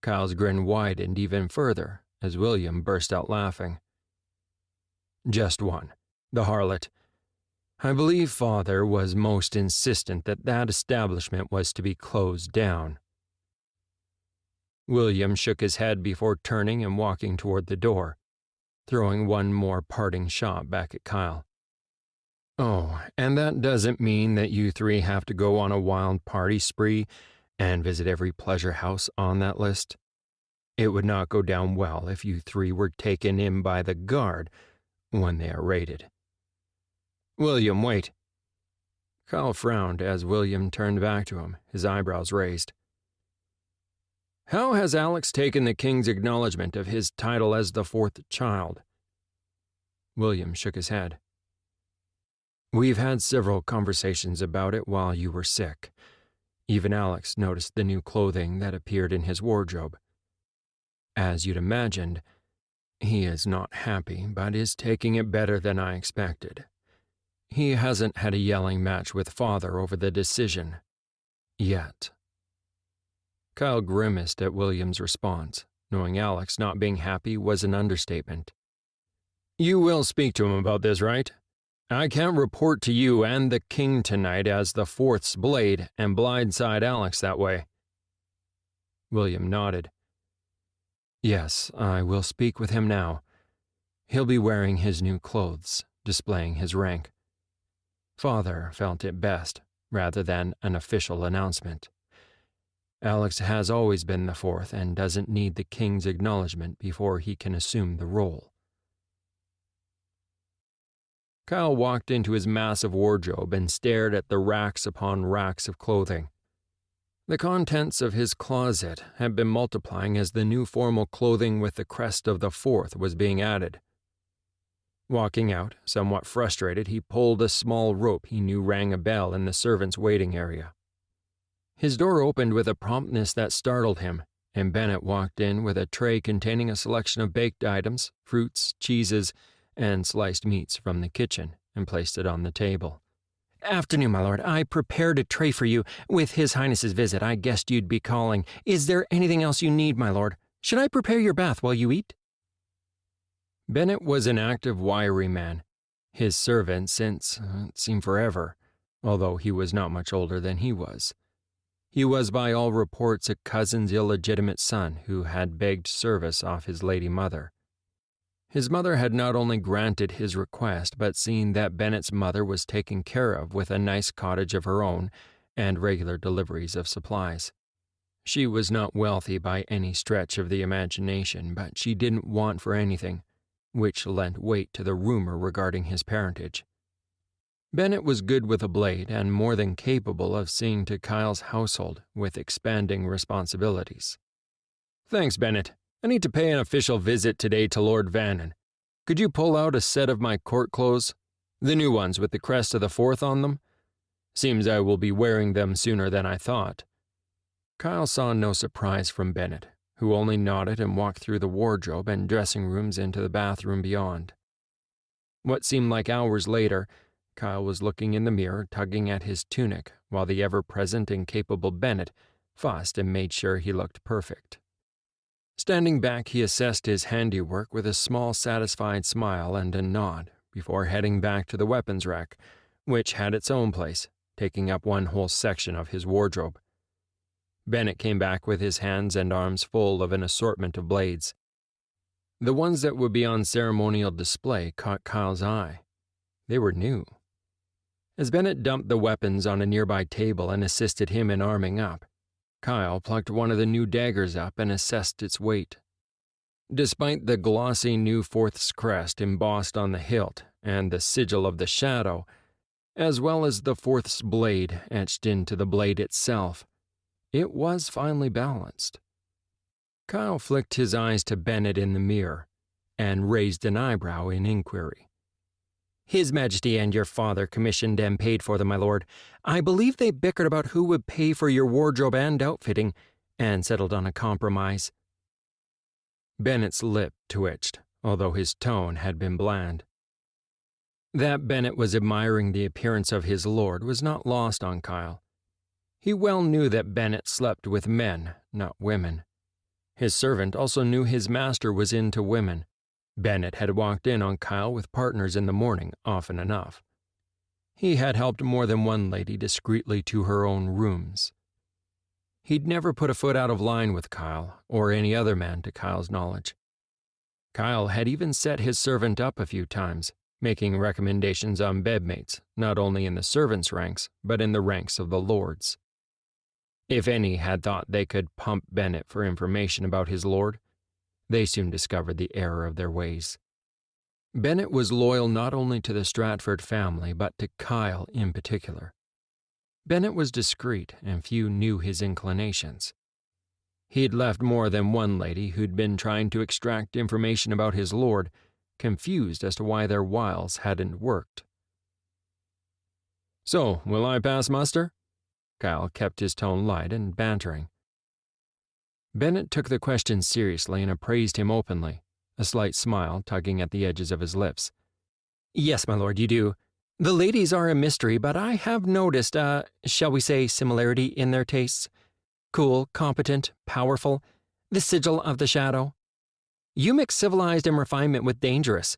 Kyle's grin widened even further as William burst out laughing. Just one, the harlot. I believe Father was most insistent that that establishment was to be closed down. William shook his head before turning and walking toward the door, throwing one more parting shot back at Kyle. Oh, and that doesn't mean that you three have to go on a wild party spree and visit every pleasure house on that list. It would not go down well if you three were taken in by the guard when they are raided. William, wait. Kyle frowned as William turned back to him, his eyebrows raised. How has Alex taken the king's acknowledgement of his title as the fourth child? William shook his head. We've had several conversations about it while you were sick. Even Alex noticed the new clothing that appeared in his wardrobe. As you'd imagined, he is not happy, but is taking it better than I expected. He hasn't had a yelling match with Father over the decision. Yet. Kyle grimaced at William's response, knowing Alex not being happy was an understatement. You will speak to him about this, right? I can't report to you and the king tonight as the fourth's blade and blindside Alex that way. William nodded. Yes, I will speak with him now. He'll be wearing his new clothes, displaying his rank. Father felt it best, rather than an official announcement. Alex has always been the fourth and doesn't need the king's acknowledgement before he can assume the role. Kyle walked into his massive wardrobe and stared at the racks upon racks of clothing. The contents of his closet had been multiplying as the new formal clothing with the crest of the fourth was being added. Walking out, somewhat frustrated, he pulled a small rope he knew rang a bell in the servants' waiting area. His door opened with a promptness that startled him, and Bennett walked in with a tray containing a selection of baked items, fruits, cheeses, and sliced meats from the kitchen, and placed it on the table. Afternoon, my lord. I prepared a tray for you. With His Highness's visit, I guessed you'd be calling. Is there anything else you need, my lord? Should I prepare your bath while you eat? Bennett was an active, wiry man, his servant since, it seemed forever, although he was not much older than he was. He was by all reports a cousin's illegitimate son who had begged service off his lady mother. His mother had not only granted his request, but seen that Bennett's mother was taken care of with a nice cottage of her own and regular deliveries of supplies. She was not wealthy by any stretch of the imagination, but she didn't want for anything, which lent weight to the rumor regarding his parentage. Bennett was good with a blade and more than capable of seeing to Kyle's household with expanding responsibilities. Thanks, Bennett. I need to pay an official visit today to Lord Vannon. Could you pull out a set of my court clothes? The new ones with the crest of the fourth on them? Seems I will be wearing them sooner than I thought. Kyle saw no surprise from Bennett, who only nodded and walked through the wardrobe and dressing rooms into the bathroom beyond. What seemed like hours later, Kyle was looking in the mirror, tugging at his tunic, while the ever-present and capable Bennett fussed and made sure he looked perfect. Standing back, he assessed his handiwork with a small, satisfied smile and a nod before heading back to the weapons rack, which had its own place, taking up one whole section of his wardrobe. Bennett came back with his hands and arms full of an assortment of blades. The ones that would be on ceremonial display caught Kyle's eye. They were new. As Bennett dumped the weapons on a nearby table and assisted him in arming up, Kyle plucked one of the new daggers up and assessed its weight. Despite the glossy new fourth's crest embossed on the hilt and the sigil of the shadow, as well as the fourth's blade etched into the blade itself, it was finely balanced. Kyle flicked his eyes to Bennett in the mirror and raised an eyebrow in inquiry. His Majesty and your father commissioned and paid for them, my lord. I believe they bickered about who would pay for your wardrobe and outfitting, and settled on a compromise. Bennett's lip twitched, although his tone had been bland. That Bennett was admiring the appearance of his lord was not lost on Kyle. He well knew that Bennett slept with men, not women. His servant also knew his master was into women. Bennett had walked in on Kyle with partners in the morning often enough. He had helped more than one lady discreetly to her own rooms. He'd never put a foot out of line with Kyle, or any other man to Kyle's knowledge. Kyle had even set his servant up a few times, making recommendations on bedmates, not only in the servants' ranks, but in the ranks of the lords. If any had thought they could pump Bennett for information about his lord, they soon discovered the error of their ways. Bennett was loyal not only to the Stratford family, but to Kyle in particular. Bennett was discreet, and few knew his inclinations. He'd left more than one lady who'd been trying to extract information about his lord, confused as to why their wiles hadn't worked. "So, will I pass muster?" Kyle kept his tone light and bantering. Bennett took the question seriously and appraised him openly, a slight smile tugging at the edges of his lips. "Yes, my lord, you do. The ladies are a mystery, but I have noticed shall we say, similarity in their tastes. Cool, competent, powerful, the sigil of the shadow. You mix civilized and refinement with dangerous.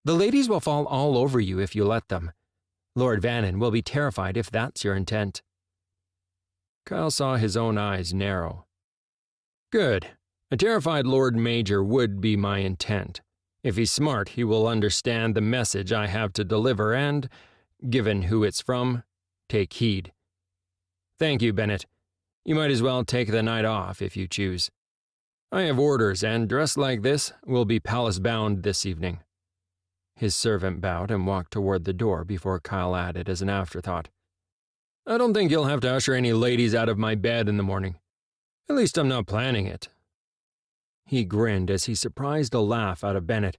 The ladies will fall all over you if you let them. Lord Vannon will be terrified if that's your intent." Kyle saw his own eyes narrow. "Good. A terrified Lord Major would be my intent. If he's smart, he will understand the message I have to deliver and, given who it's from, take heed. Thank you, Bennett. You might as well take the night off if you choose. I have orders, and dressed like this, will be palace-bound this evening." His servant bowed and walked toward the door before Kyle added as an afterthought, "I don't think you'll have to usher any ladies out of my bed in the morning. At least I'm not planning it." He grinned as he surprised a laugh out of Bennett.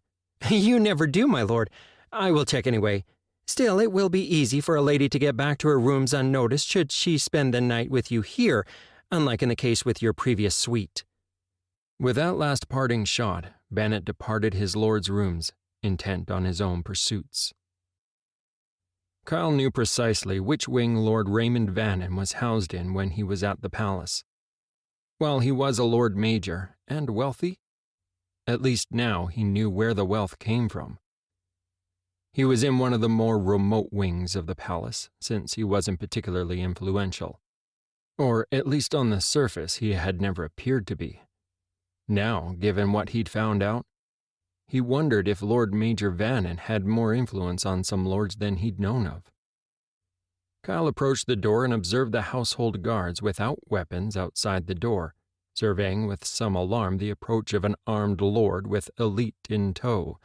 "You never do, my lord. I will check anyway. Still, it will be easy for a lady to get back to her rooms unnoticed should she spend the night with you here, unlike in the case with your previous suite." With that last parting shot, Bennett departed his lord's rooms, intent on his own pursuits. Kyle knew precisely which wing Lord Raymond Vannon was housed in when he was at the palace. While he was a Lord Major and wealthy, at least now he knew where the wealth came from. He was in one of the more remote wings of the palace, since he wasn't particularly influential. Or, at least on the surface, he had never appeared to be. Now, given what he'd found out, he wondered if Lord Major Vannon had more influence on some lords than he'd known of. Kyle approached the door and observed the household guards without weapons outside the door, surveying with some alarm the approach of an armed lord with elite in tow.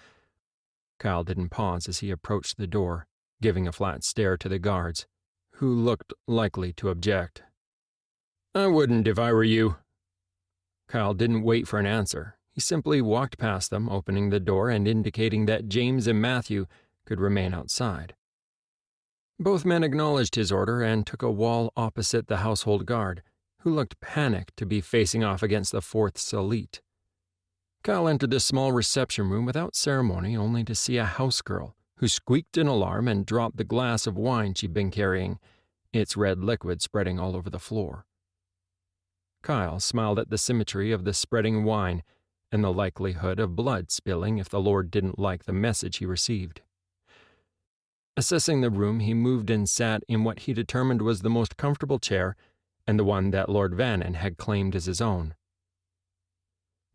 Kyle didn't pause as he approached the door, giving a flat stare to the guards, who looked likely to object. "I wouldn't if I were you." Kyle didn't wait for an answer. He simply walked past them, opening the door and indicating that James and Matthew could remain outside. Both men acknowledged his order and took a wall opposite the household guard, who looked panicked to be facing off against the Fourth's elite. Kyle entered the small reception room without ceremony, only to see a housegirl, who squeaked in alarm and dropped the glass of wine she'd been carrying, its red liquid spreading all over the floor. Kyle smiled at the symmetry of the spreading wine and the likelihood of blood spilling if the Lord didn't like the message he received. Assessing the room, he moved and sat in what he determined was the most comfortable chair and the one that Lord Vannon had claimed as his own.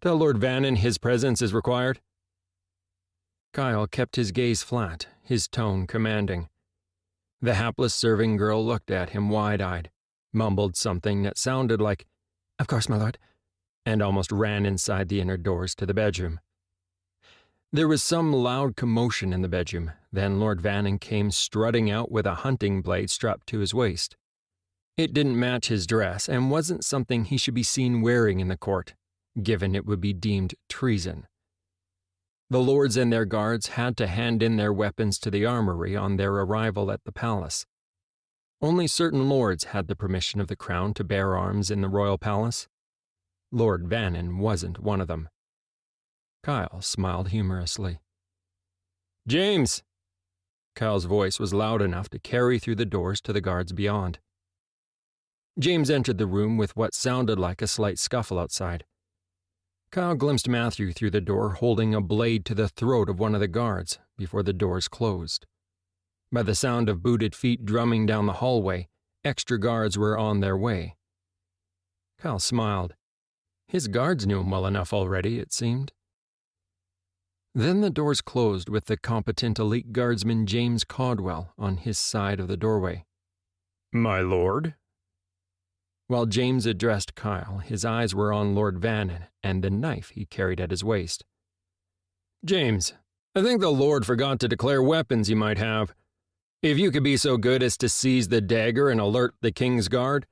"Tell Lord Vannon his presence is required." Kyle kept his gaze flat, his tone commanding. The hapless serving girl looked at him wide-eyed, mumbled something that sounded like, "Of course, my lord," and almost ran inside the inner doors to the bedroom. There was some loud commotion in the bedroom, then Lord Vannon came strutting out with a hunting blade strapped to his waist. It didn't match his dress and wasn't something he should be seen wearing in the court, given it would be deemed treason. The lords and their guards had to hand in their weapons to the armory on their arrival at the palace. Only certain lords had the permission of the crown to bear arms in the royal palace. Lord Vannon wasn't one of them. Kyle smiled humorously. "James!" Kyle's voice was loud enough to carry through the doors to the guards beyond. James entered the room with what sounded like a slight scuffle outside. Kyle glimpsed Matthew through the door holding a blade to the throat of one of the guards before the doors closed. By the sound of booted feet drumming down the hallway, extra guards were on their way. Kyle smiled. His guards knew him well enough already, it seemed. Then the doors closed with the competent elite guardsman James Caldwell on his side of the doorway. "My lord?" While James addressed Kyle, his eyes were on Lord Vannon and the knife he carried at his waist. "James, I think the Lord forgot to declare weapons you might have. If you could be so good as to seize the dagger and alert the King's Guard,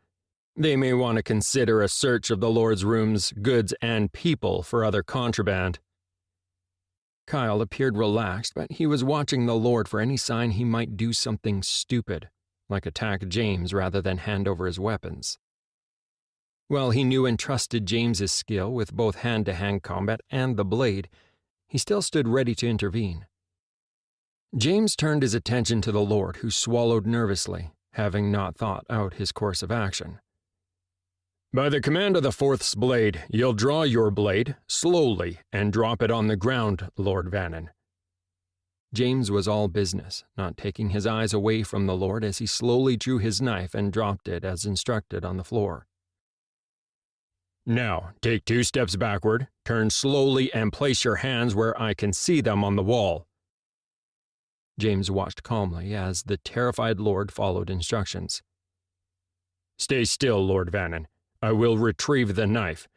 they may want to consider a search of the Lord's rooms, goods, and people for other contraband." Kyle appeared relaxed, but he was watching the Lord for any sign he might do something stupid, like attack James rather than hand over his weapons. While he knew and trusted James's skill with both hand-to-hand combat and the blade, he still stood ready to intervene. James turned his attention to the Lord, who swallowed nervously, having not thought out his course of action. "By the command of the Fourth's blade, you'll draw your blade, slowly, and drop it on the ground, Lord Vannon." James was all business, not taking his eyes away from the Lord as he slowly drew his knife and dropped it as instructed on the floor. "Now, take 2 steps backward, turn slowly, and place your hands where I can see them on the wall." James watched calmly as the terrified Lord followed instructions. "Stay still, Lord Vannon. I will retrieve the knife.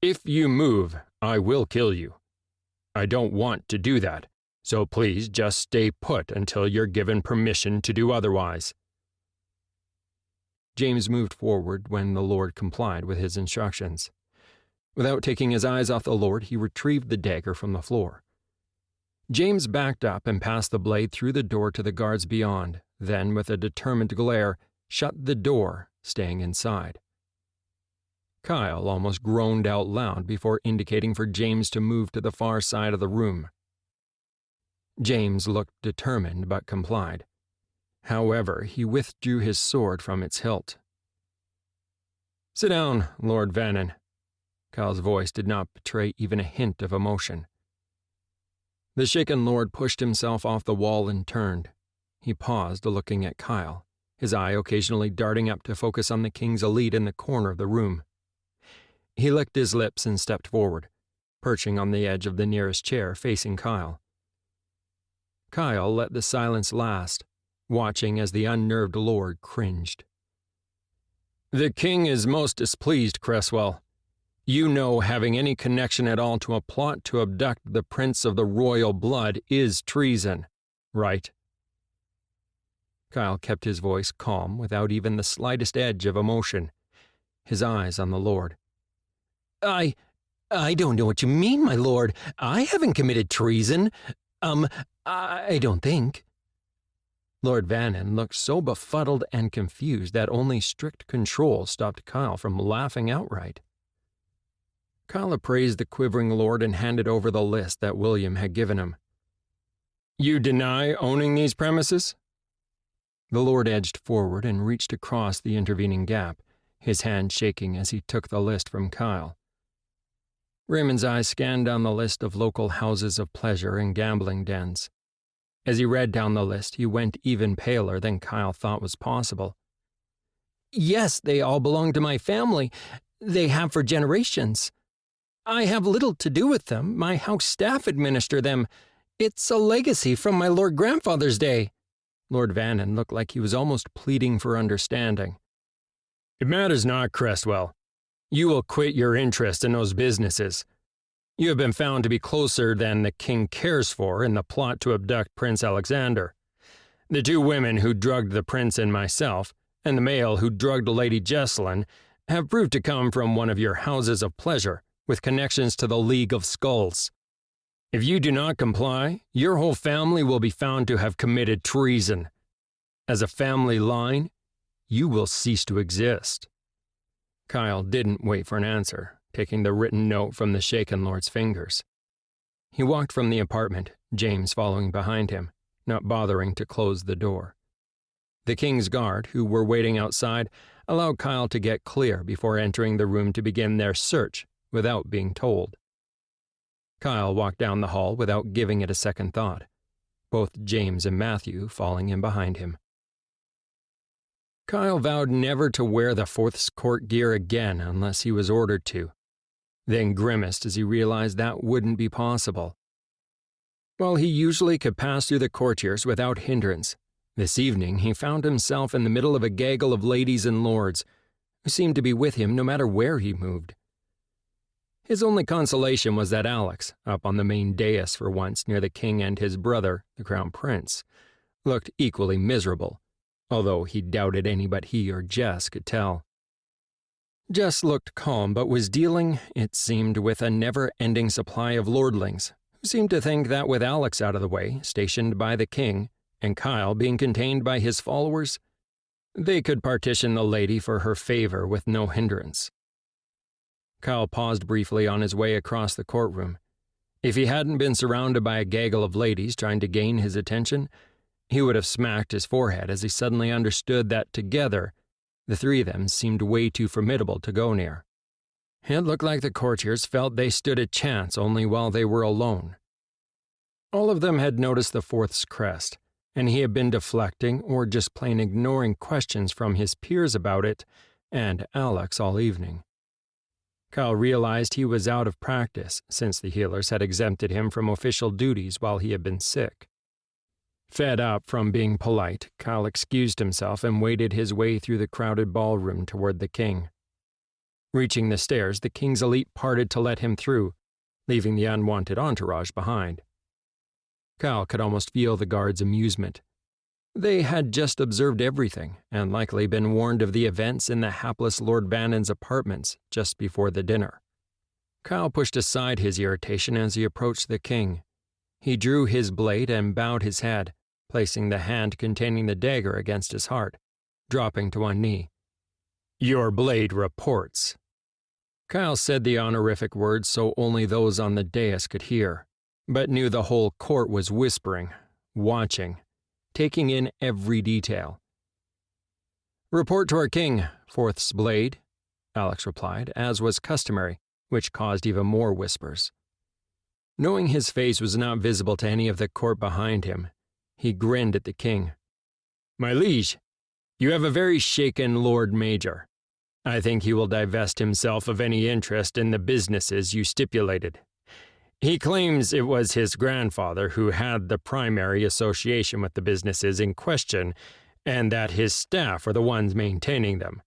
If you move, I will kill you. I don't want to do that, so please just stay put until you're given permission to do otherwise." James moved forward when the Lord complied with his instructions. Without taking his eyes off the Lord, he retrieved the dagger from the floor. James backed up and passed the blade through the door to the guards beyond, then, with a determined glare, shut the door, staying inside. Kyle almost groaned out loud before indicating for James to move to the far side of the room. James looked determined but complied. However, he withdrew his sword from its hilt. "Sit down, Lord Vannon." Kyle's voice did not betray even a hint of emotion. The shaken Lord pushed himself off the wall and turned. He paused, looking at Kyle, his eye occasionally darting up to focus on the King's elite in the corner of the room. He licked his lips and stepped forward, perching on the edge of the nearest chair facing Kyle. Kyle let the silence last, watching as the unnerved Lord cringed. "The King is most displeased, Cresswell. You know having any connection at all to a plot to abduct the Prince of the Royal Blood is treason, right?" Kyle kept his voice calm without even the slightest edge of emotion, his eyes on the Lord. I don't know what you mean, my lord. I haven't committed treason. I don't think." Lord Vannon looked so befuddled and confused that only strict control stopped Kyle from laughing outright. Kyle appraised the quivering Lord and handed over the list that William had given him. "You deny owning these premises?" The Lord edged forward and reached across the intervening gap, his hand shaking as he took the list from Kyle. Raymond's eyes scanned down the list of local houses of pleasure and gambling dens. As he read down the list, he went even paler than Kyle thought was possible. "Yes, they all belong to my family. They have for generations. I have little to do with them. My house staff administer them. It's a legacy from my Lord Grandfather's day." Lord Vannon looked like he was almost pleading for understanding. "It matters not, Cresswell. You will quit your interest in those businesses. You have been found to be closer than the King cares for in the plot to abduct Prince Alexander. The 2 women who drugged the prince and myself, and the male who drugged Lady Jesselyn, have proved to come from one of your houses of pleasure, with connections to the League of Skulls. If you do not comply, your whole family will be found to have committed treason. As a family line, you will cease to exist." Kyle didn't wait for an answer, taking the written note from the shaken Lord's fingers. He walked from the apartment, James following behind him, not bothering to close the door. The King's Guard, who were waiting outside, allowed Kyle to get clear before entering the room to begin their search without being told. Kyle walked down the hall without giving it a second thought, both James and Matthew falling in behind him. Kyle vowed never to wear the Fourth's court gear again unless he was ordered to, then grimaced as he realized that wouldn't be possible. While he usually could pass through the courtiers without hindrance, this evening he found himself in the middle of a gaggle of ladies and lords who seemed to be with him no matter where he moved. His only consolation was that Alex, up on the main dais for once near the king and his brother, the crown prince, looked equally miserable, although he doubted any but he or Jess could tell. Jess looked calm but was dealing, it seemed, with a never-ending supply of lordlings, who seemed to think that with Alex out of the way, stationed by the king, and Kyle being contained by his followers, they could partition the lady for her favor with no hindrance. Kyle paused briefly on his way across the courtroom. If he hadn't been surrounded by a gaggle of ladies trying to gain his attention, he would have smacked his forehead as he suddenly understood that together, the three of them seemed way too formidable to go near. It looked like the courtiers felt they stood a chance only while they were alone. All of them had noticed the Fourth's crest, and he had been deflecting or just plain ignoring questions from his peers about it and Alex all evening. Kyle realized he was out of practice since the healers had exempted him from official duties while he had been sick. Fed up from being polite, Kyle excused himself and waded his way through the crowded ballroom toward the king. Reaching the stairs, the king's elite parted to let him through, leaving the unwanted entourage behind. Kyle could almost feel the guards' amusement. They had just observed everything and likely been warned of the events in the hapless Lord Bannon's apartments just before the dinner. Kyle pushed aside his irritation as he approached the king. He drew his blade and bowed his head, placing the hand containing the dagger against his heart, dropping to one knee. "Your blade reports." Kyle said the honorific words so only those on the dais could hear, but knew the whole court was whispering, watching, taking in every detail. "Report to our king, Fourth's blade," Alex replied, as was customary, which caused even more whispers. Knowing his face was not visible to any of the court behind him, he grinned at the king. "My liege, you have a very shaken Lord Major. I think he will divest himself of any interest in the businesses you stipulated. He claims it was his grandfather who had the primary association with the businesses in question, and that his staff are the ones maintaining them.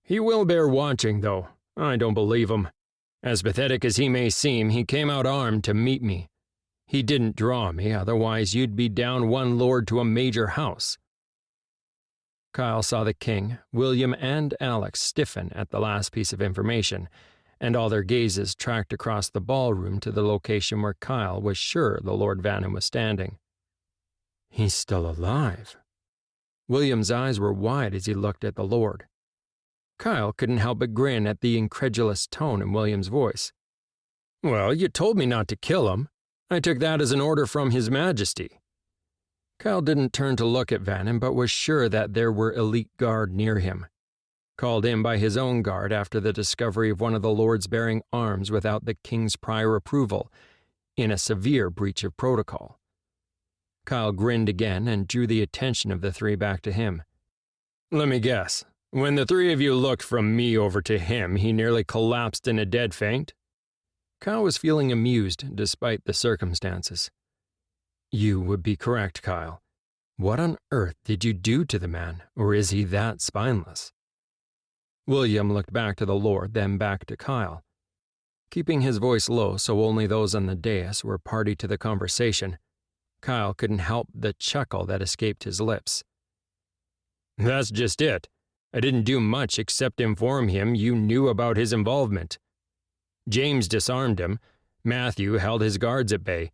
He will bear watching, though. I don't believe him. As pathetic as he may seem, he came out armed to meet me. He didn't draw me, otherwise you'd be down one lord to a major house." Kyle saw the king, William, and Alex stiffen at the last piece of information, and all their gazes tracked across the ballroom to the location where Kyle was sure the Lord Vannon was standing. "He's still alive." William's eyes were wide as he looked at the Lord. Kyle couldn't help but grin at the incredulous tone in William's voice. "Well, you told me not to kill him. I took that as an order from His Majesty." Kyle didn't turn to look at Vannon, but was sure that there were elite guard near him, called in by his own guard after the discovery of one of the lords bearing arms without the king's prior approval, in a severe breach of protocol. Kyle grinned again and drew the attention of the three back to him. "Let me guess. When the three of you looked from me over to him, he nearly collapsed in a dead faint?" Kyle was feeling amused despite the circumstances. "You would be correct, Kyle. What on earth did you do to the man, or is he that spineless?" William looked back to the Lord, then back to Kyle. Keeping his voice low so only those on the dais were party to the conversation, Kyle couldn't help the chuckle that escaped his lips. "That's just it. I didn't do much except inform him you knew about his involvement. James disarmed him. Matthew held his guards at bay.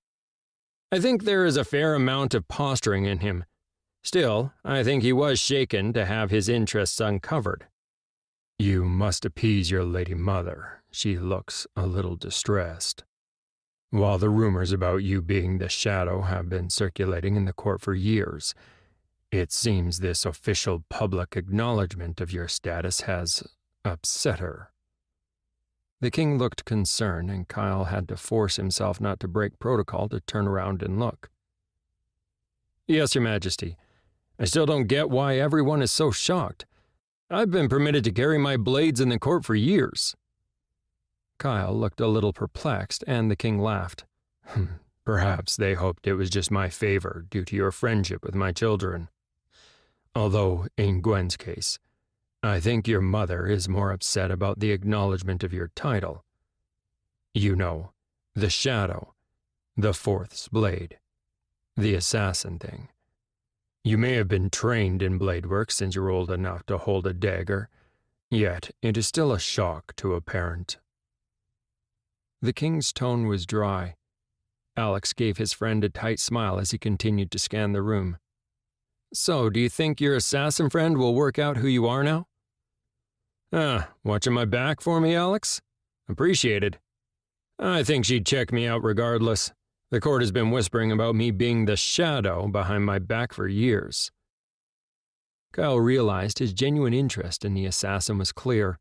I think there is a fair amount of posturing in him. Still, I think he was shaken to have his interests uncovered." "You must appease your lady mother. She looks a little distressed. While the rumors about you being the shadow have been circulating in the court for years, it seems this official public acknowledgement of your status has upset her." The king looked concerned, and Kyle had to force himself not to break protocol to turn around and look. Yes, Your Majesty. I still don't get why everyone is so shocked. I've been permitted to carry my blades in the court for years. Kyle looked a little perplexed, and the king laughed. Perhaps they hoped it was just my favor due to your friendship with my children. Although, in Gwen's case, I think your mother is more upset about the acknowledgement of your title. You know, the shadow, the fourth's blade, the assassin thing. You may have been trained in blade work since you're old enough to hold a dagger, yet it is still a shock to a parent. The king's tone was dry. Alex gave his friend a tight smile as he continued to scan the room. So, do you think your assassin friend will work out who you are now? Watching my back for me, Alex? Appreciated. I think she'd check me out regardless. The court has been whispering about me being the shadow behind my back for years. Kyle realized his genuine interest in the assassin was clear.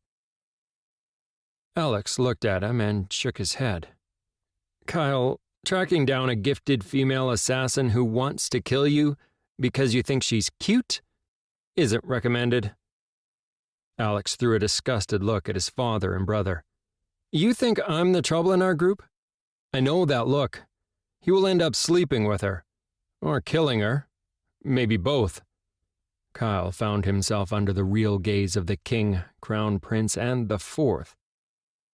Alex looked at him and shook his head. Kyle, tracking down a gifted female assassin who wants to kill you because you think she's cute isn't recommended. Alex threw a disgusted look at his father and brother. You think I'm the trouble in our group? I know that look. He will end up sleeping with her. Or killing her. Maybe both. Kyle found himself under the real gaze of the king, crown prince, and the fourth,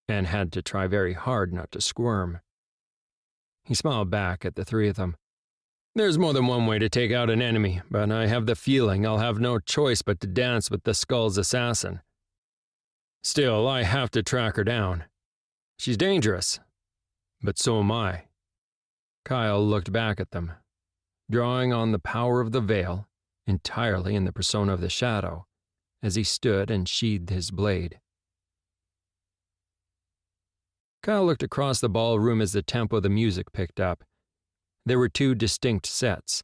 and had to try very hard not to squirm. He smiled back at the three of them. There's more than one way to take out an enemy, but I have the feeling I'll have no choice but to dance with the Skull's assassin. Still, I have to track her down. She's dangerous, but so am I. Kyle looked back at them, drawing on the power of the veil, entirely in the persona of the shadow, as he stood and sheathed his blade. Kyle looked across the ballroom as the tempo of the music picked up. There were two distinct sets.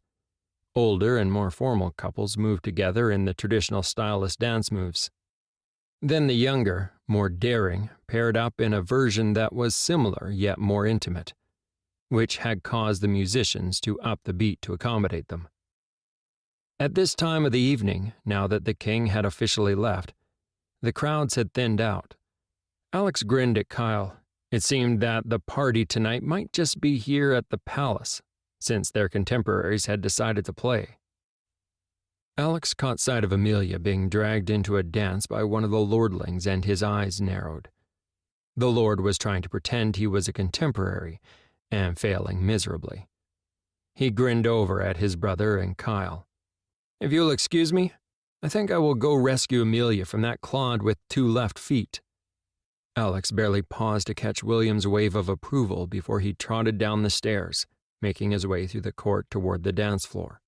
Older and more formal couples moved together in the traditional stylist dance moves. Then the younger, more daring, paired up in a version that was similar yet more intimate, which had caused the musicians to up the beat to accommodate them. At this time of the evening, now that the king had officially left, the crowds had thinned out. Alex grinned at Kyle. It seemed that the party tonight might just be here at the palace, since their contemporaries had decided to play. Alex caught sight of Amelia being dragged into a dance by one of the lordlings, and his eyes narrowed. The lord was trying to pretend he was a contemporary, and failing miserably. He grinned over at his brother and Kyle. If you'll excuse me, I think I will go rescue Amelia from that clod with two left feet. Alex barely paused to catch William's wave of approval before he trotted down the stairs, making his way through the court toward the dance floor.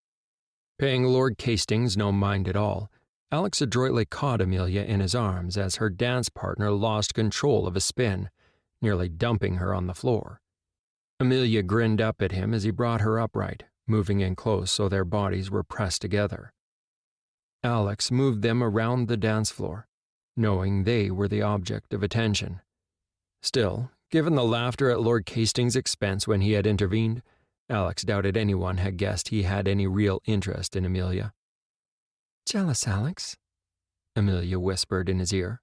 Paying Lord Hastings no mind at all, Alex adroitly caught Amelia in his arms as her dance partner lost control of a spin, nearly dumping her on the floor. Amelia grinned up at him as he brought her upright, moving in close so their bodies were pressed together. Alex moved them around the dance floor, knowing they were the object of attention. Still, given the laughter at Lord Hastings' expense when he had intervened, Alex doubted anyone had guessed he had any real interest in Amelia. Jealous, Alex? Amelia whispered in his ear,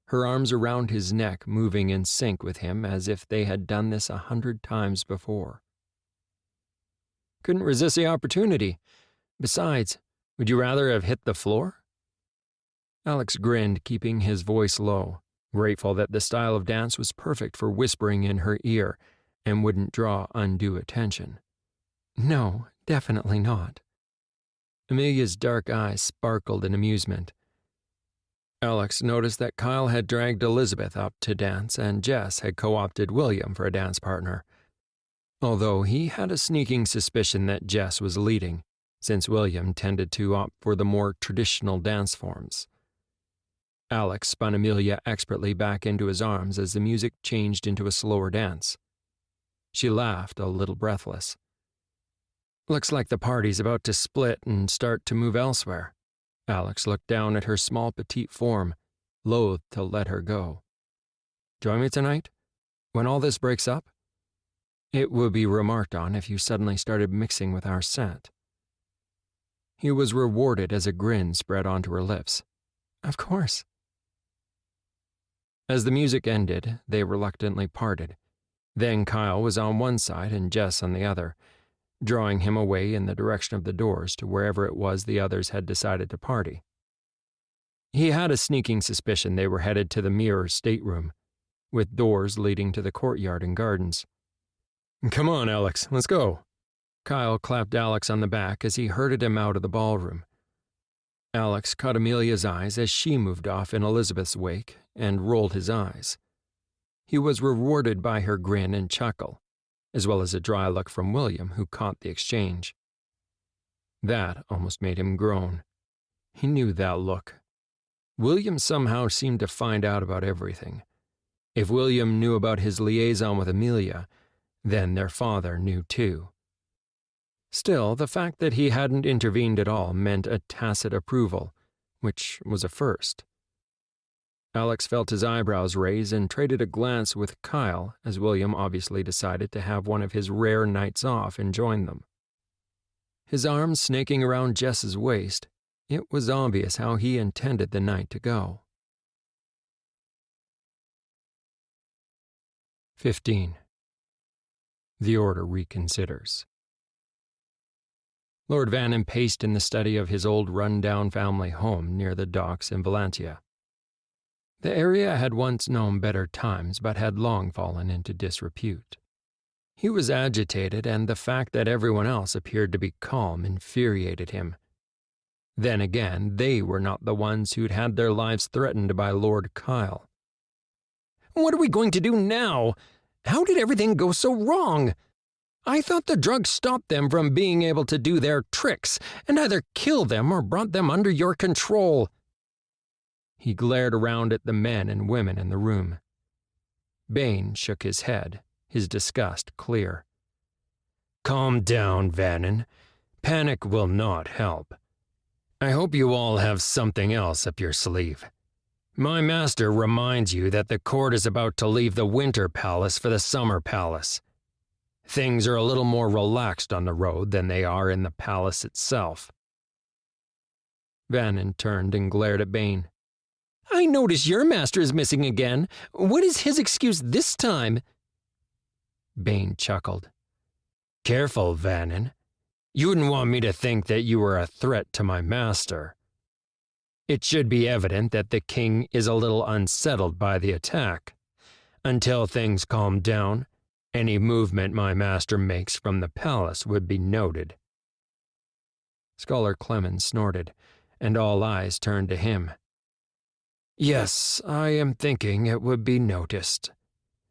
her arms around his neck moving in sync with him as if they had done this 100 times before. Couldn't resist the opportunity. Besides, would you rather have hit the floor? Alex grinned, keeping his voice low, grateful that the style of dance was perfect for whispering in her ear and wouldn't draw undue attention. No, definitely not. Amelia's dark eyes sparkled in amusement. Alex noticed that Kyle had dragged Elizabeth up to dance and Jess had co-opted William for a dance partner, although he had a sneaking suspicion that Jess was leading, since William tended to opt for the more traditional dance forms. Alex spun Amelia expertly back into his arms as the music changed into a slower dance. She laughed, a little breathless. Looks like the party's about to split and start to move elsewhere. Alex looked down at her small petite form, loath to let her go. Join me tonight? When all this breaks up? It would be remarked on if you suddenly started mixing with our set." He was rewarded as a grin spread onto her lips. "Of course." As the music ended, they reluctantly parted. Then Kyle was on one side and Jess on the other, drawing him away in the direction of the doors to wherever it was the others had decided to party. He had a sneaking suspicion they were headed to the mirror stateroom, with doors leading to the courtyard and gardens. "Come on, Alex, let's go." Kyle clapped Alex on the back as he herded him out of the ballroom. Alex caught Amelia's eyes as she moved off in Elizabeth's wake and rolled his eyes. He was rewarded by her grin and chuckle, as well as a dry look from William, who caught the exchange. That almost made him groan. He knew that look. William somehow seemed to find out about everything. If William knew about his liaison with Amelia, then their father knew too. Still, the fact that he hadn't intervened at all meant a tacit approval, which was a first. Alex felt his eyebrows raise and traded a glance with Kyle as William obviously decided to have one of his rare nights off and join them. His arms snaking around Jess's waist, it was obvious how he intended the night to go. 15. The Order reconsiders. Lord Vannon paced in the study of his old run-down family home near the docks in Valentia. The area had once known better times but had long fallen into disrepute. He was agitated, and the fact that everyone else appeared to be calm infuriated him. Then again, they were not the ones who'd had their lives threatened by Lord Kyle. "What are we going to do now? How did everything go so wrong? I thought the drug stopped them from being able to do their tricks and either kill them or brought them under your control." He glared around at the men and women in the room. Bane shook his head, his disgust clear. "Calm down, Vannon. Panic will not help. I hope you all have something else up your sleeve. My master reminds you that the court is about to leave the Winter Palace for the Summer Palace. Things are a little more relaxed on the road than they are in the palace itself." Vannon turned and glared at Bane. "I notice your master is missing again. What is his excuse this time?" Bane chuckled. "Careful, Vannon. You wouldn't want me to think that you were a threat to my master. It should be evident that the king is a little unsettled by the attack. Until things calm down, any movement my master makes from the palace would be noted." Scholar Clemens snorted, and all eyes turned to him. "Yes, I am thinking it would be noticed.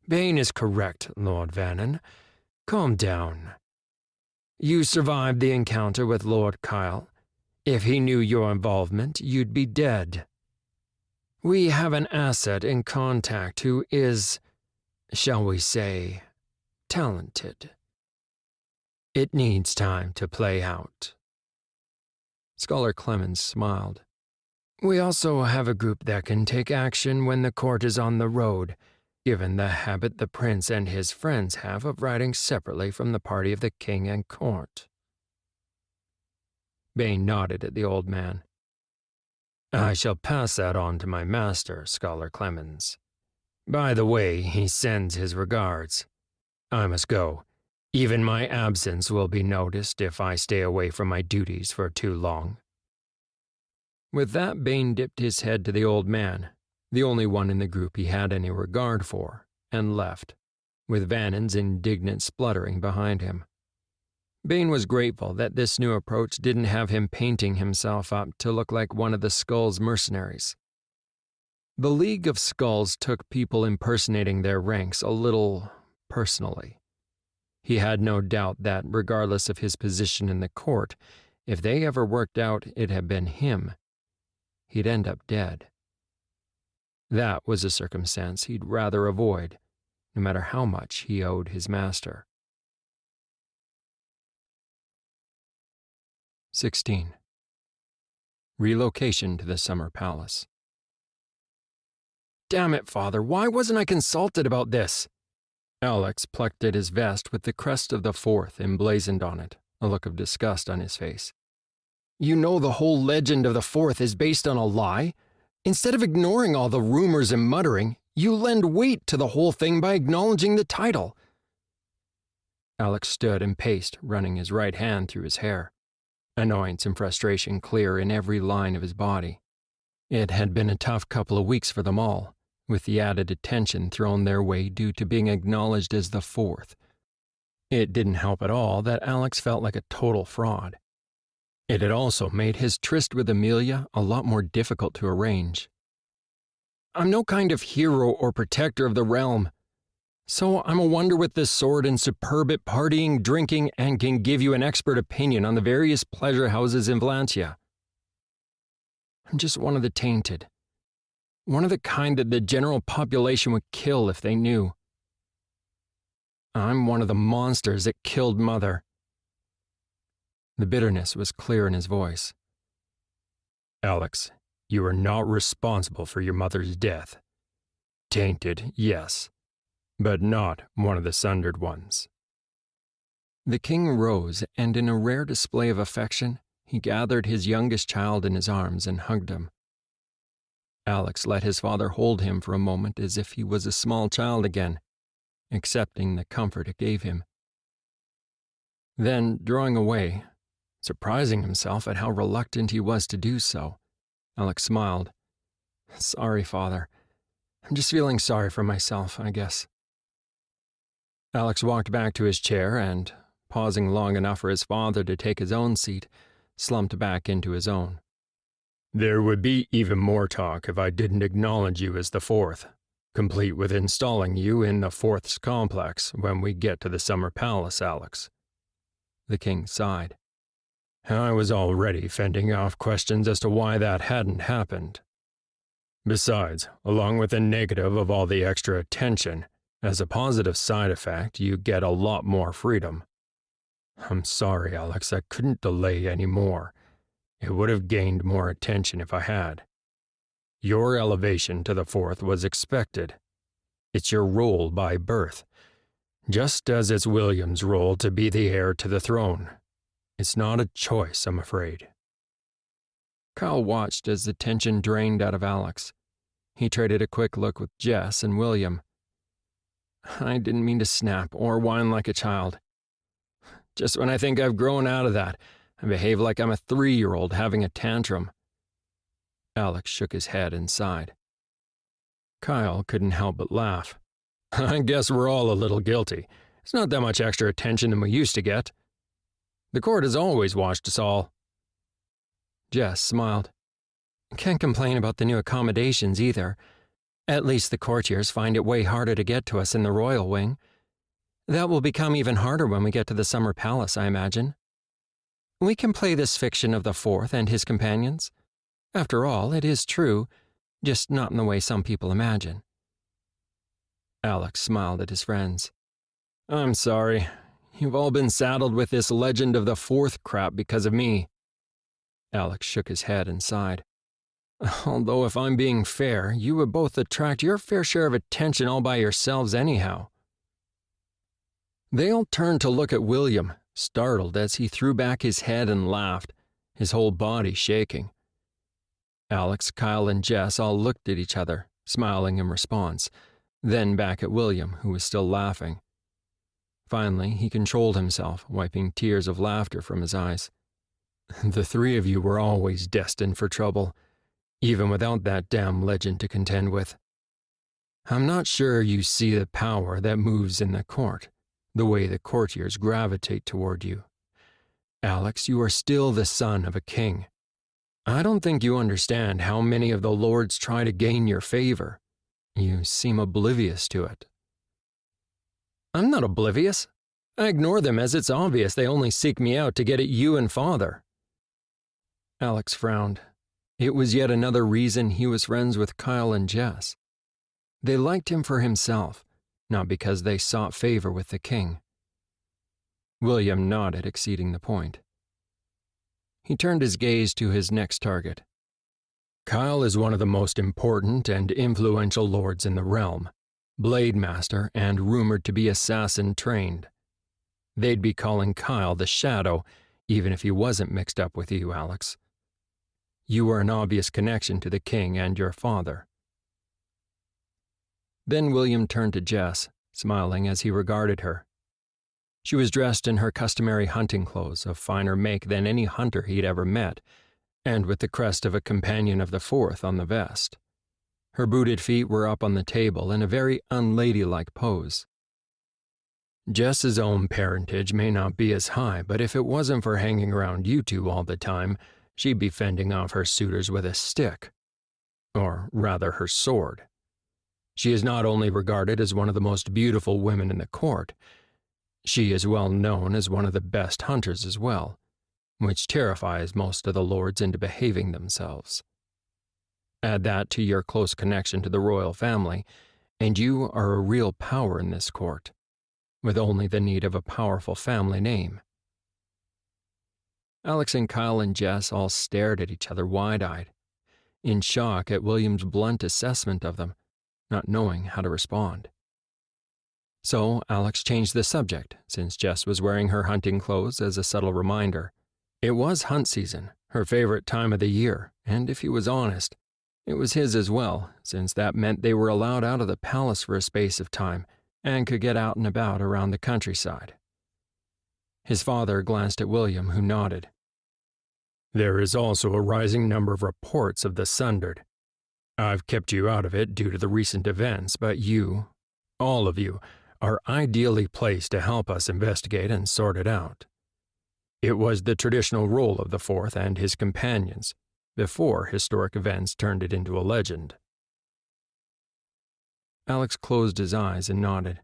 Bane is correct, Lord Vannon. Calm down. You survived the encounter with Lord Kyle. If he knew your involvement, you'd be dead. We have an asset in contact who is, shall we say, talented. It needs time to play out." Scholar Clemens smiled. "We also have a group that can take action when the court is on the road, given the habit the prince and his friends have of riding separately from the party of the king and court." Bane nodded at the old man. "I shall pass that on to my master, Scholar Clemens. By the way, he sends his regards. I must go. Even my absence will be noticed if I stay away from my duties for too long." With that, Bane dipped his head to the old man, the only one in the group he had any regard for, and left, with Vannon's indignant spluttering behind him. Bane was grateful that this new approach didn't have him painting himself up to look like one of the Skull's mercenaries. The League of Skulls took people impersonating their ranks a little personally. He had no doubt that, regardless of his position in the court, if they ever worked out it had been him, he'd end up dead. That was a circumstance he'd rather avoid, no matter how much he owed his master. 16. Relocation to the Summer Palace. Damn it, Father, why wasn't I consulted about this? Alex plucked at his vest with the crest of the fourth emblazoned on it, a look of disgust on his face. You know the whole legend of the fourth is based on a lie? Instead of ignoring all the rumors and muttering, you lend weight to the whole thing by acknowledging the title. Alex stood and paced, running his right hand through his hair, annoyance and frustration clear in every line of his body. It had been a tough couple of weeks for them all, with the added attention thrown their way due to being acknowledged as the fourth. It didn't help at all that Alex felt like a total fraud. It had also made his tryst with Amelia a lot more difficult to arrange. I'm no kind of hero or protector of the realm, so I'm a wonder with this sword and superb at partying, drinking, and can give you an expert opinion on the various pleasure houses in Valencia. I'm just one of the tainted. One of the kind that the general population would kill if they knew. I'm one of the monsters that killed Mother. The bitterness was clear in his voice. Alex, you are not responsible for your mother's death. Tainted, yes, but not one of the Sundered ones. The king rose, and in a rare display of affection, he gathered his youngest child in his arms and hugged him. Alex let his father hold him for a moment as if he was a small child again, accepting the comfort it gave him. Then, drawing away, surprising himself at how reluctant he was to do so, Alex smiled. Sorry, Father. I'm just feeling sorry for myself, I guess. Alex walked back to his chair and, pausing long enough for his father to take his own seat, slumped back into his own. There would be even more talk if I didn't acknowledge you as the fourth, complete with installing you in the fourth's complex when we get to the Summer Palace, Alex. The king sighed. I was already fending off questions as to why that hadn't happened. Besides, along with the negative of all the extra attention, as a positive side effect, you get a lot more freedom. I'm sorry, Alex, I couldn't delay any more. It would have gained more attention if I had. Your elevation to the fourth was expected. It's your role by birth, just as it's William's role to be the heir to the throne. It's not a choice, I'm afraid. Kyle watched as the tension drained out of Alex. He traded a quick look with Jess and William. I didn't mean to snap or whine like a child. Just when I think I've grown out of that, I behave like I'm a 3-year-old having a tantrum. Alex shook his head and sighed. Kyle couldn't help but laugh. I guess we're all a little guilty. It's not that much extra attention than we used to get. The court has always watched us all. Jess smiled. Can't complain about the new accommodations either. At least the courtiers find it way harder to get to us in the royal wing. That will become even harder when we get to the Summer Palace, I imagine. We can play this fiction of the fourth and his companions. After all, it is true, just not in the way some people imagine. Alex smiled at his friends. I'm sorry. You've all been saddled with this legend of the fourth crap because of me. Alex shook his head and sighed. Although if I'm being fair, you would both attract your fair share of attention all by yourselves anyhow. They all turned to look at William, startled as he threw back his head and laughed, his whole body shaking. Alex, Kyle, and Jess all looked at each other, smiling in response, then back at William, who was still laughing. Finally, he controlled himself, wiping tears of laughter from his eyes. The 3 of you were always destined for trouble, even without that damn legend to contend with. I'm not sure you see the power that moves in the court, the way the courtiers gravitate toward you. Alex, you are still the son of a king. I don't think you understand how many of the lords try to gain your favor. You seem oblivious to it. I'm not oblivious. I ignore them as it's obvious they only seek me out to get at you and Father. Alex frowned. It was yet another reason he was friends with Kyle and Jess. They liked him for himself, not because they sought favor with the king. William nodded, exceeding the point. He turned his gaze to his next target. Kyle is one of the most important and influential lords in the realm, blade master and rumored to be assassin trained. They'd be calling Kyle the Shadow, even if he wasn't mixed up with you, Alex. You were an obvious connection to the king and your father. Then William turned to Jess, smiling as he regarded her. She was dressed in her customary hunting clothes of finer make than any hunter he'd ever met, and with the crest of a companion of the fourth on the vest. Her booted feet were up on the table in a very unladylike pose. Jess's own parentage may not be as high, but if it wasn't for hanging around you two all the time, she'd be fending off her suitors with a stick. Or rather, her sword. She is not only regarded as one of the most beautiful women in the court, she is well known as one of the best hunters as well, which terrifies most of the lords into behaving themselves. Add that to your close connection to the royal family, and you are a real power in this court, with only the need of a powerful family name. Alex and Kyle and Jess all stared at each other wide-eyed, in shock at William's blunt assessment of them, not knowing how to respond. So Alex changed the subject, since Jess was wearing her hunting clothes as a subtle reminder. It was hunt season, her favorite time of the year, and if he was honest, it was his as well, since that meant they were allowed out of the palace for a space of time and could get out and about around the countryside. His father glanced at William, who nodded. There is also a rising number of reports of the Sundered. I've kept you out of it due to the recent events, but you, all of you, are ideally placed to help us investigate and sort it out. It was the traditional role of the Fourth and his companions, before historic events turned it into a legend. Alex closed his eyes and nodded.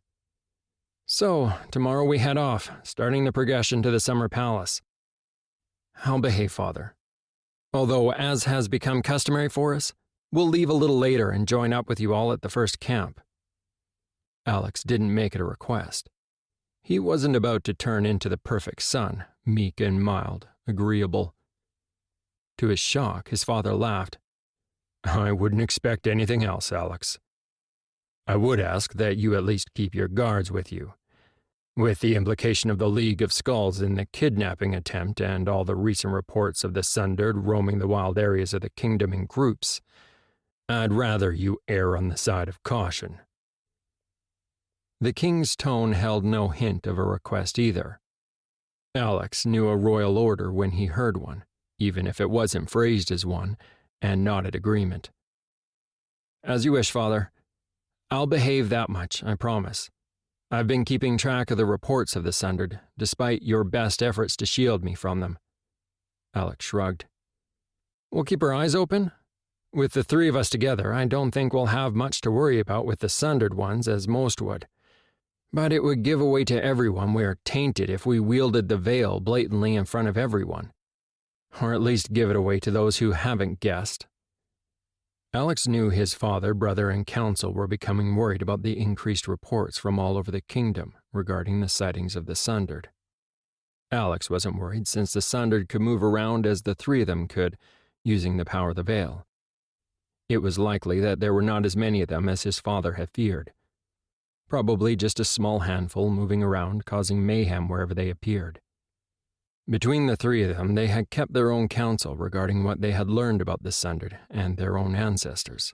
So, tomorrow we head off, starting the progression to the Summer Palace. I'll behave, Father. Although, as has become customary for us, we'll leave a little later and join up with you all at the first camp. Alex didn't make it a request. He wasn't about to turn into the perfect son, meek and mild, agreeable. To his shock, his father laughed. I wouldn't expect anything else, Alex. I would ask that you at least keep your guards with you. With the implication of the League of Skulls in the kidnapping attempt and all the recent reports of the Sundered roaming the wild areas of the kingdom in groups, I'd rather you err on the side of caution. The king's tone held no hint of a request either. Alex knew a royal order when he heard one, even if it wasn't phrased as one, and nodded agreement. As you wish, Father. I'll behave that much, I promise. I've been keeping track of the reports of the Sundered, despite your best efforts to shield me from them. Alex shrugged. We'll keep our eyes open. With the three of us together, I don't think we'll have much to worry about with the Sundered ones, as most would. But it would give away to everyone we're tainted if we wielded the veil blatantly in front of everyone. Or at least give it away to those who haven't guessed. Alex knew his father, brother, and council were becoming worried about the increased reports from all over the kingdom regarding the sightings of the Sundered. Alex wasn't worried since the Sundered could move around as the three of them could, using the power of the veil. It was likely that there were not as many of them as his father had feared. Probably just a small handful moving around, causing mayhem wherever they appeared. Between the three of them, they had kept their own counsel regarding what they had learned about the Sundered and their own ancestors.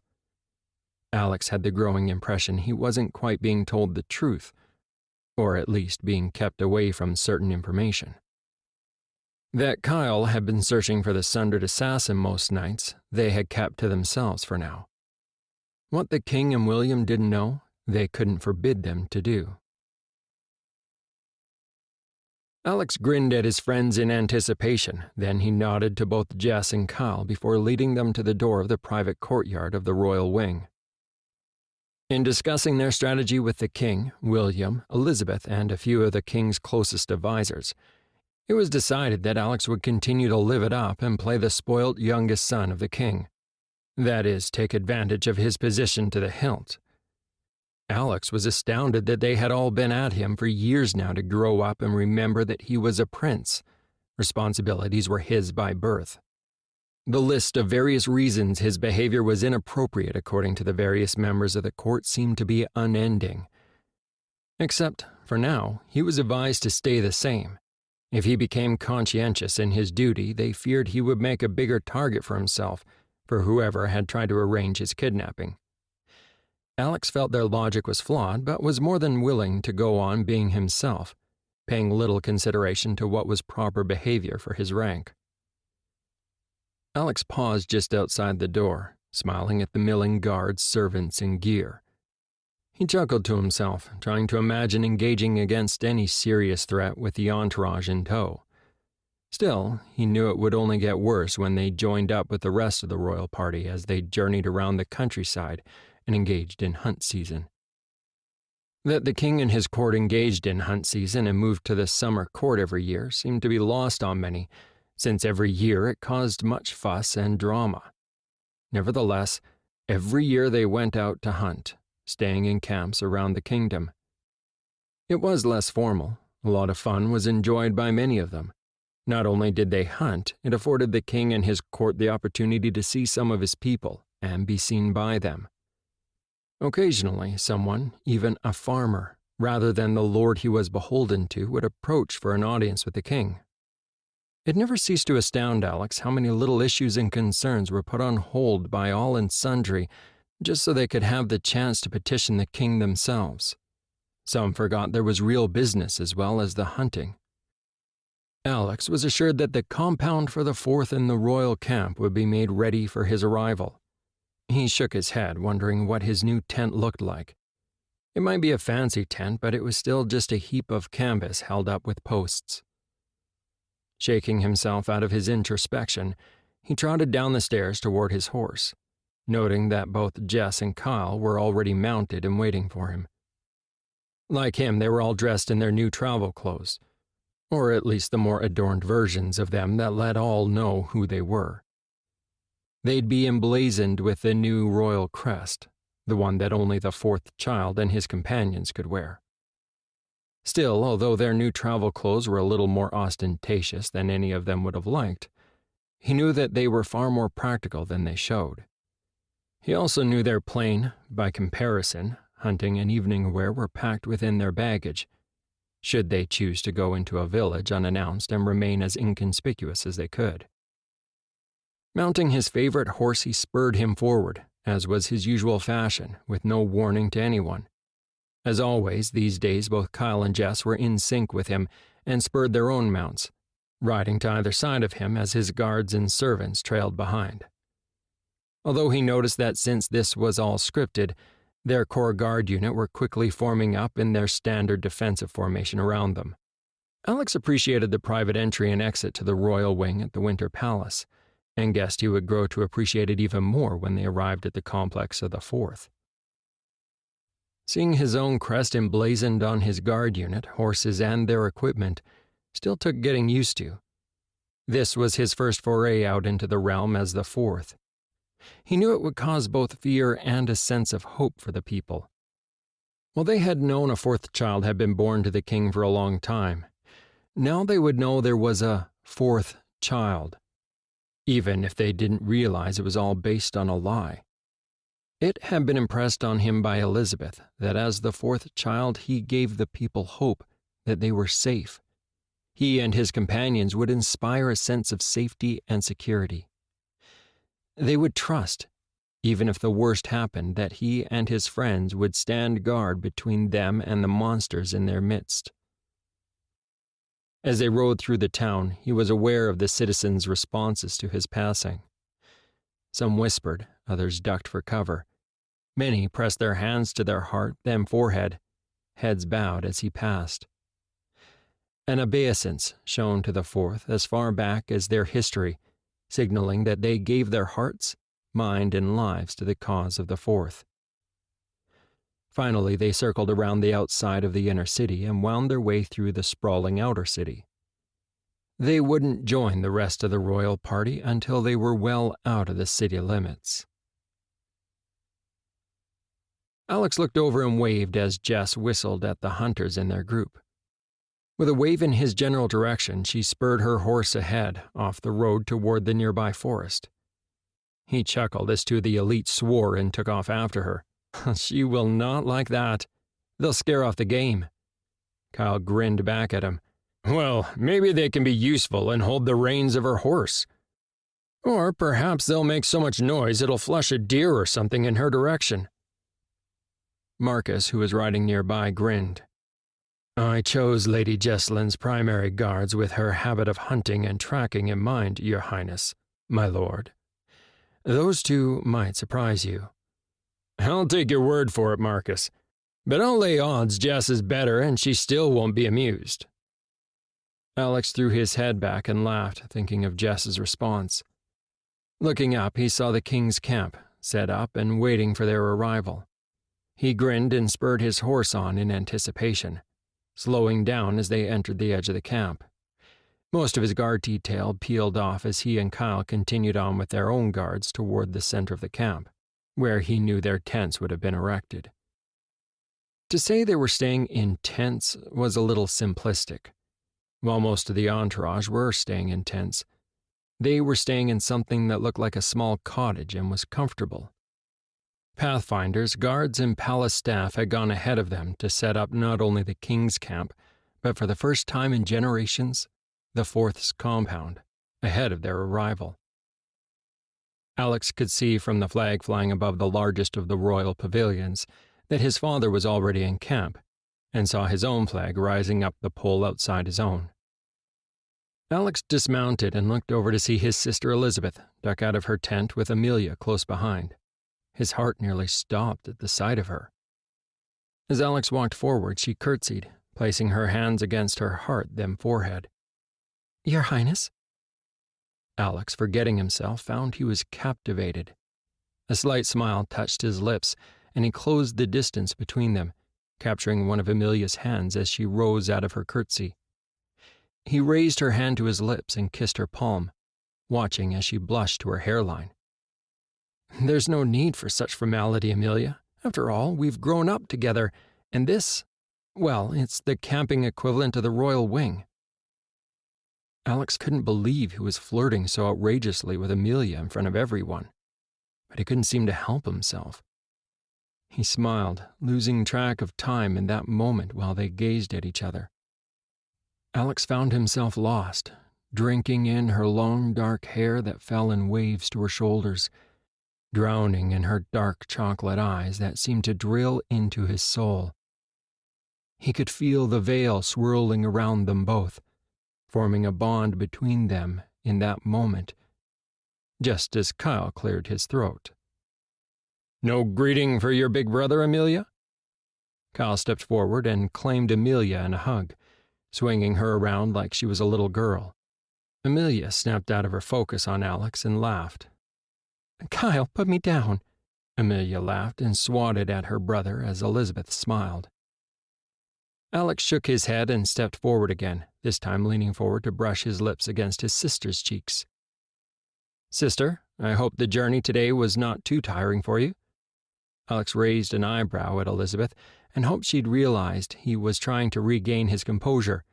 Alex had the growing impression he wasn't quite being told the truth, or at least being kept away from certain information. That Kyle had been searching for the Sundered assassin most nights, they had kept to themselves for now. What the king and William didn't know, they couldn't forbid them to do. Alex grinned at his friends in anticipation, then he nodded to both Jess and Kyle before leading them to the door of the private courtyard of the royal wing. In discussing their strategy with the king, William, Elizabeth, and a few of the king's closest advisors, it was decided that Alex would continue to live it up and play the spoilt youngest son of the king. That is, take advantage of his position to the hilt. Alex was astounded that they had all been at him for years now to grow up and remember that he was a prince. Responsibilities were his by birth. The list of various reasons his behavior was inappropriate according to the various members of the court seemed to be unending. Except, for now, he was advised to stay the same. If he became conscientious in his duty, they feared he would make a bigger target for himself for whoever had tried to arrange his kidnapping. Alex felt their logic was flawed, but was more than willing to go on being himself, paying little consideration to what was proper behavior for his rank. Alex paused just outside the door, smiling at the milling guards, servants, and gear. He chuckled to himself, trying to imagine engaging against any serious threat with the entourage in tow. Still, he knew it would only get worse when they joined up with the rest of the royal party as they journeyed around the countryside and engaged in hunt season. That the king and his court engaged in hunt season and moved to the summer court every year seemed to be lost on many, since every year it caused much fuss and drama. Nevertheless, every year they went out to hunt, staying in camps around the kingdom. It was less formal. A lot of fun was enjoyed by many of them. Not only did they hunt, it afforded the king and his court the opportunity to see some of his people and be seen by them. Occasionally, someone, even a farmer, rather than the lord he was beholden to, would approach for an audience with the king. It never ceased to astound Alex how many little issues and concerns were put on hold by all and sundry just so they could have the chance to petition the king themselves. Some forgot there was real business as well as the hunting. Alex was assured that the compound for the 4th in the royal camp would be made ready for his arrival. He shook his head, wondering what his new tent looked like. It might be a fancy tent, but it was still just a heap of canvas held up with posts. Shaking himself out of his introspection, he trotted down the stairs toward his horse, noting that both Jess and Kyle were already mounted and waiting for him. Like him, they were all dressed in their new travel clothes, or at least the more adorned versions of them that let all know who they were. They'd be emblazoned with the new royal crest, the one that only the 4th child and his companions could wear. Still, although their new travel clothes were a little more ostentatious than any of them would have liked, he knew that they were far more practical than they showed. He also knew their plain, by comparison, hunting and evening wear were packed within their baggage, should they choose to go into a village unannounced and remain as inconspicuous as they could. Mounting his favorite horse, he spurred him forward, as was his usual fashion, with no warning to anyone. As always, these days both Kyle and Jess were in sync with him and spurred their own mounts, riding to either side of him as his guards and servants trailed behind. Although he noticed that since this was all scripted, their core guard unit were quickly forming up in their standard defensive formation around them. Alex appreciated the private entry and exit to the royal wing at the Winter Palace, and guessed he would grow to appreciate it even more when they arrived at the complex of the 4th. Seeing his own crest emblazoned on his guard unit, horses, and their equipment still took getting used to. This was his first foray out into the realm as the 4th. He knew it would cause both fear and a sense of hope for the people. While they had known a 4th child had been born to the king for a long time, now they would know there was a 4th child, even if they didn't realize it was all based on a lie. It had been impressed on him by Elizabeth that as the 4th child he gave the people hope that they were safe. He and his companions would inspire a sense of safety and security. They would trust, even if the worst happened, that he and his friends would stand guard between them and the monsters in their midst. As they rode through the town, he was aware of the citizens' responses to his passing. Some whispered, others ducked for cover. Many pressed their hands to their heart, then forehead, heads bowed as he passed. An obeisance shown to the 4th as far back as their history, signaling that they gave their hearts, mind, and lives to the cause of the 4th. Finally, they circled around the outside of the inner city and wound their way through the sprawling outer city. They wouldn't join the rest of the royal party until they were well out of the city limits. Alex looked over and waved as Jess whistled at the hunters in their group. With a wave in his general direction, she spurred her horse ahead, off the road toward the nearby forest. He chuckled as two of the elite swore and took off after her. She will not like that. They'll scare off the game. Kyle grinned back at him. Well, maybe they can be useful and hold the reins of her horse. Or perhaps they'll make so much noise it'll flush a deer or something in her direction. Marcus, who was riding nearby, grinned. I chose Lady Jesselin's primary guards with her habit of hunting and tracking in mind, Your Highness, my lord. Those two might surprise you. I'll take your word for it, Marcus. But I'll lay odds Jess is better and she still won't be amused. Alex threw his head back and laughed, thinking of Jess's response. Looking up, he saw the king's camp, set up and waiting for their arrival. He grinned and spurred his horse on in anticipation, slowing down as they entered the edge of the camp. Most of his guard detail peeled off as he and Kyle continued on with their own guards toward the center of the camp, where he knew their tents would have been erected. To say they were staying in tents was a little simplistic. While most of the entourage were staying in tents, they were staying in something that looked like a small cottage and was comfortable. Pathfinders, guards, and palace staff had gone ahead of them to set up not only the king's camp, but for the first time in generations, the Fourth's compound, ahead of their arrival. Alex could see from the flag flying above the largest of the royal pavilions that his father was already in camp, and saw his own flag rising up the pole outside his own. Alex dismounted and looked over to see his sister Elizabeth duck out of her tent with Amelia close behind. His heart nearly stopped at the sight of her. As Alex walked forward, she curtsied, placing her hands against her heart, then forehead. Your Highness? Alex, forgetting himself, found he was captivated. A slight smile touched his lips, and he closed the distance between them, capturing one of Amelia's hands as she rose out of her curtsy. He raised her hand to his lips and kissed her palm, watching as she blushed to her hairline. There's no need for such formality, Amelia. After all, we've grown up together, and this, well, it's the camping equivalent of the royal wing. Alex couldn't believe he was flirting so outrageously with Amelia in front of everyone, but he couldn't seem to help himself. He smiled, losing track of time in that moment while they gazed at each other. Alex found himself lost, drinking in her long dark hair that fell in waves to her shoulders, drowning in her dark chocolate eyes that seemed to drill into his soul. He could feel the veil swirling around them both, forming a bond between them in that moment, just as Kyle cleared his throat. No greeting for your big brother, Amelia? Kyle stepped forward and claimed Amelia in a hug, swinging her around like she was a little girl. Amelia snapped out of her focus on Alex and laughed. Kyle, put me down. Amelia laughed and swatted at her brother as Elizabeth smiled. Alex shook his head and stepped forward again, this time leaning forward to brush his lips against his sister's cheeks. Sister, I hope the journey today was not too tiring for you. Alex raised an eyebrow at Elizabeth and hoped she'd realized he was trying to regain his composure,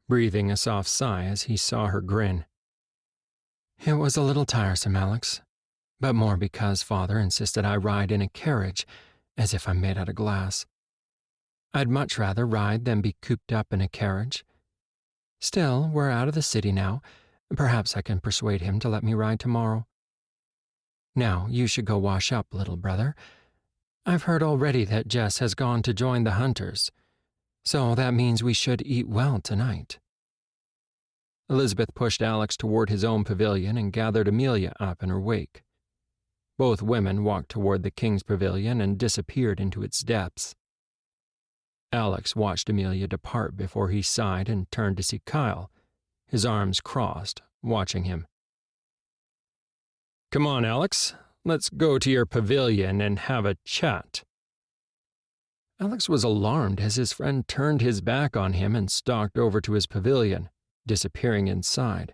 breathing a soft sigh as he saw her grin. It was a little tiresome, Alex, but more because Father insisted I ride in a carriage, as if I'm made out of glass. I'd much rather ride than be cooped up in a carriage. Still, we're out of the city now. Perhaps I can persuade him to let me ride tomorrow. Now, you should go wash up, little brother. I've heard already that Jess has gone to join the hunters, so that means we should eat well tonight. Elizabeth pushed Alex toward his own pavilion and gathered Amelia up in her wake. Both women walked toward the king's pavilion and disappeared into its depths. Alex watched Amelia depart before he sighed and turned to see Kyle, his arms crossed, watching him. Come on, Alex. Let's go to your pavilion and have a chat. Alex was alarmed as his friend turned his back on him and stalked over to his pavilion, disappearing inside.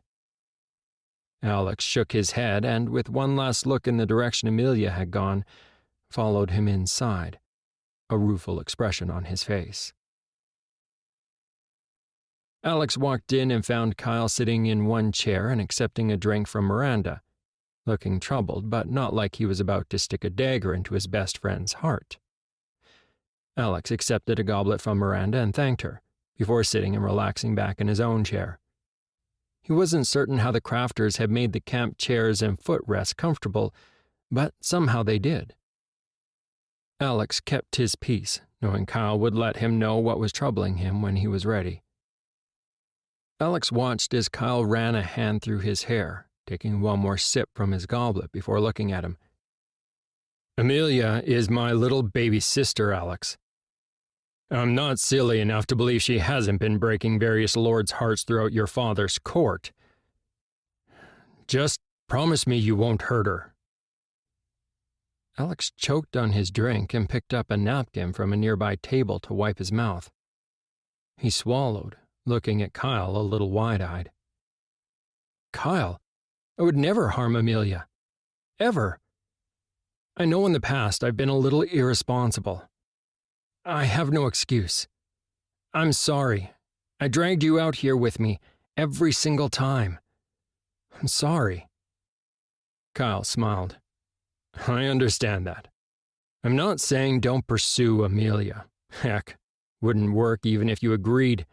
Alex shook his head and, with one last look in the direction Amelia had gone, followed him inside, a rueful expression on his face. Alex walked in and found Kyle sitting in one chair and accepting a drink from Miranda, looking troubled, but not like he was about to stick a dagger into his best friend's heart. Alex accepted a goblet from Miranda and thanked her, before sitting and relaxing back in his own chair. He wasn't certain how the crafters had made the camp chairs and footrests comfortable, but somehow they did. Alex kept his peace, knowing Kyle would let him know what was troubling him when he was ready. Alex watched as Kyle ran a hand through his hair, taking one more sip from his goblet before looking at him. Amelia is my little baby sister, Alex. I'm not silly enough to believe she hasn't been breaking various lords' hearts throughout your father's court. Just promise me you won't hurt her. Alex choked on his drink and picked up a napkin from a nearby table to wipe his mouth. He swallowed, looking at Kyle a little wide-eyed. Kyle, I would never harm Amelia. Ever. I know in the past I've been a little irresponsible. I have no excuse. I'm sorry. I dragged you out here with me every single time. I'm sorry. Kyle smiled. I understand that. I'm not saying don't pursue Amelia. Heck, wouldn't work even if you agreed.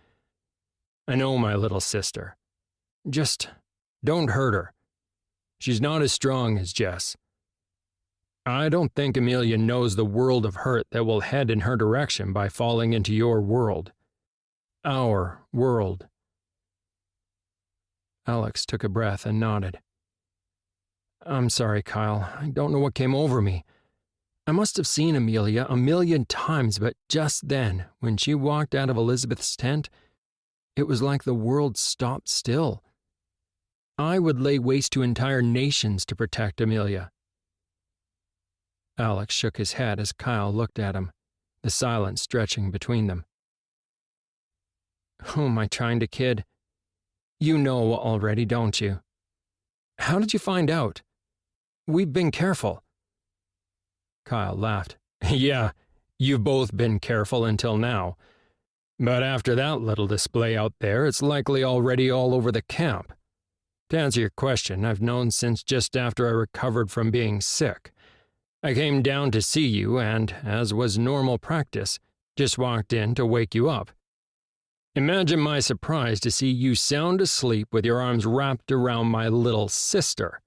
I know my little sister. Just don't hurt her. She's not as strong as Jess. I don't think Amelia knows the world of hurt that will head in her direction by falling into your world. Our world. Alex took a breath and nodded. I'm sorry, Kyle. I don't know what came over me. I must have seen Amelia a million times, but just then, when she walked out of Elizabeth's tent, it was like the world stopped still. I would lay waste to entire nations to protect Amelia. Alex shook his head as Kyle looked at him, the silence stretching between them. Who am I trying to kid? You know already, don't you? How did you find out? We've been careful. Kyle laughed. Yeah, you've both been careful until now. But after that little display out there, it's likely already all over the camp. To answer your question, I've known since just after I recovered from being sick. I came down to see you and, as was normal practice, just walked in to wake you up. Imagine my surprise to see you sound asleep with your arms wrapped around my little sister.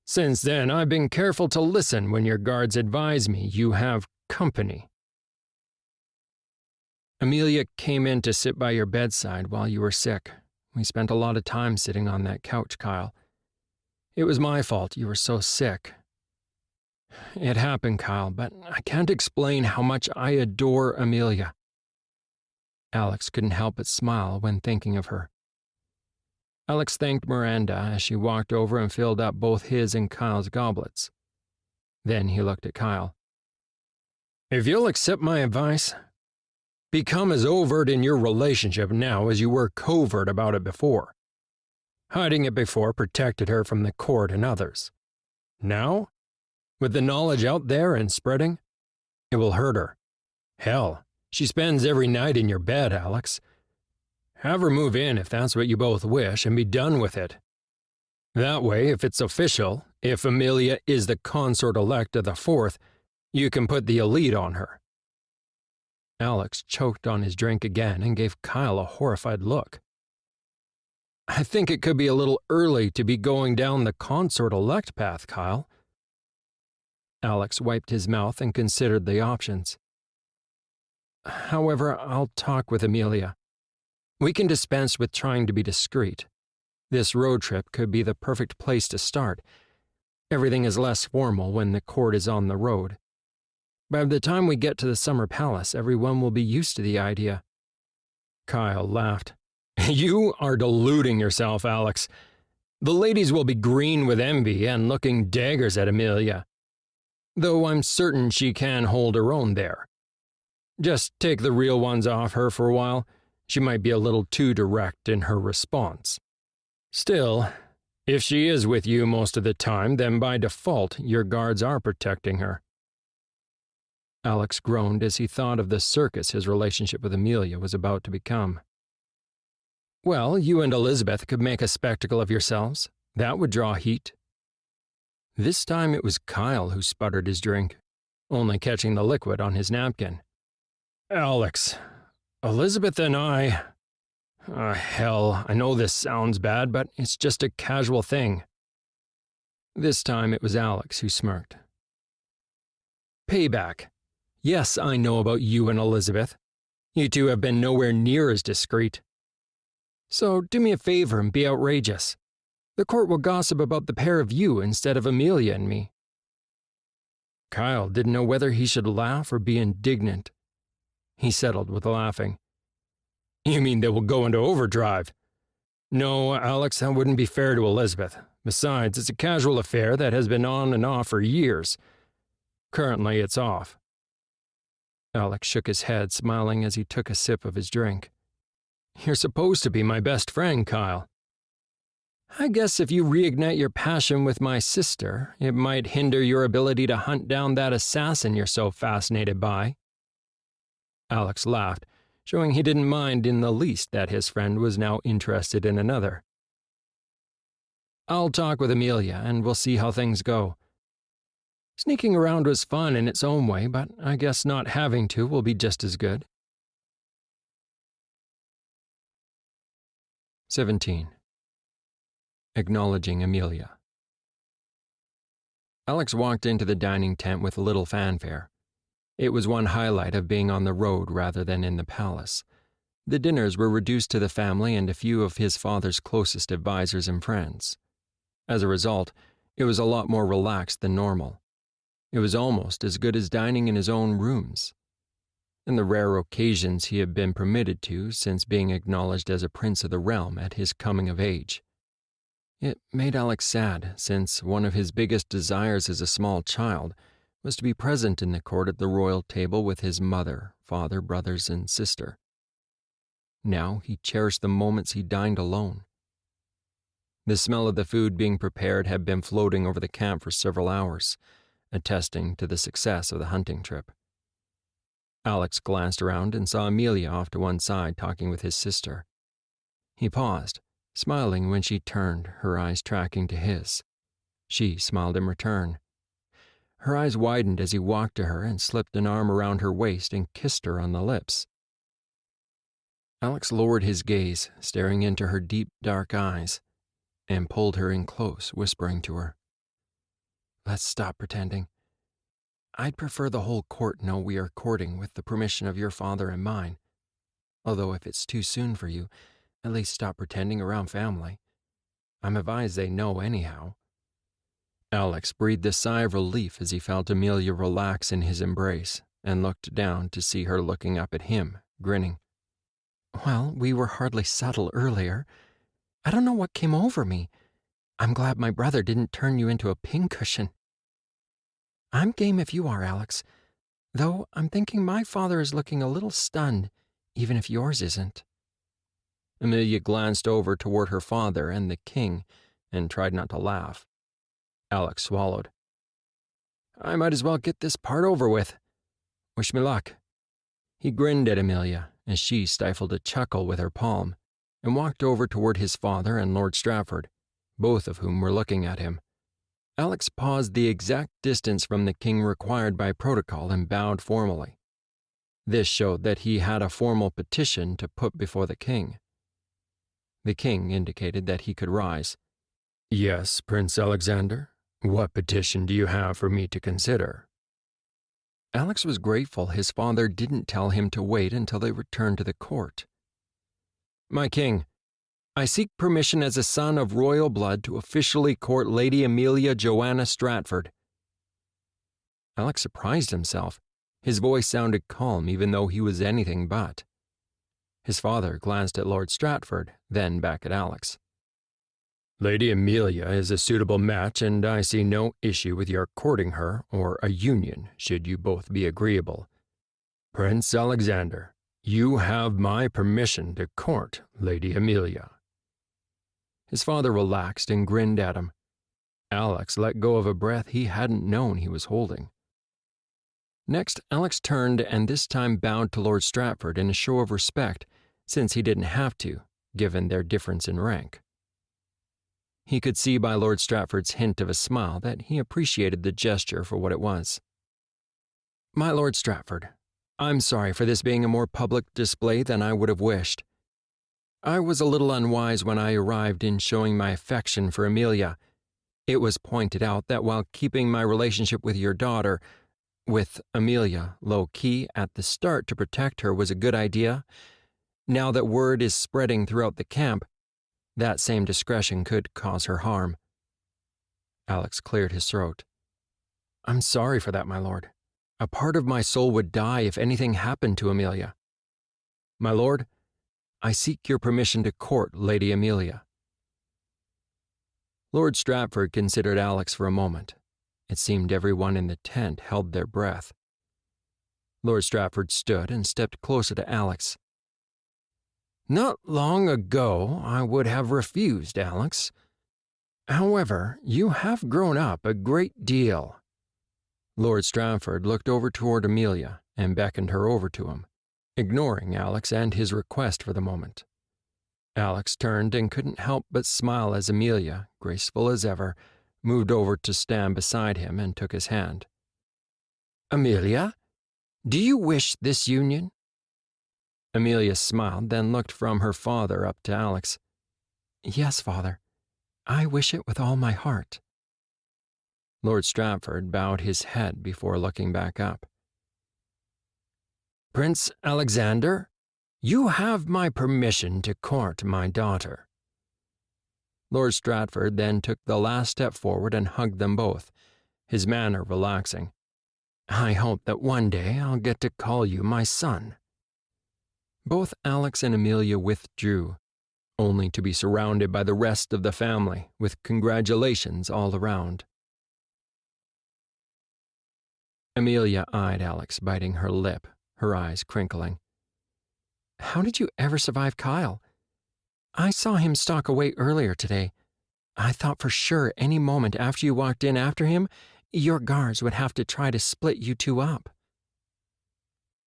Since then, I've been careful to listen when your guards advise me you have company. Amelia came in to sit by your bedside while you were sick. We spent a lot of time sitting on that couch, Kyle. It was my fault you were so sick. It happened, Kyle, but I can't explain how much I adore Amelia. Alex couldn't help but smile when thinking of her. Alex thanked Miranda as she walked over and filled up both his and Kyle's goblets. Then he looked at Kyle. If you'll accept my advice, become as overt in your relationship now as you were covert about it before. Hiding it before protected her from the court and others. Now, with the knowledge out there and spreading, it will hurt her. Hell, she spends every night in your bed, Alex. Have her move in if that's what you both wish and be done with it. That way, if it's official, if Amelia is the consort-elect of the fourth, you can put the elite on her. Alex choked on his drink again and gave Kyle a horrified look. I think it could be a little early to be going down the consort-elect path, Kyle. Alex wiped his mouth and considered the options. However, I'll talk with Amelia. We can dispense with trying to be discreet. This road trip could be the perfect place to start. Everything is less formal when the court is on the road. By the time we get to the summer palace, everyone will be used to the idea. Kyle laughed. You are deluding yourself, Alex. The ladies will be green with envy and looking daggers at Amelia. Though I'm certain she can hold her own there. Just take the real ones off her for a while. She might be a little too direct in her response. Still, if she is with you most of the time, then by default, your guards are protecting her. Alex groaned as he thought of the circus his relationship with Amelia was about to become. Well, you and Elizabeth could make a spectacle of yourselves. That would draw heat. This time it was Kyle who sputtered his drink, only catching the liquid on his napkin. Alex, Elizabeth and I… hell, I know this sounds bad, but it's just a casual thing. This time it was Alex who smirked. Payback. Yes, I know about you and Elizabeth. You two have been nowhere near as discreet. So do me a favor and be outrageous. The court will gossip about the pair of you instead of Amelia and me. Kyle didn't know whether he should laugh or be indignant. He settled with laughing. You mean they will go into overdrive? No, Alex, that wouldn't be fair to Elizabeth. Besides, it's a casual affair that has been on and off for years. Currently, it's off. Alex shook his head, smiling as he took a sip of his drink. You're supposed to be my best friend, Kyle. I guess if you reignite your passion with my sister, it might hinder your ability to hunt down that assassin you're so fascinated by. Alex laughed, showing he didn't mind in the least that his friend was now interested in another. I'll talk with Amelia, and we'll see how things go. Sneaking around was fun in its own way, but I guess not having to will be just as good. 17. Acknowledging Amelia. Alex walked into the dining tent with little fanfare. It was one highlight of being on the road rather than in the palace. The dinners were reduced to the family and a few of his father's closest advisors and friends. As a result, it was a lot more relaxed than normal. It was almost as good as dining in his own rooms. In the rare occasions he had been permitted to since being acknowledged as a prince of the realm at his coming of age. It made Alex sad, since one of his biggest desires as a small child was to be present in the court at the royal table with his mother, father, brothers, and sister. Now he cherished the moments he dined alone. The smell of the food being prepared had been floating over the camp for several hours, attesting to the success of the hunting trip. Alex glanced around and saw Amelia off to one side talking with his sister. He paused, smiling when she turned, her eyes tracking to his. She smiled in return. Her eyes widened as he walked to her and slipped an arm around her waist and kissed her on the lips. Alex lowered his gaze, staring into her deep, dark eyes, and pulled her in close, whispering to her, "Let's stop pretending. I'd prefer the whole court know we are courting with the permission of your father and mine. Although if it's too soon for you, at least stop pretending around family. I'm advised they know anyhow." Alex breathed a sigh of relief as he felt Amelia relax in his embrace and looked down to see her looking up at him, grinning. "Well, we were hardly subtle earlier. I don't know what came over me. I'm glad my brother didn't turn you into a pincushion." "I'm game if you are, Alex. Though I'm thinking my father is looking a little stunned, even if yours isn't." Amelia glanced over toward her father and the king and tried not to laugh. Alex swallowed. "I might as well get this part over with. Wish me luck." He grinned at Amelia as she stifled a chuckle with her palm and walked over toward his father and Lord Stratford, both of whom were looking at him. Alex paused the exact distance from the king required by protocol and bowed formally. This showed that he had a formal petition to put before the king. The king indicated that he could rise. "Yes, Prince Alexander? What petition do you have for me to consider?" Alex was grateful his father didn't tell him to wait until they returned to the court. "My king, I seek permission as a son of royal blood to officially court Lady Amelia Joanna Stratford." Alex surprised himself. His voice sounded calm even though he was anything but. His father glanced at Lord Stratford, then back at Alex. "Lady Amelia is a suitable match, and I see no issue with your courting her or a union, should you both be agreeable. Prince Alexander, you have my permission to court Lady Amelia." His father relaxed and grinned at him. Alex let go of a breath he hadn't known he was holding. Next, Alex turned and this time bowed to Lord Stratford in a show of respect, since he didn't have to, given their difference in rank. He could see by Lord Stratford's hint of a smile that he appreciated the gesture for what it was. "My Lord Stratford, I'm sorry for this being a more public display than I would have wished. I was a little unwise when I arrived in showing my affection for Amelia. It was pointed out that while keeping my relationship with your daughter, with Amelia, low-key at the start to protect her was a good idea, now that word is spreading throughout the camp, that same discretion could cause her harm." Alex cleared his throat. "I'm sorry for that, my lord. A part of my soul would die if anything happened to Amelia. My lord, I seek your permission to court Lady Amelia." Lord Stratford considered Alex for a moment. It seemed everyone in the tent held their breath. Lord Stratford stood and stepped closer to Alex. "Not long ago, I would have refused, Alex. However, you have grown up a great deal." Lord Stratford looked over toward Amelia and beckoned her over to him, ignoring Alex and his request for the moment. Alex turned and couldn't help but smile as Amelia, graceful as ever, moved over to stand beside him and took his hand. "Amelia, do you wish this union?" Amelia smiled, then looked from her father up to Alex. "Yes, father. I wish it with all my heart." Lord Stratford bowed his head before looking back up. "Prince Alexander, you have my permission to court my daughter." Lord Stratford then took the last step forward and hugged them both, his manner relaxing. "I hope that one day I'll get to call you my son." Both Alex and Amelia withdrew, only to be surrounded by the rest of the family with congratulations all around. Amelia eyed Alex, biting her lip, her eyes crinkling. "How did you ever survive Kyle? I saw him stalk away earlier today. I thought for sure any moment after you walked in after him, your guards would have to try to split you two up."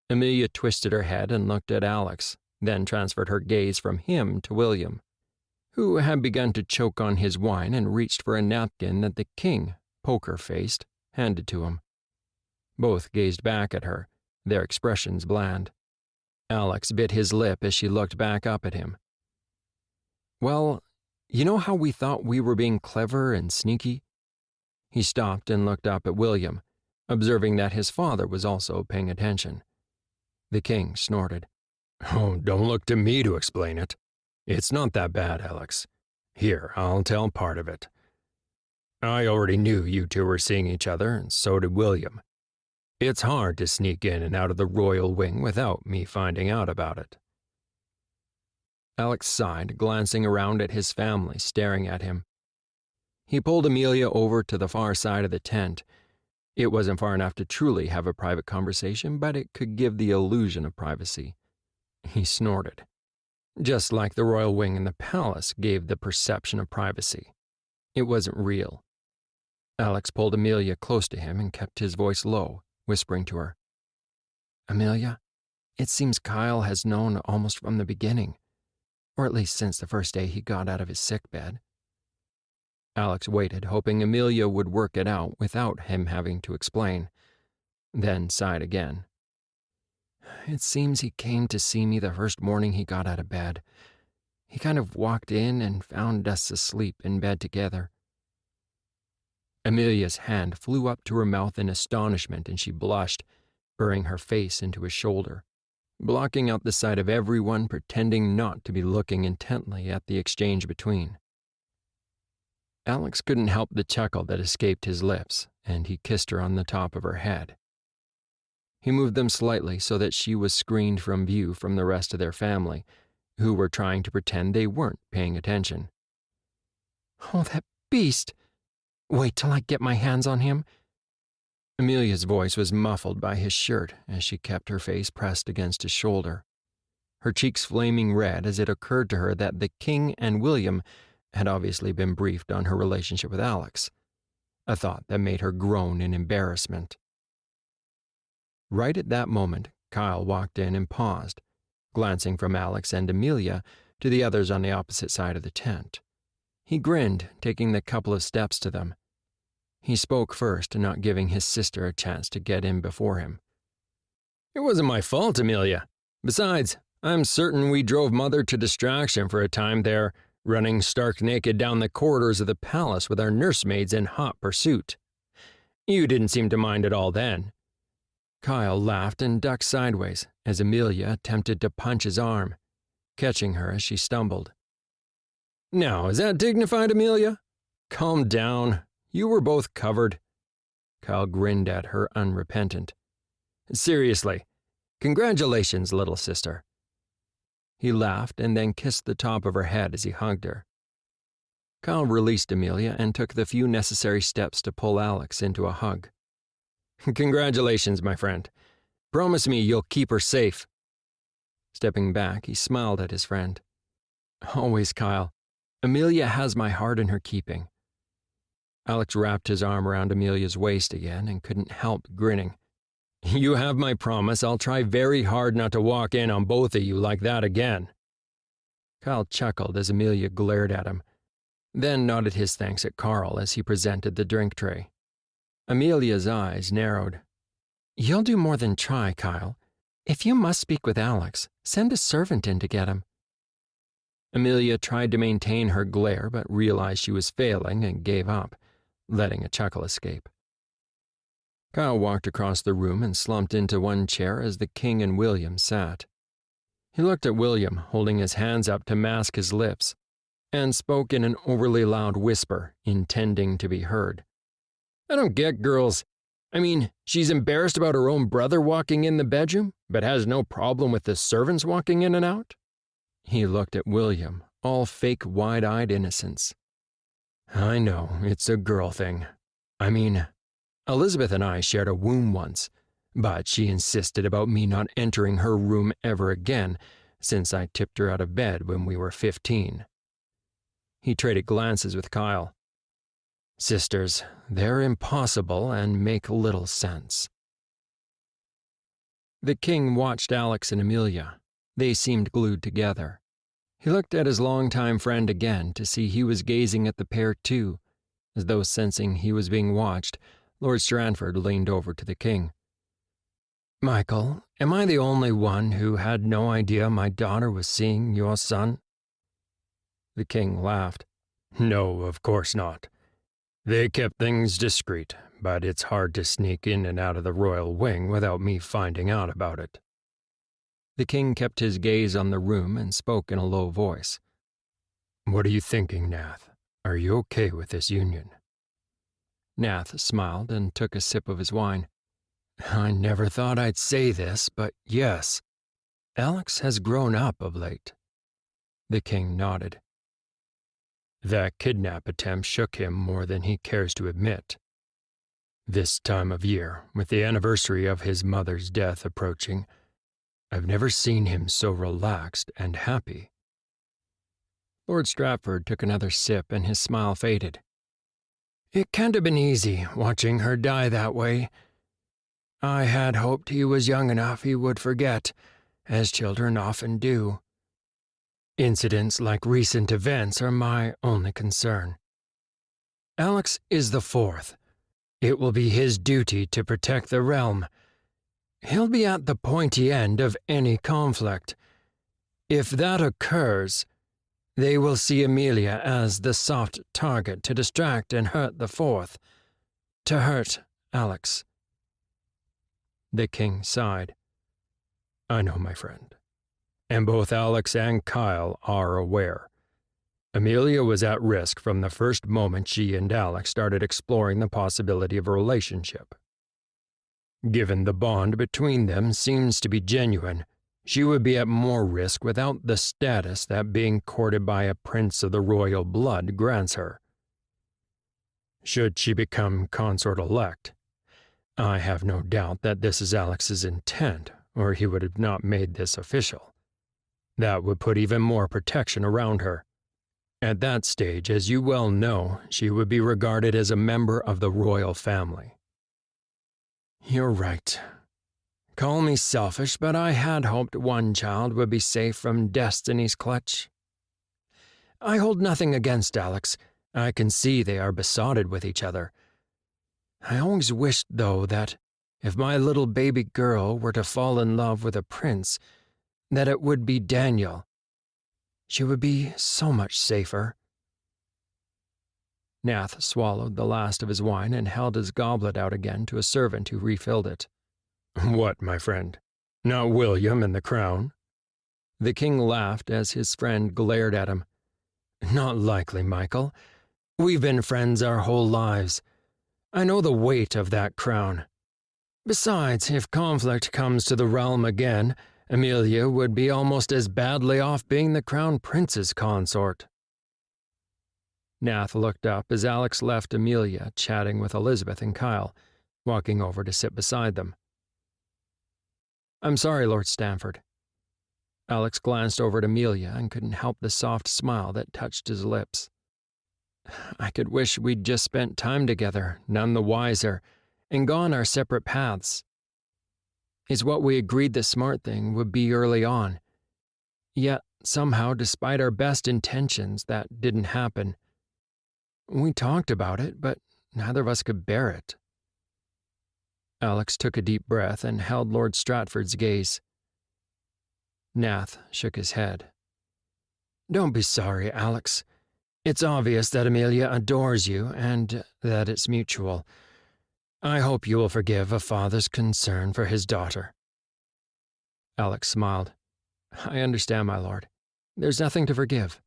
Amelia twisted her head and looked at Alex, then transferred her gaze from him to William, who had begun to choke on his wine and reached for a napkin that the king, poker-faced, handed to him. Both gazed back at her, their expressions bland. Alex bit his lip as she looked back up at him. "Well, you know how we thought we were being clever and sneaky?" He stopped and looked up at William, observing that his father was also paying attention. The king snorted. "Oh, don't look to me to explain it. It's not that bad, Alex. Here, I'll tell part of it. I already knew you two were seeing each other, and so did William. It's hard to sneak in and out of the royal wing without me finding out about it." Alex sighed, glancing around at his family staring at him. He pulled Amelia over to the far side of the tent. It wasn't far enough to truly have a private conversation, but it could give the illusion of privacy. He snorted. Just like the royal wing in the palace gave the perception of privacy. It wasn't real. Alex pulled Amelia close to him and kept his voice low, whispering to her. "Amelia, it seems Kyle has known almost from the beginning, or at least since the first day he got out of his sickbed." Alex waited, hoping Amelia would work it out without him having to explain, then sighed again. "It seems he came to see me the first morning he got out of bed. He kind of walked in and found us asleep in bed together." Amelia's hand flew up to her mouth in astonishment and she blushed, burying her face into his shoulder, blocking out the sight of everyone pretending not to be looking intently at the exchange between. Alex couldn't help the chuckle that escaped his lips, and he kissed her on the top of her head. He moved them slightly so that she was screened from view from the rest of their family, who were trying to pretend they weren't paying attention. "Oh, that beast! Wait till I get my hands on him." Amelia's voice was muffled by his shirt as she kept her face pressed against his shoulder, her cheeks flaming red as it occurred to her that the king and William had obviously been briefed on her relationship with Alex, a thought that made her groan in embarrassment. Right at that moment, Kyle walked in and paused, glancing from Alex and Amelia to the others on the opposite side of the tent. He grinned, taking the couple of steps to them. He spoke first, not giving his sister a chance to get in before him. It wasn't my fault, Amelia. Besides, I'm certain we drove Mother to distraction for a time there, running stark naked down the corridors of the palace with our nursemaids in hot pursuit. You didn't seem to mind at all then. Kyle laughed and ducked sideways as Amelia attempted to punch his arm, catching her as she stumbled. Now, is that dignified, Amelia? Calm down. You were both covered. Kyle grinned at her, unrepentant. Seriously, congratulations, little sister. He laughed and then kissed the top of her head as he hugged her. Kyle released Amelia and took the few necessary steps to pull Alex into a hug. Congratulations, my friend. Promise me you'll keep her safe. Stepping back, he smiled at his friend. Always, Kyle. Amelia has my heart in her keeping. Alex wrapped his arm around Amelia's waist again and couldn't help grinning. You have my promise. I'll try very hard not to walk in on both of you like that again. Kyle chuckled as Amelia glared at him, then nodded his thanks at Carl as he presented the drink tray. Amelia's eyes narrowed. You'll do more than try, Kyle. If you must speak with Alex, send a servant in to get him. Amelia tried to maintain her glare but realized she was failing and gave up, letting a chuckle escape. Kyle walked across the room and slumped into one chair as the king and William sat. He looked at William, holding his hands up to mask his lips, and spoke in an overly loud whisper, intending to be heard. I don't get girls. I mean, she's embarrassed about her own brother walking in the bedroom, but has no problem with the servants walking in and out? He looked at William, all fake wide-eyed innocence. I know, it's a girl thing. I mean, Elizabeth and I shared a womb once, but she insisted about me not entering her room ever again since I tipped her out of bed when we were 15. He traded glances with Kyle. Sisters, they're impossible and make little sense. The king watched Alex and Amelia. They seemed glued together. He looked at his longtime friend again to see he was gazing at the pair too. As though sensing he was being watched, Lord Strandford leaned over to the king. Michael, am I the only one who had no idea my daughter was seeing your son? The king laughed. No, of course not. They kept things discreet, but it's hard to sneak in and out of the royal wing without me finding out about it. The king kept his gaze on the room and spoke in a low voice. What are you thinking, Nath? Are you okay with this union? Nath smiled and took a sip of his wine. I never thought I'd say this, but yes, Alex has grown up of late. The king nodded. That kidnap attempt shook him more than he cares to admit. This time of year, with the anniversary of his mother's death approaching, I've never seen him so relaxed and happy. Lord Stratford took another sip and his smile faded. It can't have been easy watching her die that way. I had hoped he was young enough he would forget, as children often do. Incidents like recent events are my only concern. Alex is the fourth. It will be his duty to protect the realm. He'll be at the pointy end of any conflict. If that occurs, they will see Amelia as the soft target to distract and hurt the fourth. To hurt Alex. The king sighed. I know, my friend. And both Alex and Kyle are aware. Amelia was at risk from the first moment she and Alex started exploring the possibility of a relationship. Given the bond between them seems to be genuine, she would be at more risk without the status that being courted by a prince of the royal blood grants her. Should she become consort-elect, I have no doubt that this is Alex's intent, or he would have not made this official. That would put even more protection around her. At that stage, as you well know, she would be regarded as a member of the royal family. You're right. Call me selfish, but I had hoped one child would be safe from destiny's clutch. I hold nothing against Alex. I can see they are besotted with each other. I always wished, though, that if my little baby girl were to fall in love with a prince, that it would be Daniel. She would be so much safer." Nath swallowed the last of his wine and held his goblet out again to a servant who refilled it. "What, my friend? Not William and the crown?" The king laughed as his friend glared at him. "Not likely, Michael. We've been friends our whole lives. I know the weight of that crown. Besides, if conflict comes to the realm again, Amelia would be almost as badly off being the crown prince's consort." Nath looked up as Alex left Amelia chatting with Elizabeth and Kyle, walking over to sit beside them. "I'm sorry, Lord Stamford." Alex glanced over at Amelia and couldn't help the soft smile that touched his lips. "I could wish we'd just spent time together, none the wiser, and gone our separate paths. It's what we agreed the smart thing would be early on. Yet, somehow, despite our best intentions, that didn't happen. We talked about it, but neither of us could bear it." Alex took a deep breath and held Lord Stratford's gaze. Nath shook his head. "Don't be sorry, Alex. It's obvious that Amelia adores you and that it's mutual. I hope you will forgive a father's concern for his daughter." Alex smiled. "I understand, my lord. There's nothing to forgive."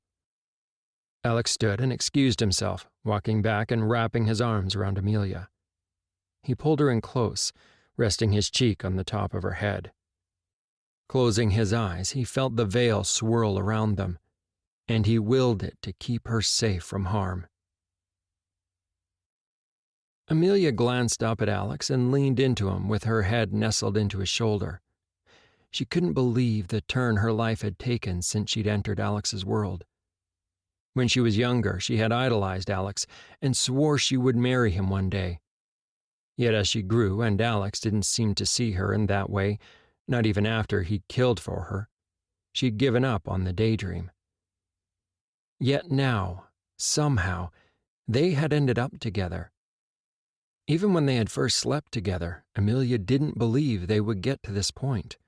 Alex stood and excused himself, walking back and wrapping his arms around Amelia. He pulled her in close, resting his cheek on the top of her head. Closing his eyes, he felt the veil swirl around them, and he willed it to keep her safe from harm. Amelia glanced up at Alex and leaned into him with her head nestled into his shoulder. She couldn't believe the turn her life had taken since she'd entered Alex's world. When she was younger, she had idolized Alex and swore she would marry him one day. Yet as she grew and Alex didn't seem to see her in that way, not even after he'd killed for her, she'd given up on the daydream. Yet now, somehow, they had ended up together. Even when they had first slept together, Amelia didn't believe they would get to this point.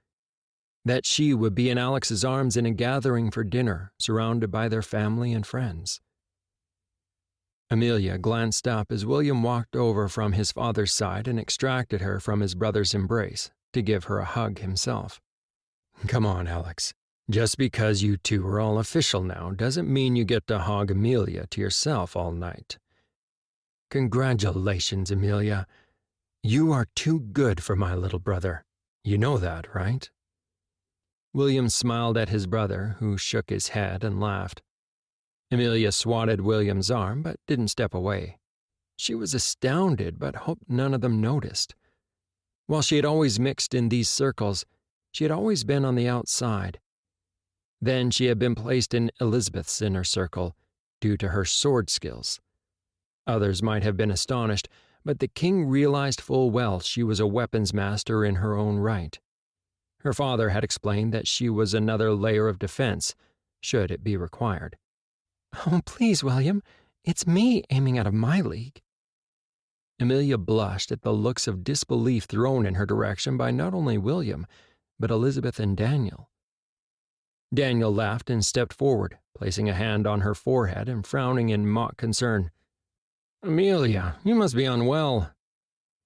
That she would be in Alex's arms in a gathering for dinner, surrounded by their family and friends. Amelia glanced up as William walked over from his father's side and extracted her from his brother's embrace to give her a hug himself. "Come on, Alex. Just because you two are all official now doesn't mean you get to hog Amelia to yourself all night." "Congratulations, Amelia. You are too good for my little brother. You know that, right?" William smiled at his brother, who shook his head and laughed. Amelia swatted William's arm, but didn't step away. She was astounded, but hoped none of them noticed. While she had always mixed in these circles, she had always been on the outside. Then she had been placed in Elizabeth's inner circle, due to her sword skills. Others might have been astonished, but the king realized full well she was a weapons master in her own right. Her father had explained that she was another layer of defense, should it be required. "Oh, please, William, it's me aiming out of my league." Amelia blushed at the looks of disbelief thrown in her direction by not only William, but Elizabeth and Daniel. Daniel laughed and stepped forward, placing a hand on her forehead and frowning in mock concern. "Amelia, you must be unwell.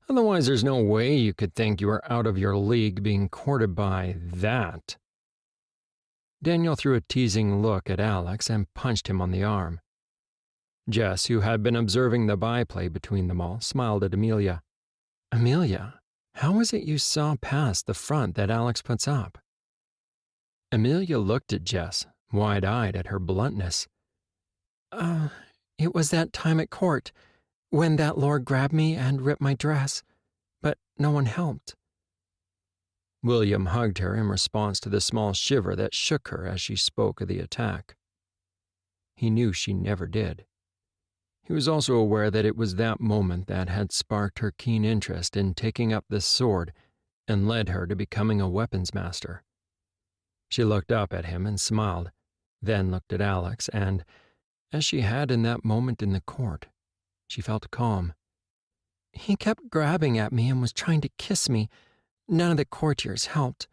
Otherwise there's no way you could think you were out of your league being courted by that." Daniel threw a teasing look at Alex and punched him on the arm. Jess, who had been observing the byplay between them all, smiled at Amelia. "Amelia, how is it you saw past the front that Alex puts up?" Amelia looked at Jess, wide-eyed at her bluntness. It was that time at court, when that lord grabbed me and ripped my dress, but no one helped." William hugged her in response to the small shiver that shook her as she spoke of the attack. He knew she never did. He was also aware that it was that moment that had sparked her keen interest in taking up this sword and led her to becoming a weapons master. She looked up at him and smiled, then looked at Alex and, as she had in that moment in the court. She felt calm. He kept grabbing at me and was trying to kiss me. None of the courtiers helped.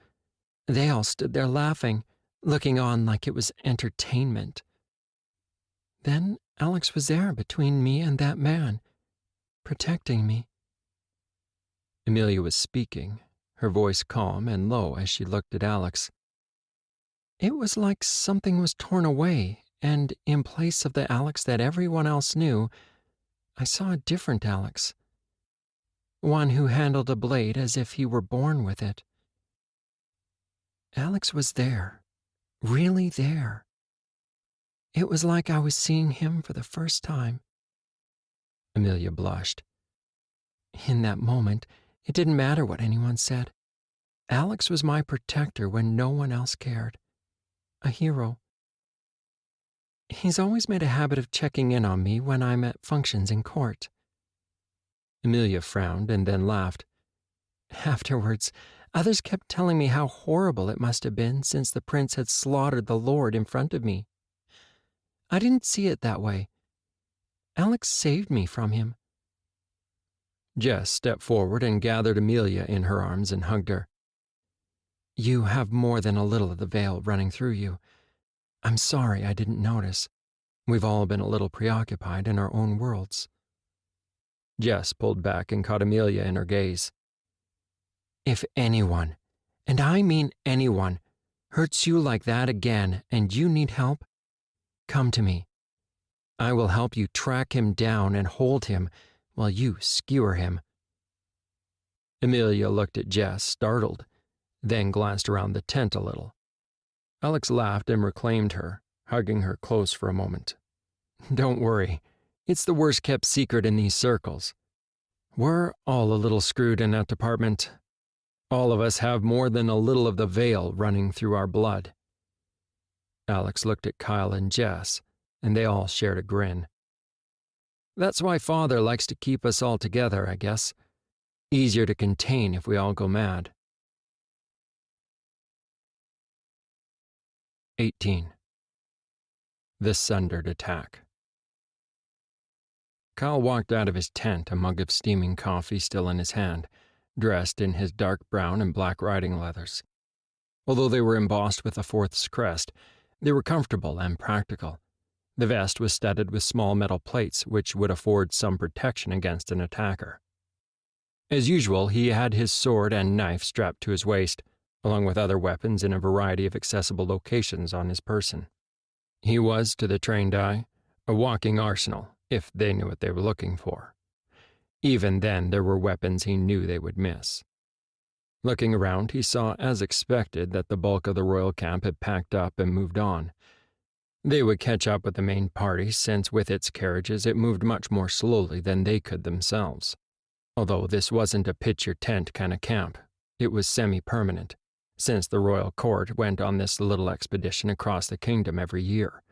They all stood there laughing, looking on like it was entertainment. Then Alex was there between me and that man, protecting me. Amelia was speaking, her voice calm and low as she looked at Alex. It was like something was torn away, and in place of the Alex that everyone else knew, I saw a different Alex. One who handled a blade as if he were born with it. Alex was there, really there. It was like I was seeing him for the first time. Amelia blushed. In that moment, it didn't matter what anyone said. Alex was my protector when no one else cared. A hero. He's always made a habit of checking in on me when I'm at functions in court. Amelia frowned and then laughed. Afterwards, others kept telling me how horrible it must have been since the prince had slaughtered the lord in front of me. I didn't see it that way. Alex saved me from him. Jess stepped forward and gathered Amelia in her arms and hugged her. You have more than a little of the veil running through you. I'm sorry I didn't notice. We've all been a little preoccupied in our own worlds. Jess pulled back and caught Amelia in her gaze. If anyone, and I mean anyone, hurts you like that again and you need help, come to me. I will help you track him down and hold him while you skewer him. Amelia looked at Jess, startled, then glanced around the tent a little. Alex laughed and reclaimed her, hugging her close for a moment. Don't worry, it's the worst-kept secret in these circles. We're all a little screwed in that department. All of us have more than a little of the veil running through our blood. Alex looked at Kyle and Jess, and they all shared a grin. That's why Father likes to keep us all together, I guess. Easier to contain if we all go mad. 18. The Sundered Attack. Kyle walked out of his tent, a mug of steaming coffee still in his hand, dressed in his dark brown and black riding leathers. Although they were embossed with a fourth's crest, they were comfortable and practical. The vest was studded with small metal plates which would afford some protection against an attacker. As usual, he had his sword and knife strapped to his waist, along with other weapons in a variety of accessible locations on his person. He was, to the trained eye, a walking arsenal, if they knew what they were looking for. Even then, there were weapons he knew they would miss. Looking around, he saw, as expected, that the bulk of the royal camp had packed up and moved on. They would catch up with the main party, since with its carriages it moved much more slowly than they could themselves. Although this wasn't a pitch-your-tent kind of camp, it was semi-permanent, since the royal court went on this little expedition across the kingdom every year.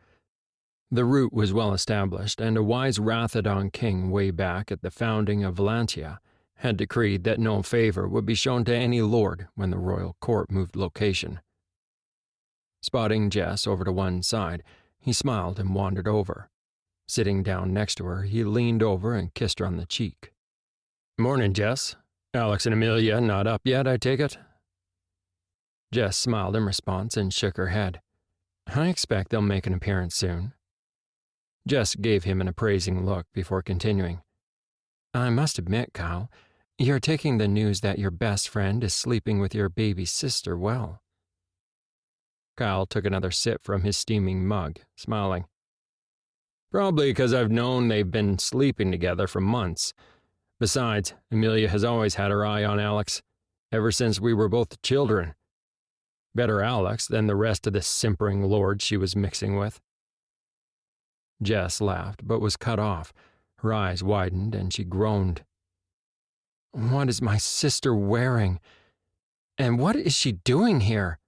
The route was well established, and a wise Rathodon king way back at the founding of Valantia had decreed that no favor would be shown to any lord when the royal court moved location. Spotting Jess over to one side, he smiled and wandered over. Sitting down next to her, he leaned over and kissed her on the cheek. "Morning, Jess. Alex and Amelia not up yet, I take it?" Jess smiled in response and shook her head. "I expect they'll make an appearance soon." Jess gave him an appraising look before continuing. "I must admit, Kyle, you're taking the news that your best friend is sleeping with your baby sister well." Kyle took another sip from his steaming mug, smiling. "Probably because I've known they've been sleeping together for months. Besides, Amelia has always had her eye on Alex, ever since we were both children. Better Alex than the rest of the simpering lords she was mixing with." Jess laughed, but was cut off. Her eyes widened, and she groaned. "What is my sister wearing? And what is she doing here?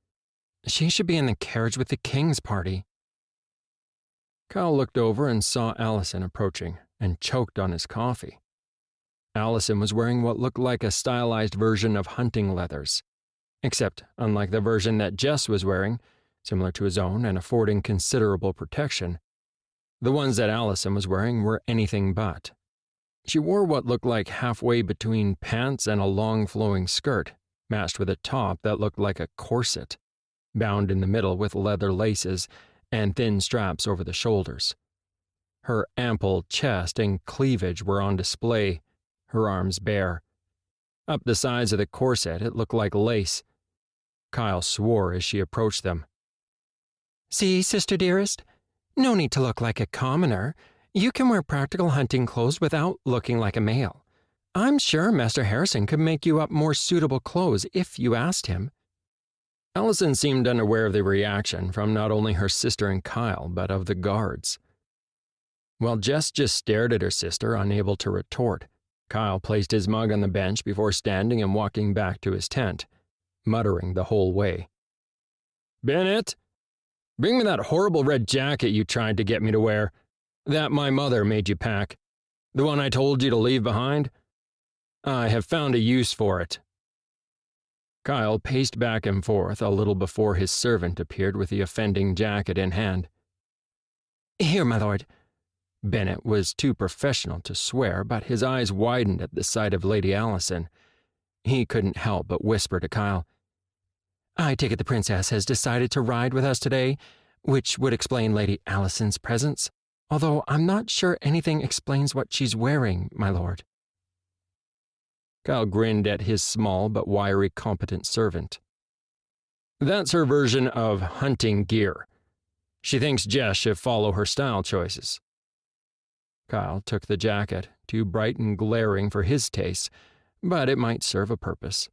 She should be in the carriage with the king's party." Kyle looked over and saw Allison approaching, and choked on his coffee. Allison was wearing what looked like a stylized version of hunting leathers, except, unlike the version that Jess was wearing, similar to his own and affording considerable protection, The ones that Allison was wearing were anything but. She wore what looked like halfway between pants and a long flowing skirt, matched with a top that looked like a corset, bound in the middle with leather laces and thin straps over the shoulders. Her ample chest and cleavage were on display, her arms bare. Up the sides of the corset it looked like lace. Kyle swore as she approached them. "See, sister dearest? No need to look like a commoner. You can wear practical hunting clothes without looking like a male. I'm sure Master Harrison could make you up more suitable clothes if you asked him." Allison seemed unaware of the reaction from not only her sister and Kyle, but of the guards. While Jess just stared at her sister, unable to retort, Kyle placed his mug on the bench before standing and walking back to his tent, muttering the whole way. "Bennett, bring me that horrible red jacket you tried to get me to wear. That my mother made you pack. The one I told you to leave behind. I have found a use for it." Kyle paced back and forth a little before his servant appeared with the offending jacket in hand. "Here, my lord." Bennett was too professional to swear, but his eyes widened at the sight of Lady Allison. He couldn't help but whisper to Kyle, "I take it the princess has decided to ride with us today, which would explain Lady Allison's presence, although I'm not sure anything explains what she's wearing, my lord." Kyle grinned at his small but wiry competent servant. "That's her version of hunting gear. She thinks Jess should follow her style choices." Kyle took the jacket, too bright and glaring for his taste, but it might serve a purpose.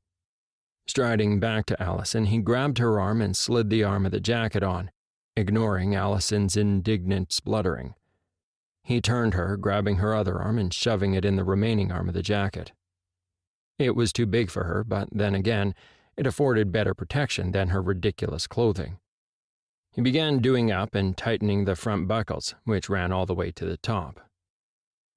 Striding back to Allison, he grabbed her arm and slid the arm of the jacket on, ignoring Allison's indignant spluttering. He turned her, grabbing her other arm and shoving it in the remaining arm of the jacket. It was too big for her, but then again, it afforded better protection than her ridiculous clothing. He began doing up and tightening the front buckles, which ran all the way to the top.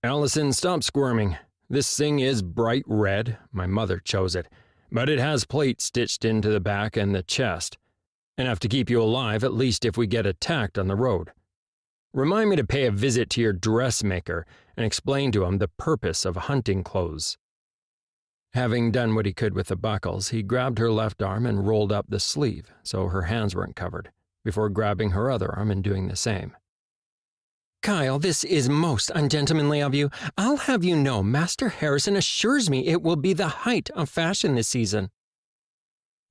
"Allison, stop squirming. This thing is bright red. My mother chose it, but it has plates stitched into the back and the chest. Enough to keep you alive, at least if we get attacked on the road. Remind me to pay a visit to your dressmaker and explain to him the purpose of hunting clothes." Having done what he could with the buckles, he grabbed her left arm and rolled up the sleeve so her hands weren't covered, before grabbing her other arm and doing the same. "Kyle, this is most ungentlemanly of you. I'll have you know Master Harrison assures me it will be the height of fashion this season."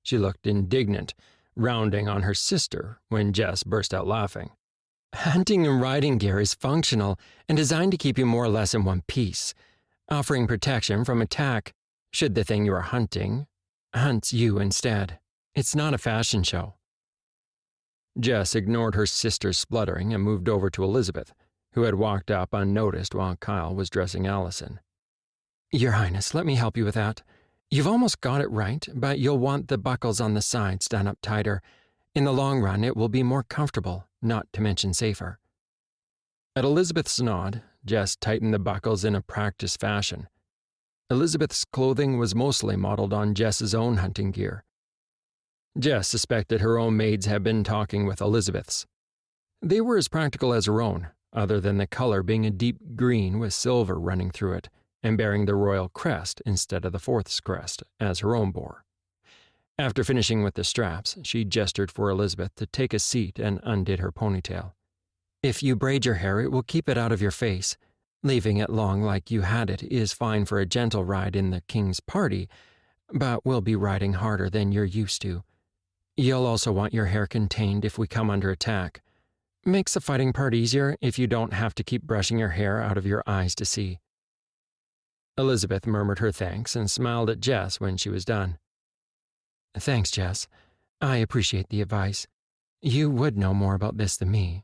She looked indignant, rounding on her sister when Jess burst out laughing. "Hunting and riding gear is functional and designed to keep you more or less in one piece, offering protection from attack should the thing you are hunting hunt you instead. It's not a fashion show." Jess ignored her sister's spluttering and moved over to Elizabeth, who had walked up unnoticed while Kyle was dressing Allison. "Your Highness, let me help you with that. You've almost got it right, but you'll want the buckles on the sides done up tighter. In the long run, it will be more comfortable, not to mention safer." At Elizabeth's nod, Jess tightened the buckles in a practiced fashion. Elizabeth's clothing was mostly modeled on Jess's own hunting gear. Jess suspected her own maids had been talking with Elizabeth's. They were as practical as her own, other than the color being a deep green with silver running through it and bearing the royal crest instead of the fourth's crest, as her own bore. After finishing with the straps, she gestured for Elizabeth to take a seat and undid her ponytail. "If you braid your hair, it will keep it out of your face. Leaving it long like you had it is fine for a gentle ride in the king's party, but we'll be riding harder than you're used to. You'll also want your hair contained if we come under attack. Makes the fighting part easier if you don't have to keep brushing your hair out of your eyes to see." Elizabeth murmured her thanks and smiled at Jess when she was done. "Thanks, Jess. I appreciate the advice. You would know more about this than me."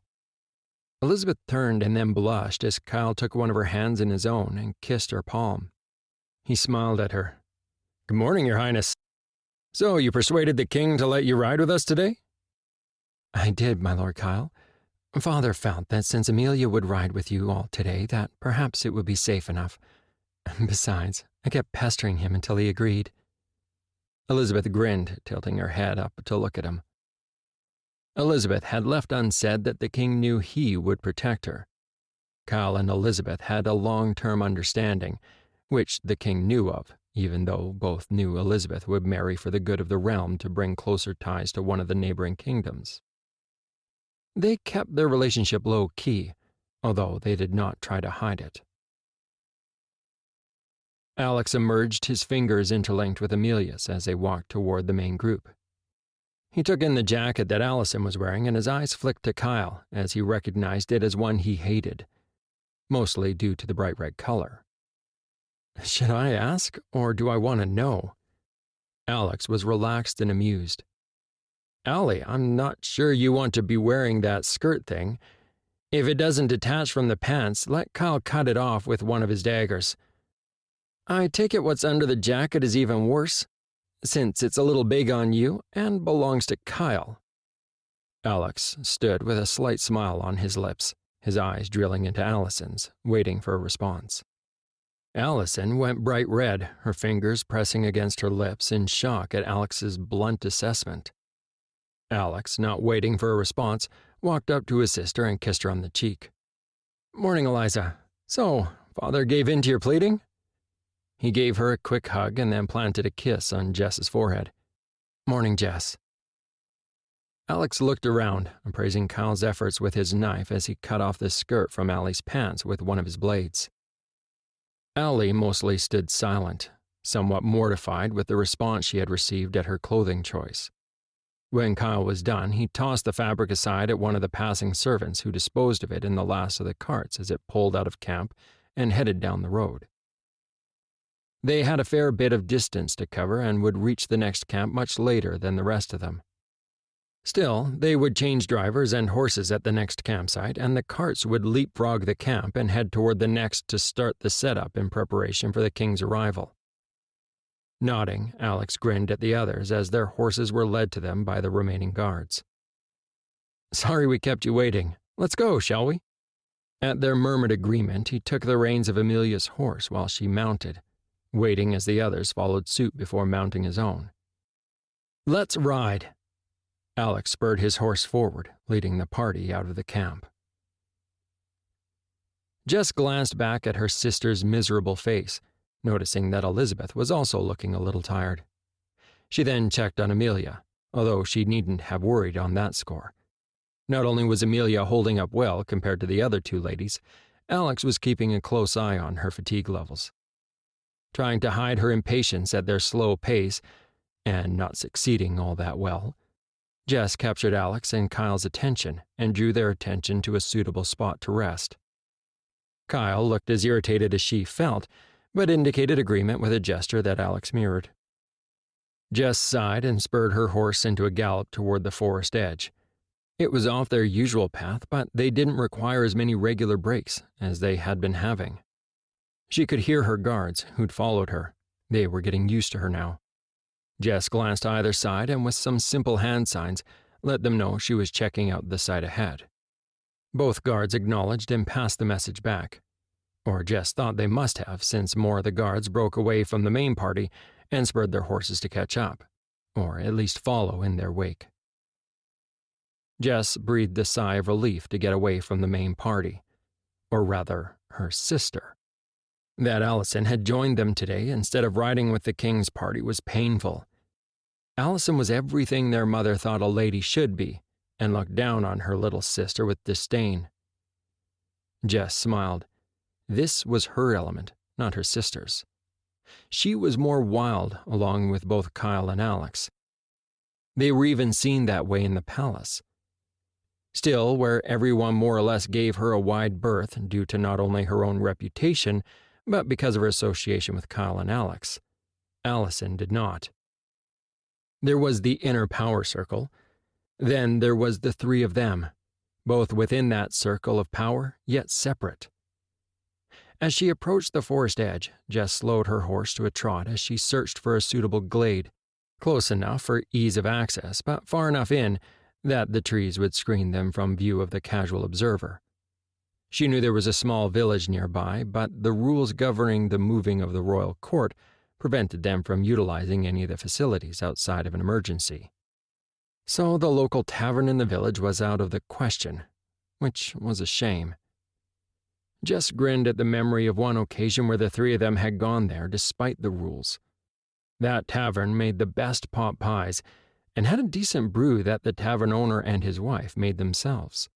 Elizabeth turned and then blushed as Kyle took one of her hands in his own and kissed her palm. He smiled at her. "Good morning, Your Highness. So you persuaded the king to let you ride with us today?" "I did, my Lord Kyle. Father felt that since Amelia would ride with you all today, that perhaps it would be safe enough. Besides, I kept pestering him until he agreed." Elizabeth grinned, tilting her head up to look at him. Elizabeth had left unsaid that the king knew he would protect her, Kyle and Elizabeth had a long-term understanding, which the king knew of, even though both knew Elizabeth would marry for the good of the realm to bring closer ties to one of the neighboring kingdoms. They kept their relationship low-key, although they did not try to hide it. Alex emerged, his fingers interlinked with Amelia's as they walked toward the main group. He took in the jacket that Allison was wearing, and his eyes flicked to Kyle as he recognized it as one he hated, mostly due to the bright red color. Should I ask, or do I want to know? Alex was relaxed and amused. Allie, I'm not sure you want to be wearing that skirt thing. If it doesn't detach from the pants, let Kyle cut it off with one of his daggers. I take it what's under the jacket is even worse, since it's a little big on you and belongs to Kyle. Alex stood with a slight smile on his lips, his eyes drilling into Allison's, waiting for a response. Allison went bright red, her fingers pressing against her lips in shock at Alex's blunt assessment. Alex, not waiting for a response, walked up to his sister and kissed her on the cheek. Morning, Eliza. So, father gave in to your pleading? He gave her a quick hug and then planted a kiss on Jess's forehead. Morning, Jess. Alex looked around, appraising Kyle's efforts with his knife as he cut off the skirt from Allie's pants with one of his blades. Allie mostly stood silent, somewhat mortified with the response she had received at her clothing choice. When Kyle was done, he tossed the fabric aside at one of the passing servants who disposed of it in the last of the carts as it pulled out of camp and headed down the road. They had a fair bit of distance to cover and would reach the next camp much later than the rest of them. Still, they would change drivers and horses at the next campsite, and the carts would leapfrog the camp and head toward the next to start the setup in preparation for the king's arrival. Nodding, Alex grinned at the others as their horses were led to them by the remaining guards. Sorry we kept you waiting. Let's go, shall we? At their murmured agreement, he took the reins of Amelia's horse while she mounted, waiting as the others followed suit before mounting his own. Let's ride. Alex spurred his horse forward, leading the party out of the camp. Jess glanced back at her sister's miserable face, noticing that Elizabeth was also looking a little tired. She then checked on Amelia, although she needn't have worried on that score. Not only was Amelia holding up well compared to the other two ladies, Alex was keeping a close eye on her fatigue levels. Trying to hide her impatience at their slow pace, and not succeeding all that well, Jess captured Alex and Kyle's attention and drew their attention to a suitable spot to rest. Kyle looked as irritated as she felt, but indicated agreement with a gesture that Alex mirrored. Jess sighed and spurred her horse into a gallop toward the forest edge. It was off their usual path, but they didn't require as many regular breaks as they had been having. She could hear her guards, who'd followed her. They were getting used to her now. Jess glanced either side and with some simple hand signs, let them know she was checking out the side ahead. Both guards acknowledged and passed the message back. Or Jess thought they must have, since more of the guards broke away from the main party and spurred their horses to catch up, or at least follow in their wake. Jess breathed a sigh of relief to get away from the main party, or rather, her sister. That Allison had joined them today instead of riding with the king's party was painful. Allison was everything their mother thought a lady should be, and looked down on her little sister with disdain. Jess smiled. This was her element, not her sister's. She was more wild, along with both Kyle and Alex. They were even seen that way in the palace. Still, where everyone more or less gave her a wide berth due to not only her own reputation, but because of her association with Kyle and Alex, Allison did not. There was the inner power circle. Then there was the three of them, both within that circle of power, yet separate. As she approached the forest edge, Jess slowed her horse to a trot as she searched for a suitable glade, close enough for ease of access, but far enough in that the trees would screen them from view of the casual observer. She knew there was a small village nearby, but the rules governing the moving of the royal court prevented them from utilizing any of the facilities outside of an emergency. So the local tavern in the village was out of the question, which was a shame. Jess grinned at the memory of one occasion where the three of them had gone there despite the rules. That tavern made the best pot pies and had a decent brew that the tavern owner and his wife made themselves.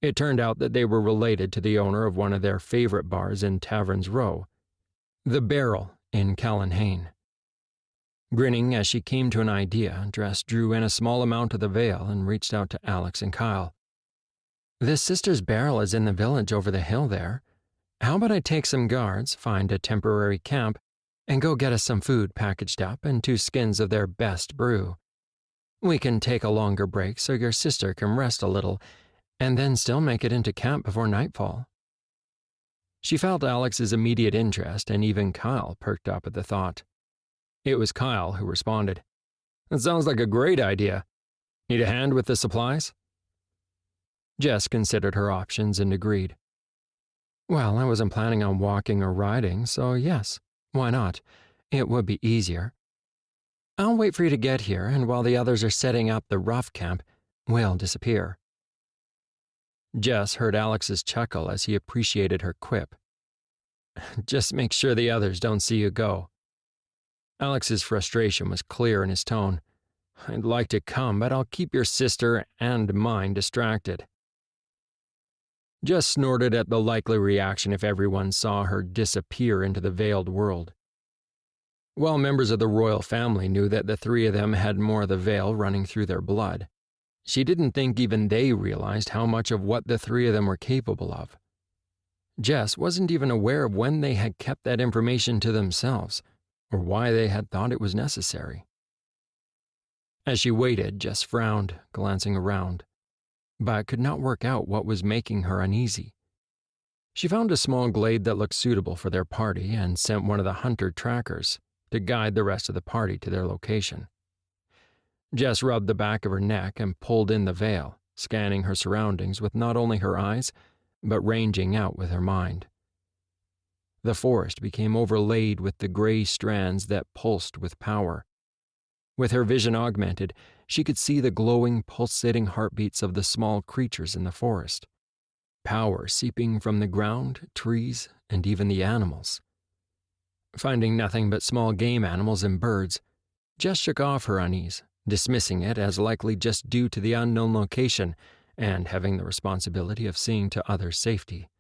It turned out that they were related to the owner of one of their favorite bars in Taverns Row, the Barrel in Callanhain. Grinning as she came to an idea, Jess drew in a small amount of the veil and reached out to Alex and Kyle. "The Sister's Barrel is in the village over the hill there. How about I take some guards, find a temporary camp, and go get us some food packaged up and 2 skins of their best brew? We can take a longer break so your sister can rest a little, and then still make it into camp before nightfall." She felt Alex's immediate interest, and even Kyle perked up at the thought. It was Kyle who responded. "That sounds like a great idea. Need a hand with the supplies?" Jess considered her options and agreed. "Well, I wasn't planning on walking or riding, so yes, why not? It would be easier. I'll wait for you to get here, and while the others are setting up the rough camp, we'll disappear." Jess heard Alex's chuckle as he appreciated her quip. "Just make sure the others don't see you go." Alex's frustration was clear in his tone. "I'd like to come, but I'll keep your sister and mine distracted." Jess snorted at the likely reaction if everyone saw her disappear into the veiled world. While members of the royal family knew that the three of them had more of the veil running through their blood, she didn't think even they realized how much of what the three of them were capable of. Jess wasn't even aware of when they had kept that information to themselves, or why they had thought it was necessary. As she waited, Jess frowned, glancing around, but could not work out what was making her uneasy. She found a small glade that looked suitable for their party and sent one of the hunter trackers to guide the rest of the party to their location. Jess rubbed the back of her neck and pulled in the veil, scanning her surroundings with not only her eyes, but ranging out with her mind. The forest became overlaid with the gray strands that pulsed with power. With her vision augmented, she could see the glowing, pulsating heartbeats of the small creatures in the forest. Power seeping from the ground, trees, and even the animals. Finding nothing but small game animals and birds, Jess shook off her unease, dismissing it as likely just due to the unknown location and having the responsibility of seeing to others' safety.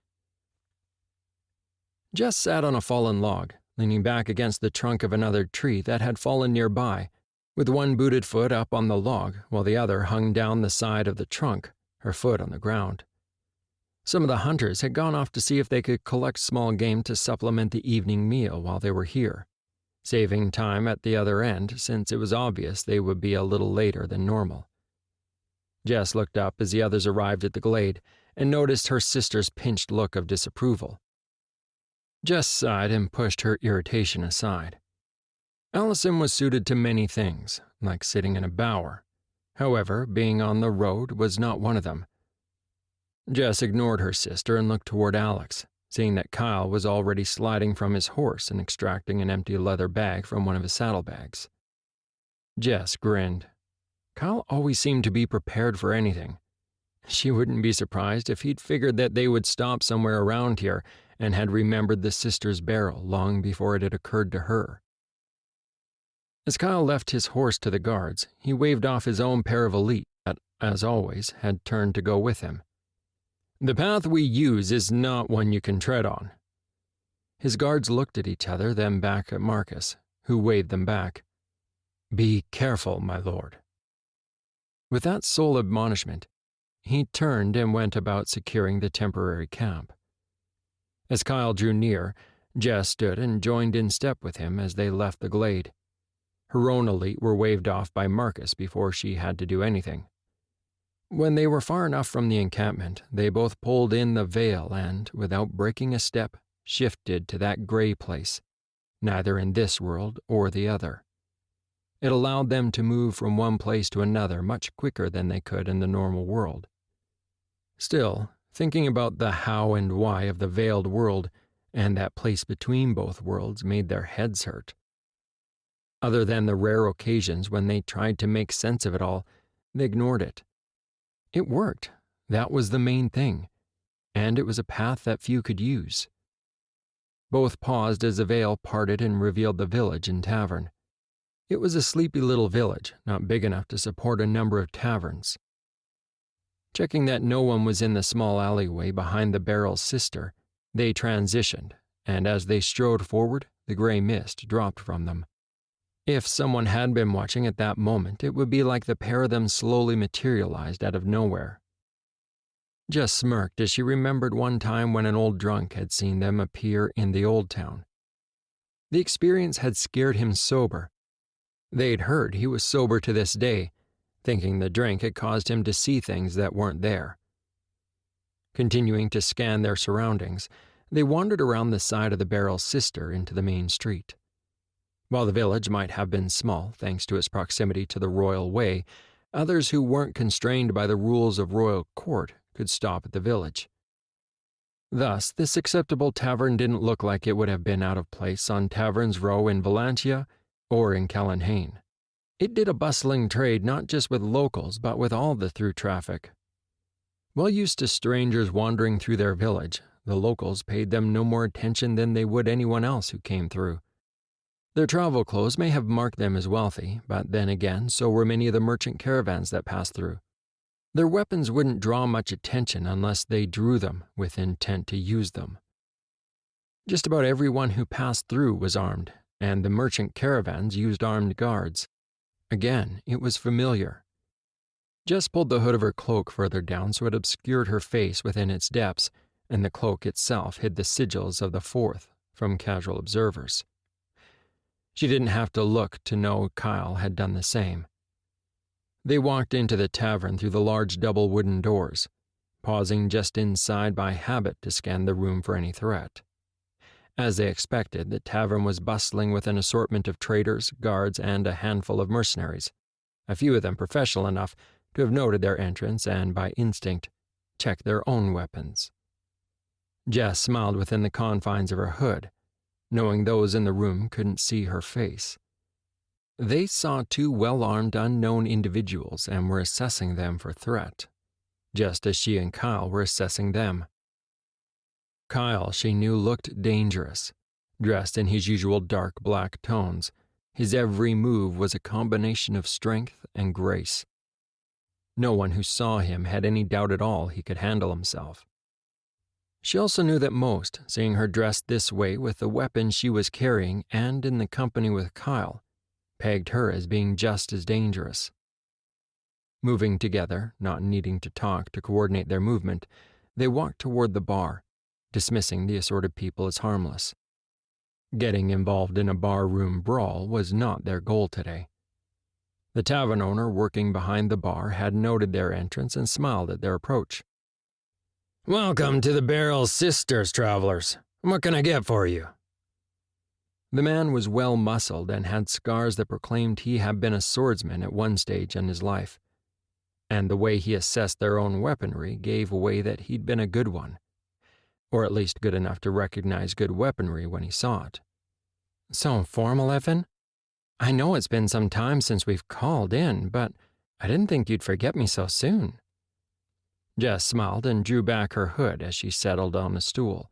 Jess sat on a fallen log, leaning back against the trunk of another tree that had fallen nearby, with one booted foot up on the log while the other hung down the side of the trunk, her foot on the ground. Some of the hunters had gone off to see if they could collect small game to supplement the evening meal while they were here, saving time at the other end since it was obvious they would be a little later than normal. Jess looked up as the others arrived at the glade and noticed her sister's pinched look of disapproval. Jess sighed and pushed her irritation aside. Allison was suited to many things, like sitting in a bower. However, being on the road was not one of them. Jess ignored her sister and looked toward Alex, seeing that Kyle was already sliding from his horse and extracting an empty leather bag from one of his saddlebags. Jess grinned. Kyle always seemed to be prepared for anything. She wouldn't be surprised if he'd figured that they would stop somewhere around here and had remembered the Sister's Barrel long before it had occurred to her. As Kyle left his horse to the guards, he waved off his own pair of elite that, as always, had turned to go with him. "The path we use is not one you can tread on." His guards looked at each other, then back at Marcus, who waved them back. "Be careful, my lord." With that sole admonishment, he turned and went about securing the temporary camp. As Kyle drew near, Jess stood and joined in step with him as they left the glade. Her own elite were waved off by Marcus before she had to do anything. When they were far enough from the encampment, they both pulled in the veil and, without breaking a step, shifted to that gray place, neither in this world or the other. It allowed them to move from one place to another much quicker than they could in the normal world. Still, thinking about the how and why of the veiled world and that place between both worlds made their heads hurt. Other than the rare occasions when they tried to make sense of it all, they ignored it. It worked. That was the main thing. and it was a path that few could use. Both paused as the veil parted and revealed the village and tavern. It was a sleepy little village, not big enough to support a number of taverns. Checking that no one was in the small alleyway behind the barrel's sister, they transitioned, and as they strode forward, the gray mist dropped from them. If someone had been watching at that moment, it would be like the pair of them slowly materialized out of nowhere. Jess smirked as she remembered one time when an old drunk had seen them appear in the old town. The experience had scared him sober. They'd heard he was sober to this day, thinking the drink had caused him to see things that weren't there. Continuing to scan their surroundings, they wandered around the side of the barrel's sister into the main street. While the village might have been small thanks to its proximity to the royal way, others who weren't constrained by the rules of royal court could stop at the village. Thus, this acceptable tavern didn't look like it would have been out of place on Taverns Row in Valantia or in Callanhain. It did a bustling trade not just with locals but with all the through traffic. Well used to strangers wandering through their village, the locals paid them no more attention than they would anyone else who came through. Their travel clothes may have marked them as wealthy, but then again, so were many of the merchant caravans that passed through. Their weapons wouldn't draw much attention unless they drew them with intent to use them. Just about everyone who passed through was armed, and the merchant caravans used armed guards. Again, it was familiar. Jess pulled the hood of her cloak further down so it obscured her face within its depths, and the cloak itself hid the sigils of the Fourth from casual observers. She didn't have to look to know Kyle had done the same. They walked into the tavern through the large double wooden doors, pausing just inside by habit to scan the room for any threat. As they expected, the tavern was bustling with an assortment of traders, guards, and a handful of mercenaries, a few of them professional enough to have noted their entrance and, by instinct, checked their own weapons. Jess smiled within the confines of her hood, knowing those in the room couldn't see her face. They saw two well-armed unknown individuals and were assessing them for threat, just as she and Kyle were assessing them. Kyle, she knew, looked dangerous, dressed in his usual dark black tones. His every move was a combination of strength and grace. No one who saw him had any doubt at all he could handle himself. She also knew that most, seeing her dressed this way with the weapon she was carrying and in the company with Kyle, pegged her as being just as dangerous. Moving together, not needing to talk to coordinate their movement, they walked toward the bar, dismissing the assorted people as harmless. Getting involved in a barroom brawl was not their goal today. The tavern owner working behind the bar had noted their entrance and smiled at their approach. "Welcome to the Barrel's Sisters, travelers. What can I get for you?" The man was well-muscled and had scars that proclaimed he had been a swordsman at one stage in his life, and the way he assessed their own weaponry gave away that he'd been a good one, or at least good enough to recognize good weaponry when he saw it. "So formal, Evan? I know it's been some time since we've called in, but I didn't think you'd forget me so soon." Jess smiled and drew back her hood as she settled on a stool.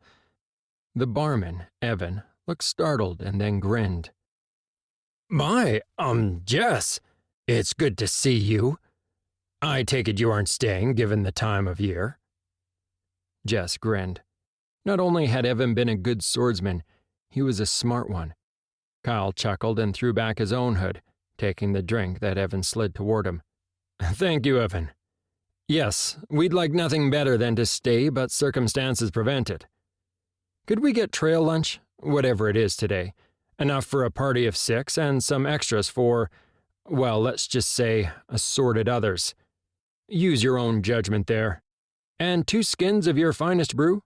The barman, Evan, looked startled and then grinned. "My, Jess, it's good to see you. I take it you aren't staying given the time of year." Jess grinned. Not only had Evan been a good swordsman, he was a smart one. Kyle chuckled and threw back his own hood, taking the drink that Evan slid toward him. "Thank you, Evan. Yes, we'd like nothing better than to stay, but circumstances prevent it. Could we get trail lunch, whatever it is today, enough for a party of 6 and some extras for, well, let's just say, assorted others. Use your own judgment there. And 2 skins of your finest brew?"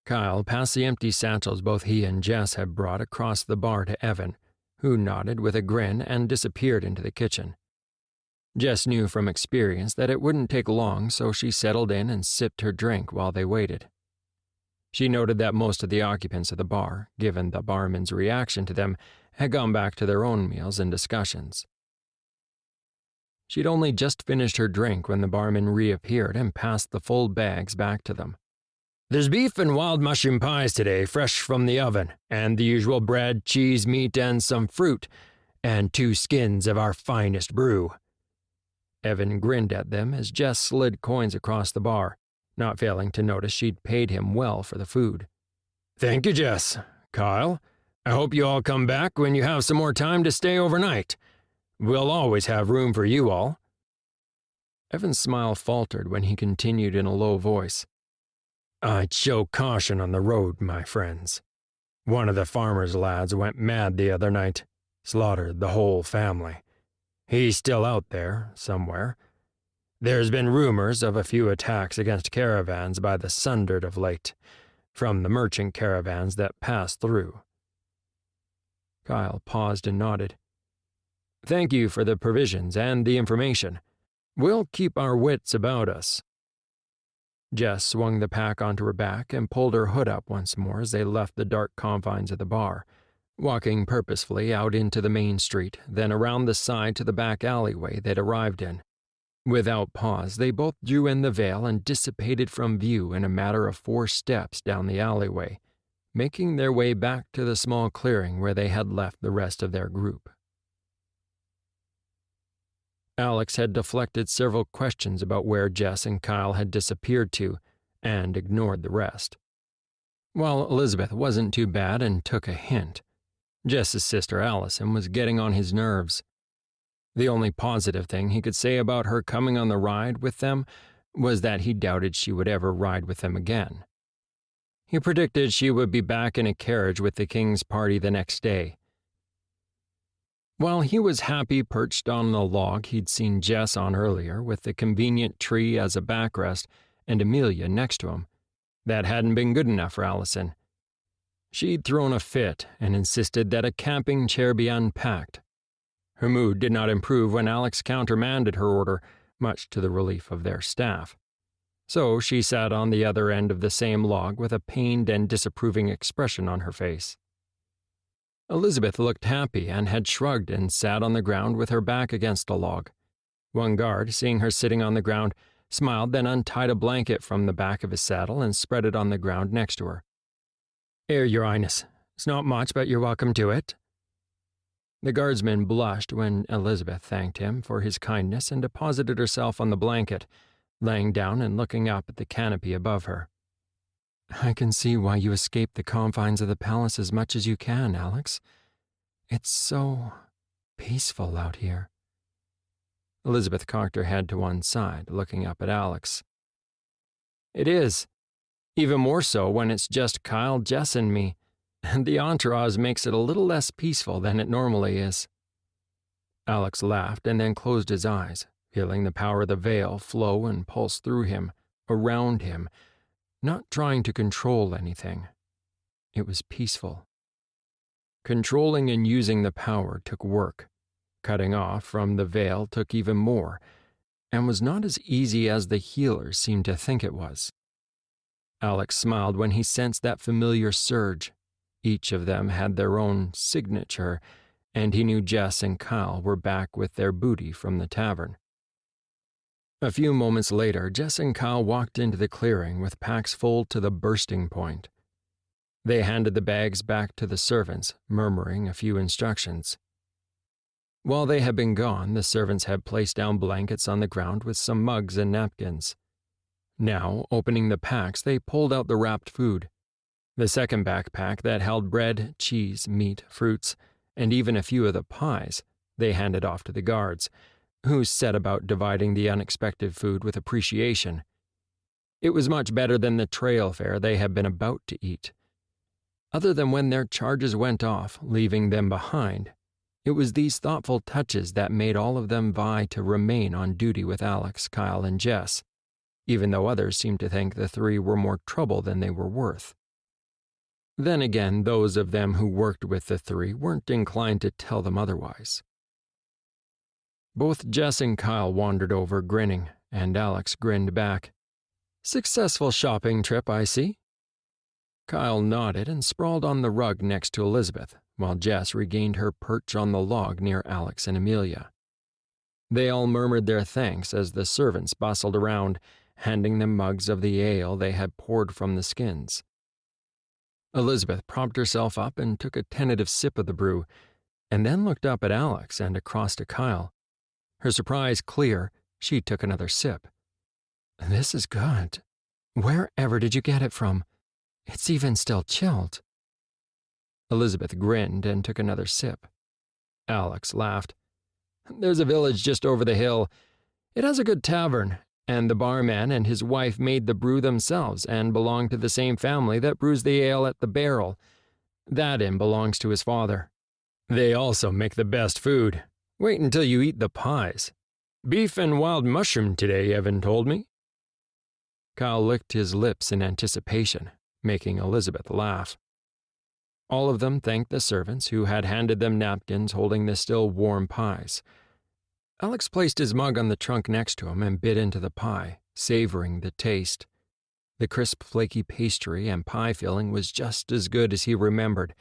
Kyle passed the empty satchels both he and Jess had brought across the bar to Evan, who nodded with a grin and disappeared into the kitchen. Jess knew from experience that it wouldn't take long, so she settled in and sipped her drink while they waited. She noted that most of the occupants of the bar, given the barman's reaction to them, had gone back to their own meals and discussions. She'd only just finished her drink when the barman reappeared and passed the full bags back to them. There's beef and wild mushroom pies today, fresh from the oven, and the usual bread, cheese, meat, and some fruit, and 2 skins of our finest brew." Evan grinned at them as Jess slid coins across the bar, not failing to notice she'd paid him well for the food. "Thank you, Jess. Kyle, I hope you all come back when you have some more time to stay overnight. We'll always have room for you all." Evan's smile faltered when he continued in a low voice. "I'd show caution on the road, my friends. One of the farmer's lads went mad the other night, slaughtered the whole family. He's still out there, somewhere. There's been rumors of a few attacks against caravans by the Sundered of late, from the merchant caravans that pass through." Kyle paused and nodded. "Thank you for the provisions and the information. We'll keep our wits about us." Jess swung the pack onto her back and pulled her hood up once more as they left the dark confines of the bar, walking purposefully out into the main street, then around the side to the back alleyway they'd arrived in. Without pause, they both drew in the veil and dissipated from view in a matter of 4 steps down the alleyway, making their way back to the small clearing where they had left the rest of their group. Alex had deflected several questions about where Jess and Kyle had disappeared to, and ignored the rest. While Elizabeth wasn't too bad and took a hint, Jess's sister Allison was getting on his nerves. The only positive thing he could say about her coming on the ride with them was that he doubted she would ever ride with them again. He predicted she would be back in a carriage with the king's party the next day. While he was happy perched on the log he'd seen Jess on earlier with the convenient tree as a backrest and Amelia next to him, that hadn't been good enough for Allison. She'd thrown a fit and insisted that a camping chair be unpacked. Her mood did not improve when Alex countermanded her order, much to the relief of their staff. So she sat on the other end of the same log with a pained and disapproving expression on her face. Elizabeth looked happy and had shrugged and sat on the ground with her back against a log. One guard, seeing her sitting on the ground, smiled, then untied a blanket from the back of his saddle and spread it on the ground next to her. "Here, Your Highness. It's not much, but you're welcome to it." The guardsman blushed when Elizabeth thanked him for his kindness and deposited herself on the blanket, laying down and looking up at the canopy above her. "I can see why you escape the confines of the palace as much as you can, Alex. It's so peaceful out here." Elizabeth cocked her head to one side, looking up at Alex. "It is. Even more so when it's just Kyle, Jess, and me, and the entourage makes it a little less peaceful than it normally is." Alex laughed and then closed his eyes, feeling the power of the veil flow and pulse through him, around him, not trying to control anything. It was peaceful. Controlling and using the power took work. Cutting off from the veil took even more, and was not as easy as the healers seemed to think it was. Alex smiled when he sensed that familiar surge. Each of them had their own signature, and he knew Jess and Kyle were back with their booty from the tavern. A few moments later, Jess and Kyle walked into the clearing with packs full to the bursting point. They handed the bags back to the servants, murmuring a few instructions. While they had been gone, the servants had placed down blankets on the ground with some mugs and napkins. Now, opening the packs, they pulled out the wrapped food. The second backpack that held bread, cheese, meat, fruits, and even a few of the pies, they handed off to the guards, who set about dividing the unexpected food with appreciation. It was much better than the trail fare they had been about to eat. Other than when their charges went off, leaving them behind, it was these thoughtful touches that made all of them vie to remain on duty with Alex, Kyle, and Jess, even though others seemed to think the 3 were more trouble than they were worth. Then again, those of them who worked with the 3 weren't inclined to tell them otherwise. Both Jess and Kyle wandered over, grinning, and Alex grinned back. "Successful shopping trip, I see." Kyle nodded and sprawled on the rug next to Elizabeth, while Jess regained her perch on the log near Alex and Amelia. They all murmured their thanks as the servants bustled around, handing them mugs of the ale they had poured from the skins. Elizabeth propped herself up and took a tentative sip of the brew, and then looked up at Alex and across to Kyle. Her surprise clear, she took another sip. "This is good. Wherever did you get it from? It's even still chilled." Elizabeth grinned and took another sip. Alex laughed. "There's a village just over the hill. It has a good tavern, and the barman and his wife made the brew themselves and belong to the same family that brews the ale at the barrel. That inn belongs to his father. They also make the best food. Wait until you eat the pies. Beef and wild mushroom today, Evan told me." Kyle licked his lips in anticipation, making Elizabeth laugh. All of them thanked the servants who had handed them napkins holding the still warm pies. Alex placed his mug on the trunk next to him and bit into the pie, savoring the taste. The crisp, flaky pastry and pie filling was just as good as he remembered.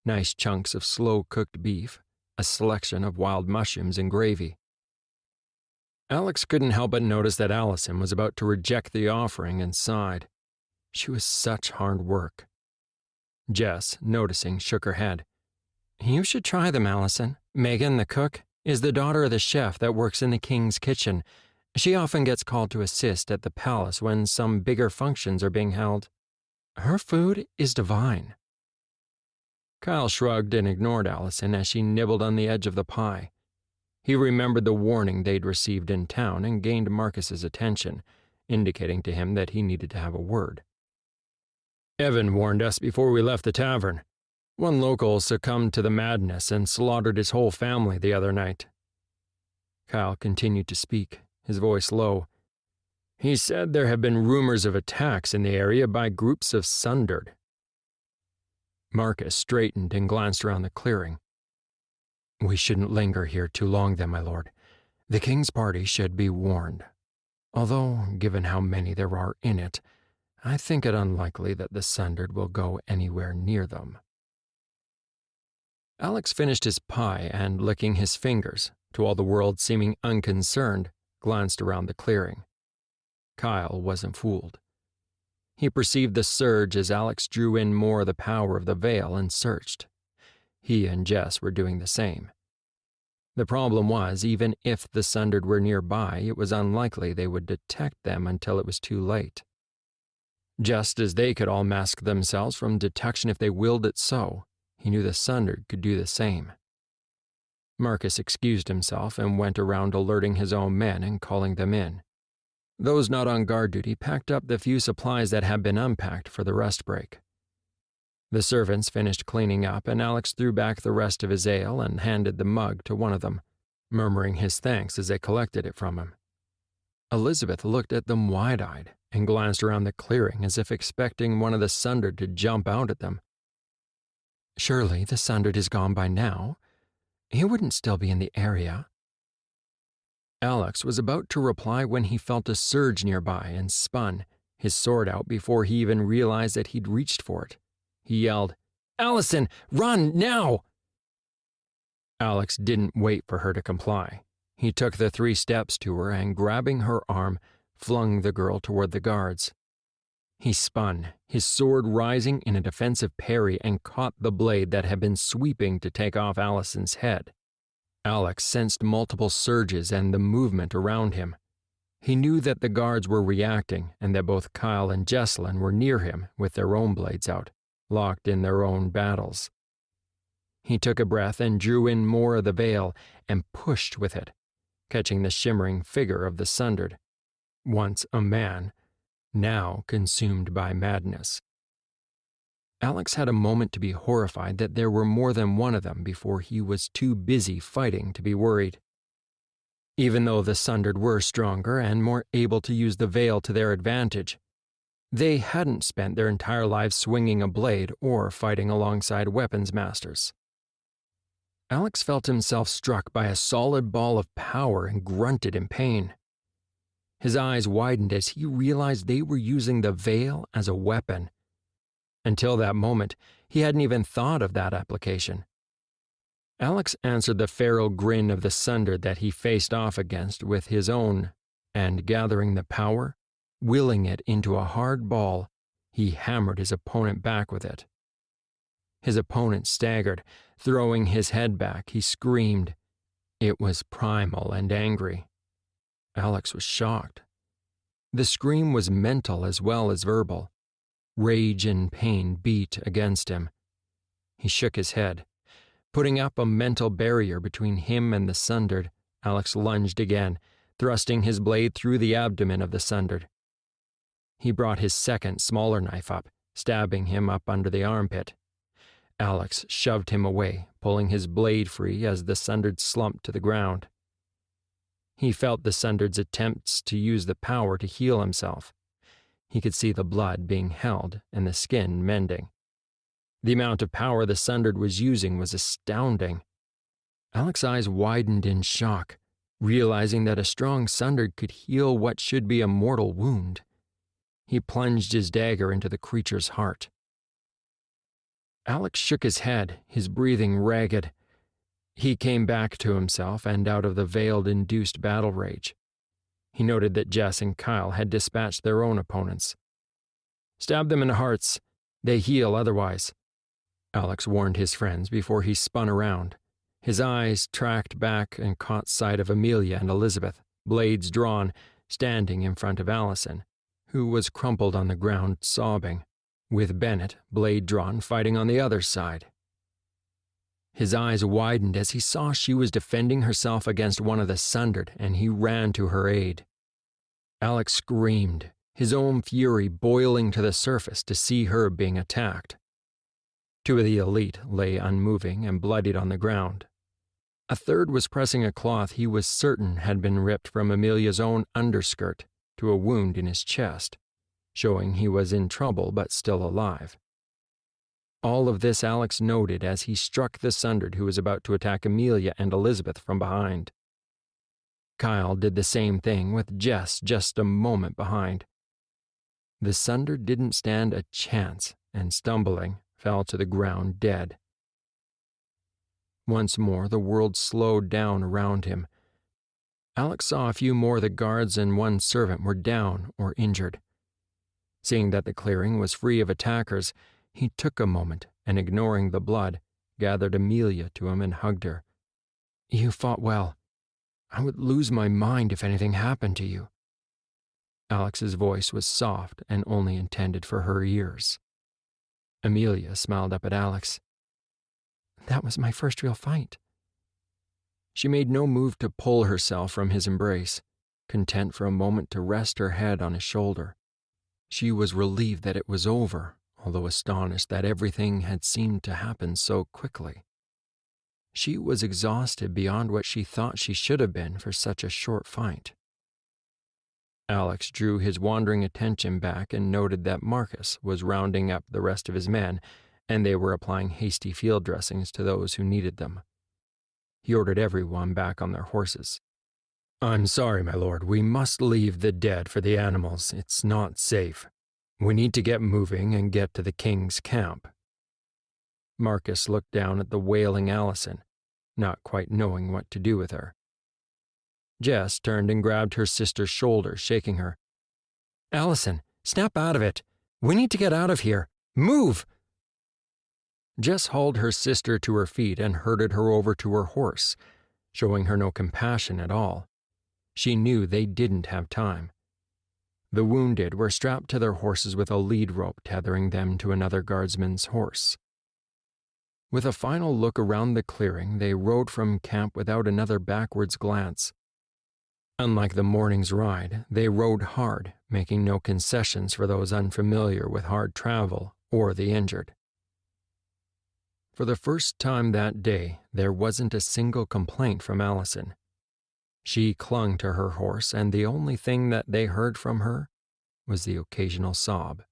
Nice chunks of slow-cooked beef, a selection of wild mushrooms and gravy. Alex couldn't help but notice that Allison was about to reject the offering and sighed. She was such hard work. Jess, noticing, shook her head. "You should try them, Allison. Megan, the cook, is the daughter of the chef that works in the king's kitchen. She often gets called to assist at the palace when some bigger functions are being held. Her food is divine." Kyle shrugged and ignored Allison as she nibbled on the edge of the pie. He remembered the warning they'd received in town and gained Marcus's attention, indicating to him that he needed to have a word. "Evan warned us before we left the tavern. One local succumbed to the madness and slaughtered his whole family the other night." Kyle continued to speak, his voice low. "He said there have been rumors of attacks in the area by groups of Sundered." Marcus straightened and glanced around the clearing. "We shouldn't linger here too long then, my lord. The king's party should be warned. Although, given how many there are in it, I think it unlikely that the Sundered will go anywhere near them." Alex finished his pie and, licking his fingers, to all the world seeming unconcerned, glanced around the clearing. Kyle wasn't fooled. He perceived the surge as Alex drew in more of the power of the veil and searched. He and Jess were doing the same. The problem was, even if the Sundered were nearby, it was unlikely they would detect them until it was too late. Just as they could all mask themselves from detection if they willed it so, he knew the Sundered could do the same. Marcus excused himself and went around alerting his own men and calling them in. Those not on guard duty packed up the few supplies that had been unpacked for the rest break. The servants finished cleaning up, and Alex threw back the rest of his ale and handed the mug to one of them, murmuring his thanks as they collected it from him. Elizabeth looked at them wide-eyed and glanced around the clearing as if expecting one of the Sundered to jump out at them. Surely the Sundered is gone by now. He wouldn't still be in the area. Alex was about to reply when he felt a surge nearby and spun, his sword out before he even realized that he'd reached for it. He yelled, "Allison, run, now!" Alex didn't wait for her to comply. He took the 3 steps to her and, grabbing her arm, flung the girl toward the guards. He spun, his sword rising in a defensive parry, and caught the blade that had been sweeping to take off Allison's head. Alex sensed multiple surges and the movement around him. He knew that the guards were reacting and that both Kyle and Jesselyn were near him with their own blades out, locked in their own battles. He took a breath and drew in more of the veil and pushed with it, catching the shimmering figure of the Sundered, once a man, now consumed by madness. Alex had a moment to be horrified that there were more than one of them before he was too busy fighting to be worried. Even though the Sundered were stronger and more able to use the veil to their advantage, they hadn't spent their entire lives swinging a blade or fighting alongside weapons masters. Alex felt himself struck by a solid ball of power and grunted in pain. His eyes widened as he realized they were using the veil as a weapon. Until that moment, he hadn't even thought of that application. Alex answered the feral grin of the Sundered that he faced off against with his own, and gathering the power, Willing it into a hard ball, he hammered his opponent back with it. His opponent staggered. Throwing his head back, he screamed. It was primal and angry. Alex was shocked. The scream was mental as well as verbal. Rage and pain beat against him. He shook his head. Putting up a mental barrier between him and the Sundered, Alex lunged again, thrusting his blade through the abdomen of the Sundered. He brought his second, smaller knife up, stabbing him up under the armpit. Alex shoved him away, pulling his blade free as the Sundered slumped to the ground. He felt the Sundered's attempts to use the power to heal himself. He could see the blood being held and the skin mending. The amount of power the Sundered was using was astounding. Alex's eyes widened in shock, realizing that a strong Sundered could heal what should be a mortal wound. He plunged his dagger into the creature's heart. Alex shook his head, his breathing ragged. He came back to himself and out of the veiled-induced battle rage. He noted that Jess and Kyle had dispatched their own opponents. "Stab them in the hearts. They heal otherwise," Alex warned his friends before he spun around. His eyes tracked back and caught sight of Amelia and Elizabeth, blades drawn, standing in front of Allison, who was crumpled on the ground sobbing, with Bennett, blade drawn, fighting on the other side. His eyes widened as he saw she was defending herself against one of the Sundered, and he ran to her aid. Alex screamed, his own fury boiling to the surface to see her being attacked. Two of the elite lay unmoving and bloodied on the ground. A third was pressing a cloth he was certain had been ripped from Amelia's own underskirt to a wound in his chest, showing he was in trouble but still alive. All of this Alex noted as he struck the Sundered who was about to attack Amelia and Elizabeth from behind. Kyle did the same thing with Jess just a moment behind. The Sundered didn't stand a chance and, stumbling, fell to the ground dead. Once more the world slowed down around him. Alex saw a few more of the guards and one servant were down or injured. Seeing that the clearing was free of attackers, he took a moment and, ignoring the blood, gathered Amelia to him and hugged her. "You fought well. I would lose my mind if anything happened to you." Alex's voice was soft and only intended for her ears. Amelia smiled up at Alex. "That was my first real fight." She made no move to pull herself from his embrace, content for a moment to rest her head on his shoulder. She was relieved that it was over, although astonished that everything had seemed to happen so quickly. She was exhausted beyond what she thought she should have been for such a short fight. Alex drew his wandering attention back and noted that Marcus was rounding up the rest of his men, and they were applying hasty field dressings to those who needed them. He ordered everyone back on their horses. "I'm sorry, my lord, we must leave the dead for the animals. It's not safe. We need to get moving and get to the king's camp." Marcus looked down at the wailing Allison, not quite knowing what to do with her. Jess turned and grabbed her sister's shoulder, shaking her. "Allison, snap out of it. We need to get out of here. Move!" Jess hauled her sister to her feet and herded her over to her horse, showing her no compassion at all. She knew they didn't have time. The wounded were strapped to their horses with a lead rope tethering them to another guardsman's horse. With a final look around the clearing, they rode from camp without another backwards glance. Unlike the morning's ride, they rode hard, making no concessions for those unfamiliar with hard travel or the injured. For the first time that day, there wasn't a single complaint from Allison. She clung to her horse, and the only thing that they heard from her was the occasional sob.